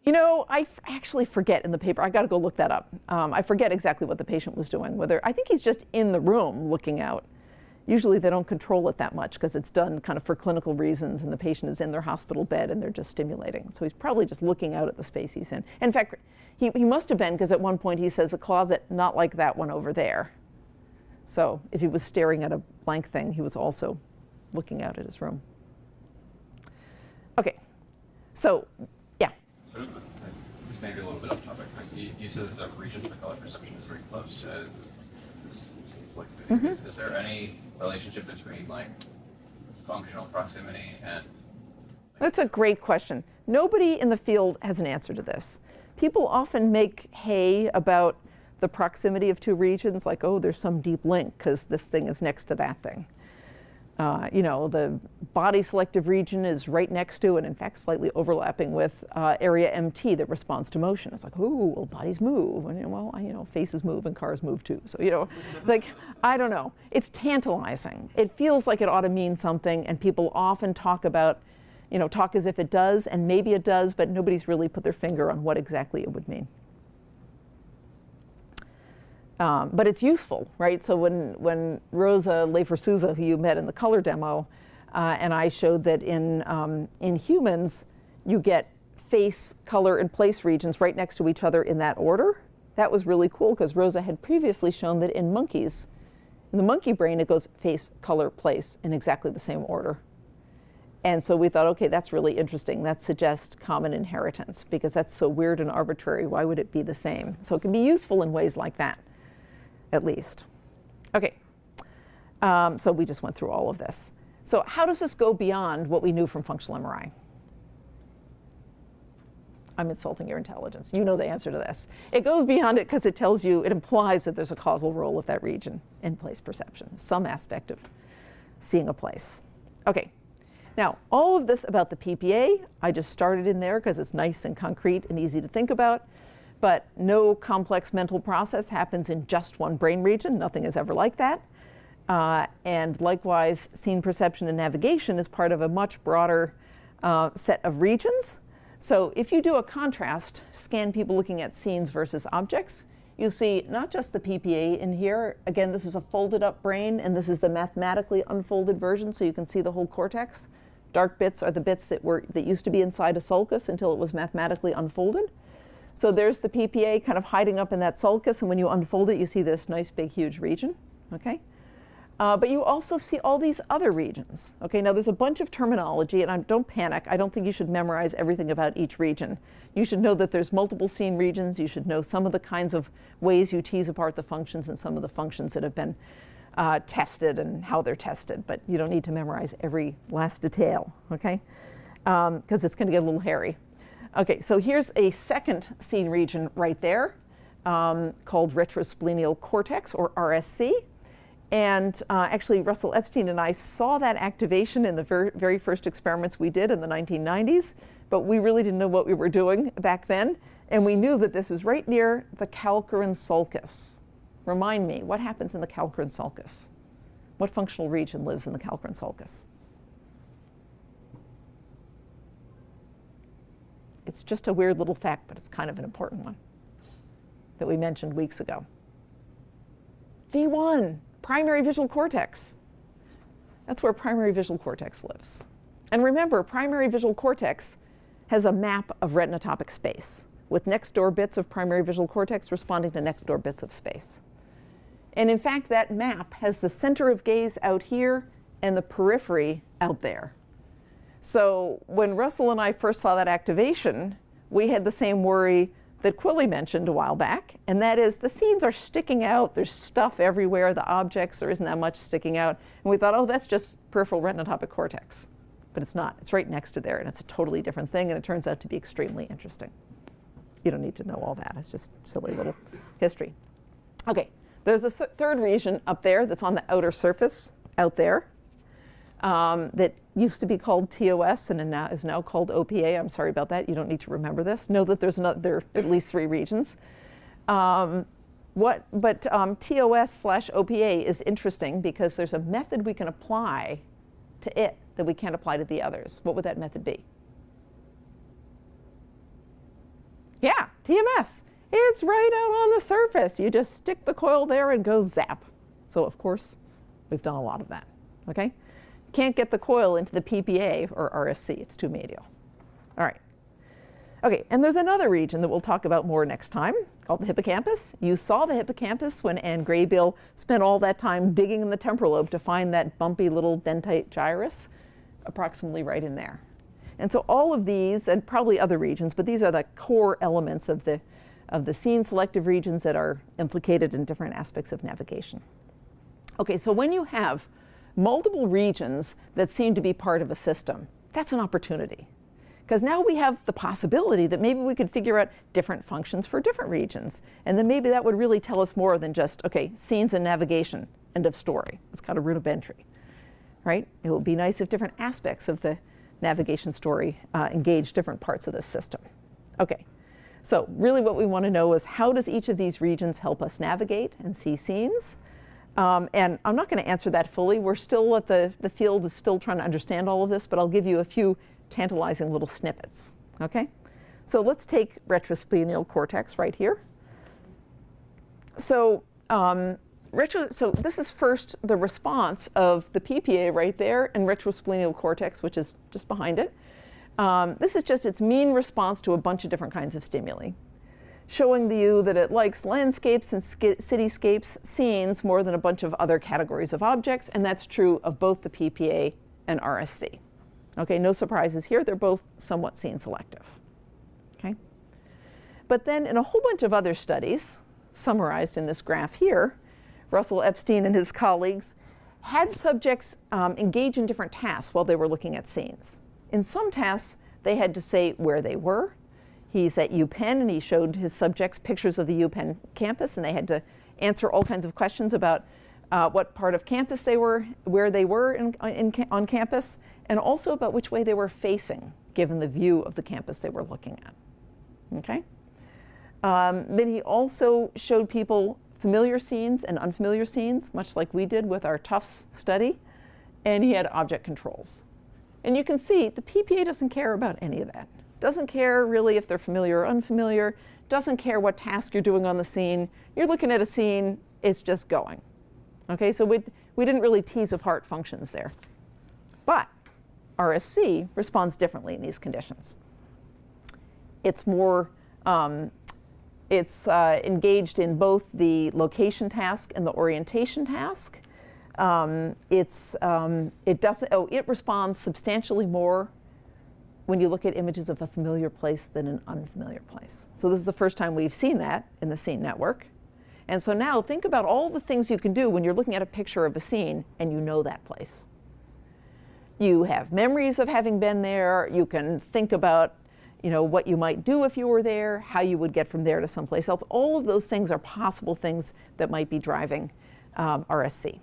S2: You know, I actually forget in the paper. I got to go look that up. I forget exactly what the patient was doing. I think he's just in the room looking out. Usually they don't control it that much because it's done kind of for clinical reasons, and the patient is in their hospital bed and they're just stimulating. So he's probably just looking out at the space he's in. In fact, he must have been, because at one point he says a closet not like that one over there. So if he was staring at a blank thing, he was also looking out at his room. Okay, so yeah.
S11: So this may be a little bit off topic, but you said that the region for color perception is very close to this selectivity.
S2: Mm-hmm.
S11: Is there any relationship between like functional proximity and?
S2: That's a great question. Nobody in the field has an answer to this. People often make hay about the proximity of two regions, like, oh, there's some deep link because this thing is next to that thing. You know, the body selective region is right next to, and in fact slightly overlapping with area MT that responds to motion. It's like, oh, well, bodies move, and well, faces move and cars move too. So, like, I don't know. It's tantalizing. It feels like it ought to mean something, and people often talk about, talk as if it does, and maybe it does, but nobody's really put their finger on what exactly it would mean. But it's useful, right? So when Rosa Leifer-Souza, who you met in the color demo, and I showed that in humans, you get face, color, and place regions right next to each other in that order. That was really cool because Rosa had previously shown that in monkeys, in the monkey brain, it goes face, color, place in exactly the same order. And so we thought, okay, that's really interesting. That suggests common inheritance because that's so weird and arbitrary. Why would it be the same? So it can be useful in ways like that, at least. Okay, so we just went through all of this. So how does this go beyond what we knew from functional MRI? I'm insulting your intelligence. You know the answer to this. It goes beyond it because it tells you, it implies that there's a causal role of that region in place perception, some aspect of seeing a place. Okay, now all of this about the PPA, I just started in there because it's nice and concrete and easy to think about. But no complex mental process happens in just one brain region. Nothing is ever like that. And likewise, scene perception and navigation is part of a much broader set of regions. So if you do a contrast, scan people looking at scenes versus objects, you'll see not just the PPA in here. Again, this is a folded up brain, and this is the mathematically unfolded version, so you can see the whole cortex. Dark bits are the bits that used to be inside a sulcus until it was mathematically unfolded. So there's the PPA kind of hiding up in that sulcus, and when you unfold it, you see this nice, big, huge region, okay? But you also see all these other regions, okay? Now, there's a bunch of terminology, and don't panic. I don't think you should memorize everything about each region. You should know that there's multiple scene regions. You should know some of the kinds of ways you tease apart the functions and some of the functions that have been tested and how they're tested, but you don't need to memorize every last detail, okay? Because it's going to get a little hairy. Okay, so here's a second scene region right there called retrosplenial cortex, or RSC. And actually, Russell Epstein and I saw that activation in the very first experiments we did in the 1990s, but we really didn't know what we were doing back then. And we knew that this is right near the calcarine sulcus. Remind me, what happens in the calcarine sulcus? What functional region lives in the calcarine sulcus? It's just a weird little fact, but it's kind of an important one that we mentioned weeks ago. V1, primary visual cortex. That's where primary visual cortex lives. And remember, primary visual cortex has a map of retinotopic space with next door bits of primary visual cortex responding to next door bits of space. And in fact, that map has the center of gaze out here and the periphery out there. So when Russell and I first saw that activation, we had the same worry that Quilly mentioned a while back, and that is the scenes are sticking out. There's stuff everywhere, the objects, there isn't that much sticking out. And we thought, oh, that's just peripheral retinotopic cortex. But it's not. It's right next to there, and it's a totally different thing, and it turns out to be extremely interesting. You don't need to know all that. It's just silly little history. Okay, there's a third region up there that's on the outer surface out there that used to be called TOS and is now called OPA. I'm sorry about that. You don't need to remember this. Know that there are at least 3 regions. TOS/OPA is interesting because there's a method we can apply to it that we can't apply to the others. What would that method be? Yeah, TMS. It's right out on the surface. You just stick the coil there and go zap. So of course, we've done a lot of that, okay? Can't get the coil into the PPA or RSC, it's too medial. All right. Okay, and there's another region that we'll talk about more next time called the hippocampus. You saw the hippocampus when Anne Graybill spent all that time digging in the temporal lobe to find that bumpy little dentite gyrus, approximately right in there. And so all of these, and probably other regions, but these are the core elements of the scene selective regions that are implicated in different aspects of navigation. Okay, so when you have multiple regions that seem to be part of a system, that's an opportunity. Because now we have the possibility that maybe we could figure out different functions for different regions. And then maybe that would really tell us more than just, okay, scenes and navigation, end of story. It's kind of rudimentary, right? It would be nice if different aspects of the navigation story engage different parts of this system. Okay, so really what we want to know is how does each of these regions help us navigate and see scenes? And I'm not going to answer that fully. We're still at the field is still trying to understand all of this, but I'll give you a few tantalizing little snippets, okay? So let's take retrosplenial cortex right here. So, so this is first the response of the PPA right there and retrosplenial cortex, which is just behind it. This is just its mean response to a bunch of different kinds of stimuli, showing you that it likes landscapes and cityscapes, scenes, more than a bunch of other categories of objects, and that's true of both the PPA and RSC. Okay, no surprises here, they're both somewhat scene selective. Okay? But then in a whole bunch of other studies, summarized in this graph here, Russell Epstein and his colleagues had subjects engage in different tasks while they were looking at scenes. In some tasks, they had to say where they were. He's at UPenn, and he showed his subjects pictures of the UPenn campus, and they had to answer all kinds of questions about what part of campus they were, where they were on campus, and also about which way they were facing, given the view of the campus they were looking at. Okay? Then he also showed people familiar scenes and unfamiliar scenes, much like we did with our Tufts study, and he had object controls. And you can see the PPA doesn't care about any of that. Doesn't care really if they're familiar or unfamiliar, doesn't care what task you're doing on the scene. You're looking at a scene, it's just going. Okay, so we didn't really tease apart functions there. But RSC responds differently in these conditions. It's more, engaged in both the location task and the orientation task. It responds substantially more when you look at images of a familiar place than an unfamiliar place. So this is the first time we've seen that in the scene network. And so now think about all the things you can do when you're looking at a picture of a scene and you know that place. You have memories of having been there. You can think about, what you might do if you were there, how you would get from there to someplace else. All of those things are possible things that might be driving RSC.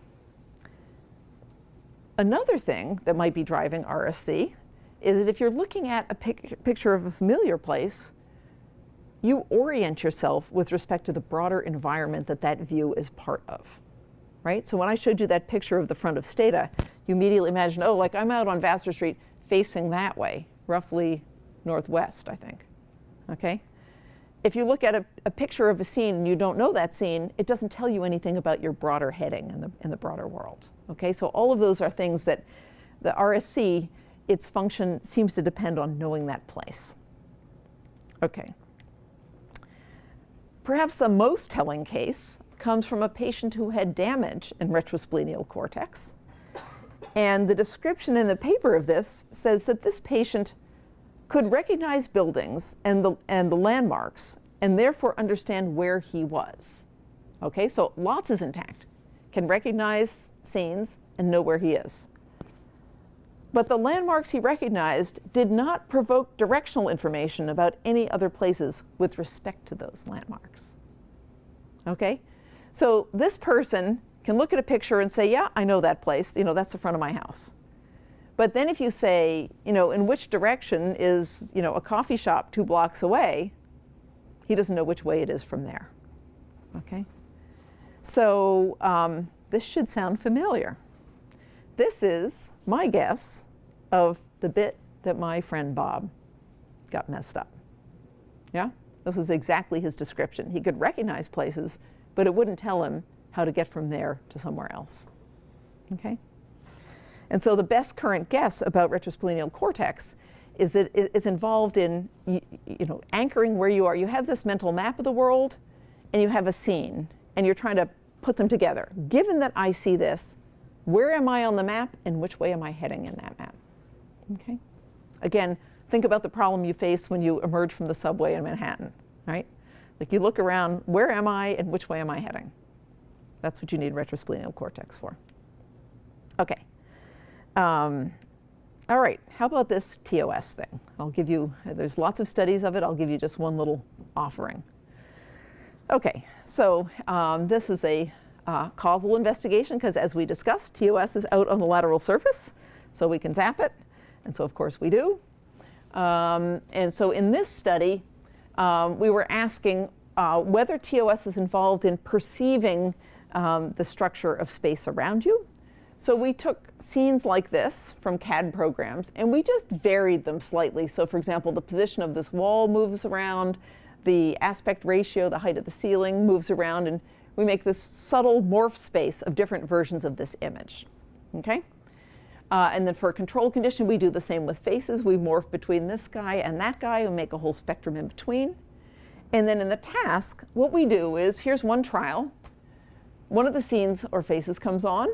S2: Another thing that might be driving RSC is that if you're looking at a picture of a familiar place, you orient yourself with respect to the broader environment that view is part of, right? So when I showed you that picture of the front of Stata, you immediately imagine, oh, like I'm out on Vassar Street facing that way, roughly northwest, I think, okay? If you look at a picture of a scene and you don't know that scene, it doesn't tell you anything about your broader heading in the broader world, okay? So all of those are things that the RSC, its function seems to depend on knowing that place. Okay. Perhaps the most telling case comes from a patient who had damage in retrosplenial cortex. And the description in the paper of this says that this patient could recognize buildings and the landmarks and therefore understand where he was. Okay, so lots is intact. Can recognize scenes and know where he is. But the landmarks he recognized did not provoke directional information about any other places with respect to those landmarks. Okay, so this person can look at a picture and say, yeah, I know that place, that's the front of my house. But then if you say, in which direction is, a coffee shop 2 blocks away, he doesn't know which way it is from there. Okay, so this should sound familiar. This is my guess of the bit that my friend Bob got messed up. Yeah, this is exactly his description. He could recognize places, but it wouldn't tell him how to get from there to somewhere else. Okay? And so the best current guess about retrosplenial cortex is that it's involved in anchoring where you are. You have this mental map of the world, and you have a scene, and you're trying to put them together. Given that I see this, where am I on the map, and which way am I heading in that map? Okay? Again, think about the problem you face when you emerge from the subway in Manhattan, right? Like you look around, where am I, and which way am I heading? That's what you need retrosplenial cortex for. Okay. All right, how about this TOS thing? I'll give you, there's lots of studies of it. I'll give you just one little offering. Okay, so this is a causal investigation because as we discussed, TOS is out on the lateral surface, so we can zap it. And so of course we do. And so in this study, we were asking whether TOS is involved in perceiving the structure of space around you. So we took scenes like this from CAD programs and we just varied them slightly. So for example, the position of this wall moves around, the aspect ratio, the height of the ceiling moves around, and we make this subtle morph space of different versions of this image. Okay? And then for a control condition, we do the same with faces. We morph between this guy and that guy and make a whole spectrum in between. And then in the task, what we do is, here's one trial. One of the scenes or faces comes on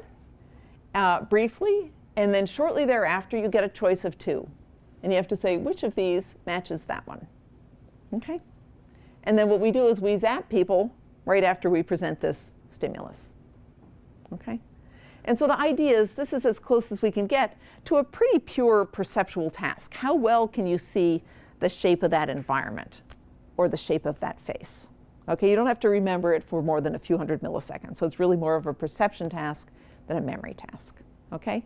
S2: briefly, and then shortly thereafter, you get a choice of 2. And you have to say, which of these matches that one? Okay? And then what we do is we zap people right after we present this stimulus. Okay? And so the idea is this is as close as we can get to a pretty pure perceptual task. How well can you see the shape of that environment or the shape of that face? Okay, you don't have to remember it for more than a few hundred milliseconds. So it's really more of a perception task than a memory task. Okay?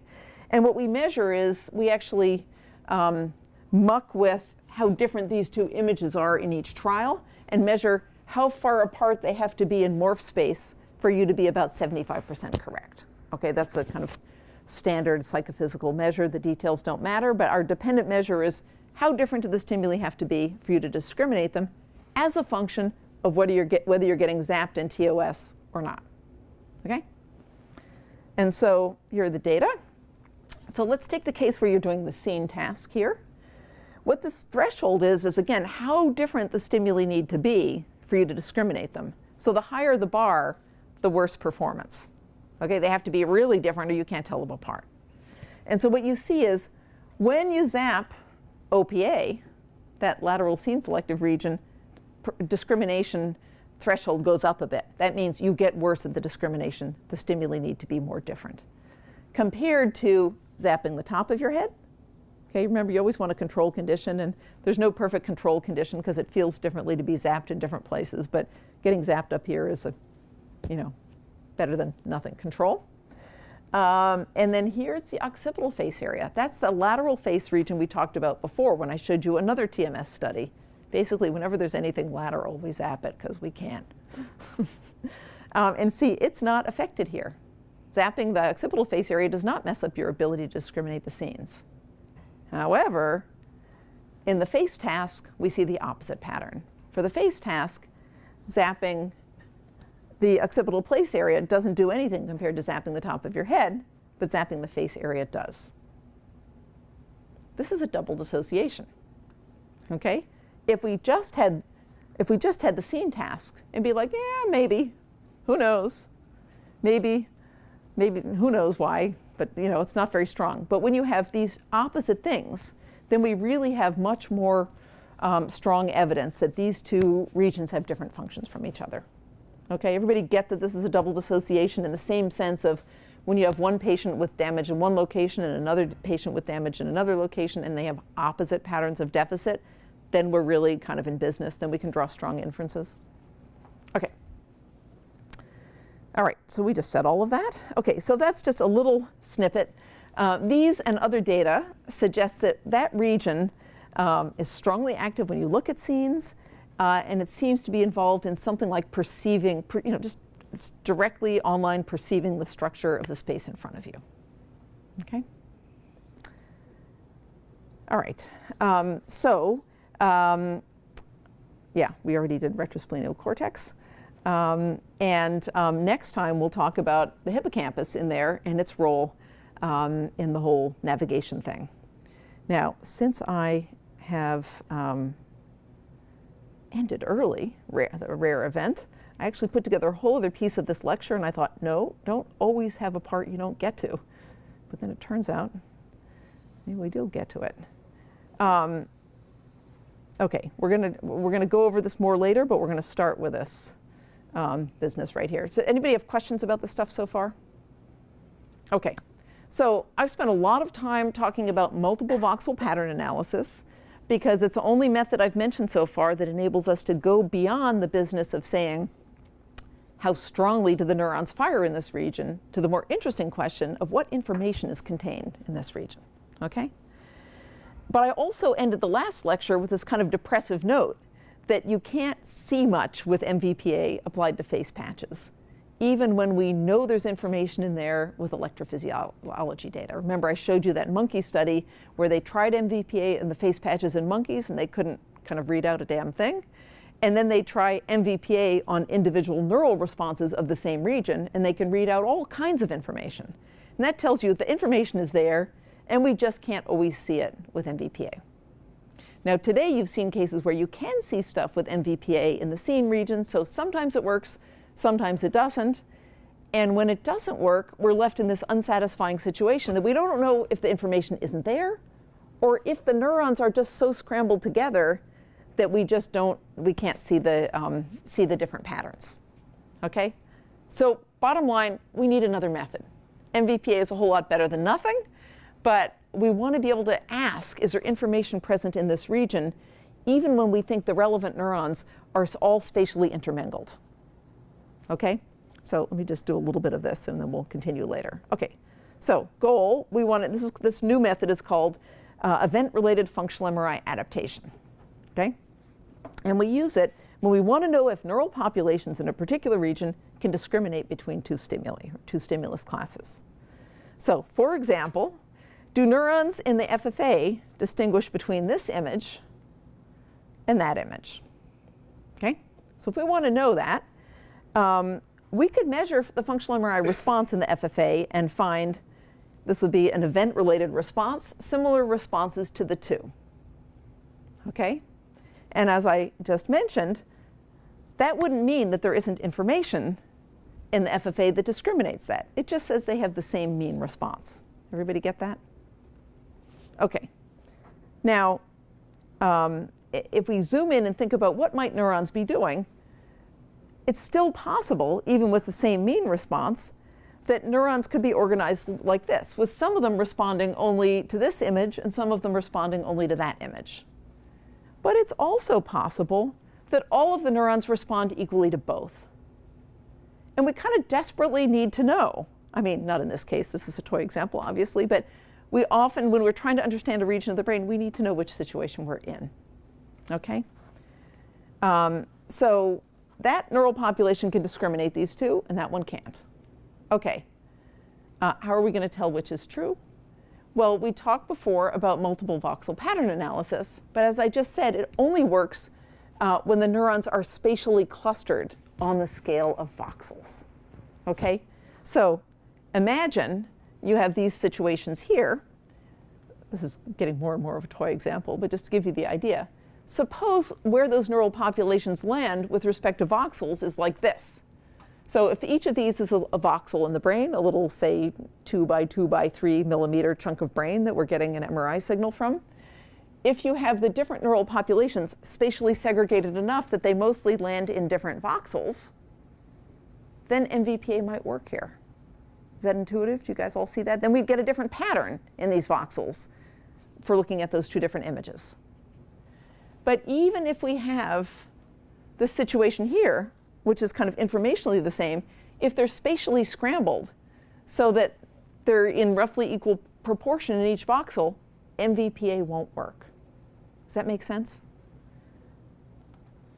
S2: And what we measure is we actually muck with how different these 2 images are in each trial and measure how far apart they have to be in morph space for you to be about 75% correct. Okay, that's the kind of standard psychophysical measure. The details don't matter, but our dependent measure is how different do the stimuli have to be for you to discriminate them as a function of whether you're getting zapped in TOS or not. Okay? And so here are the data. So let's take the case where you're doing the scene task here. What this threshold is again, how different the stimuli need to be for you to discriminate them. So the higher the bar, the worse performance. Okay, they have to be really different or you can't tell them apart. And so what you see is when you zap OPA, that lateral scene selective region, discrimination threshold goes up a bit. That means you get worse at the discrimination. The stimuli need to be more different. Compared to zapping the top of your head. Okay, remember you always want a control condition, and there's no perfect control condition because it feels differently to be zapped in different places, but getting zapped up here is better than nothing control. And then here's the occipital face area. That's the lateral face region we talked about before when I showed you another TMS study. Basically, whenever there's anything lateral, we zap it because we can't. And see, it's not affected here. Zapping the occipital face area does not mess up your ability to discriminate the scenes. However, in the face task, we see the opposite pattern. For the face task, zapping the occipital place area doesn't do anything compared to zapping the top of your head, but zapping the face area does. This is a double dissociation. Okay? If we just had the scene task and be like, yeah, maybe, Who knows? Maybe, who knows why, but it's not very strong. But when you have these opposite things, then we really have much more strong evidence that these two regions have different functions from each other. Okay, everybody get that this is a double dissociation in the same sense of when you have one patient with damage in one location and another patient with damage in another location, and they have opposite patterns of deficit, then we're really kind of in business. Then we can draw strong inferences. Okay. All right, so we just said all of that. Okay, so that's just a little snippet. These and other data suggest that that region is strongly active when you look at scenes, and it seems to be involved in something like perceiving, just directly online perceiving the structure of the space in front of you. Okay? All right, yeah, we already did retrosplenial cortex. Next time we'll talk about the hippocampus in there and its role in the whole navigation thing. Now, since I have ended early, the rare event, I actually put together a whole other piece of this lecture, and I thought, no, don't always have a part you don't get to. But then it turns out maybe we do get to it. Okay, we're gonna go over this more later, but we're gonna start with this business right here. So anybody have questions about this stuff so far? Okay, so I've spent a lot of time talking about multiple voxel pattern analysis because it's the only method I've mentioned so far that enables us to go beyond the business of saying how strongly do the neurons fire in this region to the more interesting question of what information is contained in this region, okay? But I also ended the last lecture with this kind of depressive note that you can't see much with MVPA applied to face patches, even when we know there's information in there with electrophysiology data. Remember, I showed you that monkey study where they tried MVPA in the face patches in monkeys and they couldn't kind of read out a damn thing. And then they try MVPA on individual neural responses of the same region, and they can read out all kinds of information. And that tells you the information is there, and we just can't always see it with MVPA. Now today you've seen cases where you can see stuff with MVPA in the scene region, so sometimes it works, sometimes it doesn't. And when it doesn't work, we're left in this unsatisfying situation that we don't know if the information isn't there, or if the neurons are just so scrambled together that we can't see the different patterns, okay? So bottom line, we need another method. MVPA is a whole lot better than nothing, but we want to be able to ask, is there information present in this region, even when we think the relevant neurons are all spatially intermingled, okay? So let me just do a little bit of this and then we'll continue later. Okay, so goal, this new method is called event-related functional MRI adaptation, okay? And we use it when we want to know if neural populations in a particular region can discriminate between two stimuli, or two stimulus classes. So, for example, do neurons in the FFA distinguish between this image and that image? Okay, so if we want to know that, we could measure the functional MRI response in the FFA and find this would be an event-related response, similar responses to the two. Okay? And as I just mentioned, that wouldn't mean that there isn't information in the FFA that discriminates that. It just says they have the same mean response. Everybody get that? Okay. Now, if we zoom in and think about what might neurons be doing, it's still possible, even with the same mean response, that neurons could be organized like this, with some of them responding only to this image and some of them responding only to that image. But it's also possible that all of the neurons respond equally to both. And we kind of desperately need to know. I mean, not in this case, this is a toy example, obviously, but we often, when we're trying to understand a region of the brain, we need to know which situation we're in, okay? So that neural population can discriminate these two, and that one can't. Okay, how are we going to tell which is true? Well, we talked before about multiple voxel pattern analysis, but as I just said, it only works when the neurons are spatially clustered on the scale of voxels, okay? So imagine you have these situations here. This is getting more and more of a toy example, but just to give you the idea. Suppose where those neural populations land with respect to voxels is like this. So if each of these is a voxel in the brain, a little, say, 2 by 2 by 3 millimeter chunk of brain that we're getting an MRI signal from, if you have the different neural populations spatially segregated enough that they mostly land in different voxels, then MVPA might work here. Is that intuitive? Do you guys all see that? Then we get a different pattern in these voxels for looking at those two different images. But even if we have this situation here, which is kind of informationally the same, if they're spatially scrambled so that they're in roughly equal proportion in each voxel, MVPA won't work. Does that make sense?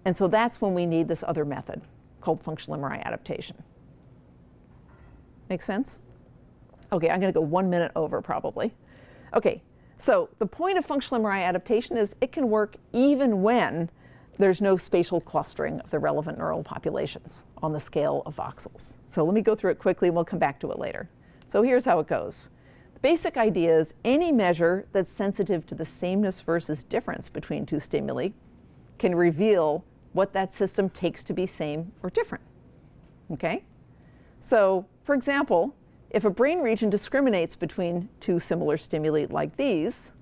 S2: And so that's when we need this other method called functional MRI adaptation. Make sense? Okay, I'm going to go 1 minute over probably. Okay, so the point of functional MRI adaptation is it can work even when there's no spatial clustering of the relevant neural populations on the scale of voxels. So let me go through it quickly and we'll come back to it later. So here's how it goes. The basic idea is any measure that's sensitive to the sameness versus difference between two stimuli can reveal what that system takes to be same or different. Okay? So, for example, if a brain region discriminates between two similar stimuli like these,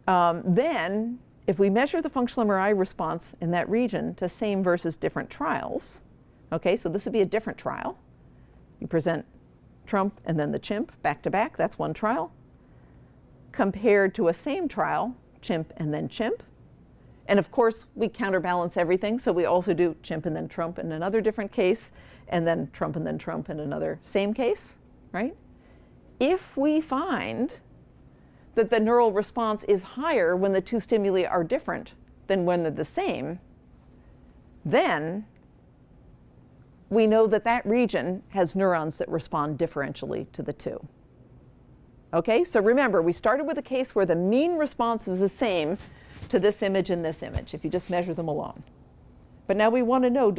S2: then if we measure the functional MRI response in that region to same versus different trials, okay, so this would be a different trial. You present Trump and then the chimp back to back, that's one trial, compared to a same trial, chimp and then chimp. And of course, we counterbalance everything, so we also do chimp and then Trump in another different case, and then Trump and then Trump in another same case, right? If we find that the neural response is higher when the two stimuli are different than when they're the same, then we know that that region has neurons that respond differentially to the two. Okay, so remember, we started with a case where the mean response is the same to this image and this image, if you just measure them alone. But now we want to know,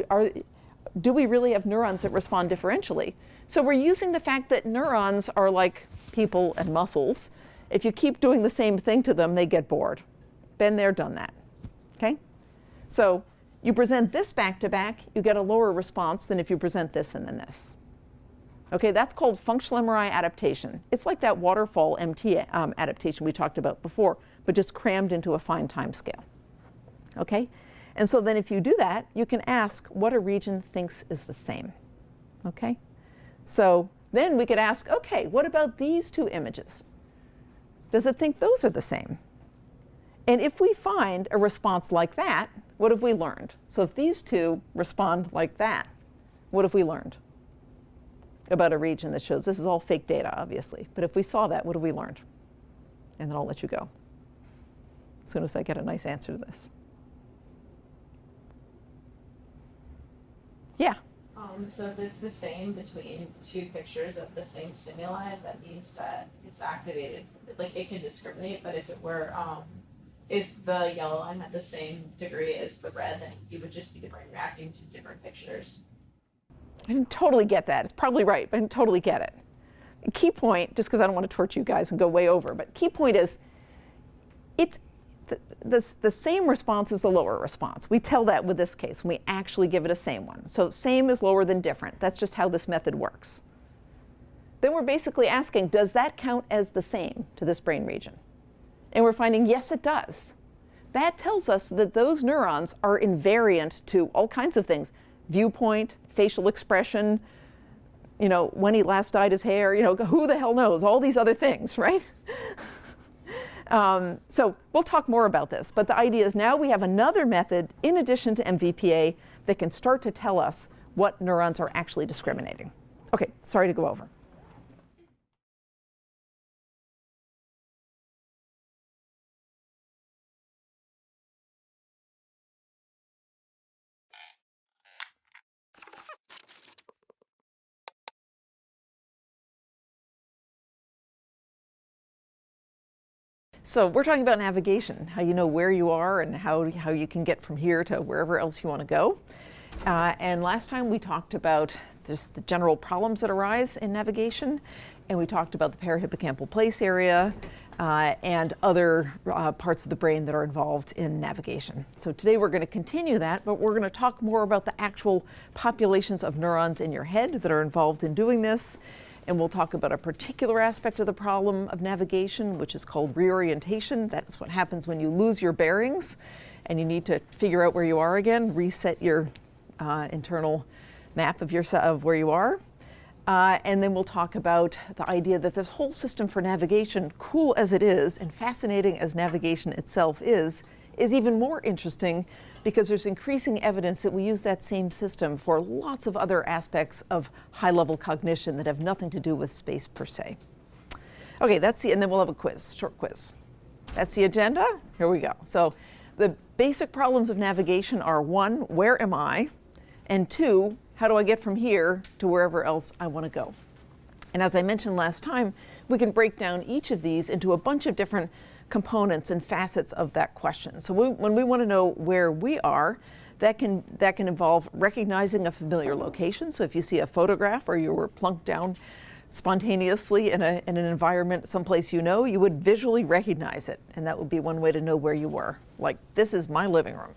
S2: do we really have neurons that respond differentially? So we're using the fact that neurons are like people and muscles. If you keep doing the same thing to them, they get bored. Been there, done that. Okay? So you present this back to back, you get a lower response than if you present this and then this. Okay, that's called functional MRI adaptation. It's like that waterfall MT adaptation we talked about before, but just crammed into a fine time scale. Okay? And so then if you do that, you can ask what a region thinks is the same. Okay? So then we could ask, okay, what about these two images? Does it think those are the same? And if we find a response like that, what have we learned? So if these two respond like that, what have we learned about a region that shows? This is all fake data, obviously. But if we saw that, what have we learned? And then I'll let you go as soon as I get a nice answer to this. Yeah?
S10: So if it's the same between two pictures of the same stimuli, that means that it's activated. Like it can discriminate, but if it were, if the yellow line had the same degree as the red, then it would just be the brain reacting to different pictures.
S2: I didn't totally get that. It's probably right, but I didn't totally get it. The key point, just because I don't want to torture you guys and go way over, but key point is, it's the same response is the lower response. We tell that with this case when we actually give it a same one. So same is lower than different. That's just how this method works. Then we're basically asking, does that count as the same to this brain region? And we're finding, yes, it does. That tells us that those neurons are invariant to all kinds of things. Viewpoint, facial expression, you know, when he last dyed his hair, you know, who the hell knows, all these other things, right? So we'll talk more about this, but the idea is now we have another method in addition to MVPA that can start to tell us what neurons are actually discriminating. Okay, sorry to go over. So we're talking about navigation, how you know where you are and how you can get from here to wherever else you want to go. And last time we talked about just the general problems that arise in navigation, and we talked about the parahippocampal place area, and other parts of the brain that are involved in navigation. So today we're going to continue that, but we're going to talk more about the actual populations of neurons in your head that are involved in doing this. And we'll talk about a particular aspect of the problem of navigation, which is called reorientation. That's what happens when you lose your bearings and you need to figure out where you are again, reset your internal map of where you are. And then we'll talk about the idea that this whole system for navigation, cool as it is and fascinating as navigation itself is even more interesting because there's increasing evidence that we use that same system for lots of other aspects of high-level cognition that have nothing to do with space per se. Okay, and then we'll have a quiz, short quiz. That's the agenda. Here we go. So the basic problems of navigation are 1, where am I? And 2, how do I get from here to wherever else I want to go? And as I mentioned last time, we can break down each of these into a bunch of different components and facets of that question. So when we want to know where we are, that can involve recognizing a familiar location. So if you see a photograph or you were plunked down spontaneously in an environment someplace you know, you would visually recognize it. And that would be one way to know where you were. Like, this is my living room.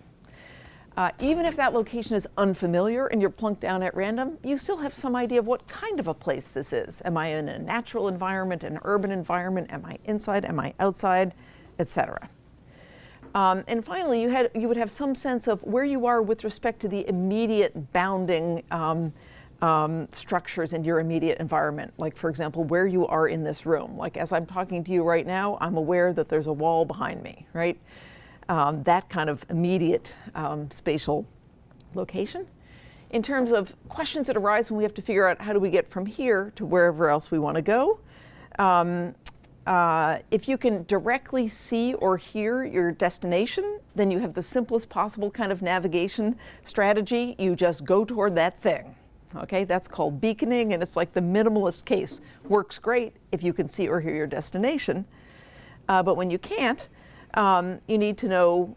S2: Even if that location is unfamiliar and you're plunked down at random, you still have some idea of what kind of a place this is. Am I in a natural environment, an urban environment? Am I inside? Am I outside? Etc. And finally, you would have some sense of where you are with respect to the immediate bounding structures in your immediate environment. Like, for example, where you are in this room. Like, as I'm talking to you right now, I'm aware that there's a wall behind me, right? That kind of immediate spatial location. In terms of questions that arise when we have to figure out how do we get from here to wherever else we want to go, if you can directly see or hear your destination, then you have the simplest possible kind of navigation strategy. You just go toward that thing. Okay, that's called beaconing, and it's like the minimalist case. Works great if you can see or hear your destination. But when you can't, you need to know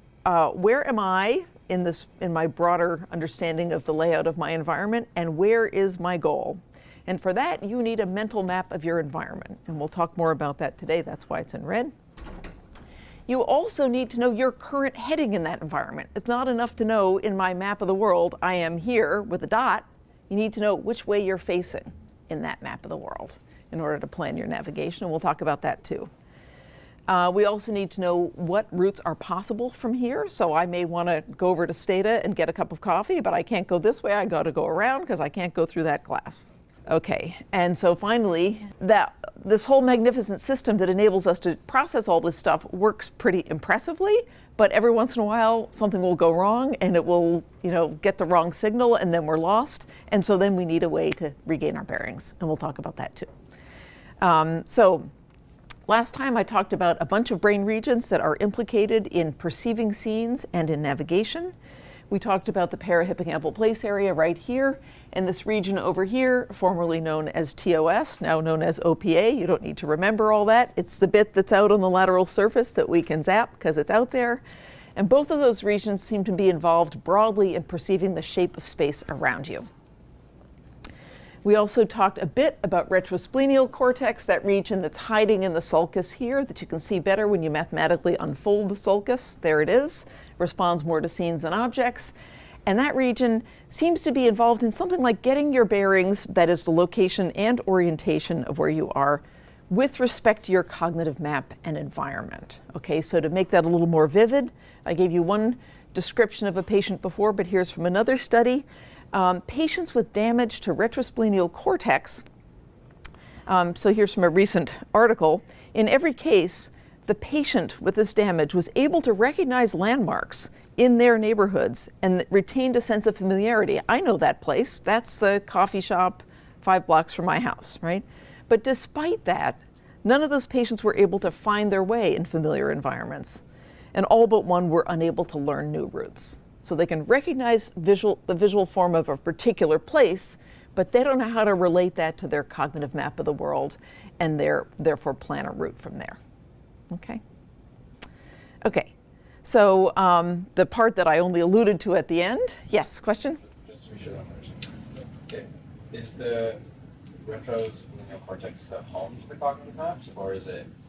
S2: where am I in my broader understanding of the layout of my environment, and where is my goal? And for that, you need a mental map of your environment. And we'll talk more about that today. That's why it's in red. You also need to know your current heading in that environment. It's not enough to know in my map of the world, I am here with a dot. You need to know which way you're facing in that map of the world in order to plan your navigation. And we'll talk about that too. We also need to know what routes are possible from here. So I may want to go over to Stata and get a cup of coffee, but I can't go this way. I got to go around because I can't go through that glass. Okay, and so finally, this whole magnificent system that enables us to process all this stuff works pretty impressively, but every once in a while something will go wrong and it will, get the wrong signal and then we're lost. And so then we need a way to regain our bearings, and we'll talk about that too. So last time I talked about a bunch of brain regions that are implicated in perceiving scenes and in navigation. We talked about the parahippocampal place area right here, and this region over here, formerly known as TOS, now known as OPA. You don't need to remember all that. It's the bit that's out on the lateral surface that we can zap because it's out there. And both of those regions seem to be involved broadly in perceiving the shape of space around you. We also talked a bit about retrosplenial cortex, that region that's hiding in the sulcus here that you can see better when you mathematically unfold the sulcus. There it is. Responds more to scenes and objects. And that region seems to be involved in something like getting your bearings, that is the location and orientation of where you are, with respect to your cognitive map and environment. Okay, so to make that a little more vivid, I gave you one description of a patient before, but here's from another study. Patients with damage to retrosplenial cortex, so here's from a recent article, in every case, the patient with this damage was able to recognize landmarks in their neighborhoods and retained a sense of familiarity. I know that place. That's the coffee shop 5 blocks from my house, right? But despite that, none of those patients were able to find their way in familiar environments, and all but one were unable to learn new routes. So they can recognize the visual form of a particular place, but they don't know how to relate that to their cognitive map of the world and therefore plan a route from there. Okay. Okay. So the part that I only alluded to at the end. Yes, question?
S11: Just to be sure I'm understanding. Is the retrosplenial cortex the home to the cognitive maps, or is it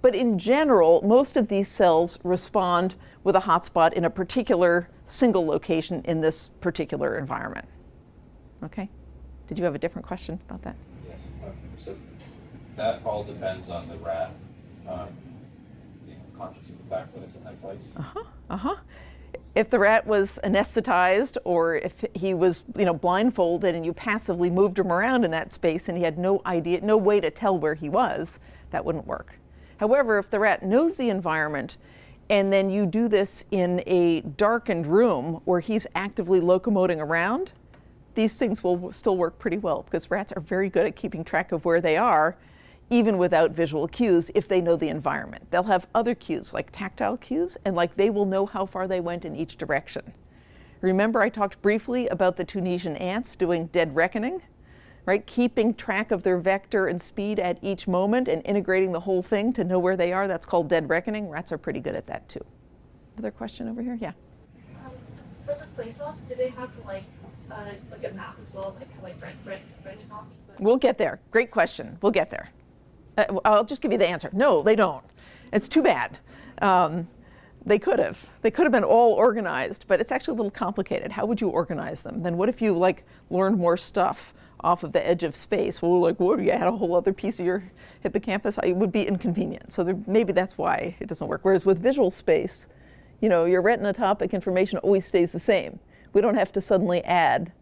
S2: But in general, most of these cells respond with a hotspot in a particular single location in this particular environment. Okay? Did you have a different question about that?
S11: Yes. So that all depends on the rat being conscious of the fact that it's in that place.
S2: If the rat was anesthetized, or if he was, blindfolded and you passively moved him around in that space and he had no idea, no way to tell where he was, that wouldn't work. However, if the rat knows the environment and then you do this in a darkened room where he's actively locomoting around, these things will still work pretty well, because rats are very good at keeping track of where they are, even without visual cues, if they know the environment. They'll have other cues, like tactile cues, and they will know how far they went in each direction. Remember I talked briefly about the Tunisian ants doing dead reckoning, right? Keeping track of their vector and speed at each moment and integrating the whole thing to know where they are. That's called dead reckoning. Rats are pretty good at that too. Another question over here? Yeah.
S10: For the play cells, do they have like a map as well, like branch off?
S2: We'll get there. Great question. We'll get there. I'll just give you the answer. No, they don't. It's too bad. They could have. They could have been all organized, but it's actually a little complicated. How would you organize them? Then what if you learned more stuff off of the edge of space? Well, what if you had a whole other piece of your hippocampus? It would be inconvenient. So maybe that's why it doesn't work. Whereas with visual space, your retinotopic information always stays the same. We don't have to suddenly add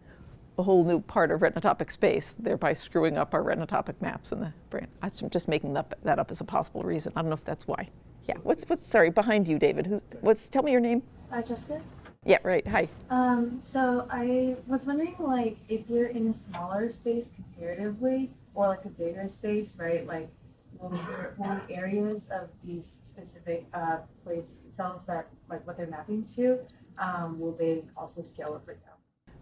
S2: a whole new part of retinotopic space, thereby screwing up our retinotopic maps in the brain. I'm just making that up as a possible reason. I don't know if that's why. Yeah. What's sorry, behind you, David? Tell me your name.
S15: Jessica.
S2: Yeah, right. Hi.
S15: So I was wondering, if you're in a smaller space comparatively, or a bigger space, right? Will the areas of these specific place cells that what they're mapping to, will they also scale up or down?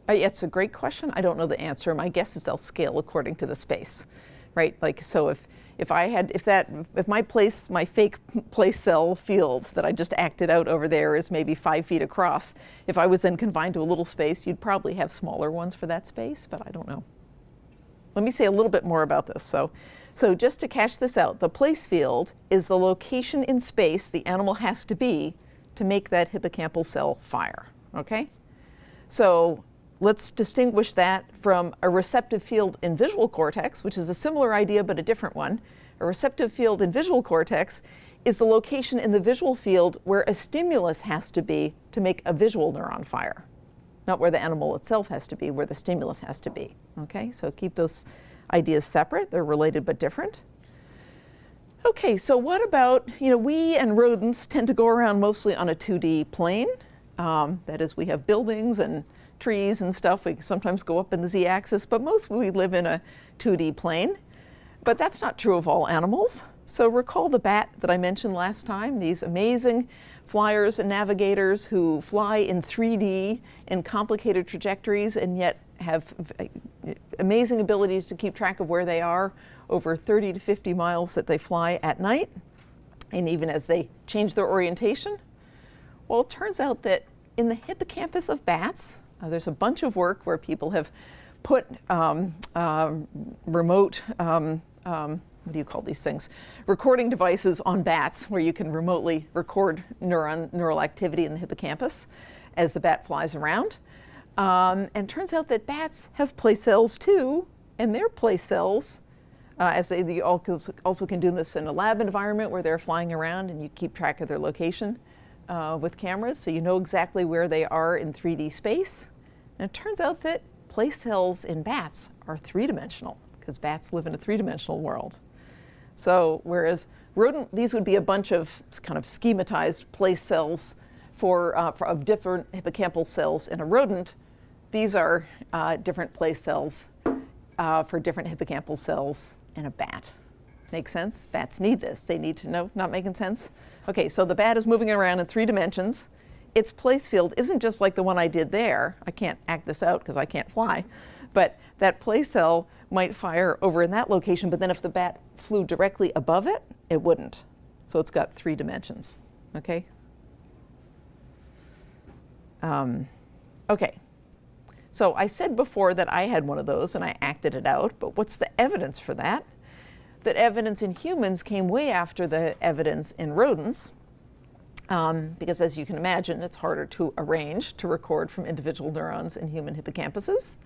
S2: It's a great question. I don't know the answer. My guess is they'll scale according to the space, right? So if my fake place cell field that I just acted out over there is maybe 5 feet across, if I was then confined to a little space, you'd probably have smaller ones for that space, but I don't know. Let me say a little bit more about this. So just to cash this out, the place field is the location in space the animal has to be to make that hippocampal cell fire, okay? So let's distinguish that from a receptive field in visual cortex, which is a similar idea but a different one. A receptive field in visual cortex is the location in the visual field where a stimulus has to be to make a visual neuron fire. Not where the animal itself has to be, where the stimulus has to be. Okay, so keep those ideas separate. They're related but different. Okay, so what about, we and rodents tend to go around mostly on a 2D plane. That is, we have buildings and trees and stuff. We sometimes go up in the z-axis, but mostly we live in a 2D plane. But that's not true of all animals. So recall the bat that I mentioned last time, these amazing flyers and navigators who fly in 3D in complicated trajectories and yet have amazing abilities to keep track of where they are over 30 to 50 miles that they fly at night, and even as they change their orientation. Well, it turns out that in the hippocampus of bats, there's a bunch of work where people have put remote, what do you call these things? Recording devices on bats where you can remotely record neural activity in the hippocampus as the bat flies around. And turns out that bats have place cells too, and their place cells, as they also can do this in a lab environment where they're flying around and you keep track of their location with cameras, so you know exactly where they are in 3D space. And it turns out that place cells in bats are three-dimensional, because bats live in a three-dimensional world. So whereas these would be a bunch of kind of schematized place cells of different hippocampal cells in a rodent, these are different place cells for different hippocampal cells in a bat. Make sense? Bats need this. They need to know. Not making sense? Okay, so the bat is moving around in 3 dimensions. Its place field isn't just like the one I did there. I can't act this out because I can't fly. But that place cell might fire over in that location, but then if the bat flew directly above it, it wouldn't. So it's got 3 dimensions, okay? Okay, so I said before that I had one of those and I acted it out, but what's the evidence for that? that evidence in humans came way after the evidence in rodents, because as you can imagine, it's harder to arrange to record from individual neurons in human hippocampuses.